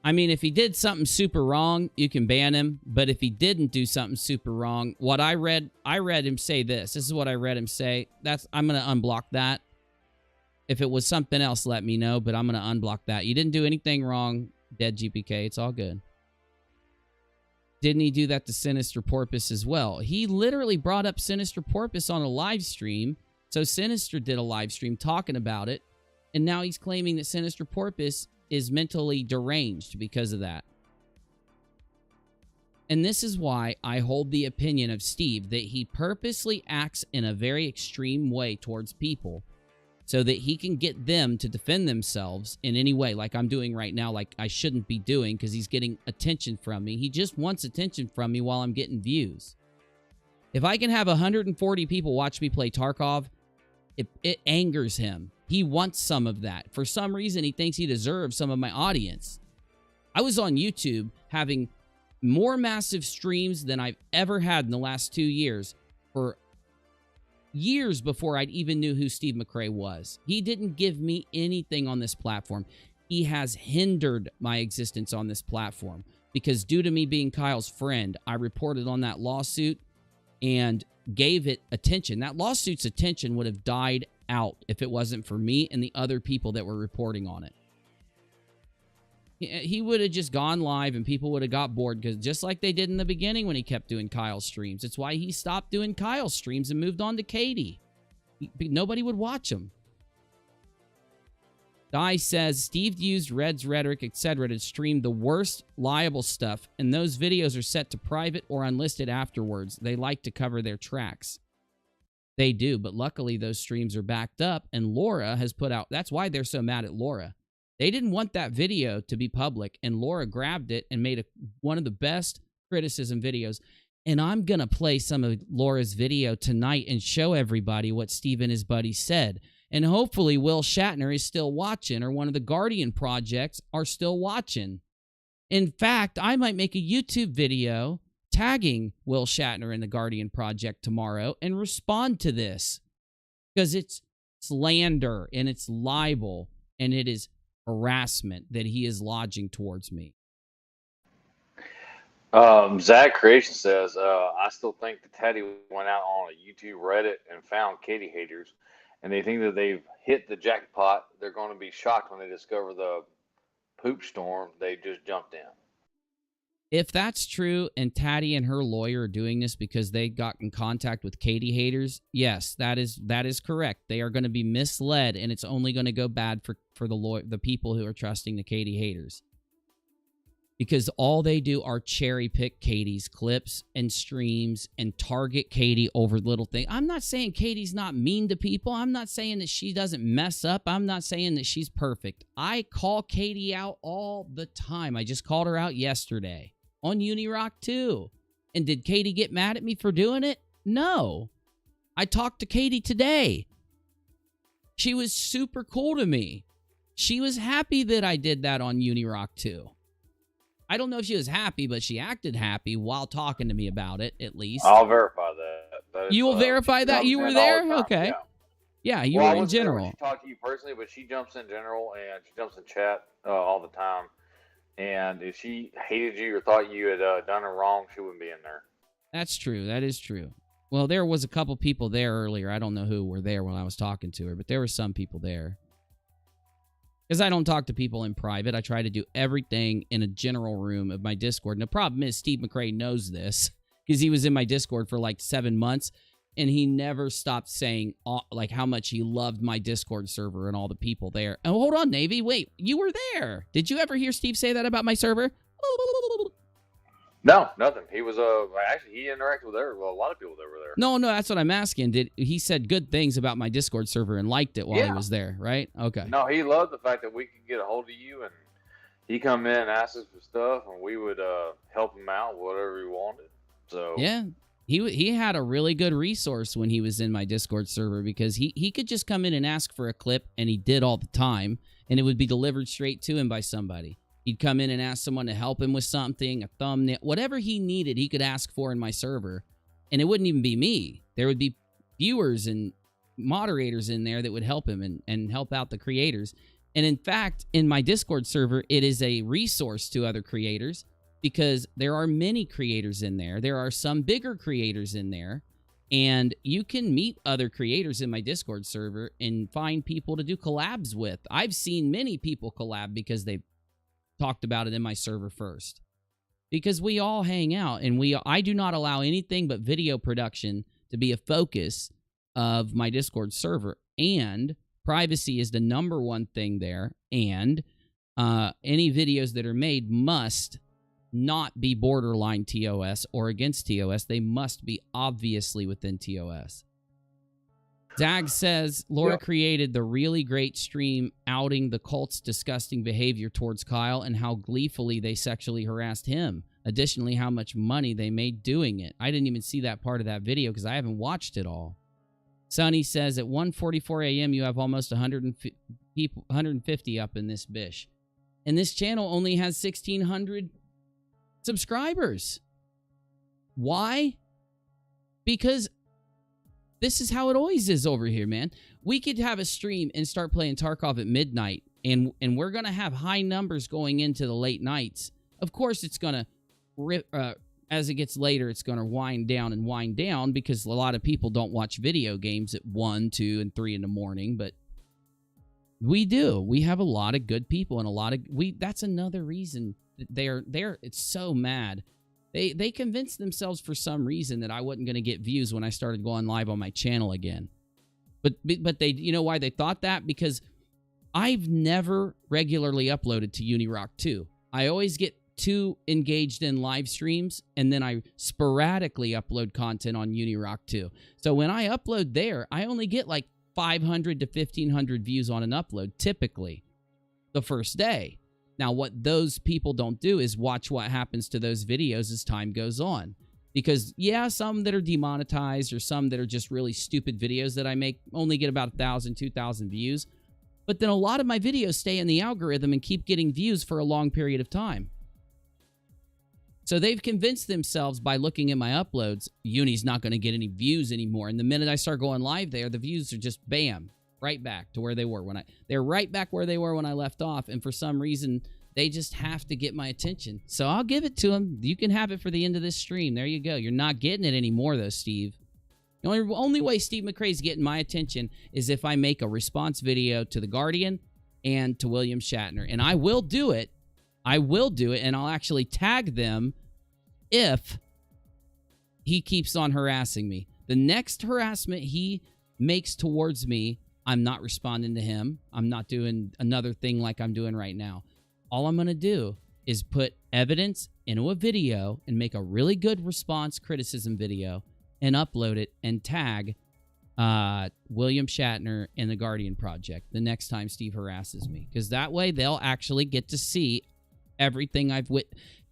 I mean, if he did something super wrong, you can ban him. But if he didn't do something super wrong, what I read him say this. This is what I read him say. I'm going to unblock that. If it was something else, let me know. But I'm going to unblock that. You didn't do anything wrong, Dead GPK. It's all good. Didn't he do that to Sinister Porpoise as well? He literally brought up Sinister Porpoise on a live stream. So Sinister did a live stream talking about it. And now he's claiming that Sinister Porpoise is mentally deranged because of that. And this is why I hold the opinion of Steve that he purposely acts in a very extreme way towards people so that he can get them to defend themselves in any way, like I'm doing right now, like I shouldn't be doing because he's getting attention from me. He just wants attention from me while I'm getting views. If I can have 140 people watch me play Tarkov, it angers him. He wants some of that. For some reason, he thinks he deserves some of my audience. I was on YouTube having more massive streams than I've ever had in the last 2 years for years before I'd even knew who Steve McCrae was. He didn't give me anything on this platform. He has hindered my existence on this platform because due to me being Kyle's friend, I reported on that lawsuit and gave it attention. That lawsuit's attention would have died out if it wasn't for me and the other people that were reporting on it. He would have just gone live and people would have got bored, because just like they did in the beginning when he kept doing Kyle's streams. It's why he stopped doing Kyle's streams and moved on to Katie. Nobody would watch him. Di says, Steve used Red's rhetoric, etc. to stream the worst liable stuff, and those videos are set to private or unlisted afterwards. They like to cover their tracks. They do, but luckily those streams are backed up, and Laura has put out... That's why they're so mad at Laura. They didn't want that video to be public, and Laura grabbed it and made one of the best criticism videos. And I'm going to play some of Laura's video tonight and show everybody what Steve and his buddies said. And hopefully Will Shatner is still watching, or one of the Guardian projects are still watching. In fact, I might make a YouTube video tagging Will Shatner in the Guardian project tomorrow and respond to this. Because it's slander and it's libel and it is harassment that he is lodging towards me. Zach Creation says, I still think that Tati went out on a YouTube Reddit and found Katie haters, and they think that they've hit the jackpot. They're going to be shocked when they discover the poop storm they just jumped in. If that's true, and Tati and her lawyer are doing this because they got in contact with Katie haters, yes, that is correct. They are going to be misled, and it's only going to go bad for the people who are trusting the Katie haters. Because all they do are cherry pick Katie's clips and streams and target Katie over little things. I'm not saying Katie's not mean to people. I'm not saying that she doesn't mess up. I'm not saying that she's perfect. I call Katie out all the time. I just called her out yesterday on UNIRock too. And did Katie get mad at me for doing it? No. I talked to Katie today. She was super cool to me. She was happy that I did that on UNIRock too. I don't know if she was happy, but she acted happy while talking to me about it, at least. I'll verify that. You will verify that you were there? Okay. Yeah, you were in general. She talked to you personally, but she jumps in general, and she jumps in chat all the time. And if she hated you or thought you had done her wrong, she wouldn't be in there. That's true. That is true. Well, there was a couple people there earlier. I don't know who were there when I was talking to her, but there were some people there. Because I don't talk to people in private. I try to do everything in a general room of my Discord. And the problem is Steve McRae knows this because he was in my Discord for like 7 months, and he never stopped saying like how much he loved my Discord server and all the people there. Oh, hold on, Navy. Wait, you were there. Did you ever hear Steve say that about my server? No, nothing. He was actually he interacted with a lot of people that were there. No, that's what I'm asking. He said good things about my Discord server and liked it while he was there, right? Okay. No, he loved the fact that we could get a hold of you, and he come in and ask us for stuff, and we would help him out whatever he wanted. So yeah, he had a really good resource when he was in my Discord server, because he could just come in and ask for a clip, and he did all the time, and it would be delivered straight to him by somebody. He'd come in and ask someone to help him with something, a thumbnail, whatever he needed, he could ask for in my server. And it wouldn't even be me. There would be viewers and moderators in there that would help him and help out the creators. And in fact, in my Discord server, it is a resource to other creators because there are many creators in there. There are some bigger creators in there. And you can meet other creators in my Discord server and find people to do collabs with. I've seen many people collab because they've talked about it in my server first, because we all hang out, and I do not allow anything but video production to be a focus of my Discord server, and privacy is the #1 thing there, and any videos that are made must not be borderline TOS or against TOS. They must be obviously within TOS. Zag says, Laura created the really great stream outing the cult's disgusting behavior towards Kyle and how gleefully they sexually harassed him. Additionally, how much money they made doing it. I didn't even see that part of that video because I haven't watched it all. Sonny says, at 1:44 a.m., you have almost 150 up in this bish. And this channel only has 1,600 subscribers. Why? Because this is how it always is over here, man. We could have a stream and start playing Tarkov at midnight, and we're going to have high numbers going into the late nights. Of course, it's going to, as it gets later, it's going to wind down because a lot of people don't watch video games at 1, 2, and 3 in the morning, but we do. We have a lot of good people, and that's another reason that it's so mad. They convinced themselves for some reason that I wasn't going to get views when I started going live on my channel again. But they, you know why they thought that? Because I've never regularly uploaded to UNIRock 2. I always get too engaged in live streams, and then I sporadically upload content on UNIRock 2. So when I upload there, I only get like 500 to 1,500 views on an upload, typically, the first day. Now, what those people don't do is watch what happens to those videos as time goes on. Because, yeah, some that are demonetized or some that are just really stupid videos that I make only get about 1,000, 2,000 views. But then a lot of my videos stay in the algorithm and keep getting views for a long period of time. So they've convinced themselves by looking at my uploads, Uni's not going to get any views anymore. And the minute I start going live there, the views are just bam, right back to where they were they're right back where they were when I left off. And for some reason, they just have to get my attention. So I'll give it to them. You can have it for the end of this stream. There you go. You're not getting it anymore, though, Steve. The only way Steve McRae's getting my attention is if I make a response video to The Guardian and to William Shatner. And I will do it. I will do it, and I'll actually tag them if he keeps on harassing me. The next harassment he makes towards me, I'm not responding to him. I'm not doing another thing like I'm doing right now. All I'm going to do is put evidence into a video and make a really good response criticism video and upload it and tag William Shatner and the Guardian Project the next time Steve harasses me. Because that way they'll actually get to see everything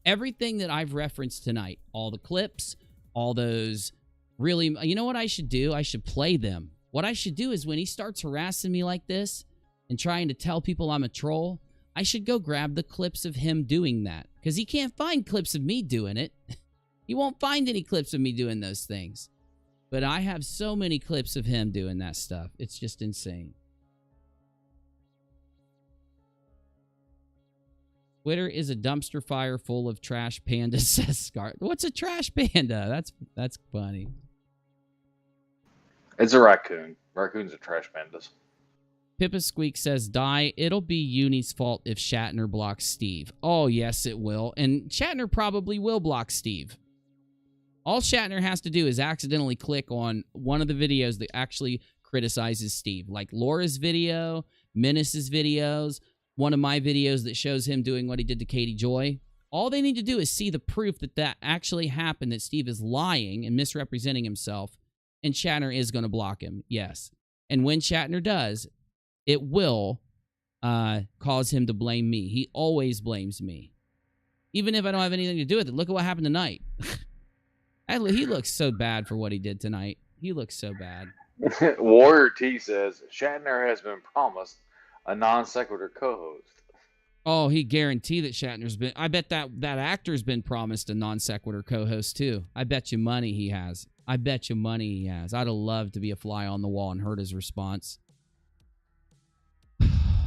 everything that I've referenced tonight. All the clips, all those really... You know what I should do? I should play them. What I should do is when he starts harassing me like this and trying to tell people I'm a troll, I should go grab the clips of him doing that. Because he can't find clips of me doing it. He won't find any clips of me doing those things. But I have so many clips of him doing that stuff. It's just insane. Twitter is a dumpster fire full of trash pandas, says Scar. What's a trash panda? That's funny. It's a raccoon. Raccoons are trash pandas. Pippa Squeak says, Die, it'll be Uni's fault if Shatner blocks Steve. Oh, yes, it will. And Shatner probably will block Steve. All Shatner has to do is accidentally click on one of the videos that actually criticizes Steve. Like Laura's video, Menace's videos, one of my videos that shows him doing what he did to Katie Joy. All they need to do is see the proof that that actually happened, that Steve is lying and misrepresenting himself, and Shatner is going to block him, yes. And when Shatner does, it will cause him to blame me. He always blames me. Even if I don't have anything to do with it. Look at what happened tonight. He looks so bad for what he did tonight. He looks so bad. Warrior T says, Shatner has been promised a non sequitur co-host. Oh, he guaranteed that Shatner's been... I bet that actor's been promised a non sequitur co-host, too. I bet you money he has. I bet you money he has. I'd have loved to be a fly on the wall and heard his response.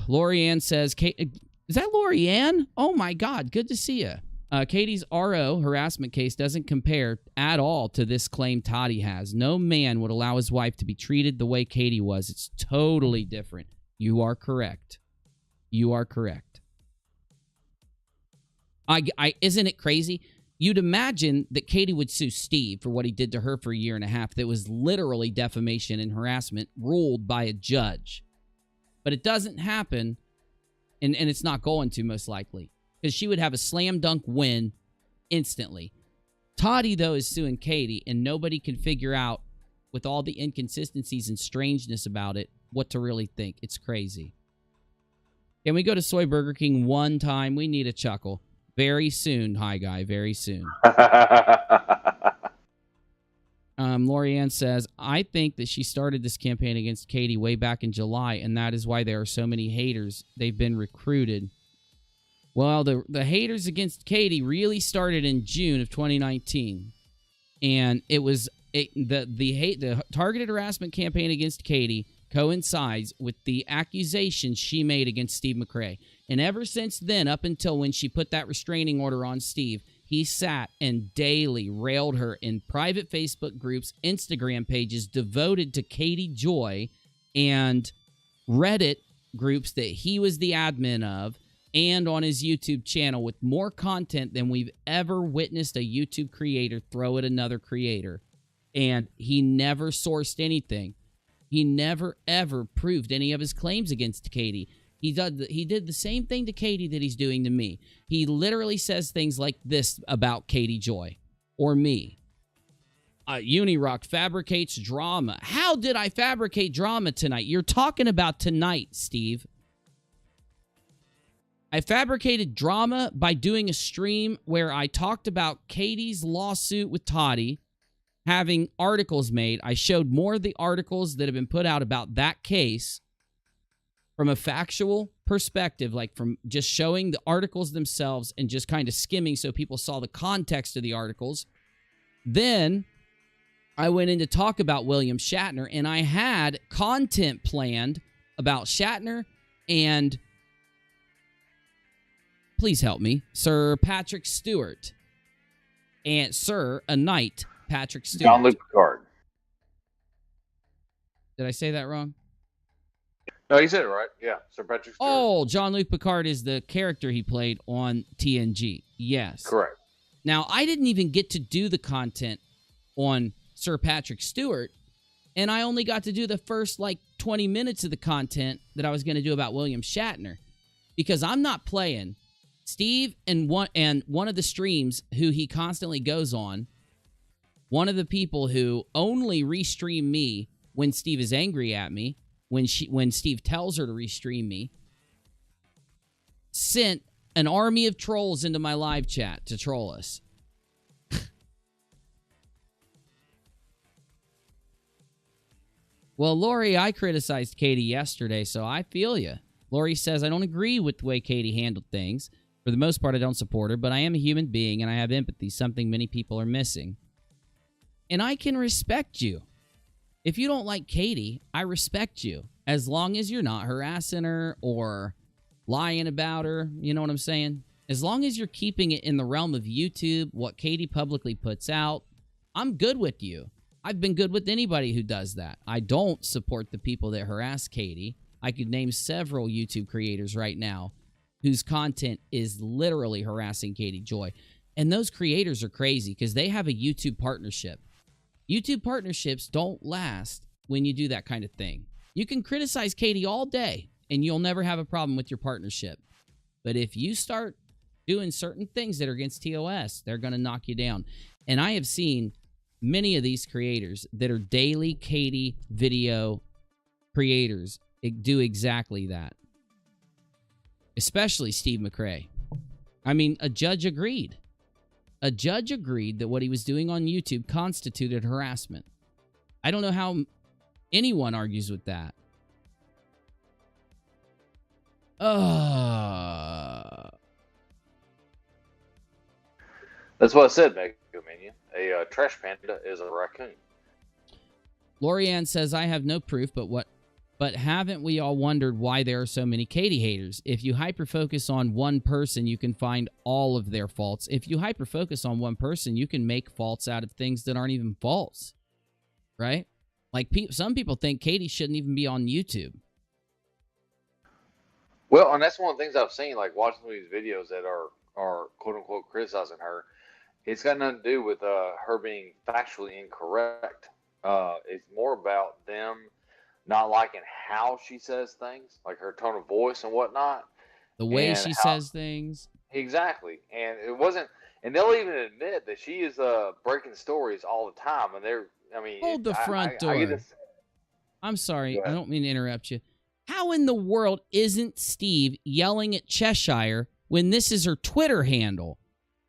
Lorianne says... Is that Lorianne? Oh, my God. Good to see you. Katie's RO harassment case doesn't compare at all to this claim Tati has. No man would allow his wife to be treated the way Katie was. It's totally different. You are correct. You are correct. Isn't it crazy? You'd imagine that Katie would sue Steve for what he did to her for a year and a half. That was literally defamation and harassment ruled by a judge. But it doesn't happen, and it's not going to, most likely. Because she would have a slam dunk win instantly. Tati, though, is suing Katie, and nobody can figure out, with all the inconsistencies and strangeness about it, what to really think. It's crazy. Can we go to Soy Burger King one time? We need a chuckle. Very soon, hi guy, very soon. Lorianne says, I think that she started this campaign against Katie way back in July, and that is why there are so many haters. They've been recruited. Well, the haters against Katie really started in June of 2019, and it was the targeted harassment campaign against Katie coincides with the accusations she made against Steve McRae. And ever since then, up until when she put that restraining order on Steve, he sat and daily railed her in private Facebook groups, Instagram pages devoted to Katie Joy, and Reddit groups that he was the admin of, and on his YouTube channel with more content than we've ever witnessed a YouTube creator throw at another creator. And he never sourced anything. He never, ever proved any of his claims against Katie. He did the same thing to Katie that he's doing to me. He literally says things like this about Katie Joy or me. UNIRock fabricates drama. How did I fabricate drama tonight? You're talking about tonight, Steve. I fabricated drama by doing a stream where I talked about Katie's lawsuit with Tati, having articles made. I showed more of the articles that have been put out about that case from a factual perspective, like from just showing the articles themselves and just kind of skimming so people saw the context of the articles. Then I went in to talk about William Shatner, and I had content planned about Shatner and, please help me, Sir Patrick Stewart. And Sir, a knight, Patrick Stewart. Jean-Luc Picard. Did I say that wrong? No, you said it right. Yeah, Sir Patrick Stewart. Oh, Jean-Luc Picard is the character he played on TNG. Yes. Correct. Now, I didn't even get to do the content on Sir Patrick Stewart, and I only got to do the first, 20 minutes of the content that I was going to do about William Shatner, because I'm not playing. Steve and one of the streams who he constantly goes on, one of the people who only restream me when Steve is angry at me, when Steve tells her to restream me, sent an army of trolls into my live chat to troll us. Well, Lori, I criticized Katie yesterday, so I feel you. Lori says, I don't agree with the way Katie handled things. For the most part, I don't support her, but I am a human being and I have empathy, something many people are missing. And I can respect you. If you don't like Katie, I respect you. As long as you're not harassing her or lying about her, you know what I'm saying? As long as you're keeping it in the realm of YouTube, what Katie publicly puts out, I'm good with you. I've been good with anybody who does that. I don't support the people that harass Katie. I could name several YouTube creators right now whose content is literally harassing Katie Joy. And those creators are crazy because they have a YouTube partnership. YouTube partnerships don't last when you do that kind of thing. You can criticize Katie all day and you'll never have a problem with your partnership. But if you start doing certain things that are against TOS, they're going to knock you down. And I have seen many of these creators that are daily Katie video creators do exactly that. Especially Steve McRae. I mean, a judge agreed. A judge agreed that what he was doing on YouTube constituted harassment. I don't know how anyone argues with that. That's what I said, Mega Minion. A trash panda is a raccoon. Lorianne says, I have no proof, but haven't we all wondered why there are so many Katie haters? If you hyper-focus on one person, you can find all of their faults. If you hyper-focus on one person, you can make faults out of things that aren't even faults. Right? Like, some people think Katie shouldn't even be on YouTube. Well, and that's one of the things I've seen, like watching some of these videos that are quote-unquote criticizing her. It's got nothing to do with her being factually incorrect. It's more about them not liking how she says things, like her tone of voice and whatnot. The way she says things. Exactly. And it wasn't, and they'll even admit that she is breaking stories all the time. And hold the front door. I'm sorry. I don't mean to interrupt you. How in the world isn't Steve yelling at Cheshire when this is her Twitter handle?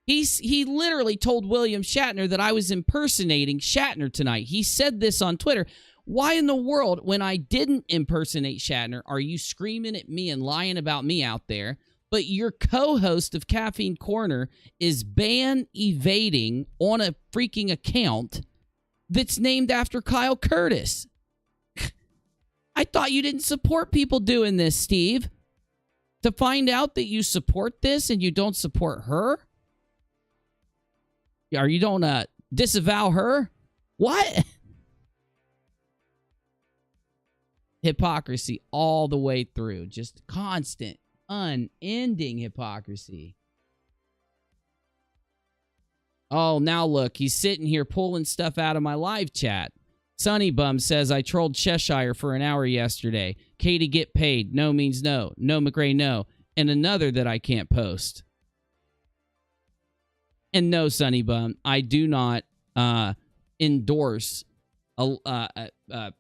He literally told William Shatner that I was impersonating Shatner tonight. He said this on Twitter. Why in the world, when I didn't impersonate Shatner, are you screaming at me and lying about me out there, but your co-host of Caffeine Corner is ban evading on a freaking account that's named after Kyle Curtis? I thought you didn't support people doing this, Steve. To find out that you support this and you don't support her? Or you don't disavow her? What? Hypocrisy all the way through. Just constant, unending hypocrisy. Oh, now look, he's sitting here pulling stuff out of my live chat. Sunny Bum says, I trolled Cheshire for an hour yesterday. Katie, get paid. No means no. No, McRae, no. And another that I can't post. And no, Sunny Bum, I do not endorse,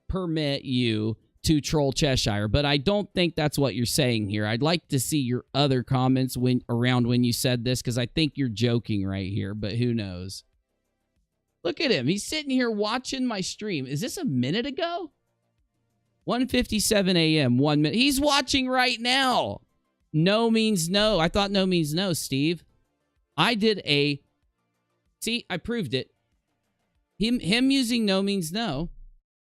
permit you to troll Cheshire, but I don't think that's what you're saying here. I'd like to see your other comments around when you said this, because I think you're joking right here, but who knows? Look at him. He's sitting here watching my stream. Is this a minute ago? 1:57 a.m., 1 minute. He's watching right now. No means no. I thought no means no, Steve. I did a... See, I proved it. Him using no means no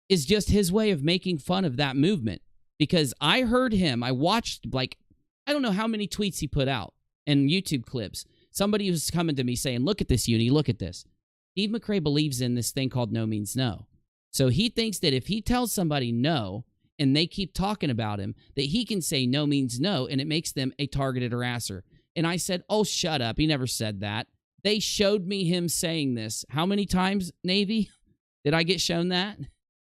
is just his way of making fun of that movement. Because I heard him. I watched, like, I don't know how many tweets he put out and YouTube clips. Somebody was coming to me saying, look at this, Uni, look at this. Steve McRae believes in this thing called no means no. So he thinks that if he tells somebody no and they keep talking about him, that he can say no means no and it makes them a targeted harasser. And I said, oh, shut up. He never said that. They showed me him saying this. How many times, Navy? Did I get shown that?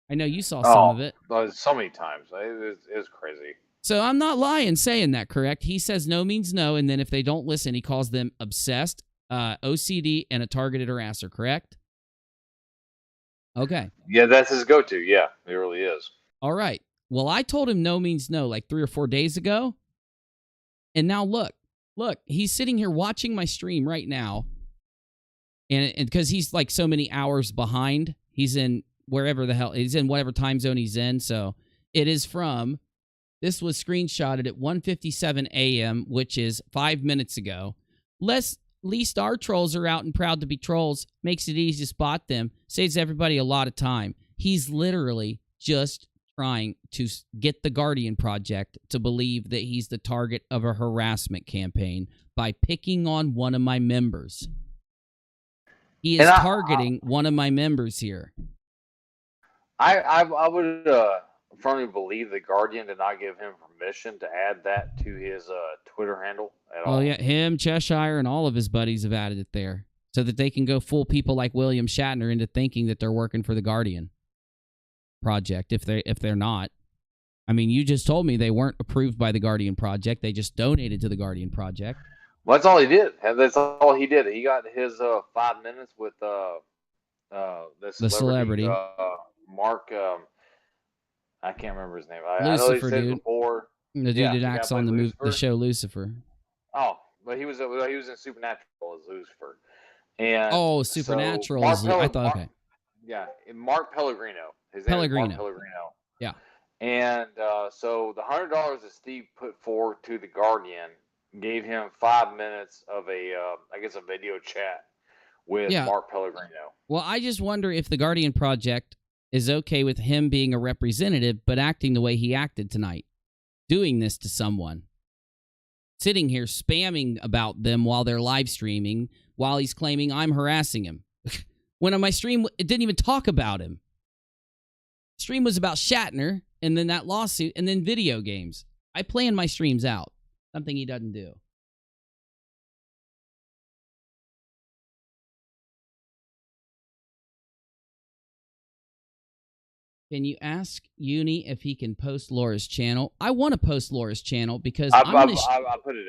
I know you saw some of it. So many times. It was crazy. So I'm not lying saying that, correct? He says no means no, and then if they don't listen, he calls them obsessed, OCD, and a targeted harasser, correct? Okay. Yeah, that's his go-to. Yeah, it really is. All right. Well, I told him no means no like 3 or 4 days ago, and now look, he's sitting here watching my stream right now, and because he's like so many hours behind, he's in wherever the hell, he's in whatever time zone he's in, so it is from... This was screenshotted at 1:57 a.m., which is 5 minutes ago. Least our trolls are out and proud to be trolls. Makes it easy to spot them. Saves everybody a lot of time. He's literally just trying to get the Guardian Project to believe that he's the target of a harassment campaign by picking on one of my members. He is targeting one of my members here. I would... firmly believe the Guardian did not give him permission to add that to his Twitter handle at all. Oh, yeah. Him, Cheshire, and all of his buddies have added it there so that they can go fool people like William Shatner into thinking that they're working for the Guardian Project if they're not. I mean, you just told me they weren't approved by the Guardian Project. They just donated to the Guardian Project. Well, that's all he did. That's all he did. He got his 5 minutes with the celebrity. Mark... I can't remember his name. I know he said before. The dude that acts on the show Lucifer. Oh, but he was in Supernatural as Lucifer. And Supernatural. Okay. Yeah, Mark Pellegrino. His name is Mark Pellegrino. Yeah. And so the $100 that Steve put forward to the Guardian gave him 5 minutes of a video chat with Mark Pellegrino. Well, I just wonder if the Guardian Project is okay with him being a representative, but acting the way he acted tonight. Doing this to someone. Sitting here spamming about them while they're live streaming, while he's claiming I'm harassing him. When on my stream, it didn't even talk about him. Stream was about Shatner, and then that lawsuit, and then video games. I plan my streams out. Something he doesn't do. Can you ask Uni if he can post Laura's channel? I want to post Laura's channel because I put it out. I put it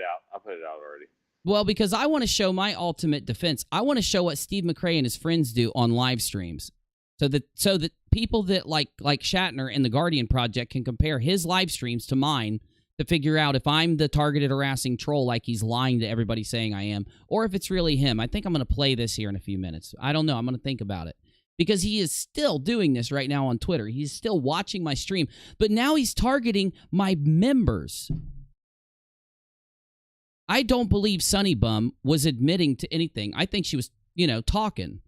out already. Well, because I want to show my ultimate defense. I want to show what Steve McRae and his friends do on live streams, so that people that like Shatner and the Guardian Project can compare his live streams to mine to figure out if I'm the targeted harassing troll like he's lying to everybody saying I am, or if it's really him. I think I'm going to play this here in a few minutes. I don't know. I'm going to think about it. Because he is still doing this right now on Twitter. He's still watching my stream. But now he's targeting my members. I don't believe Sunny Bum was admitting to anything. I think she was, talking.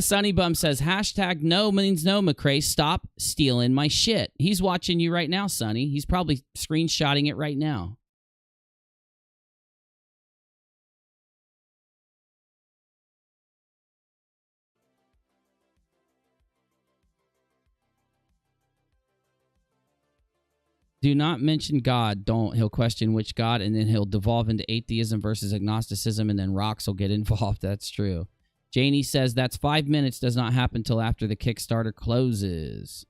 Sunny Bum says, hashtag no means no, McRae. Stop stealing my shit. He's watching you right now, Sunny. He's probably screenshotting it right now. Do not mention God. Don't. He'll question which God, and then he'll devolve into atheism versus agnosticism, and then rocks will get involved. That's true. Janie says that's 5 minutes, does not happen till after the Kickstarter closes.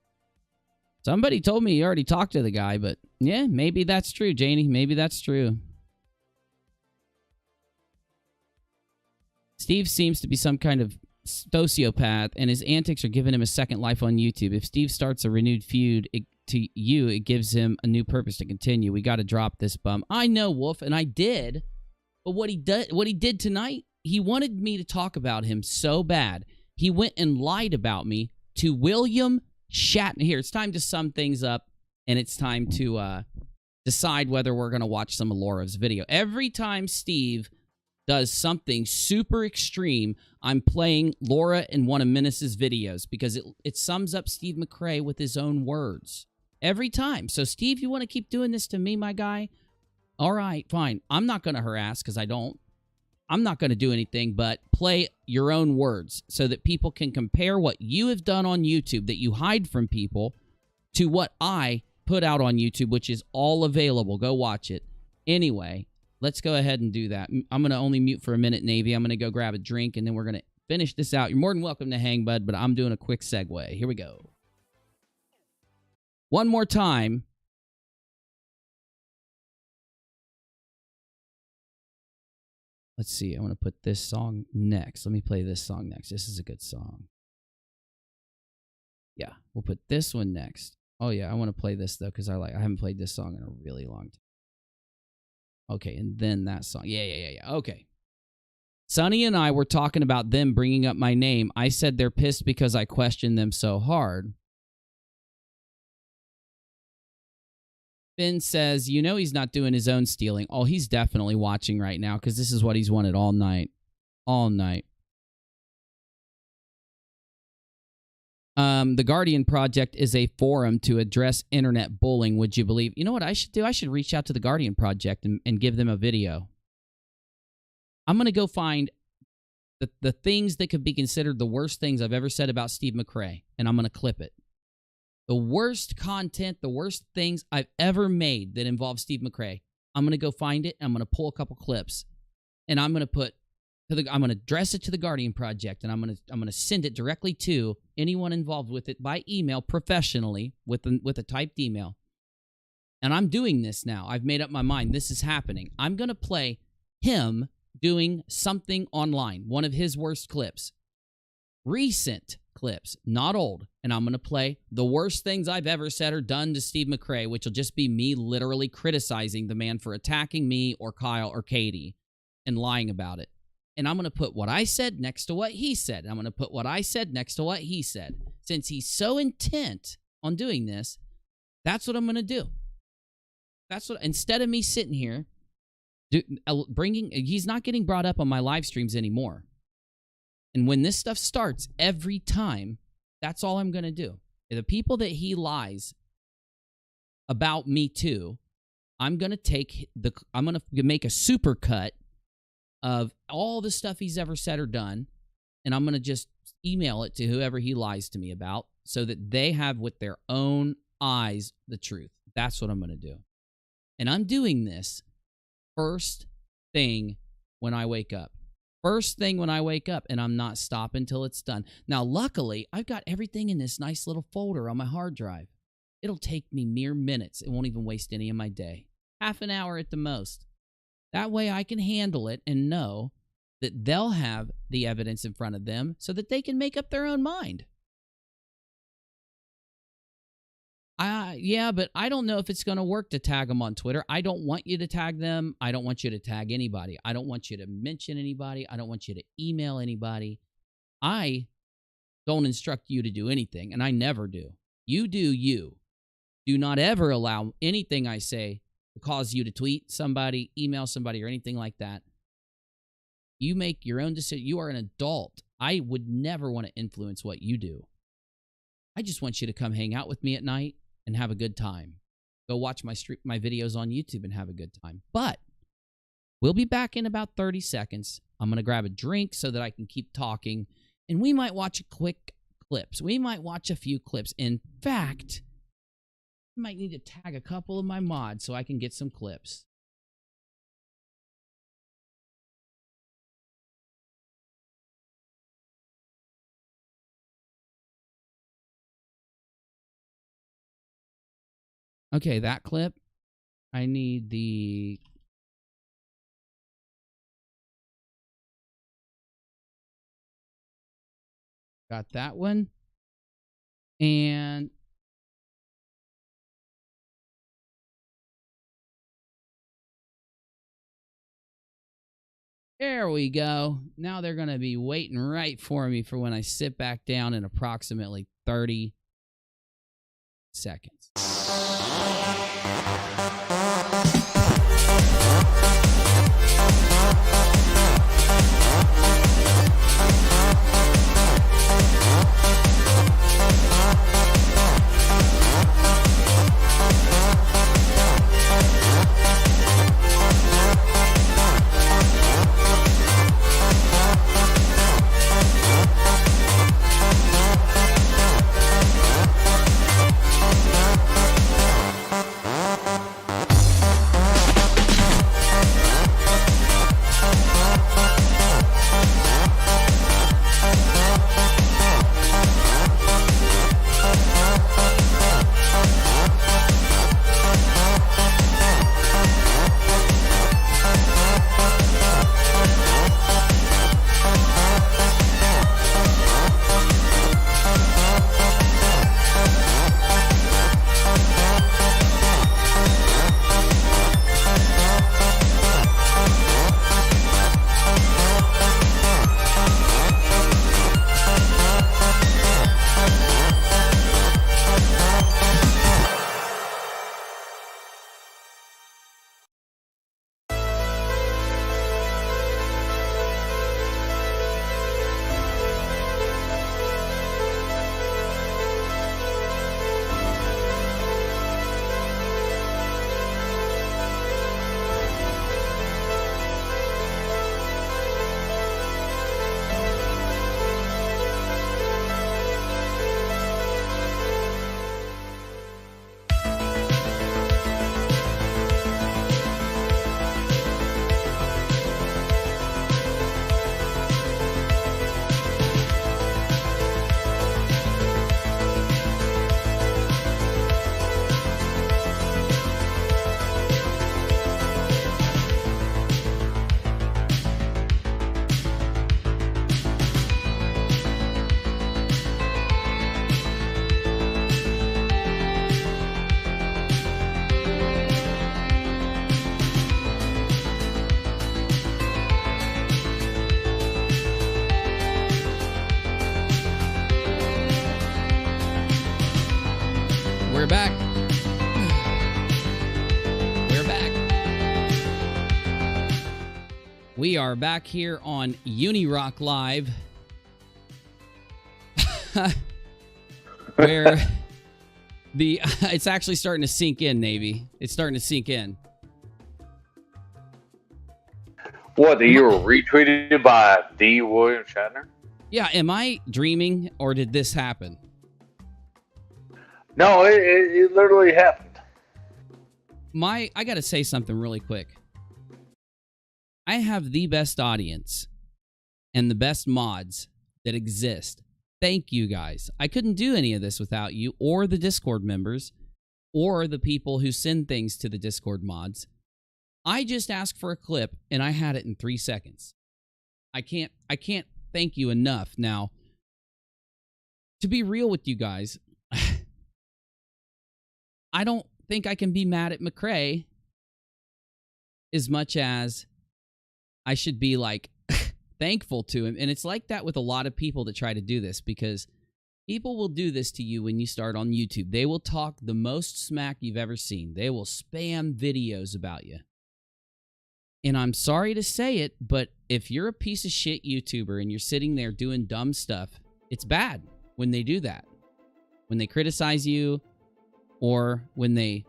Somebody told me you already talked to the guy, but yeah, maybe that's true, Janie. Maybe that's true. Steve seems to be some kind of sociopath, and his antics are giving him a second life on YouTube. If Steve starts a renewed feud to you, it gives him a new purpose to continue. We got to drop this bum. I know, Wolf, and I did. But what he did tonight, he wanted me to talk about him so bad. He went and lied about me to William Shatner. Here, it's time to sum things up, and it's time to decide whether we're going to watch some of Laura's video. Every time Steve does something super extreme, I'm playing Laura in one of Menace's videos because it sums up Steve McRae with his own words. Every time. So, Steve, you want to keep doing this to me, my guy? All right, fine. I'm not going to harass because I don't. I'm not going to do anything but play your own words so that people can compare what you have done on YouTube that you hide from people to what I put out on YouTube, which is all available. Go watch it. Anyway, let's go ahead and do that. I'm going to only mute for a minute, Navy. I'm going to go grab a drink, and then we're going to finish this out. You're more than welcome to hang, bud, but I'm doing a quick segue. Here we go. One more time. Let's see. I want to put this song next. Let me play this song next. This is a good song. Yeah, we'll put this one next. Oh, yeah, I want to play this, though, because I haven't played this song in a really long time. Okay, and then that song. Yeah. Okay. Sonny and I were talking about them bringing up my name. I said they're pissed because I questioned them so hard. Finn says, you know he's not doing his own stealing. Oh, he's definitely watching right now because this is what he's wanted all night. All night. The Guardian Project is a forum to address internet bullying. Would you believe? You know what I should do? I should reach out to the Guardian Project and give them a video. I'm going to go find the things that could be considered the worst things I've ever said about Steve McRae, and I'm going to clip it. The worst content, the worst things I've ever made that involve Steve McRae. I'm going to go find it, and I'm going to pull a couple clips, and I'm going to put I'm going to address it to the Guardian Project, and I'm going to send it directly to anyone involved with it by email professionally with a typed email. And I'm doing this now. I've made up my mind. This is happening. I'm going to play him doing something online, one of his worst clips. Recent clips, not old. And I'm going to play the worst things I've ever said or done to Steve McRae, which will just be me literally criticizing the man for attacking me or Kyle or Katie and lying about it. And I'm going to put what I said next to what he said. I'm going to put what I said next to what he said. Since he's so intent on doing this, that's what I'm going to do. That's what, instead of me sitting here, he's not getting brought up on my live streams anymore. And when this stuff starts, every time, that's all I'm going to do. The people that he lies about me to, I'm going to make a super cut of all the stuff he's ever said or done, and I'm going to just email it to whoever he lies to me about so that they have with their own eyes the truth. That's what I'm going to do. And I'm doing this first thing when I wake up. First thing when I wake up, and I'm not stopping till it's done. Now, luckily, I've got everything in this nice little folder on my hard drive. It'll take me mere minutes. It won't even waste any of my day. Half an hour at the most. That way I can handle it and know that they'll have the evidence in front of them so that they can make up their own mind. Yeah, but I don't know if it's going to work to tag them on Twitter. I don't want you to tag them. I don't want you to tag anybody. I don't want you to mention anybody. I don't want you to email anybody. I don't instruct you to do anything, and I never do. You do you. Do not ever allow anything I say to cause you to tweet somebody, email somebody, or anything like that. You make your own decision. You are an adult. I would never want to influence what you do. I just want you to come hang out with me at night and have a good time. Go watch my videos on YouTube and have a good time. But we'll be back in about 30 seconds. I'm going to grab a drink so that I can keep talking, and we might watch quick clips. We might watch a few clips. In fact, I might need to tag a couple of my mods so I can get some clips. Okay, that clip. I need the... Got that one. And... There we go. Now they're going to be waiting right for me for when I sit back down in approximately 30 seconds. We're back. We're back. We are back here on UNIRock Live. Where it's actually starting to sink in, Navy. It's starting to sink in. What, that you were retweeted by the William Shatner? Yeah, am I dreaming or did this happen? No, it literally happened. I gotta say something really quick. I have the best audience and the best mods that exist. Thank you guys. I couldn't do any of this without you or the Discord members or the people who send things to the Discord mods. I just asked for a clip and I had it in 3 seconds. I can't thank you enough. Now, to be real with you guys, I don't think I can be mad at McCrae as much as I should be like thankful to him. And it's like that with a lot of people that try to do this, because people will do this to you when you start on YouTube. They will talk the most smack you've ever seen. They will spam videos about you. And I'm sorry to say it, but if you're a piece of shit YouTuber and you're sitting there doing dumb stuff, it's bad when they do that. When they criticize you or when they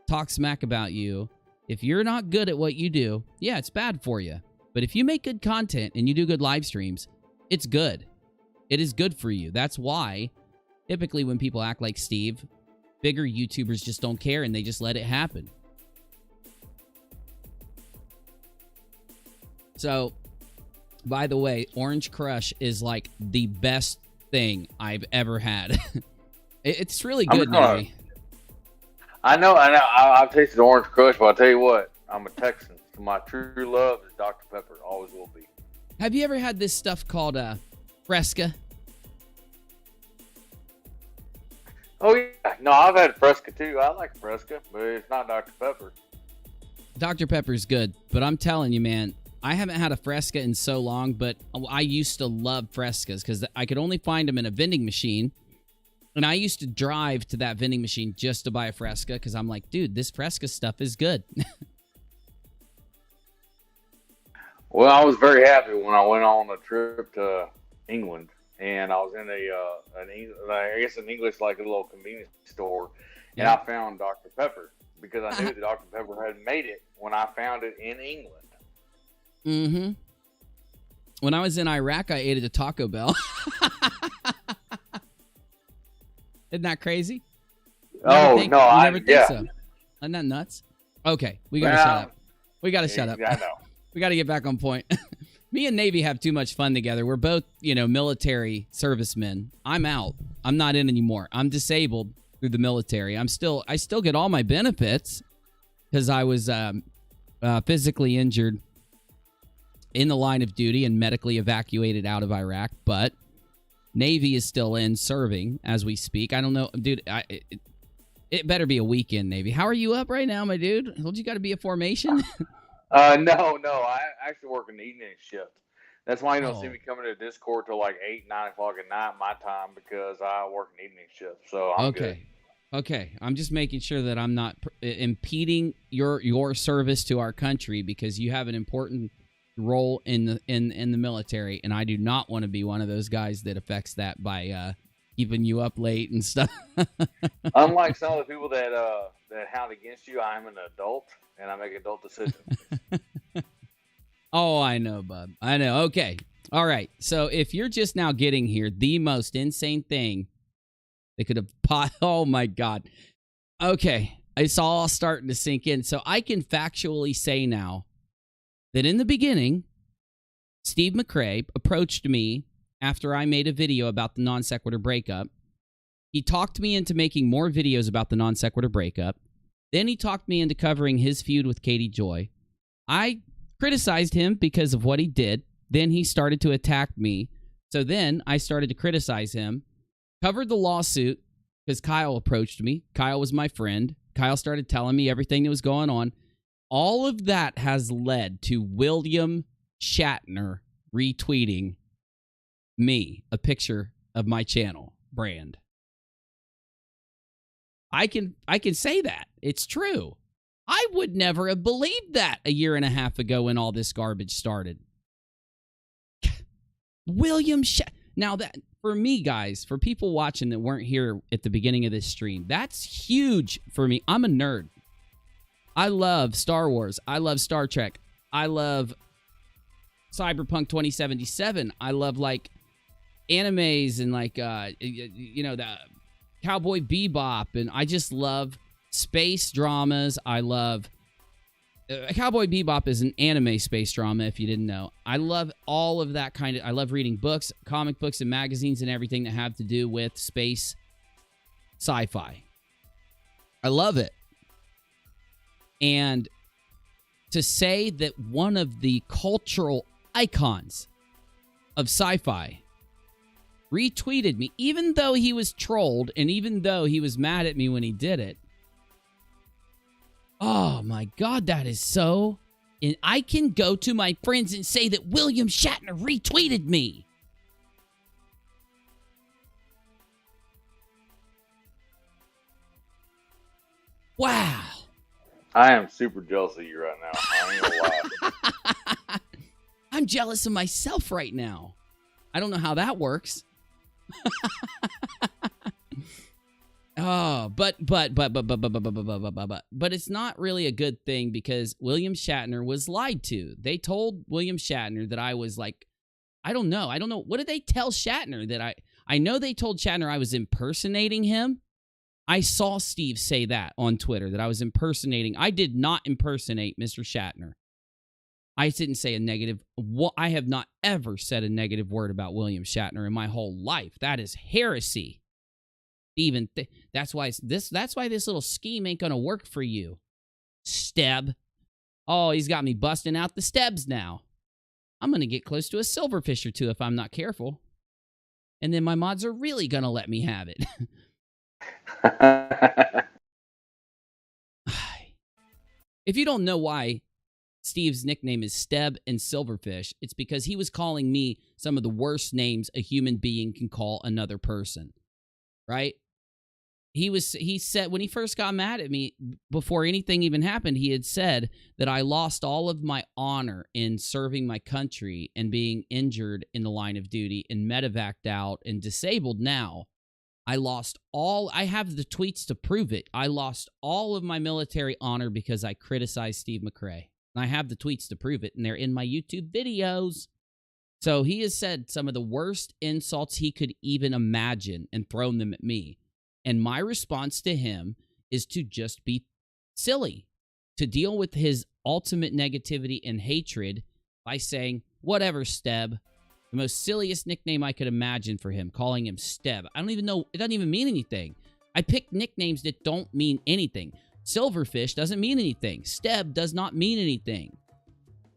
talk smack about you. If you're not good at what you do, yeah, it's bad for you. But if you make good content and you do good live streams, it's good. It is good for you. That's why, typically when people act like Steve, bigger YouTubers just don't care and they just let it happen. So, by the way, Orange Crush is like the best thing I've ever had. It's really good, Navy. I know. I've tasted Orange Crush, but I'll tell you what, I'm a Texan. So my true love is Dr. Pepper. Always will be. Have you ever had this stuff called Fresca? Oh, yeah. No, I've had Fresca, too. I like Fresca, but it's not Dr. Pepper. Dr. Pepper's good, but I'm telling you, man, I haven't had a Fresca in so long, but I used to love Frescas because I could only find them in a vending machine. And I used to drive to that vending machine just to buy a Fresca because I'm like, dude, this Fresca stuff is good. Well, I was very happy when I went on a trip to England, and I was in I guess in English, like a little convenience store, and I found Dr. Pepper because I knew that Dr. Pepper had made it when I found it in England. Mm-hmm. When I was in Iraq, I ate at a Taco Bell. Isn't that crazy? No, I never think so. Isn't that nuts? Okay, we gotta shut up. We gotta shut up. I know. We gotta get back on point. Me and Navy have too much fun together. We're both, military servicemen. I'm out. I'm not in anymore. I'm disabled through the military. I still get all my benefits because I was physically injured in the line of duty and medically evacuated out of Iraq, but Navy is still in serving as we speak. I don't know, dude. It better be a weekend, Navy. How are you up right now, my dude? Don't you got to be a formation? No. I actually work an evening shift. That's why you don't see me coming to Discord till like 8, 9 o'clock at night my time because I work an evening shift. So I'm good. Okay. I'm just making sure that I'm not impeding your service to our country because you have an important role in the military, and I do not want to be one of those guys that affects that by keeping you up late and stuff. Unlike some of the people that hound against you, I'm an adult and I make adult decisions. Oh, I know, bub. I know. Okay. All right. So if you're just now getting here, the most insane thing they could have oh my God. Okay. It's all starting to sink in. So I can factually say now that in the beginning, Steve McRae approached me after I made a video about the non sequitur breakup. He talked me into making more videos about the non sequitur breakup. Then he talked me into covering his feud with Katie Joy. I criticized him because of what he did. Then he started to attack me. So then I started to criticize him, covered the lawsuit because Kyle approached me. Kyle was my friend. Kyle started telling me everything that was going on. All of that has led to William Shatner retweeting me, a picture of my channel brand. I can say that. It's true. I would never have believed that a year and a half ago when all this garbage started. William Shatner. Now, that for me, guys, for people watching that weren't here at the beginning of this stream, that's huge for me. I'm a nerd. I love Star Wars. I love Star Trek. I love Cyberpunk 2077. I love, like, animes and, like, the Cowboy Bebop. And I just love space dramas. I love... Cowboy Bebop is an anime space drama, if you didn't know. I love all of that kind of... I love reading books, comic books, and magazines and everything that have to do with space sci-fi. I love it. And to say that one of the cultural icons of sci-fi retweeted me, even though he was trolled and even though he was mad at me when he did it, oh my God, that is so... And I can go to my friends and say that William Shatner retweeted me. Wow. I am super jealous of you right now. I ain't gonna lie. I'm jealous of myself right now. I don't know how that works. Oh, but it's not really a good thing because William Shatner was lied to. They told William Shatner that I was like, I don't know. What did they tell Shatner that I know they told Shatner I was impersonating him. I saw Steve say that on Twitter, that I was impersonating. I did not impersonate Mr. Shatner. I didn't say a negative. I have not ever said a negative word about William Shatner in my whole life. That is heresy. Even that's why this little scheme ain't gonna work for you, Steb. Oh, he's got me busting out the Stebs now. I'm gonna get close to a silverfish or two if I'm not careful. And then my mods are really gonna let me have it. If you don't know why Steve's nickname is Steb and Silverfish, it's because he was calling me some of the worst names a human being can call another person. Right? He said when he first got mad at me, before anything even happened, he had said that I lost all of my honor in serving my country and being injured in the line of duty and medevaced out and disabled now. I have the tweets to prove it. I lost all of my military honor because I criticized Steve McRae. And I have the tweets to prove it, and they're in my YouTube videos. So he has said some of the worst insults he could even imagine and thrown them at me. And my response to him is to just be silly, to deal with his ultimate negativity and hatred by saying, whatever, Steb. The most silliest nickname I could imagine for him, calling him Steb. I don't even know. It doesn't even mean anything. I picked nicknames that don't mean anything. Silverfish doesn't mean anything. Steb does not mean anything.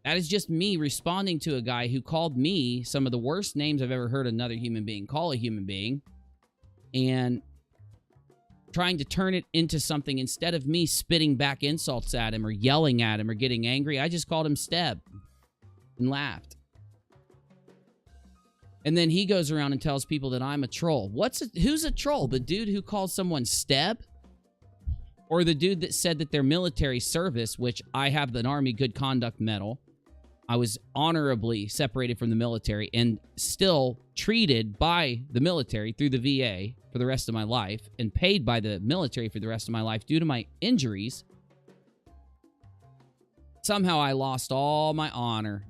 That is just me responding to a guy who called me some of the worst names I've ever heard another human being call a human being, and trying to turn it into something. Instead of me spitting back insults at him or yelling at him or getting angry, I just called him Steb and laughed. And then he goes around and tells people that I'm a troll. Who's a troll? The dude who calls someone Steb? Or the dude that said that their military service, which I have an Army Good Conduct Medal, I was honorably separated from the military and still treated by the military through the VA for the rest of my life and paid by the military for the rest of my life due to my injuries. Somehow I lost all my honor.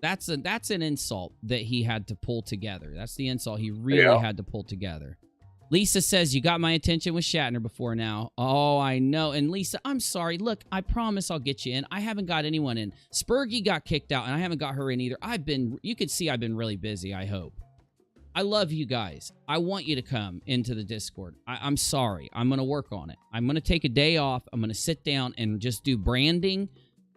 That's an insult that he had to pull together. That's the insult he really had to pull together. Lisa says, you got my attention with Shatner before now. Oh, I know. And Lisa, I'm sorry. Look, I promise I'll get you in. I haven't got anyone in. Spurgy got kicked out, and I haven't got her in either. You could see I've been really busy, I hope. I love you guys. I want you to come into the Discord. I'm sorry. I'm going to work on it. I'm going to take a day off. I'm going to sit down and just do branding.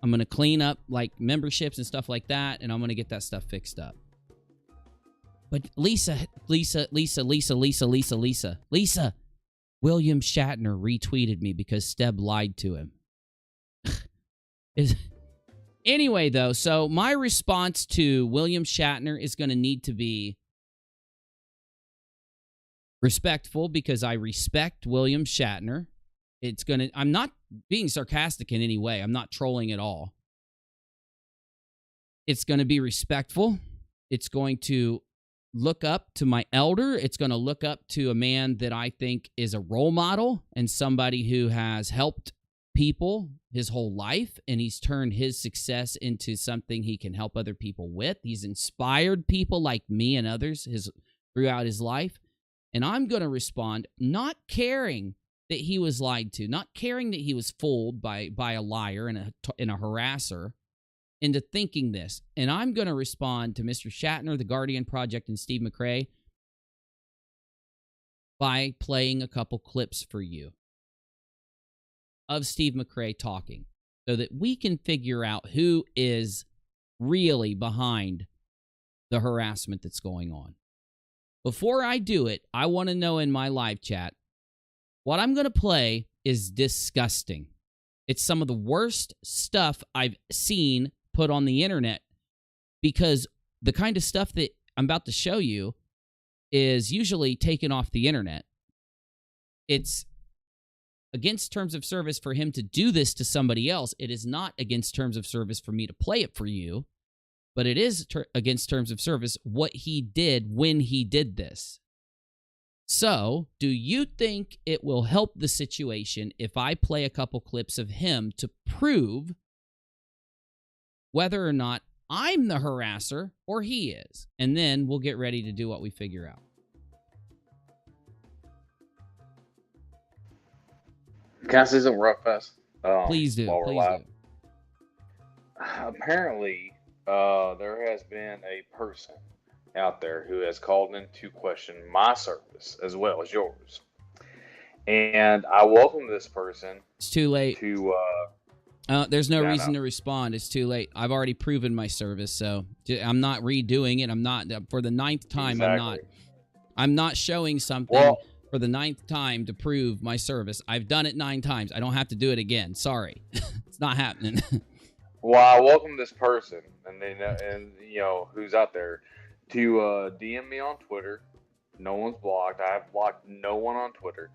I'm going to clean up, like, memberships and stuff like that, and I'm going to get that stuff fixed up. But Lisa, William Shatner retweeted me because Steb lied to him. Anyway, though, so my response to William Shatner is going to need to be respectful because I respect William Shatner. I'm not being sarcastic in any way. I'm not trolling at all. It's going to be respectful. It's going to look up to my elder. It's going to look up to a man that I think is a role model and somebody who has helped people his whole life, and he's turned his success into something he can help other people with. He's inspired people like me and others throughout his life. And I'm going to respond not caring that he was lied to, not caring that he was fooled by a liar and a harasser into thinking this. And I'm going to respond to Mr. Shatner, the Guardian Project, and Steve McRae by playing a couple clips for you of Steve McRae talking so that we can figure out who is really behind the harassment that's going on. Before I do it, I want to know in my live chat, what I'm going to play is disgusting. It's some of the worst stuff I've seen put on the internet, because the kind of stuff that I'm about to show you is usually taken off the internet. It's against terms of service for him to do this to somebody else. It is not against terms of service for me to play it for you, but it is against terms of service what he did when he did this. So, do you think it will help the situation if I play a couple clips of him to prove whether or not I'm the harasser or he is? And then we'll get ready to do what we figure out. Can I say something rough fast? Please do. While we're Please live. do. Apparently, there has been a person out there who has called into question my service as well as yours. and I welcome this person It's too late. to. There's no Yeah, reason no. to respond. It's too late. I've already proven my service, so I'm not redoing it. I'm not for the 9th time. Exactly. I'm not showing something Well, for the 9th time to prove my service. I've done it 9 times. I don't have to do it again. Sorry, it's not happening. well, I welcome this person, and they know, and you know who's out there, to DM me on Twitter. No one's blocked. I have blocked no one on Twitter.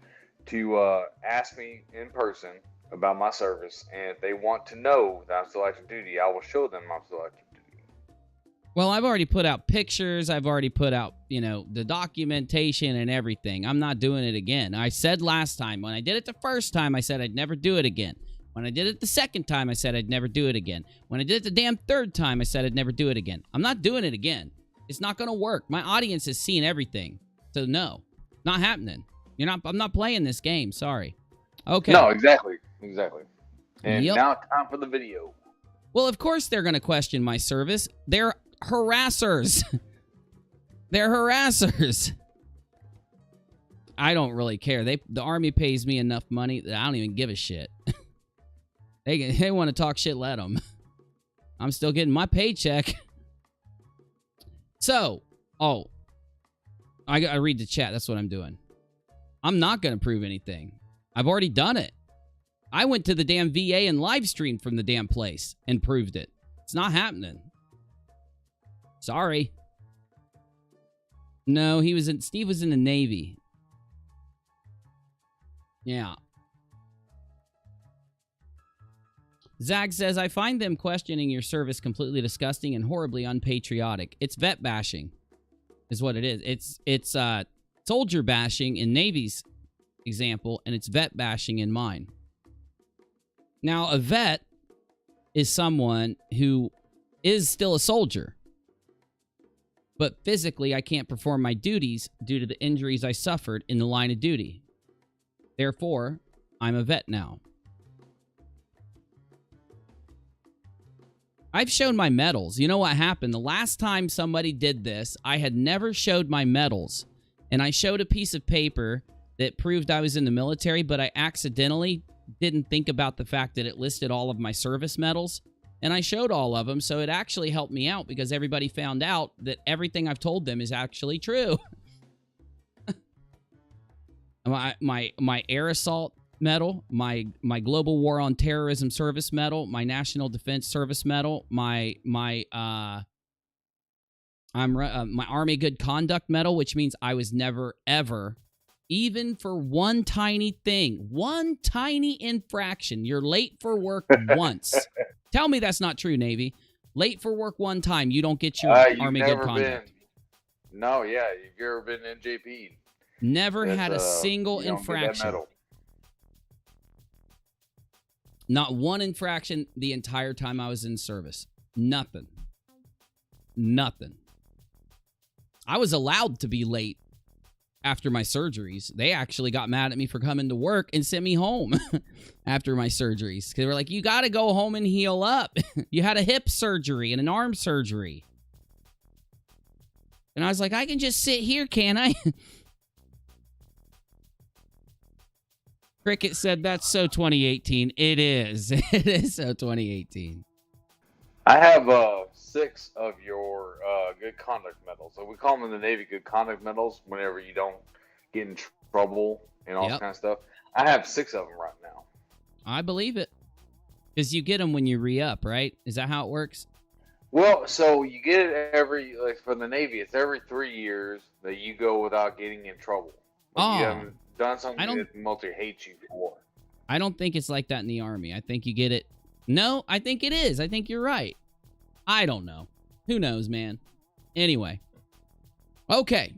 To ask me in person about my service, and if they want to know that I'm still active duty, I will show them I'm still active duty. Well, I've already put out pictures. I've already put out, the documentation and everything. I'm not doing it again. I said last time, when I did it the first time, I said I'd never do it again. When I did it the second time, I said I'd never do it again. When I did it the damn third time, I said I'd never do it again. I'm not doing it again. It's not going to work. My audience has seen everything. So no, not happening. I'm not playing this game. Sorry. Okay. No, exactly. And Yep. now time for the video. Well, of course they're going to question my service. They're harassers. They're harassers. I don't really care. The Army pays me enough money that I don't even give a shit. They want to talk shit, let them. I'm still getting my paycheck. So, I got to read the chat. That's what I'm doing. I'm not going to prove anything. I've already done it. I went to the damn VA and live streamed from the damn place and proved it. It's not happening. Sorry. No, Steve was in the Navy. Yeah. Zag says, I find them questioning your service completely disgusting and horribly unpatriotic. It's vet bashing, is what it is. It's soldier bashing in Navy's example, and it's vet bashing in mine. Now, a vet is someone who is still a soldier, but physically I can't perform my duties due to the injuries I suffered in the line of duty. Therefore, I'm a vet now. I've shown my medals. You know what happened? The last time somebody did this, I had never showed my medals, and I showed a piece of paper that proved I was in the military, but I accidentally didn't think about the fact that it listed all of my service medals, and I showed all of them, so it actually helped me out because everybody found out that everything I've told them is actually true. my air assault medal, my global war on terrorism service medal, my national defense service medal, my Army good conduct medal, which means I was never ever, even for one tiny thing, one tiny infraction. You're late for work once. Tell me that's not true, Navy. Late for work one time, you don't get your Army good conduct. No, yeah, you've ever been NJP. Never had a single infraction. Not one infraction the entire time I was in service. Nothing. I was allowed to be late after my surgeries. They actually got mad at me for coming to work and sent me home after my surgeries. Because they were like, you got to go home and heal up. You had a hip surgery and an arm surgery. And I was like, I can just sit here, can't I? Cricket said, that's so 2018. It is. It is so 2018. I have 6 of your good conduct medals. So we call them in the Navy good conduct medals whenever you don't get in trouble and all that kind of stuff. I have 6 of them right now. I believe it. Because you get them when you re-up, right? Is that how it works? Well, so you get it like for the Navy, it's every 3 years that you go without getting in trouble. Like you haven't done something that the military hates you for. I don't think it's like that in the Army. I think you get it. No, I think it is. I think you're right. I don't know. Who knows, man? Anyway. Okay.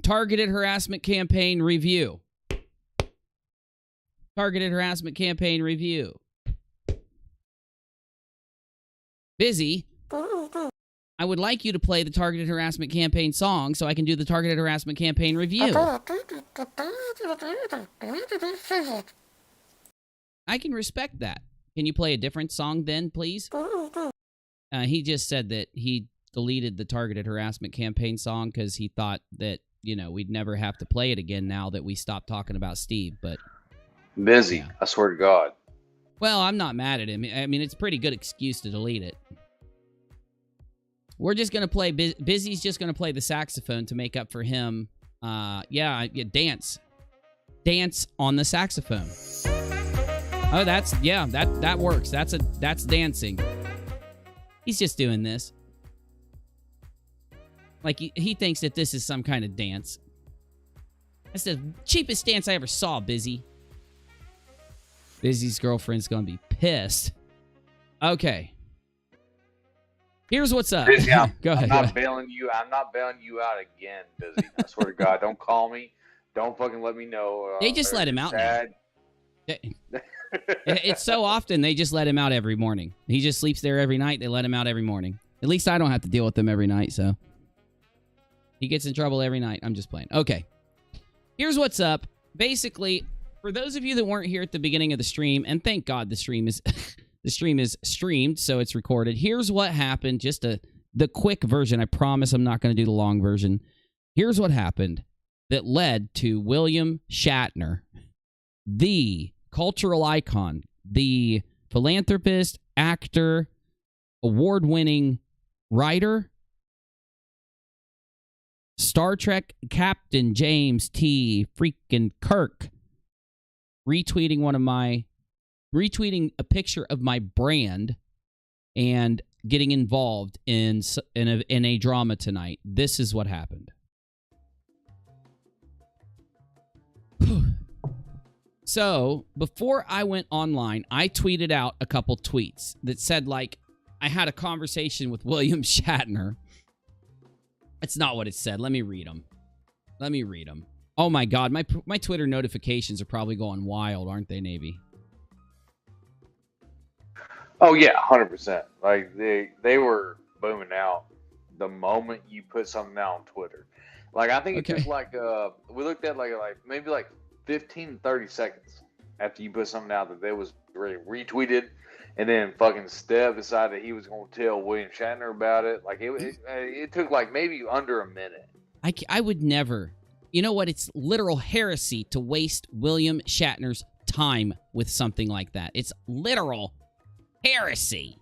Targeted harassment campaign review. Targeted harassment campaign review. Busy. I would like you to play the targeted harassment campaign song so I can do the targeted harassment campaign review. I can respect that. Can you play a different song then, please? He just said that he deleted the targeted harassment campaign song because he thought that you know, we'd never have to play it again now that we stopped talking about Steve. But Busy. Yeah. I swear to God. well, I'm not mad at him. I mean, it's a pretty good excuse to delete it. We're just gonna play. Busy's just gonna play the saxophone to make up for him. Yeah, dance on the saxophone. Oh, that works. That's dancing. He's just doing this. Like, he thinks that this is some kind of dance. That's the cheapest dance I ever saw, Busy. Busy's girlfriend's gonna be pissed. Okay. Here's what's up. Busy, Go ahead. I'm not bailing you out again, Busy. I swear to God, don't call me. Don't fucking let me know. They just let him out now. Sad. It's so often they just let him out every morning. He just sleeps there every night. They let him out every morning. At least I don't have to deal with them every night, so. He gets in trouble every night. I'm just playing. Okay. Here's what's up. Basically, for those of you that weren't here at the beginning of the stream, and thank God the stream is the stream is streamed, so it's recorded. Here's what happened. Just the quick version. I promise I'm not going to do the long version. Here's what happened that led to William Shatner, the cultural icon, the philanthropist, actor, award-winning writer, Star Trek Captain James T. freaking Kirk, retweeting a picture of my brand and getting involved in a drama tonight. This is what happened. So, before I went online, I tweeted out a couple tweets that said, like, I had a conversation with William Shatner. It's not what it said. Let me read them. Oh my God, my Twitter notifications are probably going wild, aren't they, Navy? Oh yeah, 100%. Like they were booming out the moment you put something out on Twitter. Like I think it took like we looked at like maybe like 15 30 seconds after you put something out that they was retweeted, and then fucking Steph decided that he was going to tell William Shatner about it. Like it took like maybe under a minute. I would never. You know what? It's literal heresy to waste William Shatner's time with something like that. It's literal heresy.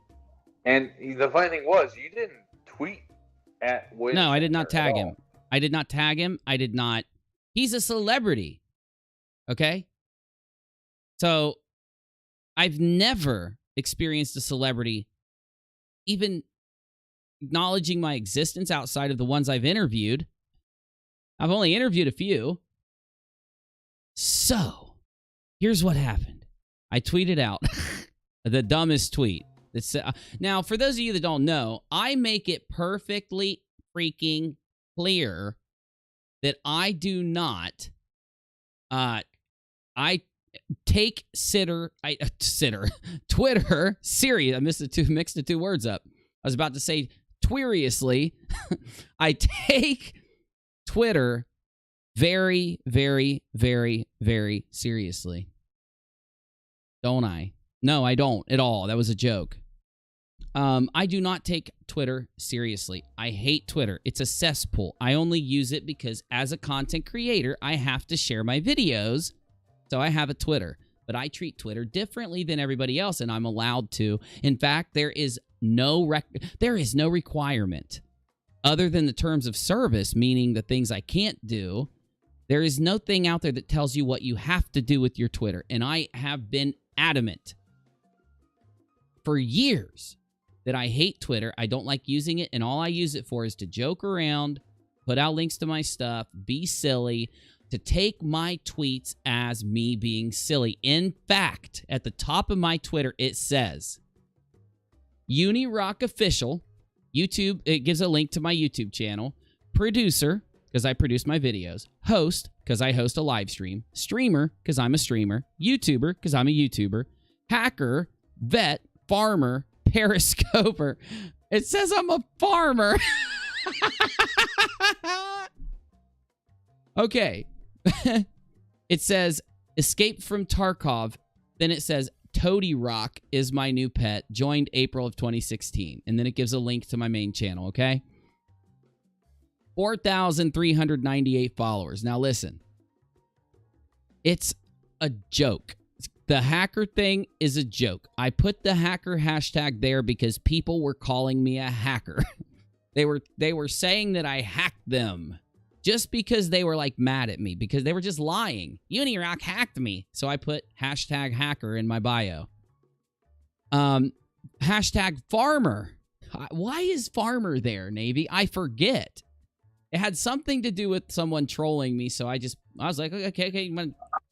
And the funny thing was, you didn't tweet at William Shatner. No, I did not tag him. I did not. He's a celebrity. Okay? So, I've never experienced a celebrity even acknowledging my existence outside of the ones I've interviewed. I've only interviewed a few. So, here's what happened. I tweeted out the dumbest tweet. Now, for those of you that don't know, I make it perfectly freaking clear that I do not I take Twitter serious. I mixed the two words up. I was about to say twiriously. I take Twitter very, very, very, very seriously. Don't I? No, I don't at all. That was a joke. I do not take Twitter seriously. I hate Twitter. It's a cesspool. I only use it because as a content creator, I have to share my videos. So I have a Twitter, but I treat Twitter differently than everybody else, and I'm allowed to. In fact, there is no requirement other than the terms of service, meaning the things I can't do. There is no thing out there that tells you what you have to do with your Twitter, and I have been adamant for years that I hate Twitter. I don't like using it, and all I use it for is to joke around, put out links to my stuff, be silly, to take my tweets as me being silly. In fact, at the top of my Twitter, it says, UNIRock Official, YouTube, it gives a link to my YouTube channel, producer, because I produce my videos, host, because I host a live stream, streamer, because I'm a streamer, YouTuber, because I'm a YouTuber, hacker, vet, farmer, periscoper. It says I'm a farmer. Okay. It says escape from Tarkov. Then it says Toady Rock is my new pet. Joined April of 2016. And then it gives a link to my main channel, okay? 4,398 followers. Now listen, it's a joke. The hacker thing is a joke. I put the hacker hashtag there because people were calling me a hacker. They were saying that I hacked them just because they were like mad at me because they were just lying. UNIRock hacked me. So I put hashtag hacker in my bio. Hashtag farmer. Why is farmer there, Navy? I forget. It had something to do with someone trolling me, so I was like, okay.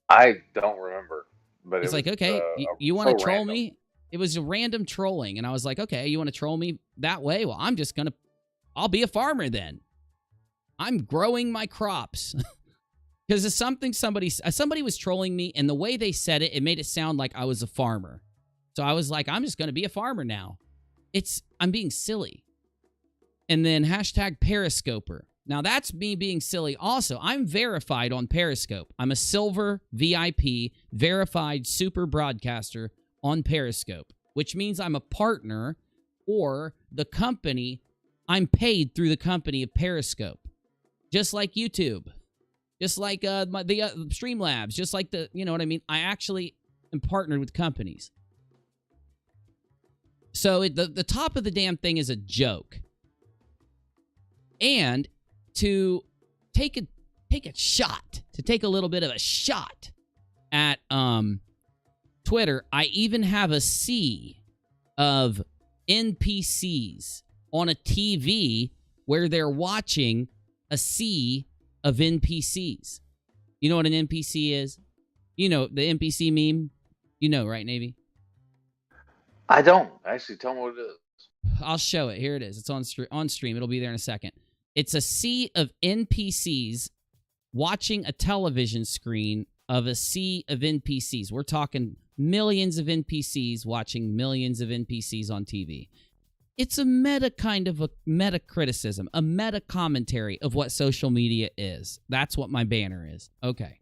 I don't remember. But it's like, okay, you want to troll me? It was a random trolling, and I was like, okay, you want to troll me that way? Well, I'll be a farmer then. I'm growing my crops. Because it's something somebody was trolling me, and the way they said it, it made it sound like I was a farmer. So I was like, I'm just going to be a farmer now. I'm being silly. And then hashtag Periscoper. Now, that's me being silly also. I'm verified on Periscope. I'm a silver VIP verified super broadcaster on Periscope, which means I'm a partner or the company. I'm paid through the company of Periscope, just like YouTube, just like the Streamlabs, just like you know what I mean? I actually am partnered with companies. So the top of the damn thing is a joke. And to take a little bit of a shot at Twitter, I even have a sea of NPCs on a TV where they're watching a sea of NPCs. You know what an NPC is? You know the NPC meme? You know, right, Navy? I don't. Actually, tell me what it is. I'll show it. Here it is. It's on stream. It'll be there in a second. It's a sea of NPCs watching a television screen of a sea of NPCs. We're talking millions of NPCs watching millions of NPCs on TV. It's a meta criticism, a meta commentary of what social media is. That's what my banner is. Okay.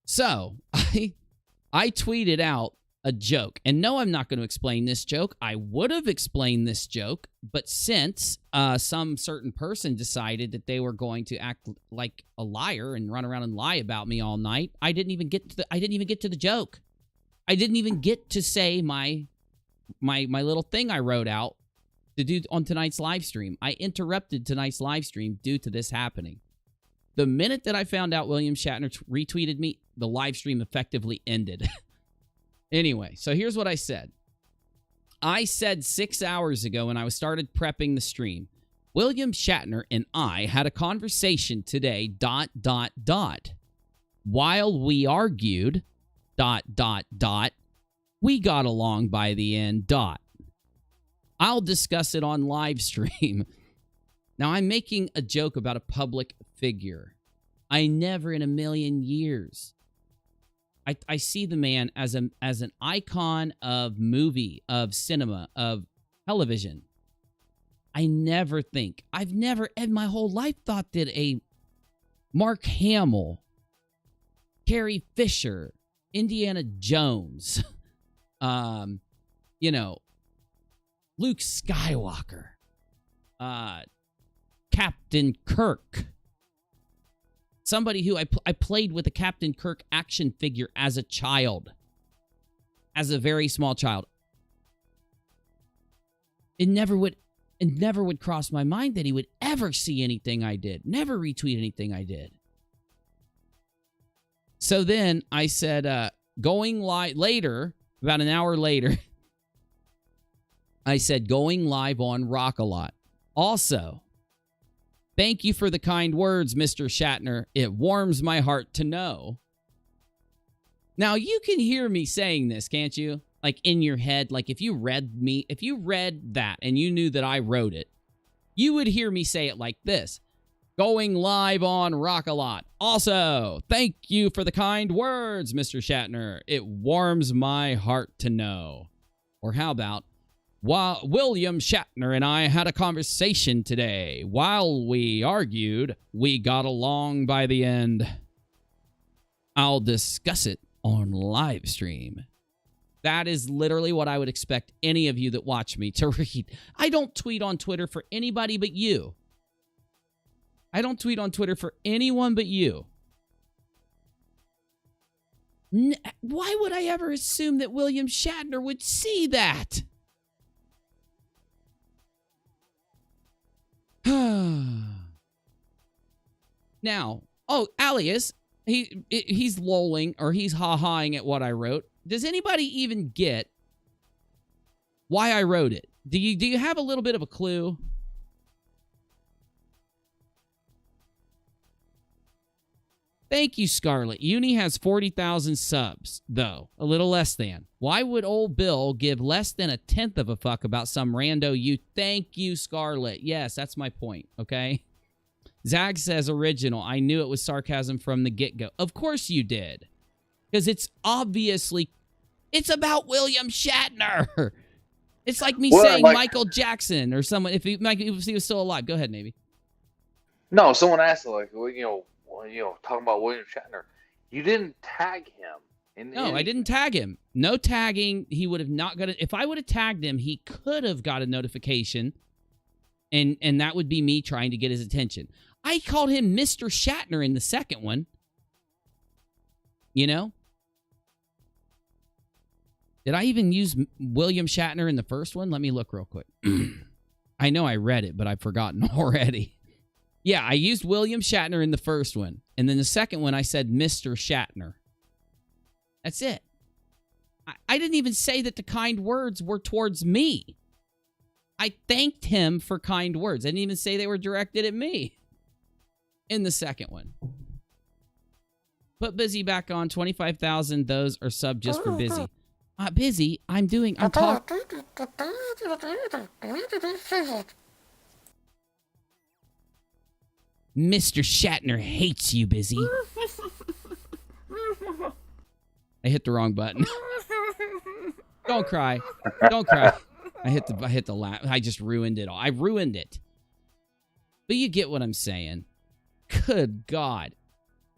So, I tweeted out a joke. And no, I'm not going to explain this joke. I would have explained this joke, but since some certain person decided that they were going to act like a liar and run around and lie about me all night, I didn't even get to the joke. I didn't even get to say my little thing I wrote out to do on tonight's live stream. I interrupted tonight's live stream due to this happening. The minute that I found out William Shatner retweeted me, the live stream effectively ended. Anyway, so here's what I said. I said 6 hours ago when I started prepping the stream, William Shatner and I had a conversation today, ... While we argued, ... We got along by the end, ... I'll discuss it on live stream. Now, I'm making a joke about a public figure. I never in a million years... I see the man as an icon of movie, of cinema, of television. I've never in my whole life thought that a Mark Hamill, Carrie Fisher, Indiana Jones, Luke Skywalker, Captain Kirk, somebody who I played with a Captain Kirk action figure as a child. As a very small child. It never would cross my mind that he would ever see anything I did. Never retweet anything I did. So then I said, going live later, about an hour later, I said, going live on RockAlot. Also, thank you for the kind words, Mr. Shatner. It warms my heart to know. Now, you can hear me saying this, can't you? Like, in your head. Like, if you read that and you knew that I wrote it, you would hear me say it like this. Going live on RockAlot. Also, thank you for the kind words, Mr. Shatner. It warms my heart to know. Or how about, while William Shatner and I had a conversation today. While we argued, we got along by the end. I'll discuss it on live stream. That is literally what I would expect any of you that watch me to read. I don't tweet on Twitter for anybody but you. I don't tweet on Twitter for anyone but you. Why would I ever assume that William Shatner would see that? Now, Alias, he's lolling or he's ha-haing at what I wrote. Does anybody even get why I wrote it? Do you have a little bit of a clue? Thank you, Scarlett. Uni has 40,000 subs, though. A little less than. Why would old Bill give less than a tenth of a fuck about some rando you? Thank you, Scarlett. Yes, that's my point, okay? Zag says original. I knew it was sarcasm from the get-go. Of course you did. Because it's obviously... It's about William Shatner. It's like me saying Michael Jackson or someone. If he was still alive. Go ahead, Navy. No, someone asked, like, talking about William Shatner. You didn't tag him. No, I didn't tag him. No tagging. He would have not got it. If I would have tagged him, he could have got a notification. And that would be me trying to get his attention. I called him Mr. Shatner in the second one. You know? Did I even use William Shatner in the first one? Let me look real quick. I know I read it, but I've forgotten already. Yeah, I used William Shatner in the first one. And then the second one, I said Mr. Shatner. That's it. I didn't even say that the kind words were towards me. I thanked him for kind words. I didn't even say they were directed at me in the second one. Put Busy back on. 25,000. Those are sub just for Busy. Busy. I'm talking. Mr. Shatner hates you, Busy. I hit the wrong button. Don't cry. Don't cry. I hit the laugh. I just ruined it all. I ruined it. But you get what I'm saying. Good God.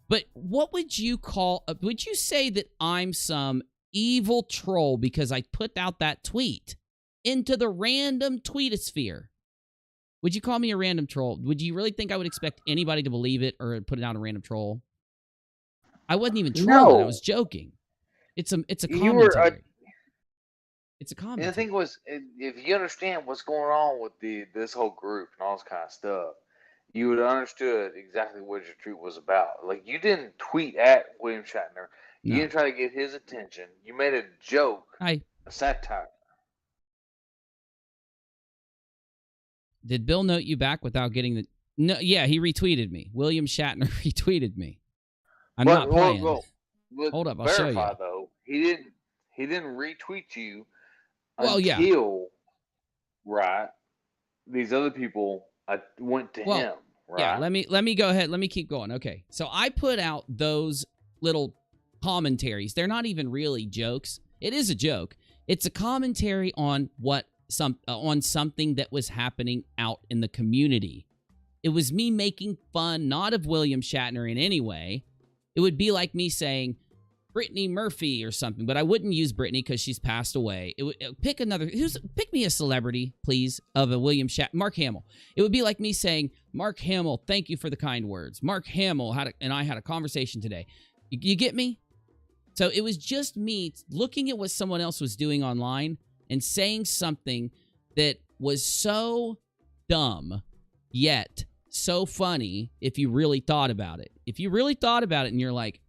But what would you call... would you say that I'm some evil troll because I put out that tweet into the random tweetosphere? Would you call me a random troll? Would you really think I would expect anybody to believe it or put it out a random troll? I wasn't even trolling. No. I was joking. It's a commentary. It's a commentary. And the thing was, if you understand what's going on with this whole group and all this kind of stuff, you would have understood exactly what your tweet was about. Like, you didn't tweet at William Shatner. You didn't try to get his attention. You made a joke, a satire. Did Bill note you back without getting the... No, yeah, he retweeted me. William Shatner retweeted me. I'm not playing. Hold up, I'll show you. Though, he didn't retweet you until right. These other people went to him. Right? Yeah, let me go ahead. Let me keep going. Okay, so I put out those little commentaries. They're not even really jokes. It is a joke. It's a commentary on on something that was happening out in the community. It was me making fun, not of William Shatner in any way. It would be like me saying Brittany Murphy or something, but I wouldn't use Brittany because she's passed away. It would pick me a celebrity, please, of a William Shatner. Mark Hamill. It would be like me saying, Mark Hamill, thank you for the kind words. Mark Hamill and I had a conversation today. You get me? So it was just me looking at what someone else was doing online and saying something that was so dumb, yet so funny if you really thought about it. If you really thought about it and you're like,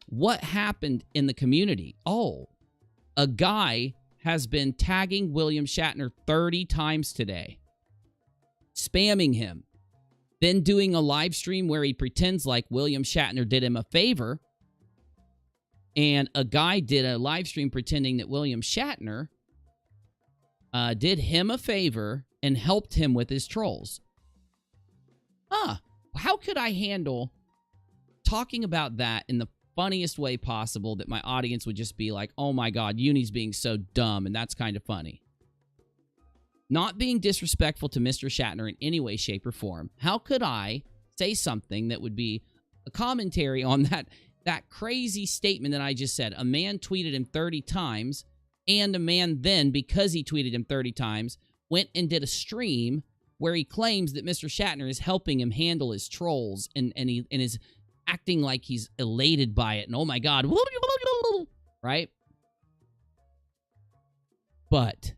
what happened in the community? Oh, a guy has been tagging William Shatner 30 times today, spamming him, then doing a live stream where he pretends like William Shatner did him a favor. And a guy did a live stream pretending that William Shatner did him a favor and helped him with his trolls. How could I handle talking about that in the funniest way possible that my audience would just be like, oh my God, Uni's being so dumb, and that's kind of funny. Not being disrespectful to Mr. Shatner in any way, shape, or form. How could I say something that would be a commentary on that crazy statement that I just said? A man tweeted him 30 times, and a man then, because he tweeted him 30 times, went and did a stream where he claims that Mr. Shatner is helping him handle his trolls and is acting like he's elated by it. And oh my God, right? But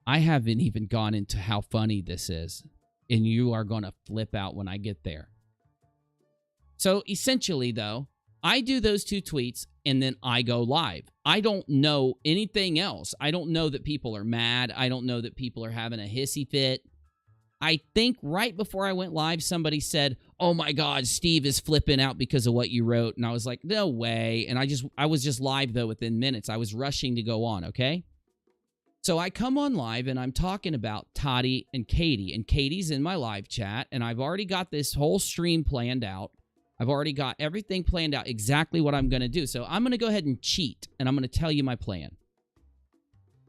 I haven't even gone into how funny this is. And you are going to flip out when I get there. So essentially, though, I do those 2 tweets and then I go live. I don't know anything else. I don't know that people are mad. I don't know that people are having a hissy fit. I think right before I went live, somebody said, oh my God, Steve is flipping out because of what you wrote. And I was like, no way. And I was just live, though, within minutes. I was rushing to go on, okay? So I come on live, and I'm talking about Tati and Katie. And Katie's in my live chat, and I've already got this whole stream planned out. I've already got everything planned out, exactly what I'm going to do. So I'm going to go ahead and cheat, and I'm going to tell you my plan.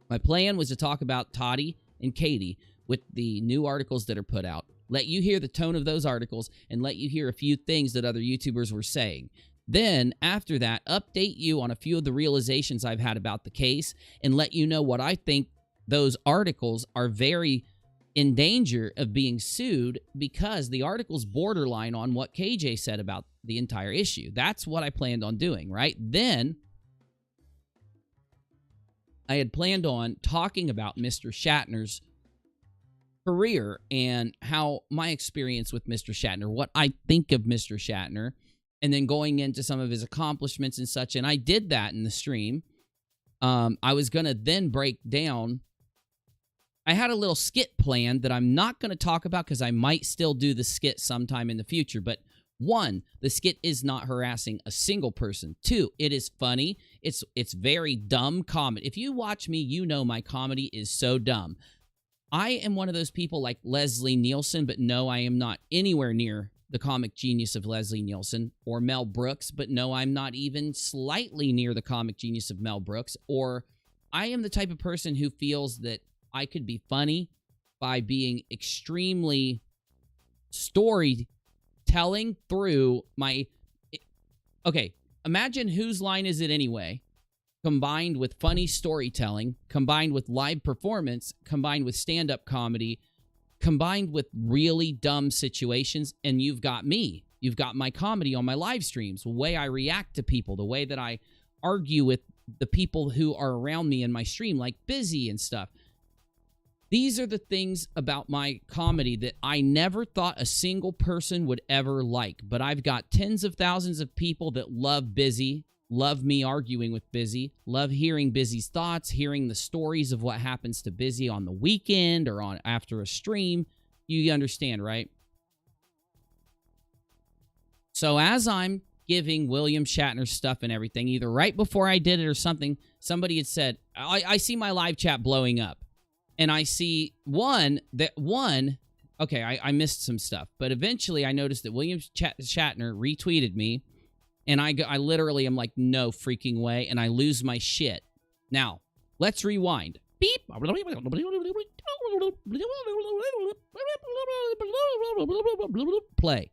My plan was to talk about Tati and Katie with the new articles that are put out. Let you hear the tone of those articles and let you hear a few things that other YouTubers were saying. Then, after that, update you on a few of the realizations I've had about the case and let you know what I think those articles are very in danger of being sued because the articles borderline on what KJ said about the entire issue. That's what I planned on doing, right? Then, I had planned on talking about Mr. Shatner's career and how my experience with Mr. Shatner, what I think of Mr. Shatner, and then going into some of his accomplishments and such. And I did that in the stream. I was going to then break down. I had a little skit planned that I'm not going to talk about because I might still do the skit sometime in the future. But 1, the skit is not harassing a single person. 2, it is funny. It's very dumb comedy. If you watch me, you know my comedy is so dumb. I am one of those people like Leslie Nielsen, but no, I am not anywhere near the comic genius of Leslie Nielsen, or Mel Brooks, but no, I'm not even slightly near the comic genius of Mel Brooks. Or I am the type of person who feels that I could be funny by being extremely storytelling through my... Okay, imagine Whose Line Is It Anyway? Combined with funny storytelling, combined with live performance, combined with stand-up comedy, combined with really dumb situations, and you've got me. You've got my comedy on my live streams, the way I react to people, the way that I argue with the people who are around me in my stream, like Busy and stuff. These are the things about my comedy that I never thought a single person would ever like, but I've got tens of thousands of people that love Busy, love me arguing with Busy, love hearing Busy's thoughts, hearing the stories of what happens to Busy on the weekend or on after a stream. You understand, right? So as I'm giving William Shatner stuff and everything, either right before I did it or something, somebody had said, I see my live chat blowing up. And I see okay, I missed some stuff. But eventually I noticed that William Shatner retweeted me. And I literally am like, no freaking way. And I lose my shit. Now, let's rewind. Beep. Play.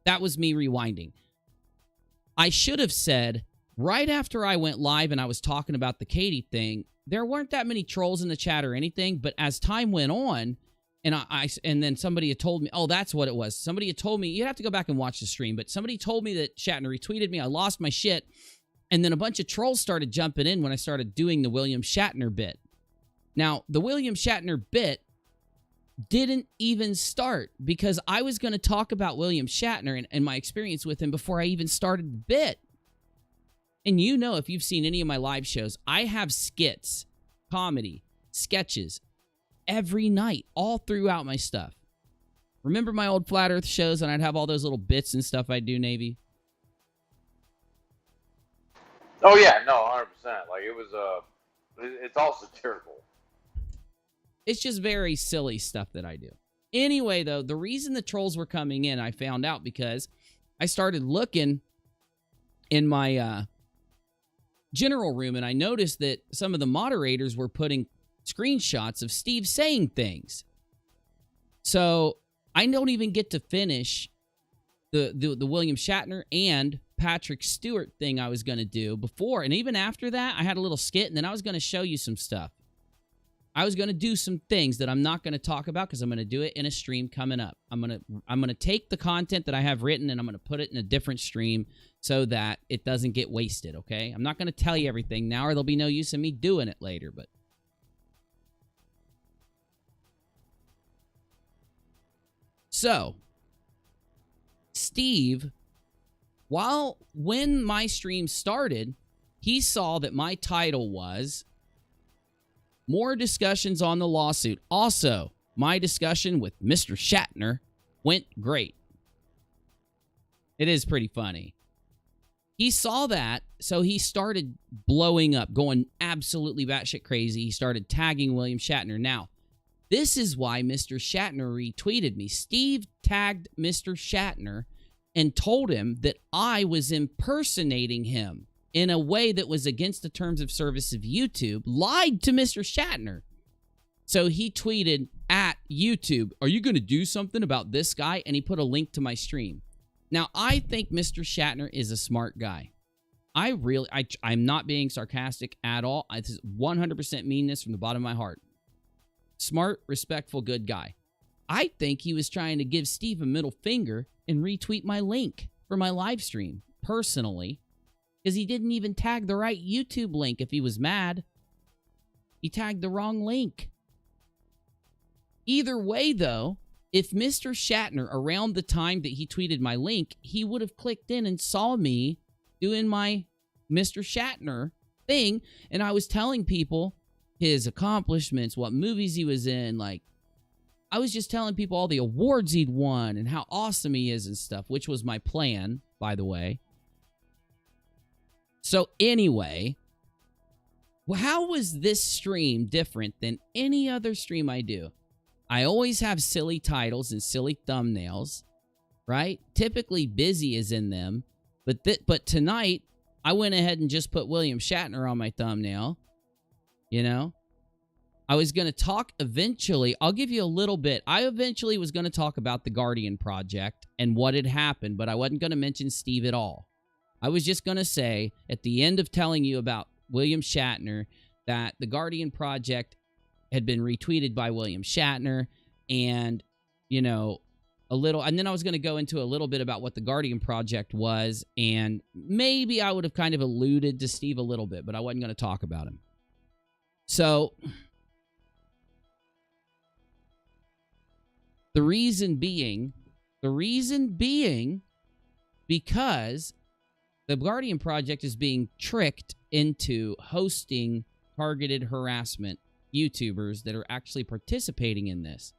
That was me rewinding. I should have said, right after I went live and I was talking about the Katie thing, there weren't that many trolls in the chat or anything. But as time went on, and then somebody had told me, oh, that's what it was. Somebody had told me, you'd have to go back and watch the stream, but somebody told me that Shatner retweeted me. I lost my shit. And then a bunch of trolls started jumping in when I started doing the William Shatner bit. Now, the William Shatner bit didn't even start because I was going to talk about William Shatner and my experience with him before I even started the bit. And you know, if you've seen any of my live shows, I have skits, comedy, sketches, every night, all throughout my stuff. Remember my old Flat Earth shows and I'd have all those little bits and stuff I'd do, Navy? Oh yeah, no, 100%. Like it was, it's all satirical. It's just very silly stuff that I do. Anyway, though, the reason the trolls were coming in, I found out because I started looking in my general room and I noticed that some of the moderators were putting screenshots of Steve saying things. So I don't even get to finish the William Shatner and Patrick Stewart thing I was going to do before. And even after that, I had a little skit and then I was going to show you some stuff. I was going to do some things that I'm not going to talk about because I'm going to do it in a stream coming up. I'm going to take the content that I have written and I'm going to put it in a different stream so that it doesn't get wasted, okay? I'm not going to tell you everything now or there'll be no use in me doing it later, but so Steve, when my stream started, he saw that my title was more discussions on the lawsuit. Also, my discussion with Mr. Shatner went great. It is pretty funny. He saw that, so he started blowing up, going absolutely batshit crazy. He started tagging William Shatner. Now, this is why Mr. Shatner retweeted me. Steve tagged Mr. Shatner and told him that I was impersonating him in a way that was against the terms of service of YouTube, lied to Mr. Shatner. So he tweeted at YouTube, "Are you going to do something about this guy?" And he put a link to my stream. Now, I think Mr. Shatner is a smart guy. I'm not being sarcastic at all. This is 100% meanness from the bottom of my heart. Smart, respectful, good guy. I think he was trying to give Steve a middle finger and retweet my link for my live stream, personally. Because he didn't even tag the right YouTube link if he was mad. He tagged the wrong link. Either way, though, if Mr. Shatner, around the time that he tweeted my link, he would have clicked in and saw me doing my Mr. Shatner thing, and I was telling people his accomplishments, what movies he was in, like, I was just telling people all the awards he'd won and how awesome he is and stuff, which was my plan, by the way. So anyway, how was this stream different than any other stream I do? I always have silly titles and silly thumbnails, right? Typically Busy is in them, but tonight I went ahead and just put William Shatner on my thumbnail, you know? I was going to talk eventually, I'll give you a little bit. I eventually was going to talk about the Guardian Project and what had happened, but I wasn't going to mention Steve at all. I was just going to say, at the end of telling you about William Shatner, that the Guardian Project had been retweeted by William Shatner, and, you know, and then I was going to go into a little bit about what the Guardian Project was, and maybe I would have kind of alluded to Steve a little bit, but I wasn't going to talk about him. So, the reason being, because the Guardian Project is being tricked into hosting targeted harassment YouTubers that are actually participating in this.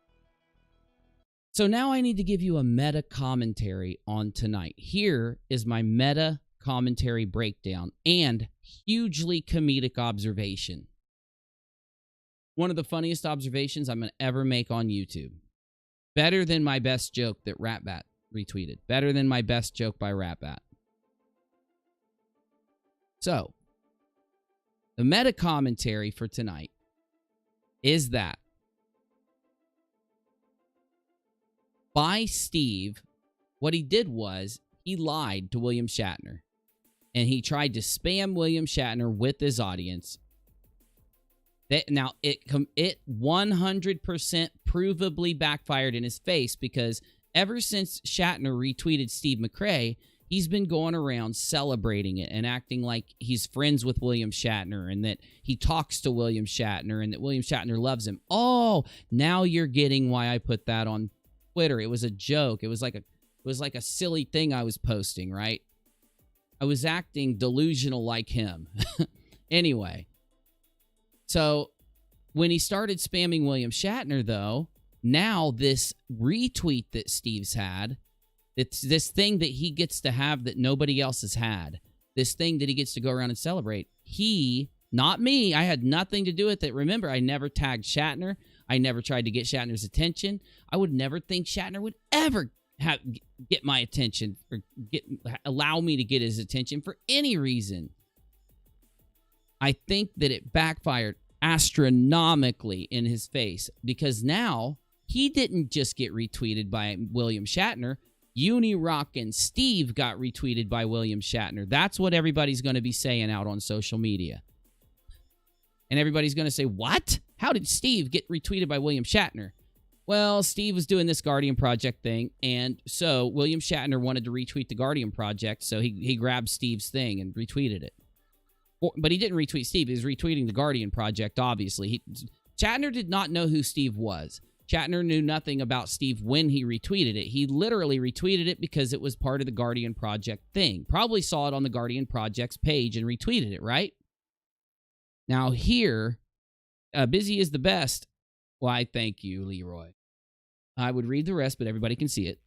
So now I need to give you a meta commentary on tonight. Here is my meta commentary breakdown and hugely comedic observation. One of the funniest observations I'm going to ever make on YouTube. Better than my best joke that Ratbat retweeted. Better than my best joke by Ratbat. So, the meta commentary for tonight is that by Steve, what he did was he lied to William Shatner. And he tried to spam William Shatner with his audience. Now, it 100% provably backfired in his face, because ever since Shatner retweeted Steve McRae, he's been going around celebrating it and acting like he's friends with William Shatner and that he talks to William Shatner and that William Shatner loves him. Oh, now you're getting why I put that on Twitter. It was a joke. It was like a silly thing I was posting, right? I was acting delusional like him. Anyway, so when he started spamming William Shatner, though, now this retweet that Steve's had, it's this thing that he gets to have that nobody else has had. This thing that he gets to go around and celebrate. He, not me, I had nothing to do with it. Remember, I never tagged Shatner. I never tried to get Shatner's attention. I would never think Shatner would ever get my attention or allow me to get his attention for any reason. I think that it backfired astronomically in his face, because now he didn't just get retweeted by William Shatner. UNIRock and Steve got retweeted by William Shatner. That's what everybody's going to be saying out on social media. And everybody's going to say, what? How did Steve get retweeted by William Shatner? Well, Steve was doing this Guardian Project thing, and so William Shatner wanted to retweet the Guardian Project, so he grabbed Steve's thing and retweeted it. But he didn't retweet Steve. He was retweeting the Guardian Project, obviously. Shatner did not know who Steve was. Shatner knew nothing about Steve when he retweeted it. He literally retweeted it because it was part of the Guardian Project thing. Probably saw it on the Guardian Project's page and retweeted it, right? Now here, busy is the best. Why, thank you, Leroy. I would read the rest, but everybody can see it.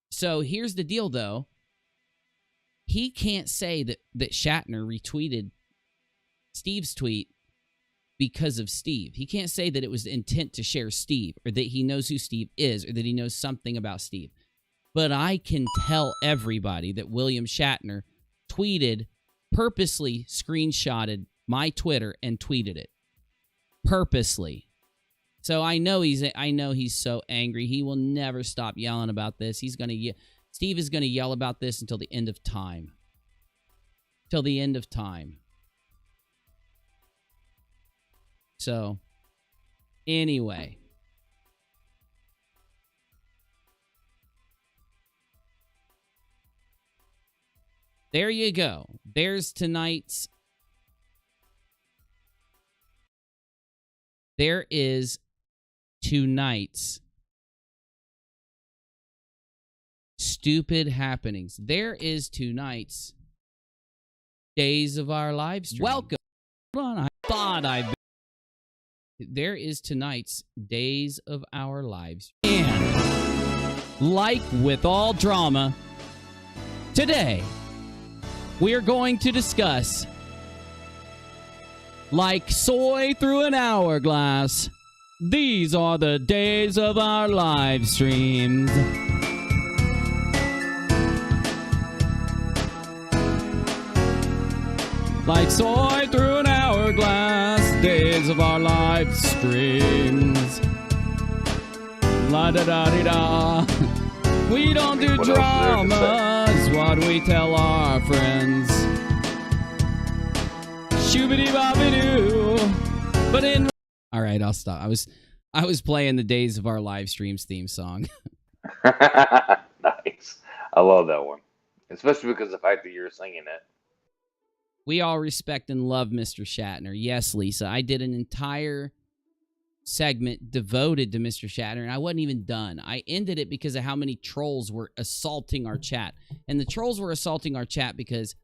So here's the deal, though. He can't say that Shatner retweeted Steve's tweet because of Steve. He can't say that it was the intent to share Steve, or that he knows who Steve is, or that he knows something about Steve. But I can tell everybody that William Shatner purposely screenshotted my Twitter and tweeted it. Purposely. So I know he's so angry. He will never stop yelling about this. Steve is going to yell about this until the end of time. Till the end of time. So, anyway. There you go. There's tonight's... There is tonight's stupid happenings. There is tonight's Days of Our Live Stream. Welcome. Hold on, I thought there is tonight's Days of Our Lives. And like with all drama, today we are going to discuss, like soy through an hourglass, these are the days of our live streams. Like soy through an hourglass, days of our live streams. La da da di da. We don't do dramas, what we tell our friends. Shoobity bobbity doo. But in... All right, I'll stop. I was playing the Days of Our Live Streams theme song. Nice. I love that one. Especially because of the fact that you're singing it. We all respect and love Mr. Shatner. Yes, Lisa. I did an entire segment devoted to Mr. Shatner, and I wasn't even done. I ended it because of how many trolls were assaulting our chat. And the trolls were assaulting our chat because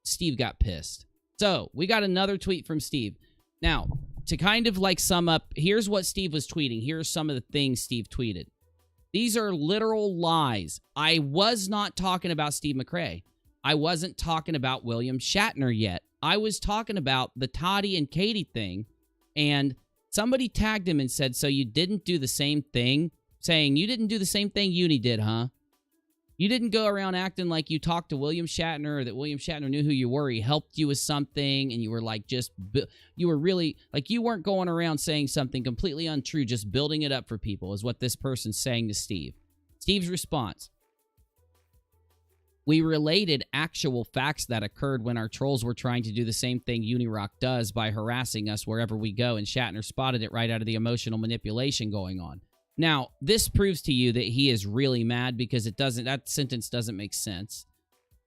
Steve got pissed. So, we got another tweet from Steve. Now, to kind of like sum up, here's what Steve was tweeting. Here's some of the things Steve tweeted. These are literal lies. I was not talking about Steve McRae. I wasn't talking about William Shatner yet. I was talking about the Tati and Katie thing, and somebody tagged him and said, so you didn't do the same thing? Saying, you didn't do the same thing Uni did, huh? You didn't go around acting like you talked to William Shatner, or that William Shatner knew who you were. He helped you with something, and you were like you were really, like you weren't going around saying something completely untrue, just building it up for people, is what this person's saying to Steve. Steve's response. We related actual facts that occurred when our trolls were trying to do the same thing UNIRock does by harassing us wherever we go, and Shatner spotted it right out of the emotional manipulation going on. Now, this proves to you that he is really mad because that sentence doesn't make sense.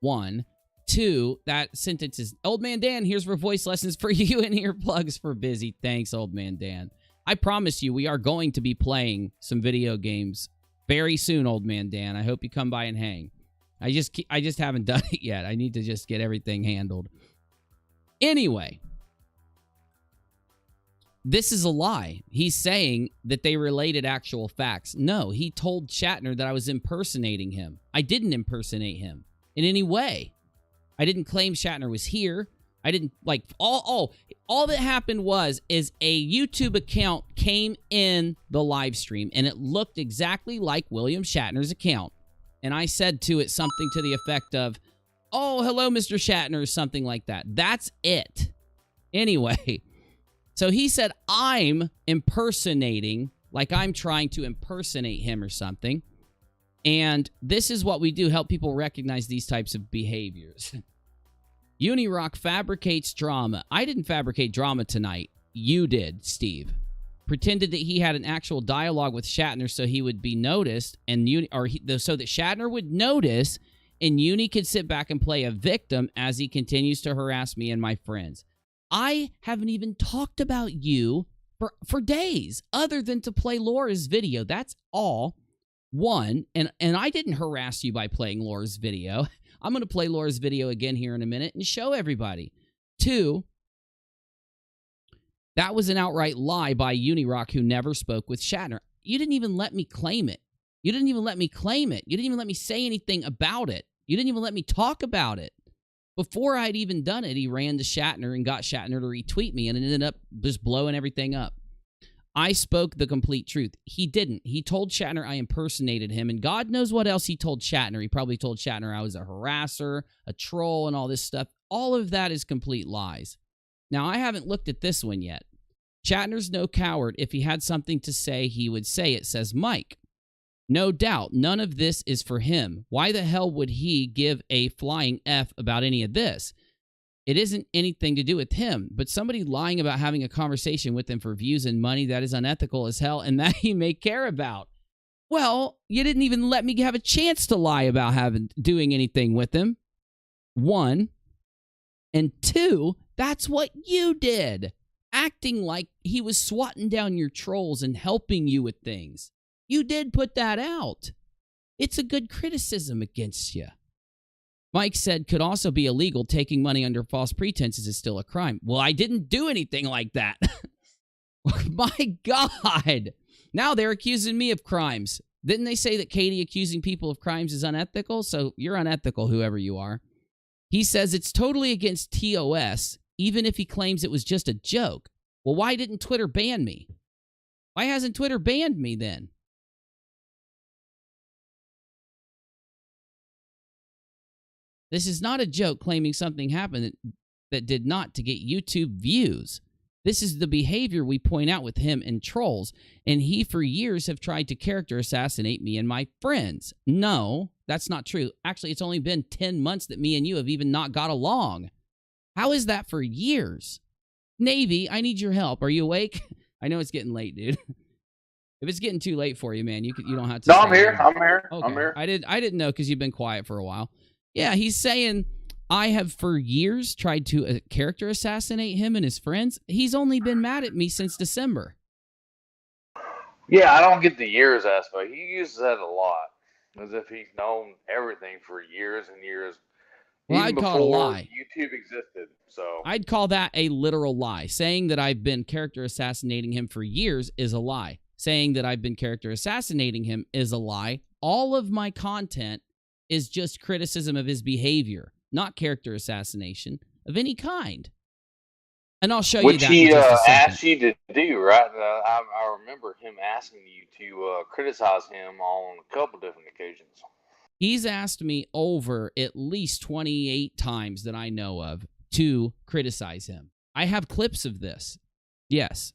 1. 2, that sentence is, Old Man Dan, here's for voice lessons for you and earplugs for Busy. Thanks, Old Man Dan. I promise you, we are going to be playing some video games very soon, Old Man Dan. I hope you come by and hang. I just haven't done it yet. I need to just get everything handled. Anyway, this is a lie. He's saying that they related actual facts. No, he told Shatner that I was impersonating him. I didn't impersonate him in any way. I didn't claim Shatner was here. I didn't, like, all that happened is a YouTube account came in the live stream, and it looked exactly like William Shatner's account. And I said to it something to the effect of, oh, hello, Mr. Shatner, or something like that. That's it. Anyway, so he said I'm impersonating, like I'm trying to impersonate him or something. And this is what we do, help people recognize these types of behaviors. UNIRock fabricates drama. I didn't fabricate drama tonight. You did, Steve. Pretended that he had an actual dialogue with Shatner so he would be noticed, and so that Shatner would notice, and Uni could sit back and play a victim as he continues to harass me and my friends. I haven't even talked about you for days, other than to play Laura's video. That's all. One, and I didn't harass you by playing Laura's video. I'm going to play Laura's video again here in a minute and show everybody. Two, that was an outright lie by UNIRock, who never spoke with Shatner. You didn't even let me claim it. You didn't even let me claim it. You didn't even let me say anything about it. You didn't even let me talk about it. Before I'd even done it, he ran to Shatner and got Shatner to retweet me, and it ended up just blowing everything up. I spoke the complete truth. He didn't. He told Shatner I impersonated him, and God knows what else he told Shatner. He probably told Shatner I was a harasser, a troll, and all this stuff. All of that is complete lies. Now, I haven't looked at this one yet. Shatner's no coward. If he had something to say, he would say it, says Mike. No doubt, none of this is for him. Why the hell would he give a flying F about any of this? It isn't anything to do with him, but somebody lying about having a conversation with him for views and money, that is unethical as hell, and that he may care about. Well, you didn't even let me have a chance to lie about doing anything with him. One. And two, that's what you did. Acting like he was swatting down your trolls and helping you with things. You did put that out. It's a good criticism against you. Mike said could also be illegal. Taking money under false pretenses is still a crime. Well, I didn't do anything like that. My God. Now they're accusing me of crimes. Didn't they say that Katie accusing people of crimes is unethical? So you're unethical, whoever you are. He says it's totally against TOS, even if he claims it was just a joke. Well, why didn't Twitter ban me? Why hasn't Twitter banned me then? This is not a joke claiming something happened that did not to get YouTube views. This is the behavior we point out with him and trolls, and he for years have tried to character assassinate me and my friends. No, that's not true. Actually, it's only been 10 months that me and you have even not got along. How is that for years? Navy, I need your help. Are you awake? I know it's getting late, dude. If it's getting too late for you, man, you don't have to. No, I'm here. Okay. I'm here. I didn't know because you've been quiet for a while. Yeah, he's saying I have for years tried to character assassinate him and his friends. He's only been mad at me since December. Yeah, I don't get the years aspect. He uses that a lot, as if he's known everything for years and years. Well, even I'd call it a before lie. YouTube existed. So I'd call that a literal lie. Saying that I've been character assassinating him for years is a lie. Saying that I've been character assassinating him is a lie. All of my content is just criticism of his behavior, not character assassination of any kind. And I'll show you that. Which he asked you to do, right? I remember him asking you to criticize him on a couple different occasions. He's asked me over at least 28 times that I know of to criticize him. I have clips of this. Yes.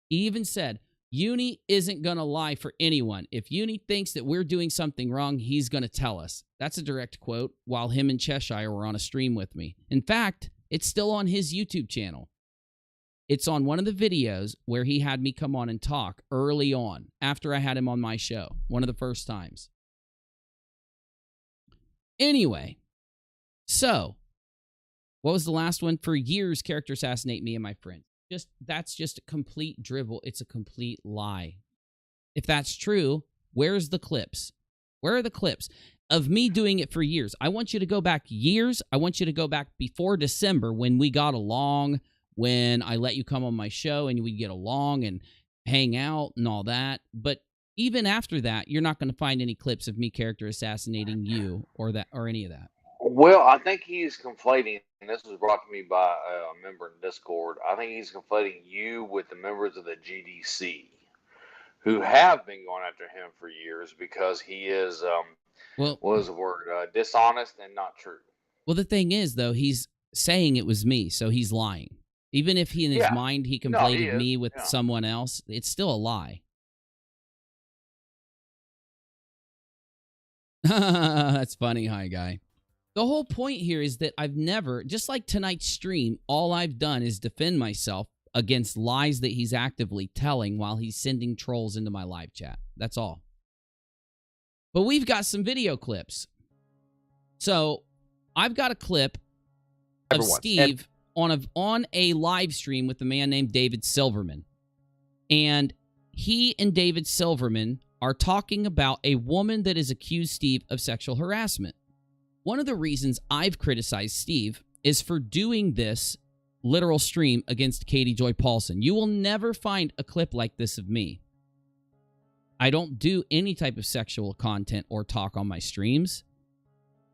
He even said, Uni isn't going to lie for anyone. If Uni thinks that we're doing something wrong, he's going to tell us. That's a direct quote while him and Cheshire were on a stream with me. In fact, it's still on his YouTube channel. It's on one of the videos where he had me come on and talk early on after I had him on my show, one of the first times. Anyway, so what was the last one? For years, character assassinate me and my friends. That's just a complete dribble. It's a complete lie. If that's true, where's the clips? Where are the clips of me doing it for years? I want you to go back years. I want you to go back before December when we got along, when I let you come on my show and we get along and hang out and all that. But even after that, you're not going to find any clips of me character assassinating you or any of that. Well, I think he's conflating, and this was brought to me by a member in Discord. I think he's conflating you with the members of the GDC who have been going after him for years because he is, what was the word, dishonest and not true. Well, the thing is, though, he's saying it was me, so he's lying. Even if in his mind he conflated me with someone else, it's still a lie. That's funny, hi, guy. The whole point here is that I've never, just like tonight's stream, all I've done is defend myself against lies that he's actively telling while he's sending trolls into my live chat. That's all. But we've got some video clips. So I've got a clip of Steve on a live stream with a man named David Silverman. And he and David Silverman are talking about a woman that has accused Steve of sexual harassment. One of the reasons I've criticized Steve is for doing this literal stream against Katie Joy Paulson. You will never find a clip like this of me. I don't do any type of sexual content or talk on my streams.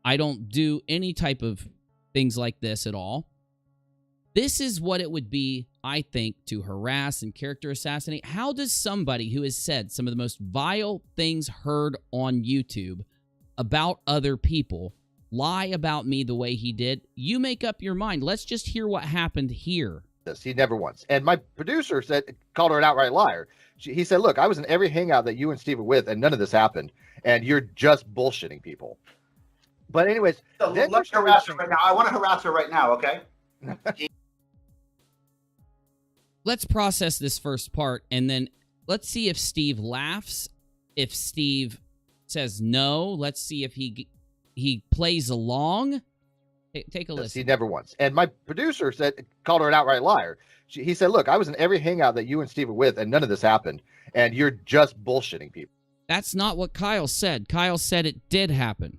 I don't do any type of things like this at all. This is what it would be, I think, to harass and character assassinate. How does somebody who has said some of the most vile things heard on YouTube about other people lie about me the way he did? You make up your mind. Let's just hear what happened here. He never once. And my producer called her an outright liar. He said, look, I was in every hangout that you and Steve were with, and none of this happened. And you're just bullshitting people. But anyways, so let's harass her right now. I want to harass her right now, okay? Let's process this first part, and then let's see if Steve laughs. If Steve says no, let's see if he plays along. Take a listen. He never once. And my producer called her an outright liar. He said, look, I was in every hangout that you and Steve were with, and none of this happened. And you're just bullshitting people. That's not what Kyle said. Kyle said it did happen.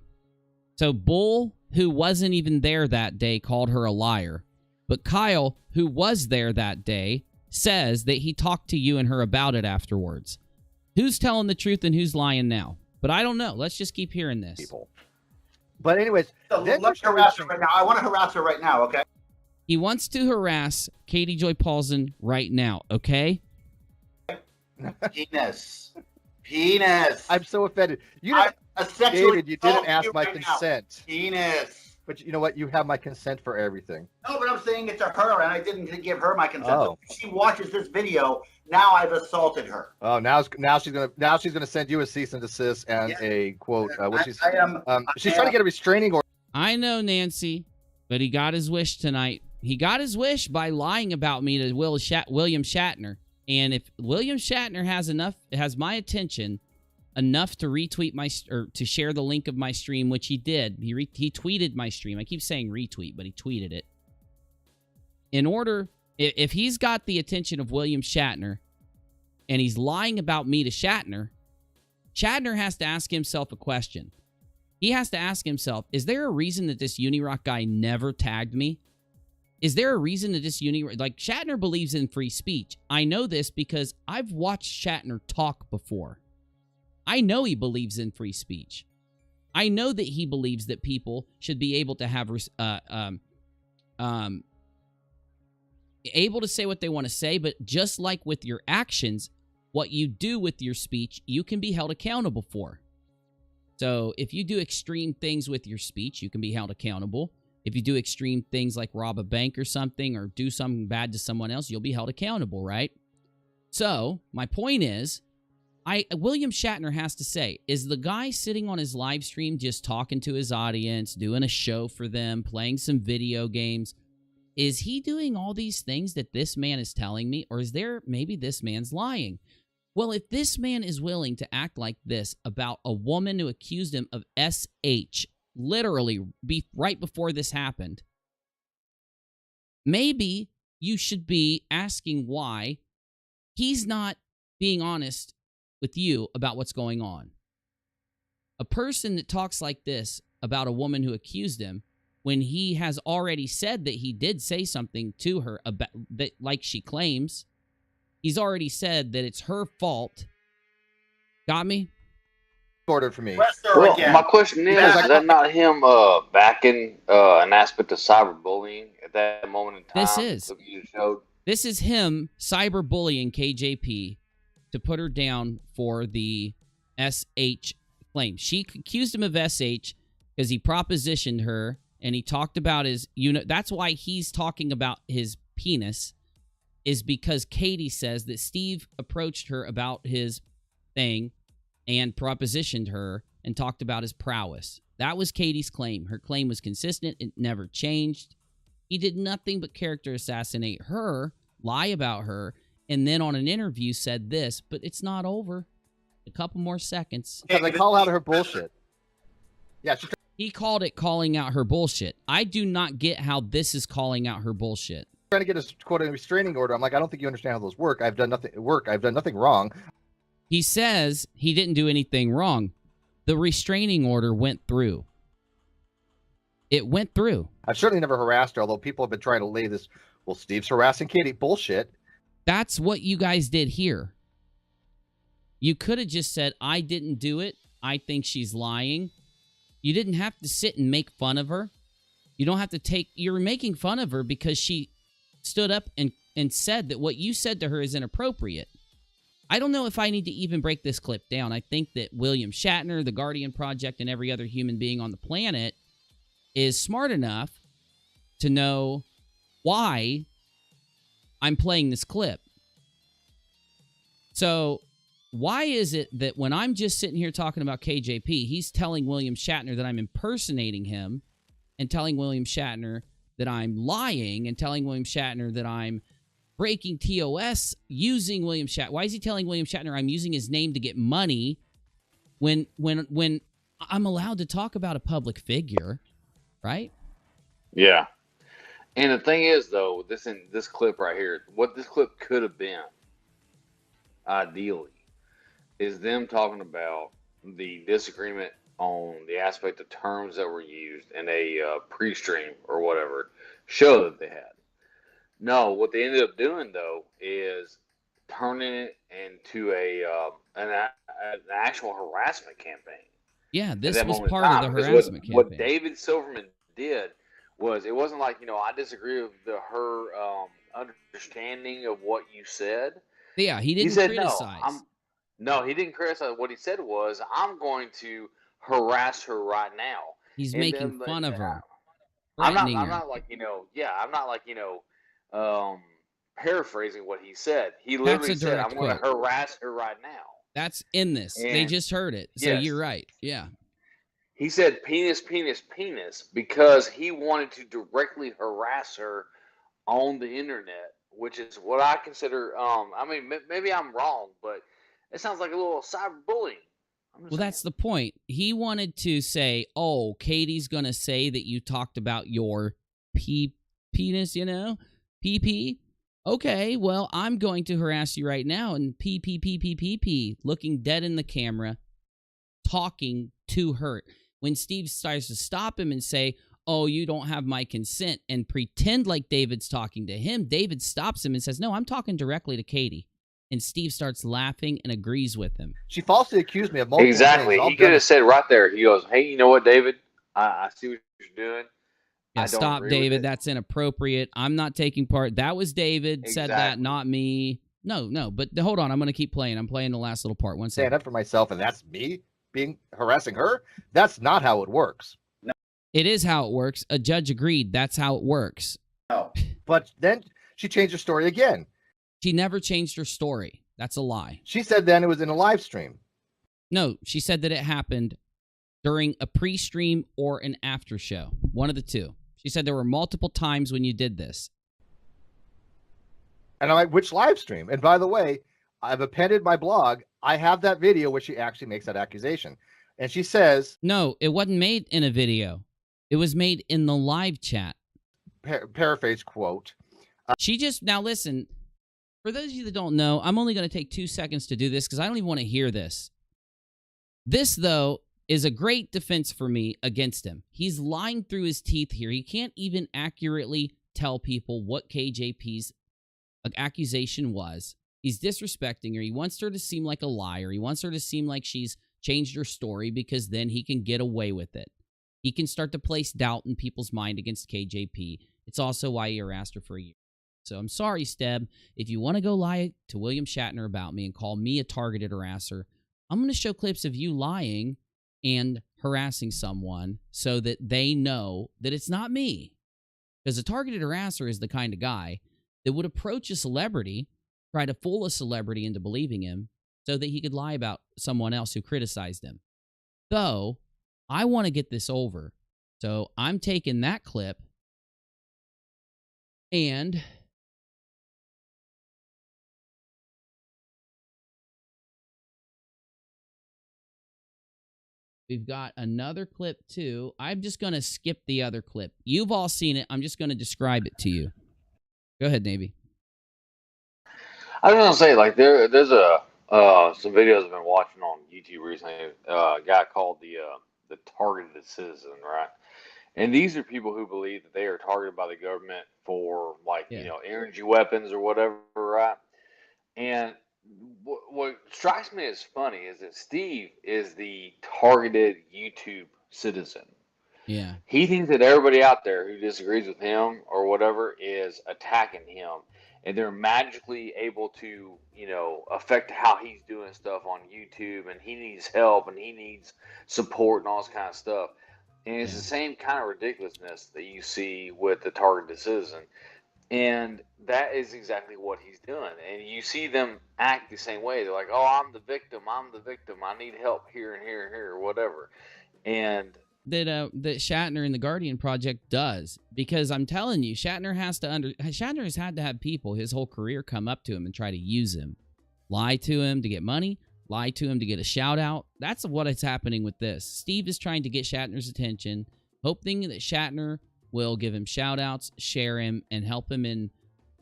So Bull, who wasn't even there that day, called her a liar. But Kyle, who was there that day, says that he talked to you and her about it afterwards. Who's telling the truth and who's lying now? But I don't know. Let's just keep hearing this. People. But anyways, so let's harass her right now. I want to harass her right now, okay? He wants to harass Katie Joy Paulson right now, okay? Penis. Penis. I'm so offended. David, you didn't ask my consent. Penis. But you know what? You have my consent for everything. No, but I'm saying it to her, and I didn't give her my consent. Oh. So if she watches this video, now I've assaulted her. Oh, now she's gonna send you a cease and desist and a quote. She's trying to get a restraining order. I know, Nancy, but he got his wish tonight. He got his wish by lying about me to William Shatner. And if William Shatner has my attention enough to retweet to share the link of my stream, which he did. He tweeted my stream. I keep saying retweet, but he tweeted it. If he's got the attention of William Shatner and he's lying about me to Shatner, Shatner has to ask himself a question. He has to ask himself, is there a reason that this UNIRock guy never tagged me? Is there a reason that this Shatner believes in free speech? I know this because I've watched Shatner talk before. I know he believes in free speech. I know that he believes that people should be able to have able to say what they want to say, but just like with your actions, what you do with your speech, you can be held accountable for. So if you do extreme things with your speech, you can be held accountable. If you do extreme things like rob a bank or something or do something bad to someone else, you'll be held accountable, right? So my point is, William Shatner has to say, is the guy sitting on his live stream just talking to his audience, doing a show for them, playing some video games? Is he doing all these things that this man is telling me, or is there maybe this man's lying? Well, if this man is willing to act like this about a woman who accused him of SH, literally right before this happened, maybe you should be asking why he's not being honest with you about what's going on. A person that talks like this about a woman who accused him, when he has already said that he did say something to her about that, like she claims, he's already said that it's her fault. Got me? Ordered for me. Well, my question is that not him backing an aspect of cyberbullying at that moment in time? This is him cyberbullying KJP to put her down for the SH claim. She accused him of SH because he propositioned her and he talked about his that's why he's talking about his penis, is because Katie says that Steve approached her about his thing and propositioned her and talked about his prowess. That was Katie's claim. Her claim was consistent. It never changed. He did nothing but character assassinate her, lie about her, and then on an interview said this, but it's not over. A couple more seconds. Because I call out her bullshit. Yeah, he called it calling out her bullshit. I do not get how this is calling out her bullshit. Trying to get a quote a restraining order. I'm like, I don't think you understand how those work. I've done nothing wrong. He says he didn't do anything wrong. The restraining order went through. It went through. I've certainly never harassed her, although people have been trying to lay this, well, Steve's harassing Katie. Bullshit. That's what you guys did here. You could have just said, I didn't do it. I think she's lying. You didn't have to sit and make fun of her. You don't have to take... You're making fun of her because she stood up and said that what you said to her is inappropriate. I don't know if I need to even break this clip down. I think that William Shatner, the Guardian Project, and every other human being on the planet is smart enough to know why I'm playing this clip. So why is it that when I'm just sitting here talking about KJP, he's telling William Shatner that I'm impersonating him and telling William Shatner that I'm lying and telling William Shatner that I'm breaking TOS using William Shatner? Why is he telling William Shatner I'm using his name to get money when I'm allowed to talk about a public figure, right? Yeah. And the thing is, though, this clip right here, what this clip could have been, ideally, is them talking about the disagreement on the aspect of terms that were used in a pre-stream or whatever show that they had. No, what they ended up doing, though, is turning it into an actual harassment campaign. Yeah, this was part of the harassment campaign. What David Silverman did was, it wasn't like, I disagree with her understanding of what you said. Yeah, he didn't criticize. No, he didn't criticize. What he said was, I'm going to harass her right now. He's making fun of her. I'm not like, I'm not like, paraphrasing what he said. He literally said, I'm going to harass her right now. That's in this. And they just heard it. So yes, you're right. Yeah. He said penis, penis, penis because he wanted to directly harass her on the internet, which is what I consider, maybe I'm wrong, but it sounds like a little cyberbullying. Well, that's the point. He wanted to say, oh, Katie's going to say that you talked about your penis, PP. Okay, well, I'm going to harass you right now and PP, looking dead in the camera, talking to her. When Steve starts to stop him and say, oh, you don't have my consent, and pretend like David's talking to him, David stops him and says, no, I'm talking directly to Katie. And Steve starts laughing and agrees with him. She falsely accused me of multiple things. He could have said right there, he goes, hey, you know what, David? I see what you're doing. Yeah, stop, David. That's inappropriate. I'm not taking part. That was David said that, not me. No, but hold on. I'm going to keep playing. I'm playing the last little part. One second. Stand up for myself, and that's me harassing her? That's not how it works. No. It is how it works. A judge agreed. That's how it works. No. But then she changed her story again. She never changed her story. That's a lie. She said then it was in a live stream. No, she said that it happened during a pre-stream or an after show. One of the two. She said there were multiple times when you did this. And I'm like, which live stream? And by the way, I've appended my blog. I have that video where she actually makes that accusation. And she says... No, it wasn't made in a video. It was made in the live chat. Paraphrase quote. She just... Now listen... For those of you that don't know, I'm only going to take 2 seconds to do this because I don't even want to hear this. This, though, is a great defense for me against him. He's lying through his teeth here. He can't even accurately tell people what KJP's accusation was. He's disrespecting her. He wants her to seem like a liar. He wants her to seem like she's changed her story because then he can get away with it. He can start to place doubt in people's mind against KJP. It's also why he harassed her for a year. So I'm sorry, Steb. If you want to go lie to William Shatner about me and call me a targeted harasser, I'm going to show clips of you lying and harassing someone so that they know that it's not me. Because a targeted harasser is the kind of guy that would approach a celebrity, try to fool a celebrity into believing him so that he could lie about someone else who criticized him. Though, I want to get this over. So I'm taking that clip and we've got another clip too. I'm just going to skip the other clip. You've all seen it. I'm just going to describe it to you. Go ahead, Navy. I was gonna say, like, there's some videos I've been watching on YouTube recently. A guy called the targeted citizen, right? And these are people who believe that they are targeted by the government for, like, energy weapons or whatever, right? And what strikes me as funny is that Steve is the targeted YouTube citizen. Yeah. He thinks that everybody out there who disagrees with him or whatever is attacking him, and they're magically able to, affect how he's doing stuff on YouTube, and he needs help and he needs support and all this kind of stuff. And it's the same kind of ridiculousness that you see with the targeted citizen. And that is exactly what he's doing. And you see them act the same way. They're like, oh, I'm the victim. I need help here and here and here or whatever. And that Shatner and the Guardian Project does, because I'm telling you, Shatner has had to have people his whole career come up to him and try to use him, lie to him to get money, lie to him to get a shout out. That's what is happening with this. Steve is trying to get Shatner's attention, hoping that Shatner will give him shout outs, share him, and help him in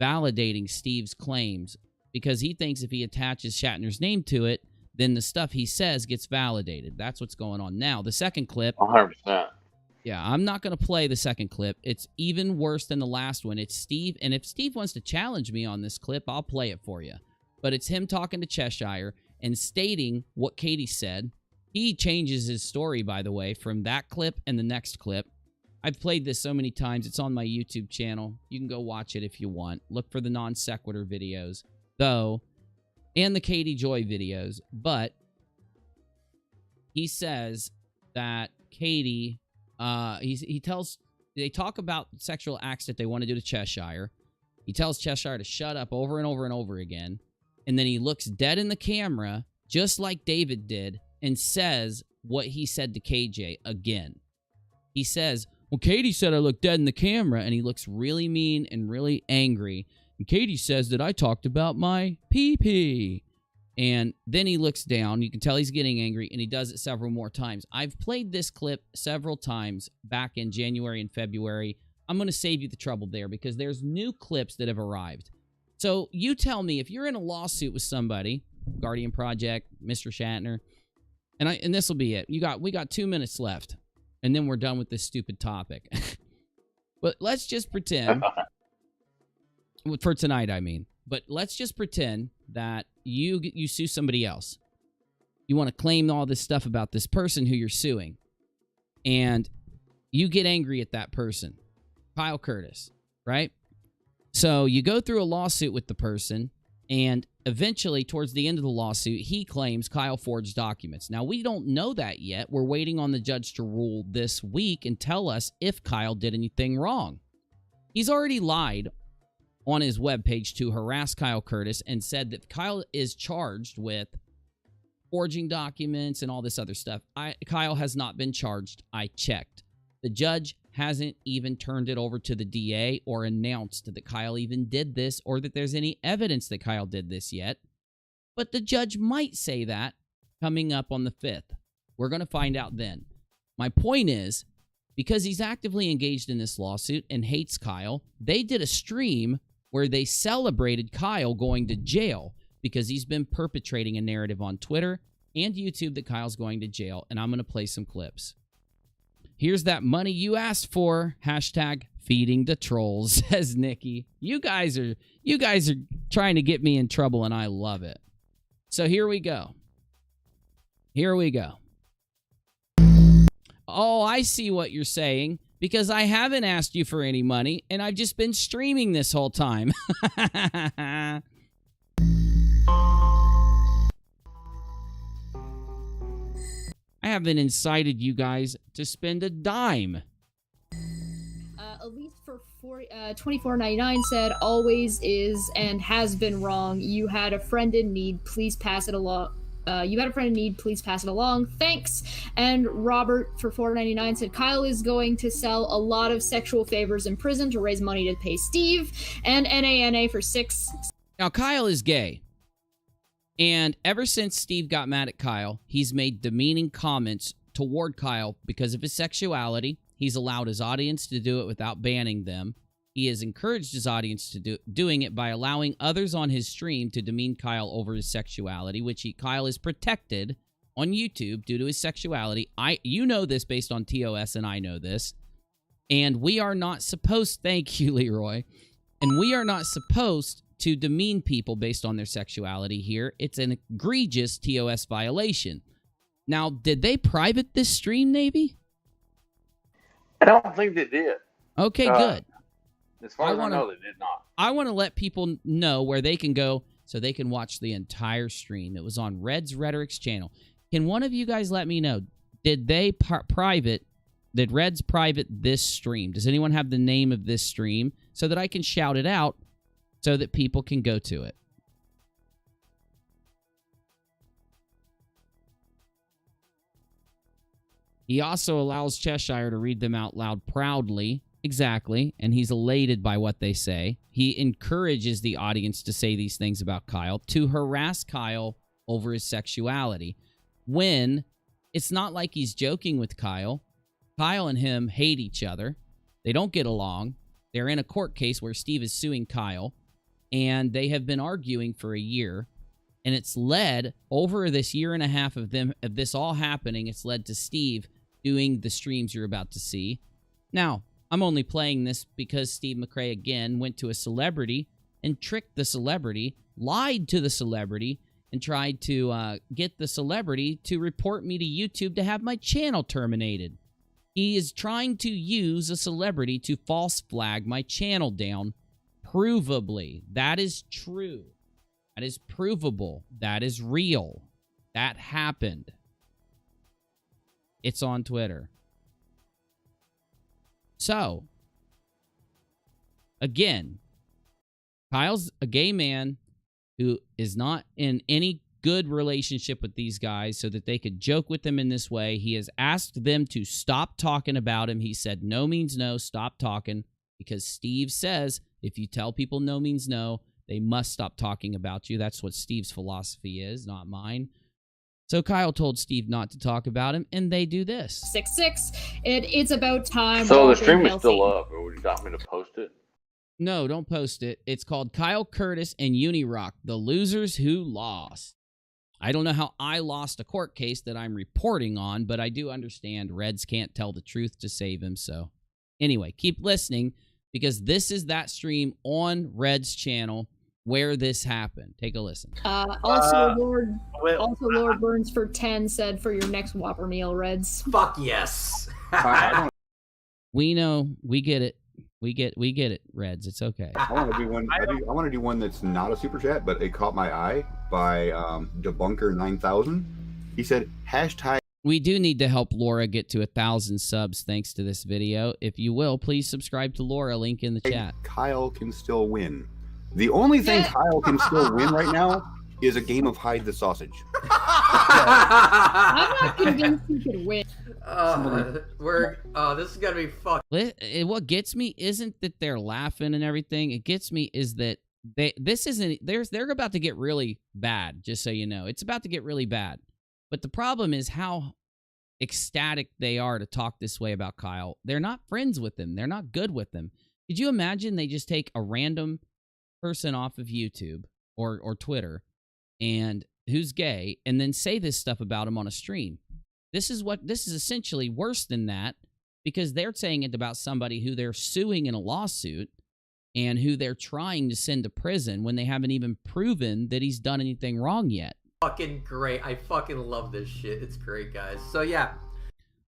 validating Steve's claims, because he thinks if he attaches Shatner's name to it, then the stuff he says gets validated. That's what's going on now. The second clip. 100%. Yeah, I'm not going to play the second clip. It's even worse than the last one. It's Steve, and if Steve wants to challenge me on this clip, I'll play it for you. But it's him talking to Cheshire and stating what Katie said. He changes his story, by the way, from that clip and the next clip. I've played this so many times. It's on my YouTube channel. You can go watch it if you want. Look for the non sequitur videos, though, and the Katie Joy videos. But he says that Katie, they talk about sexual acts that they want to do to Cheshire. He tells Cheshire to shut up over and over and over again. And then he looks dead in the camera, just like David did, and says what he said to KJ again. He says, well, Katie said I look dead in the camera, and he looks really mean and really angry. And Katie says that I talked about my pee-pee. And then he looks down. You can tell he's getting angry, and he does it several more times. I've played this clip several times back in January and February. I'm going to save you the trouble there because there's new clips that have arrived. So you tell me, if you're in a lawsuit with somebody, Guardian Project, Mr. Shatner, and this will be it. We got 2 minutes left, and then we're done with this stupid topic. But let's just pretend, for tonight, I mean. But let's just pretend that you sue somebody else. You want to claim all this stuff about this person who you're suing. And you get angry at that person, Kyle Curtis, right? So you go through a lawsuit with the person, and eventually, towards the end of the lawsuit, he claims Kyle forged documents. Now, we don't know that yet. We're waiting on the judge to rule this week and tell us if Kyle did anything wrong. He's already lied on his webpage to harass Kyle Curtis and said that Kyle is charged with forging documents and all this other stuff. Kyle has not been charged. I checked. The judge hasn't even turned it over to the DA or announced that Kyle even did this or that there's any evidence that Kyle did this yet. But the judge might say that coming up on the 5th. We're going to find out then. My point is, because he's actively engaged in this lawsuit and hates Kyle, they did a stream where they celebrated Kyle going to jail because he's been perpetrating a narrative on Twitter and YouTube that Kyle's going to jail, and I'm going to play some clips. Here's that money you asked for. Hashtag feeding the trolls, says Nikki. You guys are trying to get me in trouble, and I love it. So here we go. Oh, I see what you're saying. Because I haven't asked you for any money, and I've just been streaming this whole time. I haven't incited you guys to spend a dime. Elise for $24.99 said, always is and has been wrong. You had a friend in need. Please pass it along. you got a friend in need, please pass it along. Thanks. And Robert for $4.99 said, Kyle is going to sell a lot of sexual favors in prison to raise money to pay Steve. And NANA for $6. Now, Kyle is gay. And ever since Steve got mad at Kyle, he's made demeaning comments toward Kyle because of his sexuality. He's allowed his audience to do it without banning them. He has encouraged his audience to doing it by allowing others on his stream to demean Kyle over his sexuality, which Kyle is protected on YouTube due to his sexuality. You know this based on TOS, and I know this. And we are not supposed, thank you, Leroy, and we are not supposed to demean people based on their sexuality here. It's an egregious TOS violation. Now, did they private this stream, Navy? I don't think they did. Okay, good. As far as I know, they did not. I want to let people know where they can go so they can watch the entire stream. It was on Red's Rhetoric's channel. Can one of you guys let me know, did Red's private this stream? Does anyone have the name of this stream so that I can shout it out so that people can go to it? He also allows Cheshire to read them out loud proudly. Exactly. And he's elated by what they say. He encourages the audience to say these things about Kyle, to harass Kyle over his sexuality, when it's not like he's joking with Kyle. Kyle and him hate each other. They don't get along. They're in a court case where Steve is suing Kyle, and they have been arguing for a year. And it's led, over this year and a half of this all happening, it's led to Steve doing the streams you're about to see. Now, I'm only playing this because Steve McRae, again, went to a celebrity and tricked the celebrity, lied to the celebrity, and tried to get the celebrity to report me to YouTube to have my channel terminated. He is trying to use a celebrity to false flag my channel down, provably. That is true. That is provable. That is real. That happened. It's on Twitter. So, again, Kyle's a gay man who is not in any good relationship with these guys so that they could joke with them in this way. He has asked them to stop talking about him. He said no means no, stop talking, because Steve says if you tell people no means no, they must stop talking about you. That's what Steve's philosophy is, not mine. So Kyle told Steve not to talk about him, and they do this. 6-6. It's about time. So the stream is still up, or would you like me to post it? No, don't post it. It's called Kyle Curtis and UNIRock, the losers who lost. I don't know how I lost a court case that I'm reporting on, but I do understand Reds can't tell the truth to save him. So anyway, keep listening, because this is that stream on Red's channel where this happened. Take a listen. Also, Lord Burns for 10 said for your next Whopper meal, Reds. Fuck yes. We know. We get it. We get it, Reds. It's okay. I want to do one. I want to do one that's not a super chat, but it caught my eye by Debunker9000. He said hashtag. We do need to help Laura get to 1,000 subs thanks to this video. If you will, please subscribe to Laura. Link in the chat. Kyle can still win. The only thing Kyle can still win right now is a game of hide the sausage. I'm not convinced he could win. This is gonna be fucked. What gets me isn't that they're laughing and everything. It gets me is that they're about to get really bad, just so you know. It's about to get really bad. But the problem is how ecstatic they are to talk this way about Kyle. They're not friends with him. They're not good with him. Could you imagine they just take a random person off of YouTube or Twitter and who's gay and then say this stuff about him on a stream? This is essentially worse than that, because they're saying it about somebody who they're suing in a lawsuit and who they're trying to send to prison when they haven't even proven that he's done anything wrong yet. Fucking great. I fucking love this shit. It's great, guys. So yeah.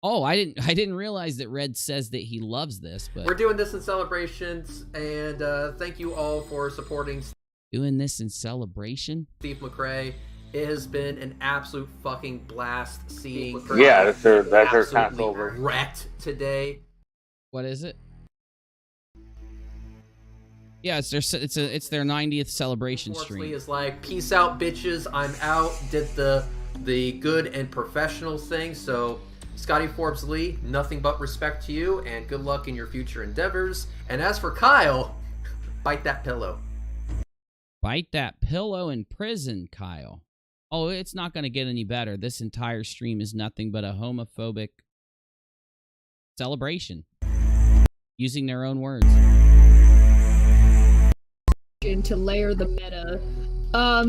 Oh, I didn't realize that Red says that he loves this, but we're doing this in celebrations, and thank you all for supporting. Doing this in celebration? Steve McRae. It has been an absolute fucking blast seeing. Yeah, that's their console. Wrecked today. What is it? Yeah, it's their 90th celebration stream. It's like, peace out, bitches. I'm out. Did the the good and professional thing. So, Scotty Forbes Lee, nothing but respect to you, and good luck in your future endeavors. And as for Kyle, bite that pillow. Bite that pillow in prison, Kyle. Oh, it's not going to get any better. This entire stream is nothing but a homophobic celebration. Using their own words. To layer the meta.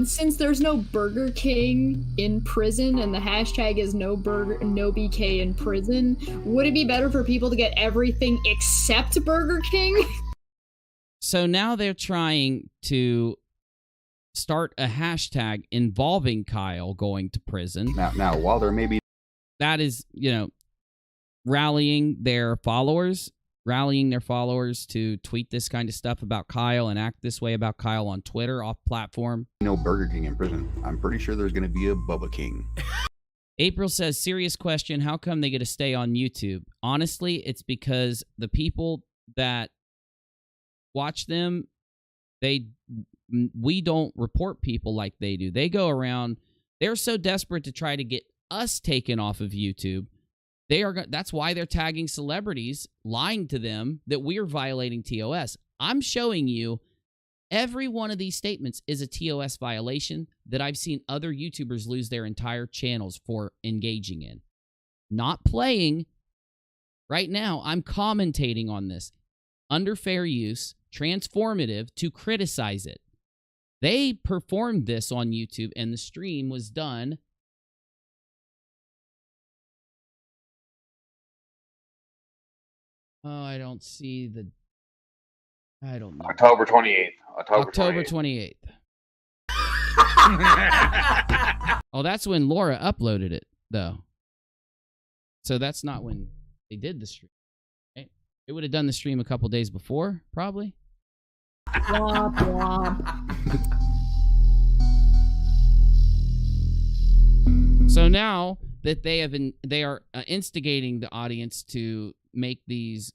Since there's no Burger King in prison and the hashtag is no BK in prison, would it be better for people to get everything except Burger King? So now they're trying to start a hashtag involving Kyle going to prison. Now, while there may be... That is, rallying their followers to tweet this kind of stuff about Kyle and act this way about Kyle on Twitter off platform. No Burger King in prison. I'm pretty sure there's going to be a Bubba King. April says, serious question, how come they get to stay on YouTube? Honestly, it's because the people that watch them, we don't report people like they do. They go around, they're so desperate to try to get us taken off of YouTube. That's why they're tagging celebrities, lying to them that we're violating TOS. I'm showing you every one of these statements is a TOS violation that I've seen other YouTubers lose their entire channels for engaging in. Not playing. Right now, I'm commentating on this. Under fair use, transformative to criticize it. They performed this on YouTube, and the stream was done. Oh, I don't see the... I don't know. October 28th. October 28th. Oh, that's when Laura uploaded it, though. So that's not when they did the stream. Right? They would have done the stream a couple days before, probably. Womp womp. So now that they are instigating the audience to make these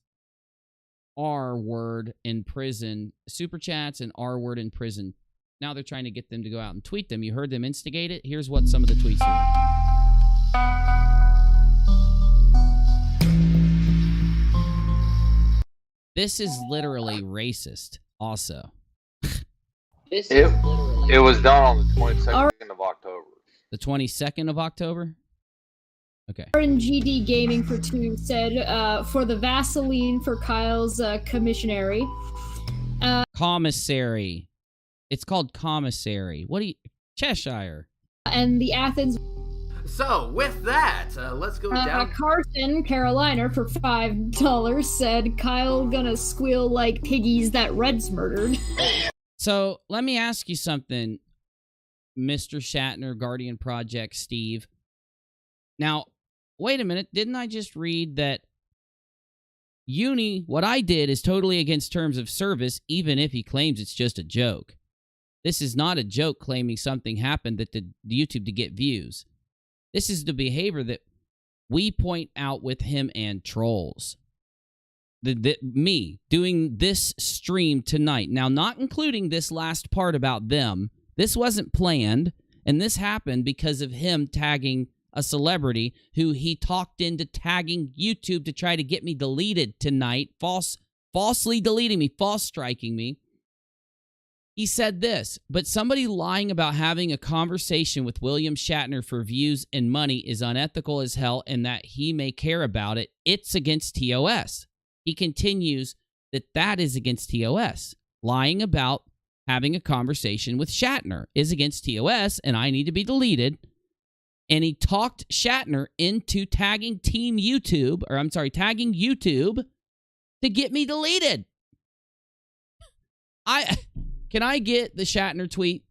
R word in prison super chats and R word in prison. Now they're trying to get them to go out and tweet them. You heard them instigate it. Here's what some of the tweets were. This is literally racist also. It was done on the 22nd of October. The 22nd of October? Okay. RNGD Gaming for 2 said, for the Vaseline for Kyle's commissary. Commissary. It's called commissary. What do you... Cheshire. And the Athens... So, with that, let's go down... Carson, Carolina, for $5 said, Kyle gonna squeal like piggies that Red's murdered. So, let me ask you something, Mr. Shatner, Guardian Project, Steve. Now, wait a minute. Didn't I just read that what I did is totally against terms of service, even if he claims it's just a joke? This is not a joke claiming something happened that did YouTube to get views. This is the behavior that we point out with him and trolls. Me doing this stream tonight. Now, not including this last part about them. This wasn't planned, and this happened because of him tagging a celebrity who he talked into tagging YouTube to try to get me deleted tonight, falsely deleting me, false striking me. He said this, but somebody lying about having a conversation with William Shatner for views and money is unethical as hell, and that he may care about it. It's against TOS. He continues that is against TOS. Lying about having a conversation with Shatner is against TOS, and I need to be deleted. And he talked Shatner into tagging YouTube to get me deleted. Can I get the Shatner tweet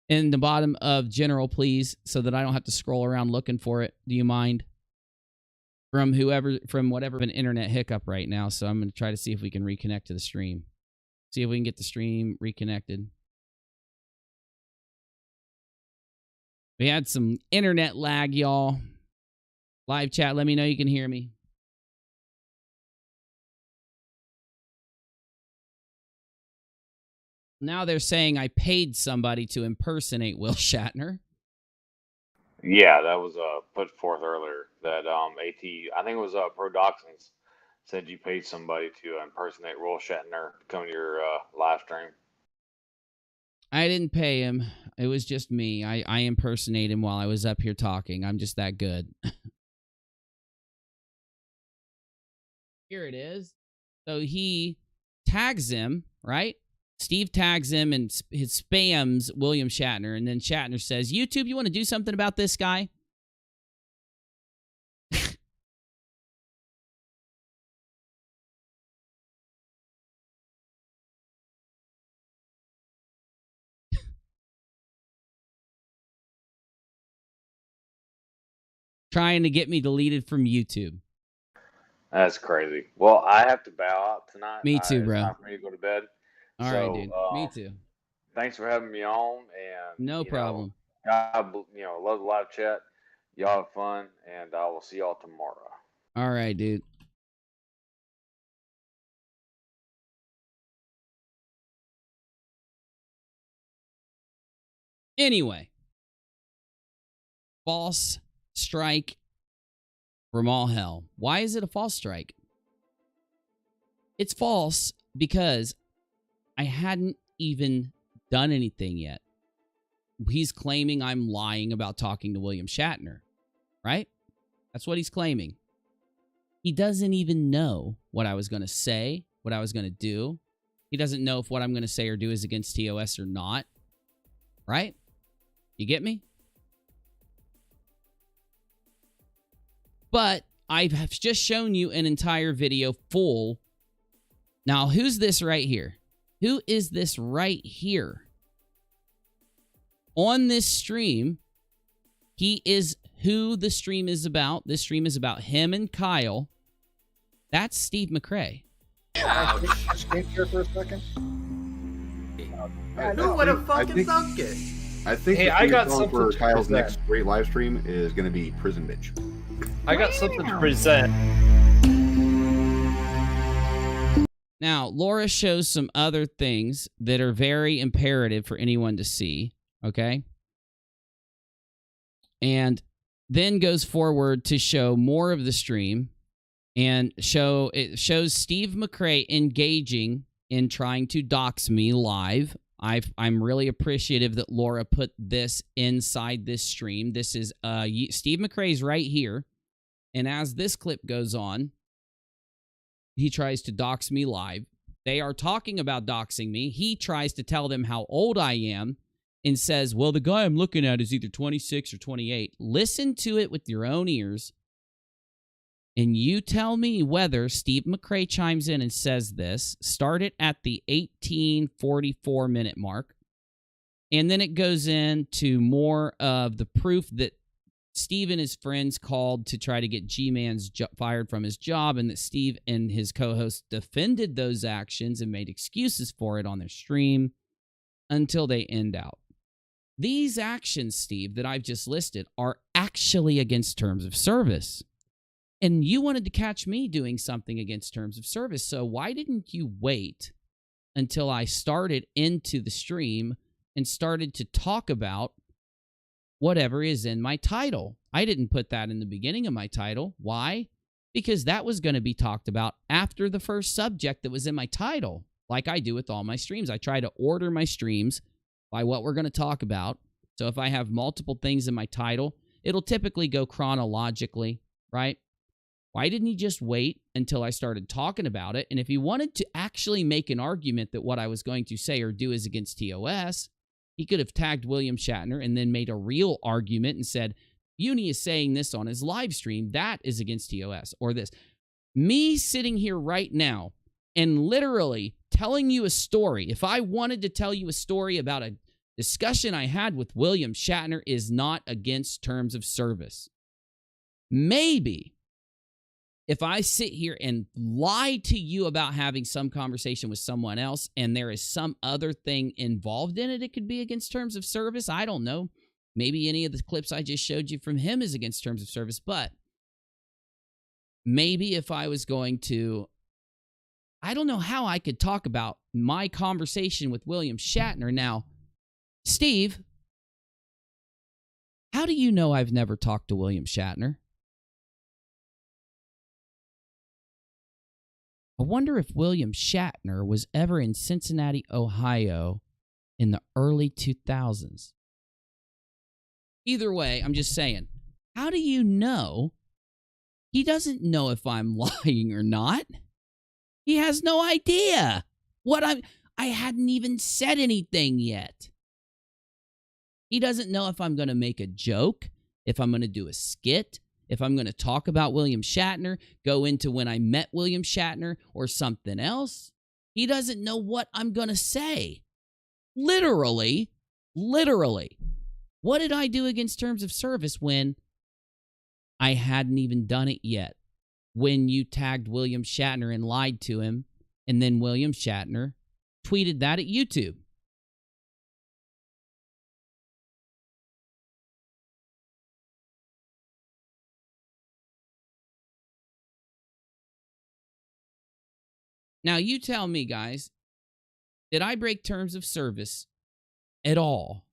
in the bottom of general, please, so that I don't have to scroll around looking for it? Do you mind? From whatever an internet hiccup right now, so I'm going to try to see if we can reconnect to the stream. See if we can get the stream reconnected. We had some internet lag, y'all. Live chat, let me know you can hear me. Now they're saying I paid somebody to impersonate Will Shatner. Yeah, that was put forth earlier that AT, I think it was Pro Doxins, said you paid somebody to impersonate Royal Shatner to come to your live stream. I didn't pay him. It was just me. I impersonated him while I was up here talking. I'm just that good. Here it is. So he tags him, right? Steve tags him and his spams William Shatner. And then Shatner says, YouTube, you want to do something about this guy? Trying to get me deleted from YouTube. That's crazy. Well, I have to bow out tonight. Me too, bro. It's time for me to go to bed. All right, dude. Me too. Thanks for having me on. And no problem. Love the live chat. Y'all have fun, and I will see y'all tomorrow. All right, dude. Anyway, false strike from all hell. Why is it a false strike? It's false because I hadn't even done anything yet. He's claiming I'm lying about talking to William Shatner, right? That's what he's claiming. He doesn't even know what I was going to say, what I was going to do. He doesn't know if what I'm going to say or do is against TOS or not, right? You get me? But I've just shown you an entire video full. Now, who's this right here? Who is this right here? On this stream, he is who the stream is about. This stream is about him and Kyle. That's Steve McRae. Stay here for a second. Who would have fucking sunk it? I think I got something for to Kyle's present. next great live stream is going to be Prison Bitch. I got something to present. Now, Laura shows some other things that are very imperative for anyone to see, okay? And then goes forward to show more of the stream and it shows Steve McRae engaging in trying to dox me live. I'm really appreciative that Laura put this inside this stream. This is Steve McRae's right here. And as this clip goes on, he tries to dox me live. They are talking about doxing me. He tries to tell them how old I am and says, well, the guy I'm looking at is either 26 or 28. Listen to it with your own ears. And you tell me whether Steve McRae chimes in and says this. Start it at the 18:44 minute mark. And then it goes into more of the proof that Steve and his friends called to try to get G-Man's fired from his job, and that Steve and his co-host defended those actions and made excuses for it on their stream until they end out. These actions, Steve, that I've just listed are actually against terms of service. And you wanted to catch me doing something against terms of service, so why didn't you wait until I started into the stream and started to talk about whatever is in my title? I didn't put that in the beginning of my title. Why? Because that was going to be talked about after the first subject that was in my title, like I do with all my streams. I try to order my streams by what we're going to talk about. So if I have multiple things in my title, it'll typically go chronologically, right? Why didn't he just wait until I started talking about it? And if he wanted to actually make an argument that what I was going to say or do is against TOS, he could have tagged William Shatner and then made a real argument and said, Uni is saying this on his live stream. That is against TOS, or this. Me sitting here right now and literally telling you a story, if I wanted to tell you a story about a discussion I had with William Shatner, is not against terms of service. Maybe if I sit here and lie to you about having some conversation with someone else and there is some other thing involved in it, it could be against terms of service. I don't know. Maybe any of the clips I just showed you from him is against terms of service. But maybe if I was going to, I don't know how I could talk about my conversation with William Shatner. Now, Steve, How do you know I've never talked to William Shatner? I wonder if William Shatner was ever in Cincinnati, Ohio in the early 2000s. Either way, I'm just saying, how do you know? He doesn't know if I'm lying or not. He has no idea I hadn't even said anything yet. He doesn't know if I'm going to make a joke, if I'm going to do a skit, if I'm going to talk about William Shatner, go into when I met William Shatner or something else. He doesn't know what I'm going to say. Literally. What did I do against terms of service when I hadn't even done it yet? When you tagged William Shatner and lied to him, and then William Shatner tweeted that at YouTube. Now, you tell me, guys, did I break terms of service at all?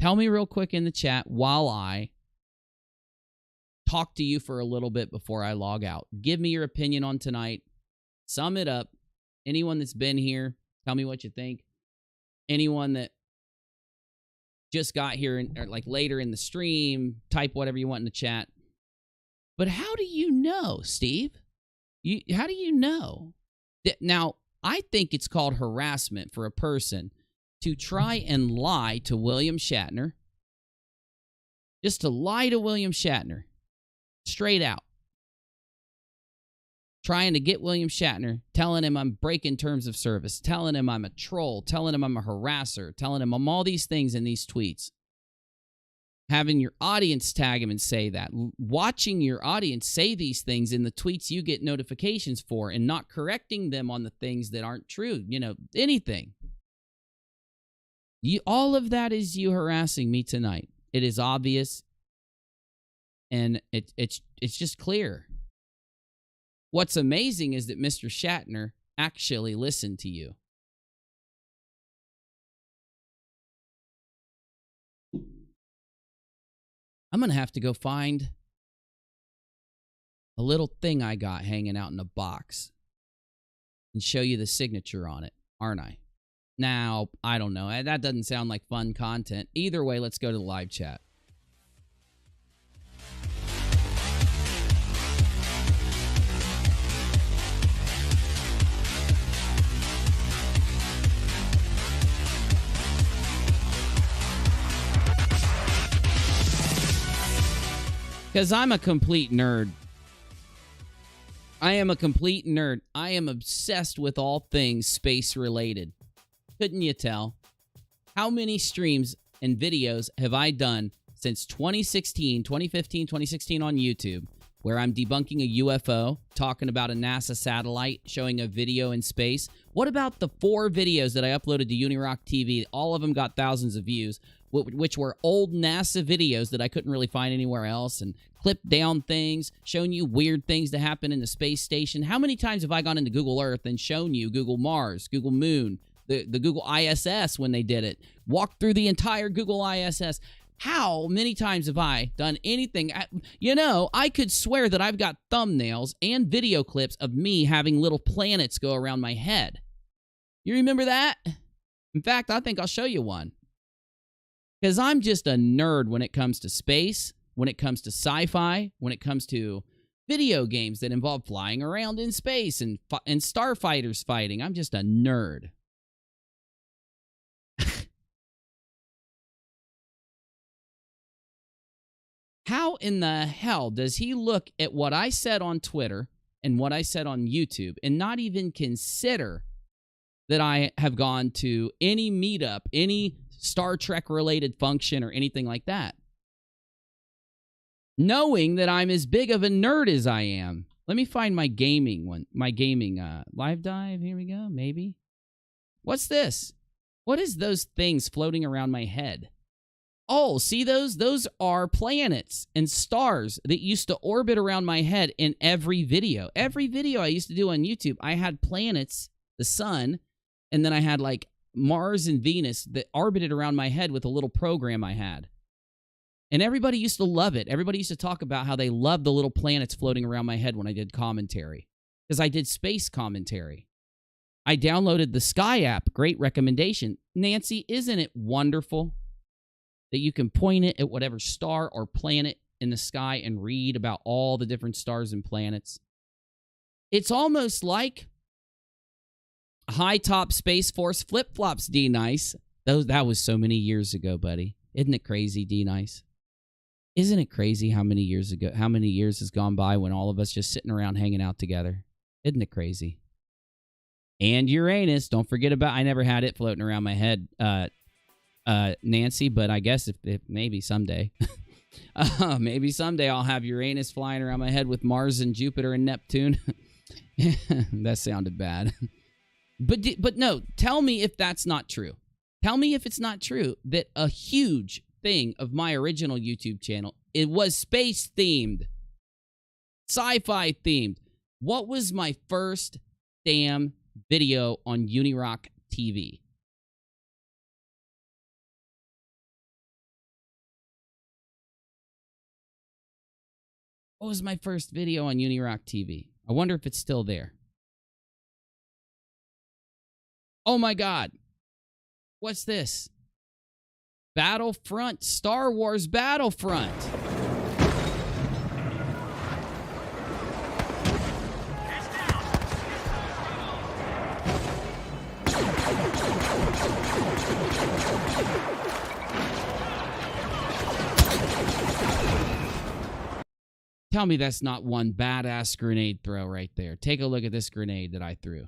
Tell me real quick in the chat while I talk to you for a little bit before I log out. Give me your opinion on tonight. Sum it up. Anyone that's been here, tell me what you think. Anyone that just got here or like later in the stream, type whatever you want in the chat. But how do you know, Steve? How do you know? Now, I think it's called harassment for a person to try and lie to William Shatner. Just to lie to William Shatner. Straight out. Trying to get William Shatner, telling him I'm breaking terms of service, telling him I'm a troll, telling him I'm a harasser, telling him I'm all these things in these tweets. Having your audience tag him and say that. Watching your audience say these things in the tweets you get notifications for and not correcting them on the things that aren't true. You know, anything. All of that is you harassing me tonight. It is obvious. And it's just clear. What's amazing is that Mr. Shatner actually listened to you. I'm going to have to go find a little thing I got hanging out in a box and show you the signature on it, aren't I? Now, I don't know. That doesn't sound like fun content. Either way, let's go to the live chat. Because I'm a complete nerd. I am a complete nerd. I am obsessed with all things space related. Couldn't you tell? How many streams and videos have I done since 2015, 2016 on YouTube, where I'm debunking a UFO, talking about a NASA satellite, showing a video in space? What about the 4 videos that I uploaded to UNIRocktv? All of them got thousands of views, which were old NASA videos that I couldn't really find anywhere else, and clipped down things, shown you weird things that happen in the space station. How many times have I gone into Google Earth and shown you Google Mars, Google Moon, the Google ISS when they did it, walked through the entire Google ISS? How many times have I done anything? You know, I could swear that I've got thumbnails and video clips of me having little planets go around my head. You remember that? In fact, I think I'll show you one. Because I'm just a nerd when it comes to space, when it comes to sci-fi, when it comes to video games that involve flying around in space and starfighters fighting. I'm just a nerd. How in the hell does he look at what I said on Twitter and what I said on YouTube and not even consider that I have gone to any meetup, any Star Trek related function or anything like that? Knowing that I'm as big of a nerd as I am. Let me find my gaming one. My gaming live dive. Here we go. Maybe. What's this? What is those things floating around my head? Oh, see those? Those are planets and stars that used to orbit around my head in every video. Every video I used to do on YouTube, I had planets, the sun, and then I had like Mars and Venus that orbited around my head with a little program I had. And everybody used to love it. Everybody used to talk about how they loved the little planets floating around my head when I did commentary. Because I did space commentary. I downloaded the Sky app. Great recommendation. Nancy, isn't it wonderful that you can point it at whatever star or planet in the sky and read about all the different stars and planets? It's almost like high top Space Force flip-flops, D-Nice. That was so many years ago, buddy. Isn't it crazy, D-Nice? Isn't it crazy how many years has gone by when all of us just sitting around hanging out together? Isn't it crazy? And Uranus, don't forget about, I never had it floating around my head, Nancy, but I guess if maybe someday. Maybe someday I'll have Uranus flying around my head with Mars and Jupiter and Neptune. That sounded bad. But no, tell me if that's not true. Tell me if it's not true that a huge thing of my original YouTube channel, it was space themed, sci-fi themed. What was my first damn video on UNIRocktv? What was my first video on UNIRocktv? I wonder if it's still there. Oh my God. What's this? Battlefront, Star Wars Battlefront. Tell me that's not one badass grenade throw right there. Take a look at this grenade that I threw.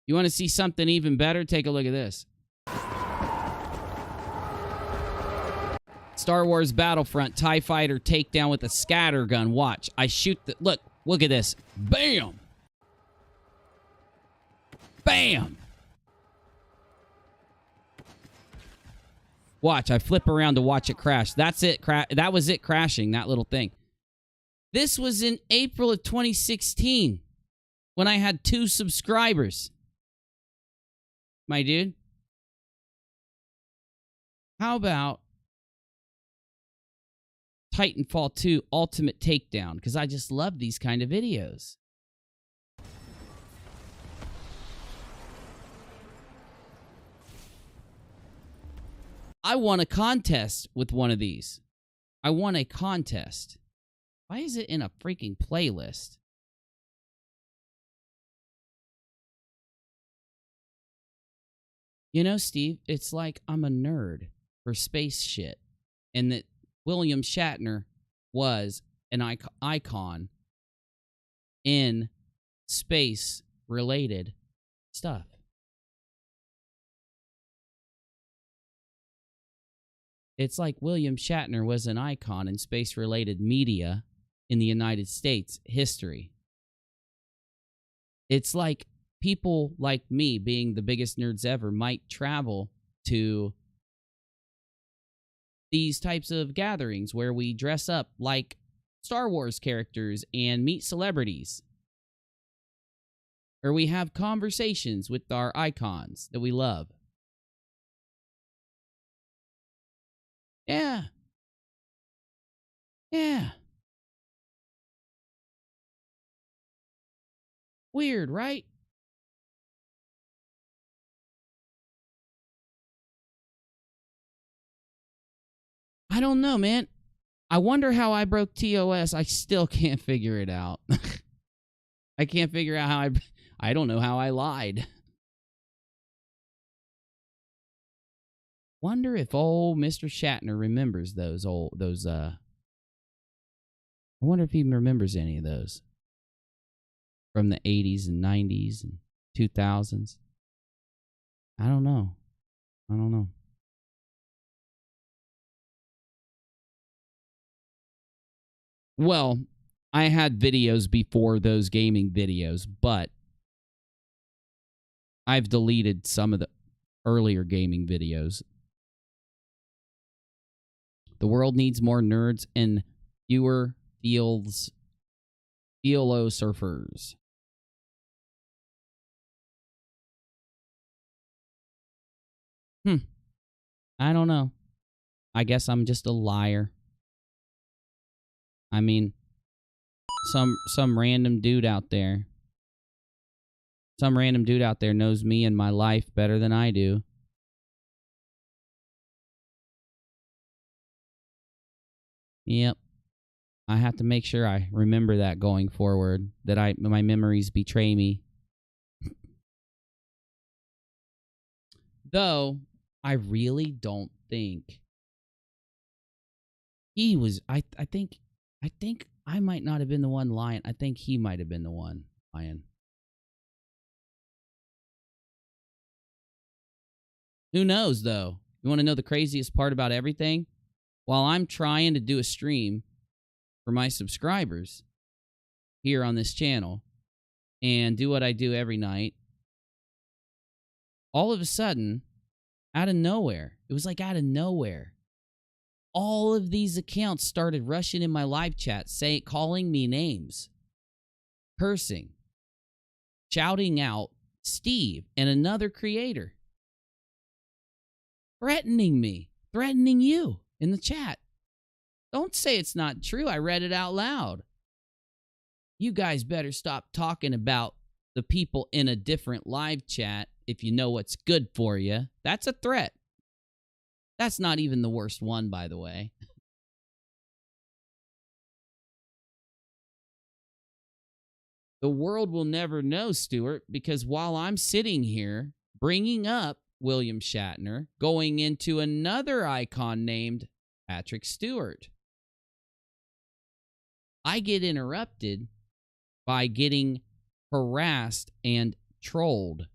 You want to see something even better? Take a look at this. Star Wars Battlefront TIE Fighter takedown with a scatter gun. Watch. I shoot the... Look at this. Bam! Bam! Watch. I flip around to watch it crash. That's it. That was it crashing, that little thing. This was in April of 2016 when I had 2 subscribers. My dude. How about Titanfall 2 Ultimate Takedown? Because I just love these kind of videos. I won a contest with one of these. I won a contest. Why is it in a freaking playlist? You know, Steve, it's like I'm a nerd for space shit. And that William Shatner was an icon in space-related stuff. It's like William Shatner was an icon in space-related media in the United States history. It's like people like me, being the biggest nerds ever, might travel to these types of gatherings where we dress up like Star Wars characters and meet celebrities. Or we have conversations with our icons that we love. Yeah. Yeah. Weird, right? I don't know, man. I wonder how I broke TOS. I still can't figure it out. I can't figure out how I don't know how I lied. Wonder if old Mr. Shatner remembers I wonder if he remembers any of those from the 80s and 90s and 2000s. I don't know. Well, I had videos before those gaming videos, but I've deleted some of the earlier gaming videos. The world needs more nerds and fewer fields, ELO surfers. I don't know. I guess I'm just a liar. I mean, some random dude out there. Some random dude out there knows me and my life better than I do. Yep. I have to make sure I remember that going forward, that my memories betray me. Though, I really don't think he was, I think I might not have been the one lying. I think he might have been the one lying. Who knows, though? You want to know the craziest part about everything? While I'm trying to do a stream for my subscribers here on this channel and do what I do every night, all of a sudden, out of nowhere, it was like out of nowhere, all of these accounts started rushing in my live chat, calling me names, cursing, shouting out Steve and another creator, threatening me, threatening you in the chat. Don't say it's not true. I read it out loud. You guys better stop talking about the people in a different live chat if you know what's good for you. That's a threat. That's not even the worst one, by the way. The world will never know, Stuart, because while I'm sitting here bringing up William Shatner, going into another icon named Patrick Stewart, I get interrupted by getting harassed and trolled.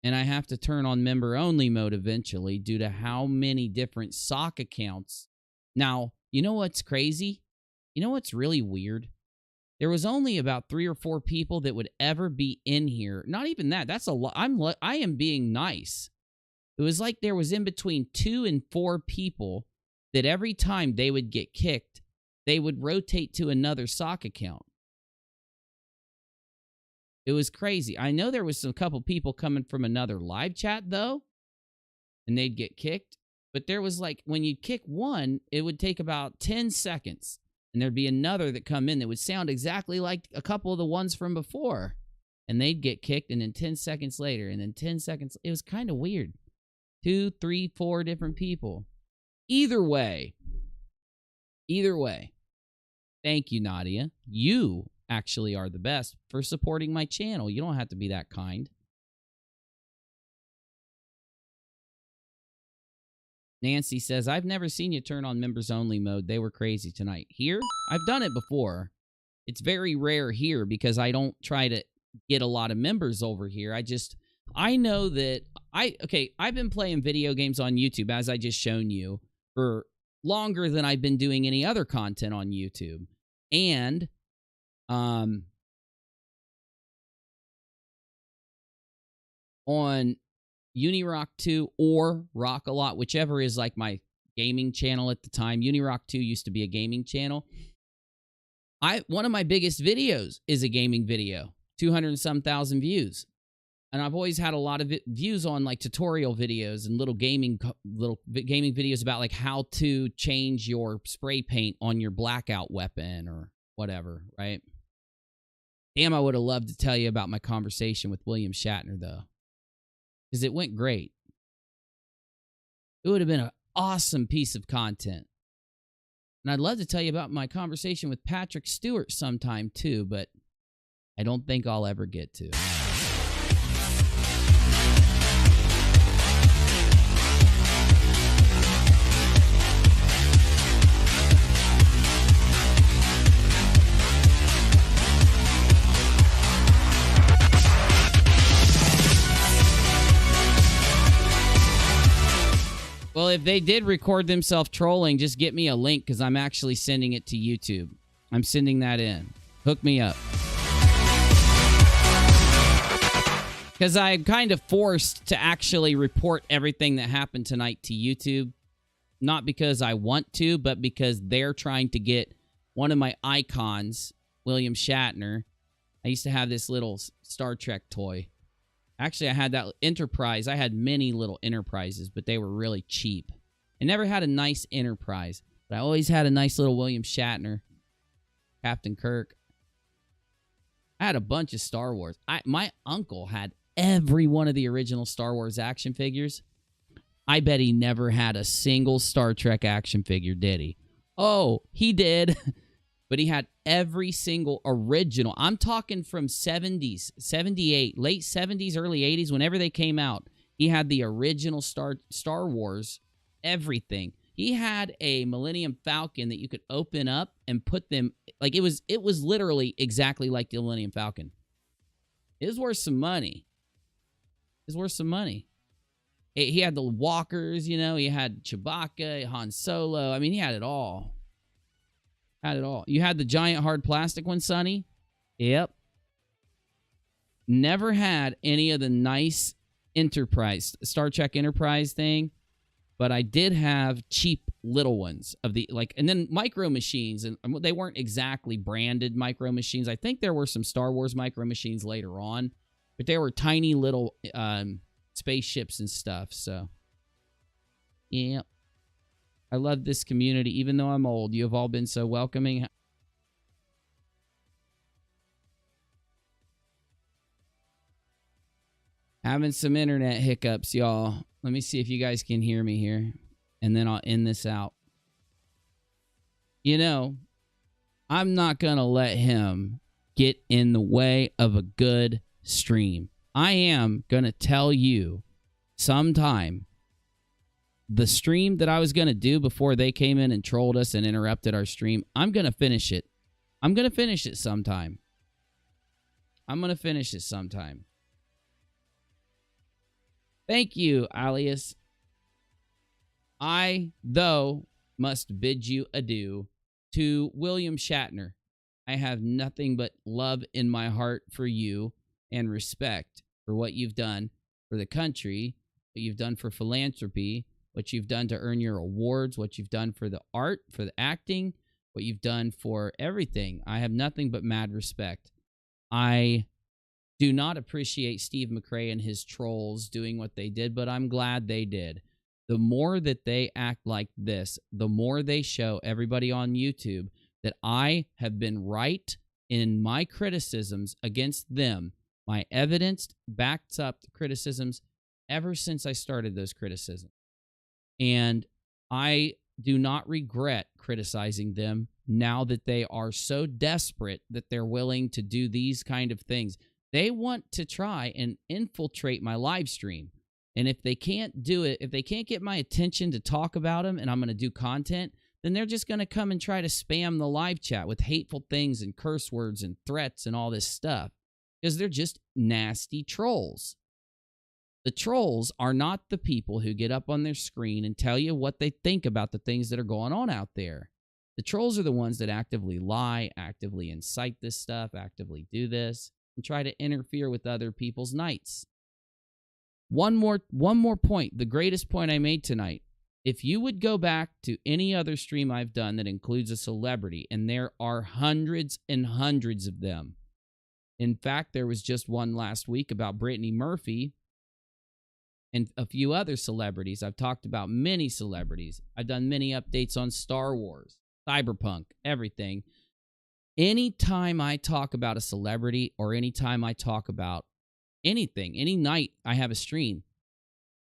And I have to turn on member-only mode eventually due to how many different sock accounts. Now, you know what's crazy? You know what's really weird? There was only about 3 or 4 people that would ever be in here. Not even that. That's a lot. I am being nice. It was like there was in between 2 and 4 people that every time they would get kicked, they would rotate to another sock account. It was crazy. I know there was a couple people coming from another live chat, though, and they'd get kicked. But there was like, when you kick one, it would take about 10 seconds. And there'd be another that come in that would sound exactly like a couple of the ones from before. And they'd get kicked, and then 10 seconds later, and then 10 seconds. It was kind of weird. 2, 3, 4 different people. Either way, thank you, Nadia. You actually are the best for supporting my channel. You don't have to be that kind. Nancy says, I've never seen you turn on members only mode. They were crazy tonight. Here, I've done it before. It's very rare here because I don't try to get a lot of members over here. I know that I've been playing video games on YouTube, as I just shown you, for longer than I've been doing any other content on YouTube. And on UNIRocktv or rockAlot, whichever is like my gaming channel at the time. UNIRocktv used to be a gaming channel. One of my biggest videos is a gaming video, 200 and some thousand views. And I've always had a lot of views on like tutorial videos and little gaming videos about like how to change your spray paint on your blackout weapon or whatever, right? Damn, I would have loved to tell you about my conversation with William Shatner, though, because it went great. It would have been an awesome piece of content. And I'd love to tell you about my conversation with Patrick Stewart sometime, too, but I don't think I'll ever get to. Well, if they did record themselves trolling, just get me a link because I'm actually sending it to YouTube. I'm sending that in. Hook me up. Because I'm kind of forced to actually report everything that happened tonight to YouTube. Not because I want to, but because they're trying to get one of my icons, William Shatner. I used to have this little Star Trek toy. Actually, I had that Enterprise. I had many little Enterprises, but they were really cheap. I never had a nice Enterprise, but I always had a nice little William Shatner, Captain Kirk. I had a bunch of Star Wars. My uncle had every one of the original Star Wars action figures. I bet he never had a single Star Trek action figure, did he? Oh, he did. But he had every single original. I'm talking from 70s, 78, late 70s, early 80s, whenever they came out. He had the original Star Wars, everything. He had a Millennium Falcon that you could open up and put them, like it was literally exactly like the Millennium Falcon. It was worth some money. It was worth some money. He had the walkers, you know, he had Chewbacca, Han Solo. I mean, he had it all. Had it all. You had the giant hard plastic one, Sonny? Yep. Never had any of the nice Enterprise, Star Trek Enterprise thing, but I did have cheap little ones of the, like, and then Micro Machines, and they weren't exactly branded Micro Machines. I think there were some Star Wars Micro Machines later on, but they were tiny little spaceships and stuff, so. Yeah. I love this community, even though I'm old. You have all been so welcoming. Having some internet hiccups, y'all. Let me see if you guys can hear me here, and then I'll end this out. You know, I'm not going to let him get in the way of a good stream. I am going to tell you sometime the stream that I was going to do before they came in and trolled us and interrupted our stream, I'm going to finish it. I'm going to finish it sometime. I'm going to finish it sometime. Thank you, Alias. I, though, must bid you adieu to William Shatner. I have nothing but love in my heart for you and respect for what you've done for the country, what you've done for philanthropy, what you've done to earn your awards, what you've done for the art, for the acting, what you've done for everything. I have nothing but mad respect. I do not appreciate Steve McRae and his trolls doing what they did, but I'm glad they did. The more that they act like this, the more they show everybody on YouTube that I have been right in my criticisms against them. My evidence backs up the criticisms ever since I started those criticisms. And I do not regret criticizing them now that they are so desperate that they're willing to do these kind of things. They want to try and infiltrate my live stream. And if they can't do it, if they can't get my attention to talk about them and I'm going to do content, then they're just going to come and try to spam the live chat with hateful things and curse words and threats and all this stuff. Because they're just nasty trolls. The trolls are not the people who get up on their screen and tell you what they think about the things that are going on out there. The trolls are the ones that actively lie, actively incite this stuff, actively do this, and try to interfere with other people's nights. One more point, the greatest point I made tonight. If you would go back to any other stream I've done that includes a celebrity, and there are hundreds and hundreds of them. In fact, there was just one last week about Brittany Murphy and a few other celebrities. I've talked about many celebrities. I've done many updates on Star Wars, Cyberpunk, everything. Anytime I talk about a celebrity or anytime I talk about anything, any night I have a stream,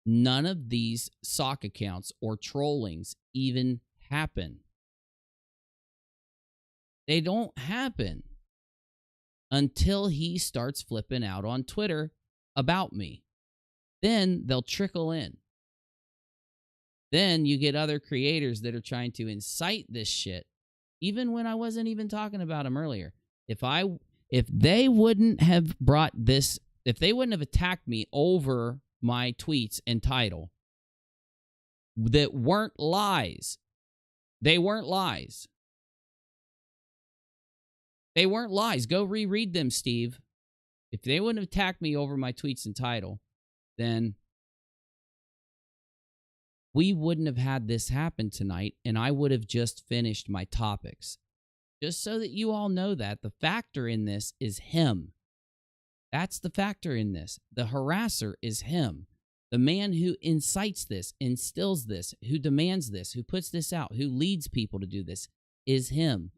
none of these sock accounts or trollings even happen. They don't happen until he starts flipping out on Twitter about me. Then they'll trickle in. Then you get other creators that are trying to incite this shit, even when I wasn't even talking about them earlier. If they wouldn't have brought this, if they wouldn't have attacked me over my tweets and title that weren't lies, they weren't lies. They weren't lies. Go reread them, Steve. If they wouldn't have attacked me over my tweets and title, then we wouldn't have had this happen tonight, and I would have just finished my topics. Just so that you all know that the factor in this is him. That's the factor in this. The harasser is him. The man who incites this, instills this, who demands this, who puts this out, who leads people to do this is him.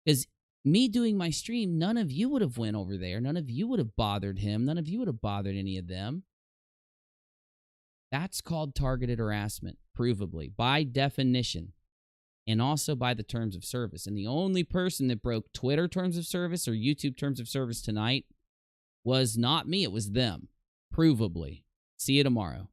Because me doing my stream, none of you would have went over there. None of you would have bothered him. None of you would have bothered any of them. That's called targeted harassment, provably, by definition, and also by the terms of service. And the only person that broke Twitter terms of service or YouTube terms of service tonight was not me. It was them, provably. See you tomorrow.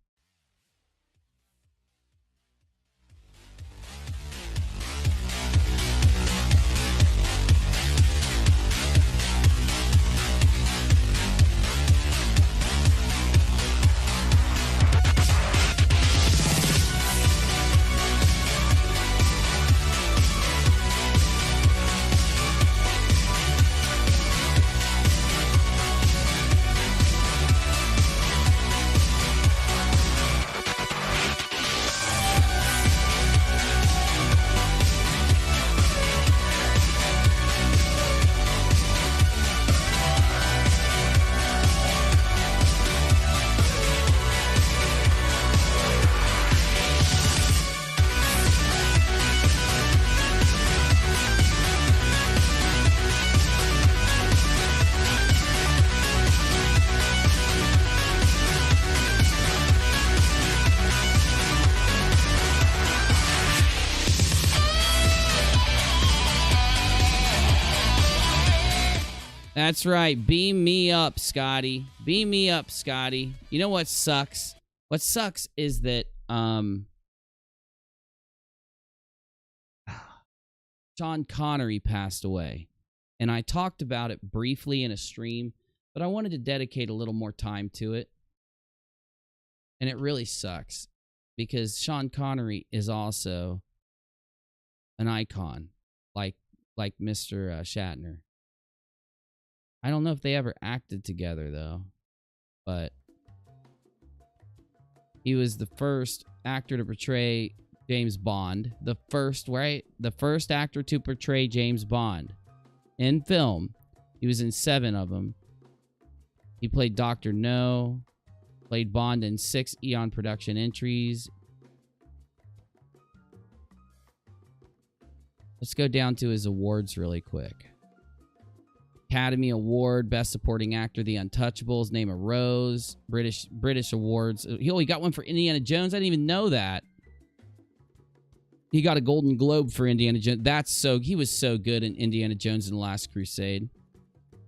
That's right. Beam me up, Scotty. Beam me up, Scotty. You know what sucks? What sucks is that Sean Connery passed away. And I talked about it briefly in a stream, but I wanted to dedicate a little more time to it. And it really sucks because Sean Connery is also an icon, like Mr. Shatner. I don't know if they ever acted together, though, but he was the first actor to portray James Bond. The first, right? The first actor to portray James Bond in film. He was in 7 of them. He played Dr. No, played Bond in 6 Eon production entries. Let's go down to his awards really quick. Academy Award, Best Supporting Actor, The Untouchables, Name a Rose, British Awards. He got one for Indiana Jones. I didn't even know that. He got a Golden Globe for Indiana Jones. He was so good in Indiana Jones and the Last Crusade.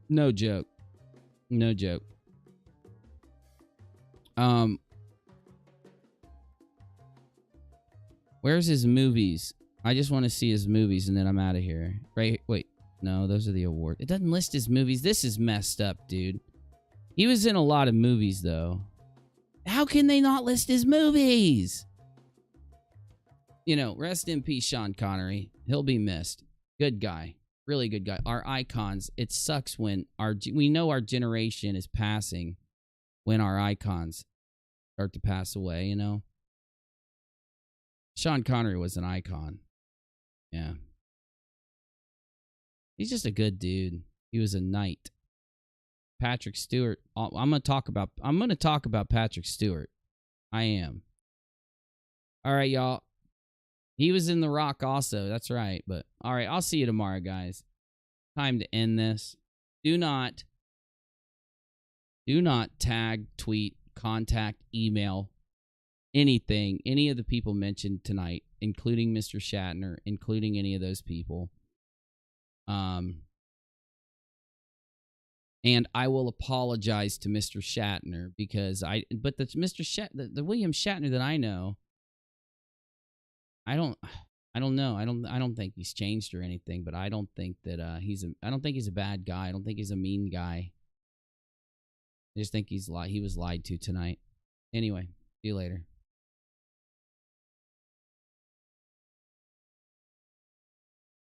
No joke. No joke. Where's his movies? I just want to see his movies and then I'm out of here. Right? Wait. No, those are the awards. It doesn't list his movies. This is messed up, dude. He was in a lot of movies, though. How can they not list his movies? You know, rest in peace, Sean Connery. He'll be missed. Good guy. Really good guy. Our icons. It sucks when we know our generation is passing when our icons start to pass away, you know? Sean Connery was an icon. Yeah. He's just a good dude. He was a knight. Patrick Stewart. I'm gonna talk about Patrick Stewart. I am. All right, y'all. He was in The Rock also. That's right. But all right, I'll see you tomorrow, guys. Time to end this. Do not tag, tweet, contact, email, anything, any of the people mentioned tonight, including Mr. Shatner, including any of those people. And I will apologize to Mr. Shatner because the William Shatner that I know, I don't know. I don't think he's changed or anything, but I don't think that I don't think he's a bad guy. I don't think he's a mean guy. I just think he was lied to tonight. Anyway, see you later.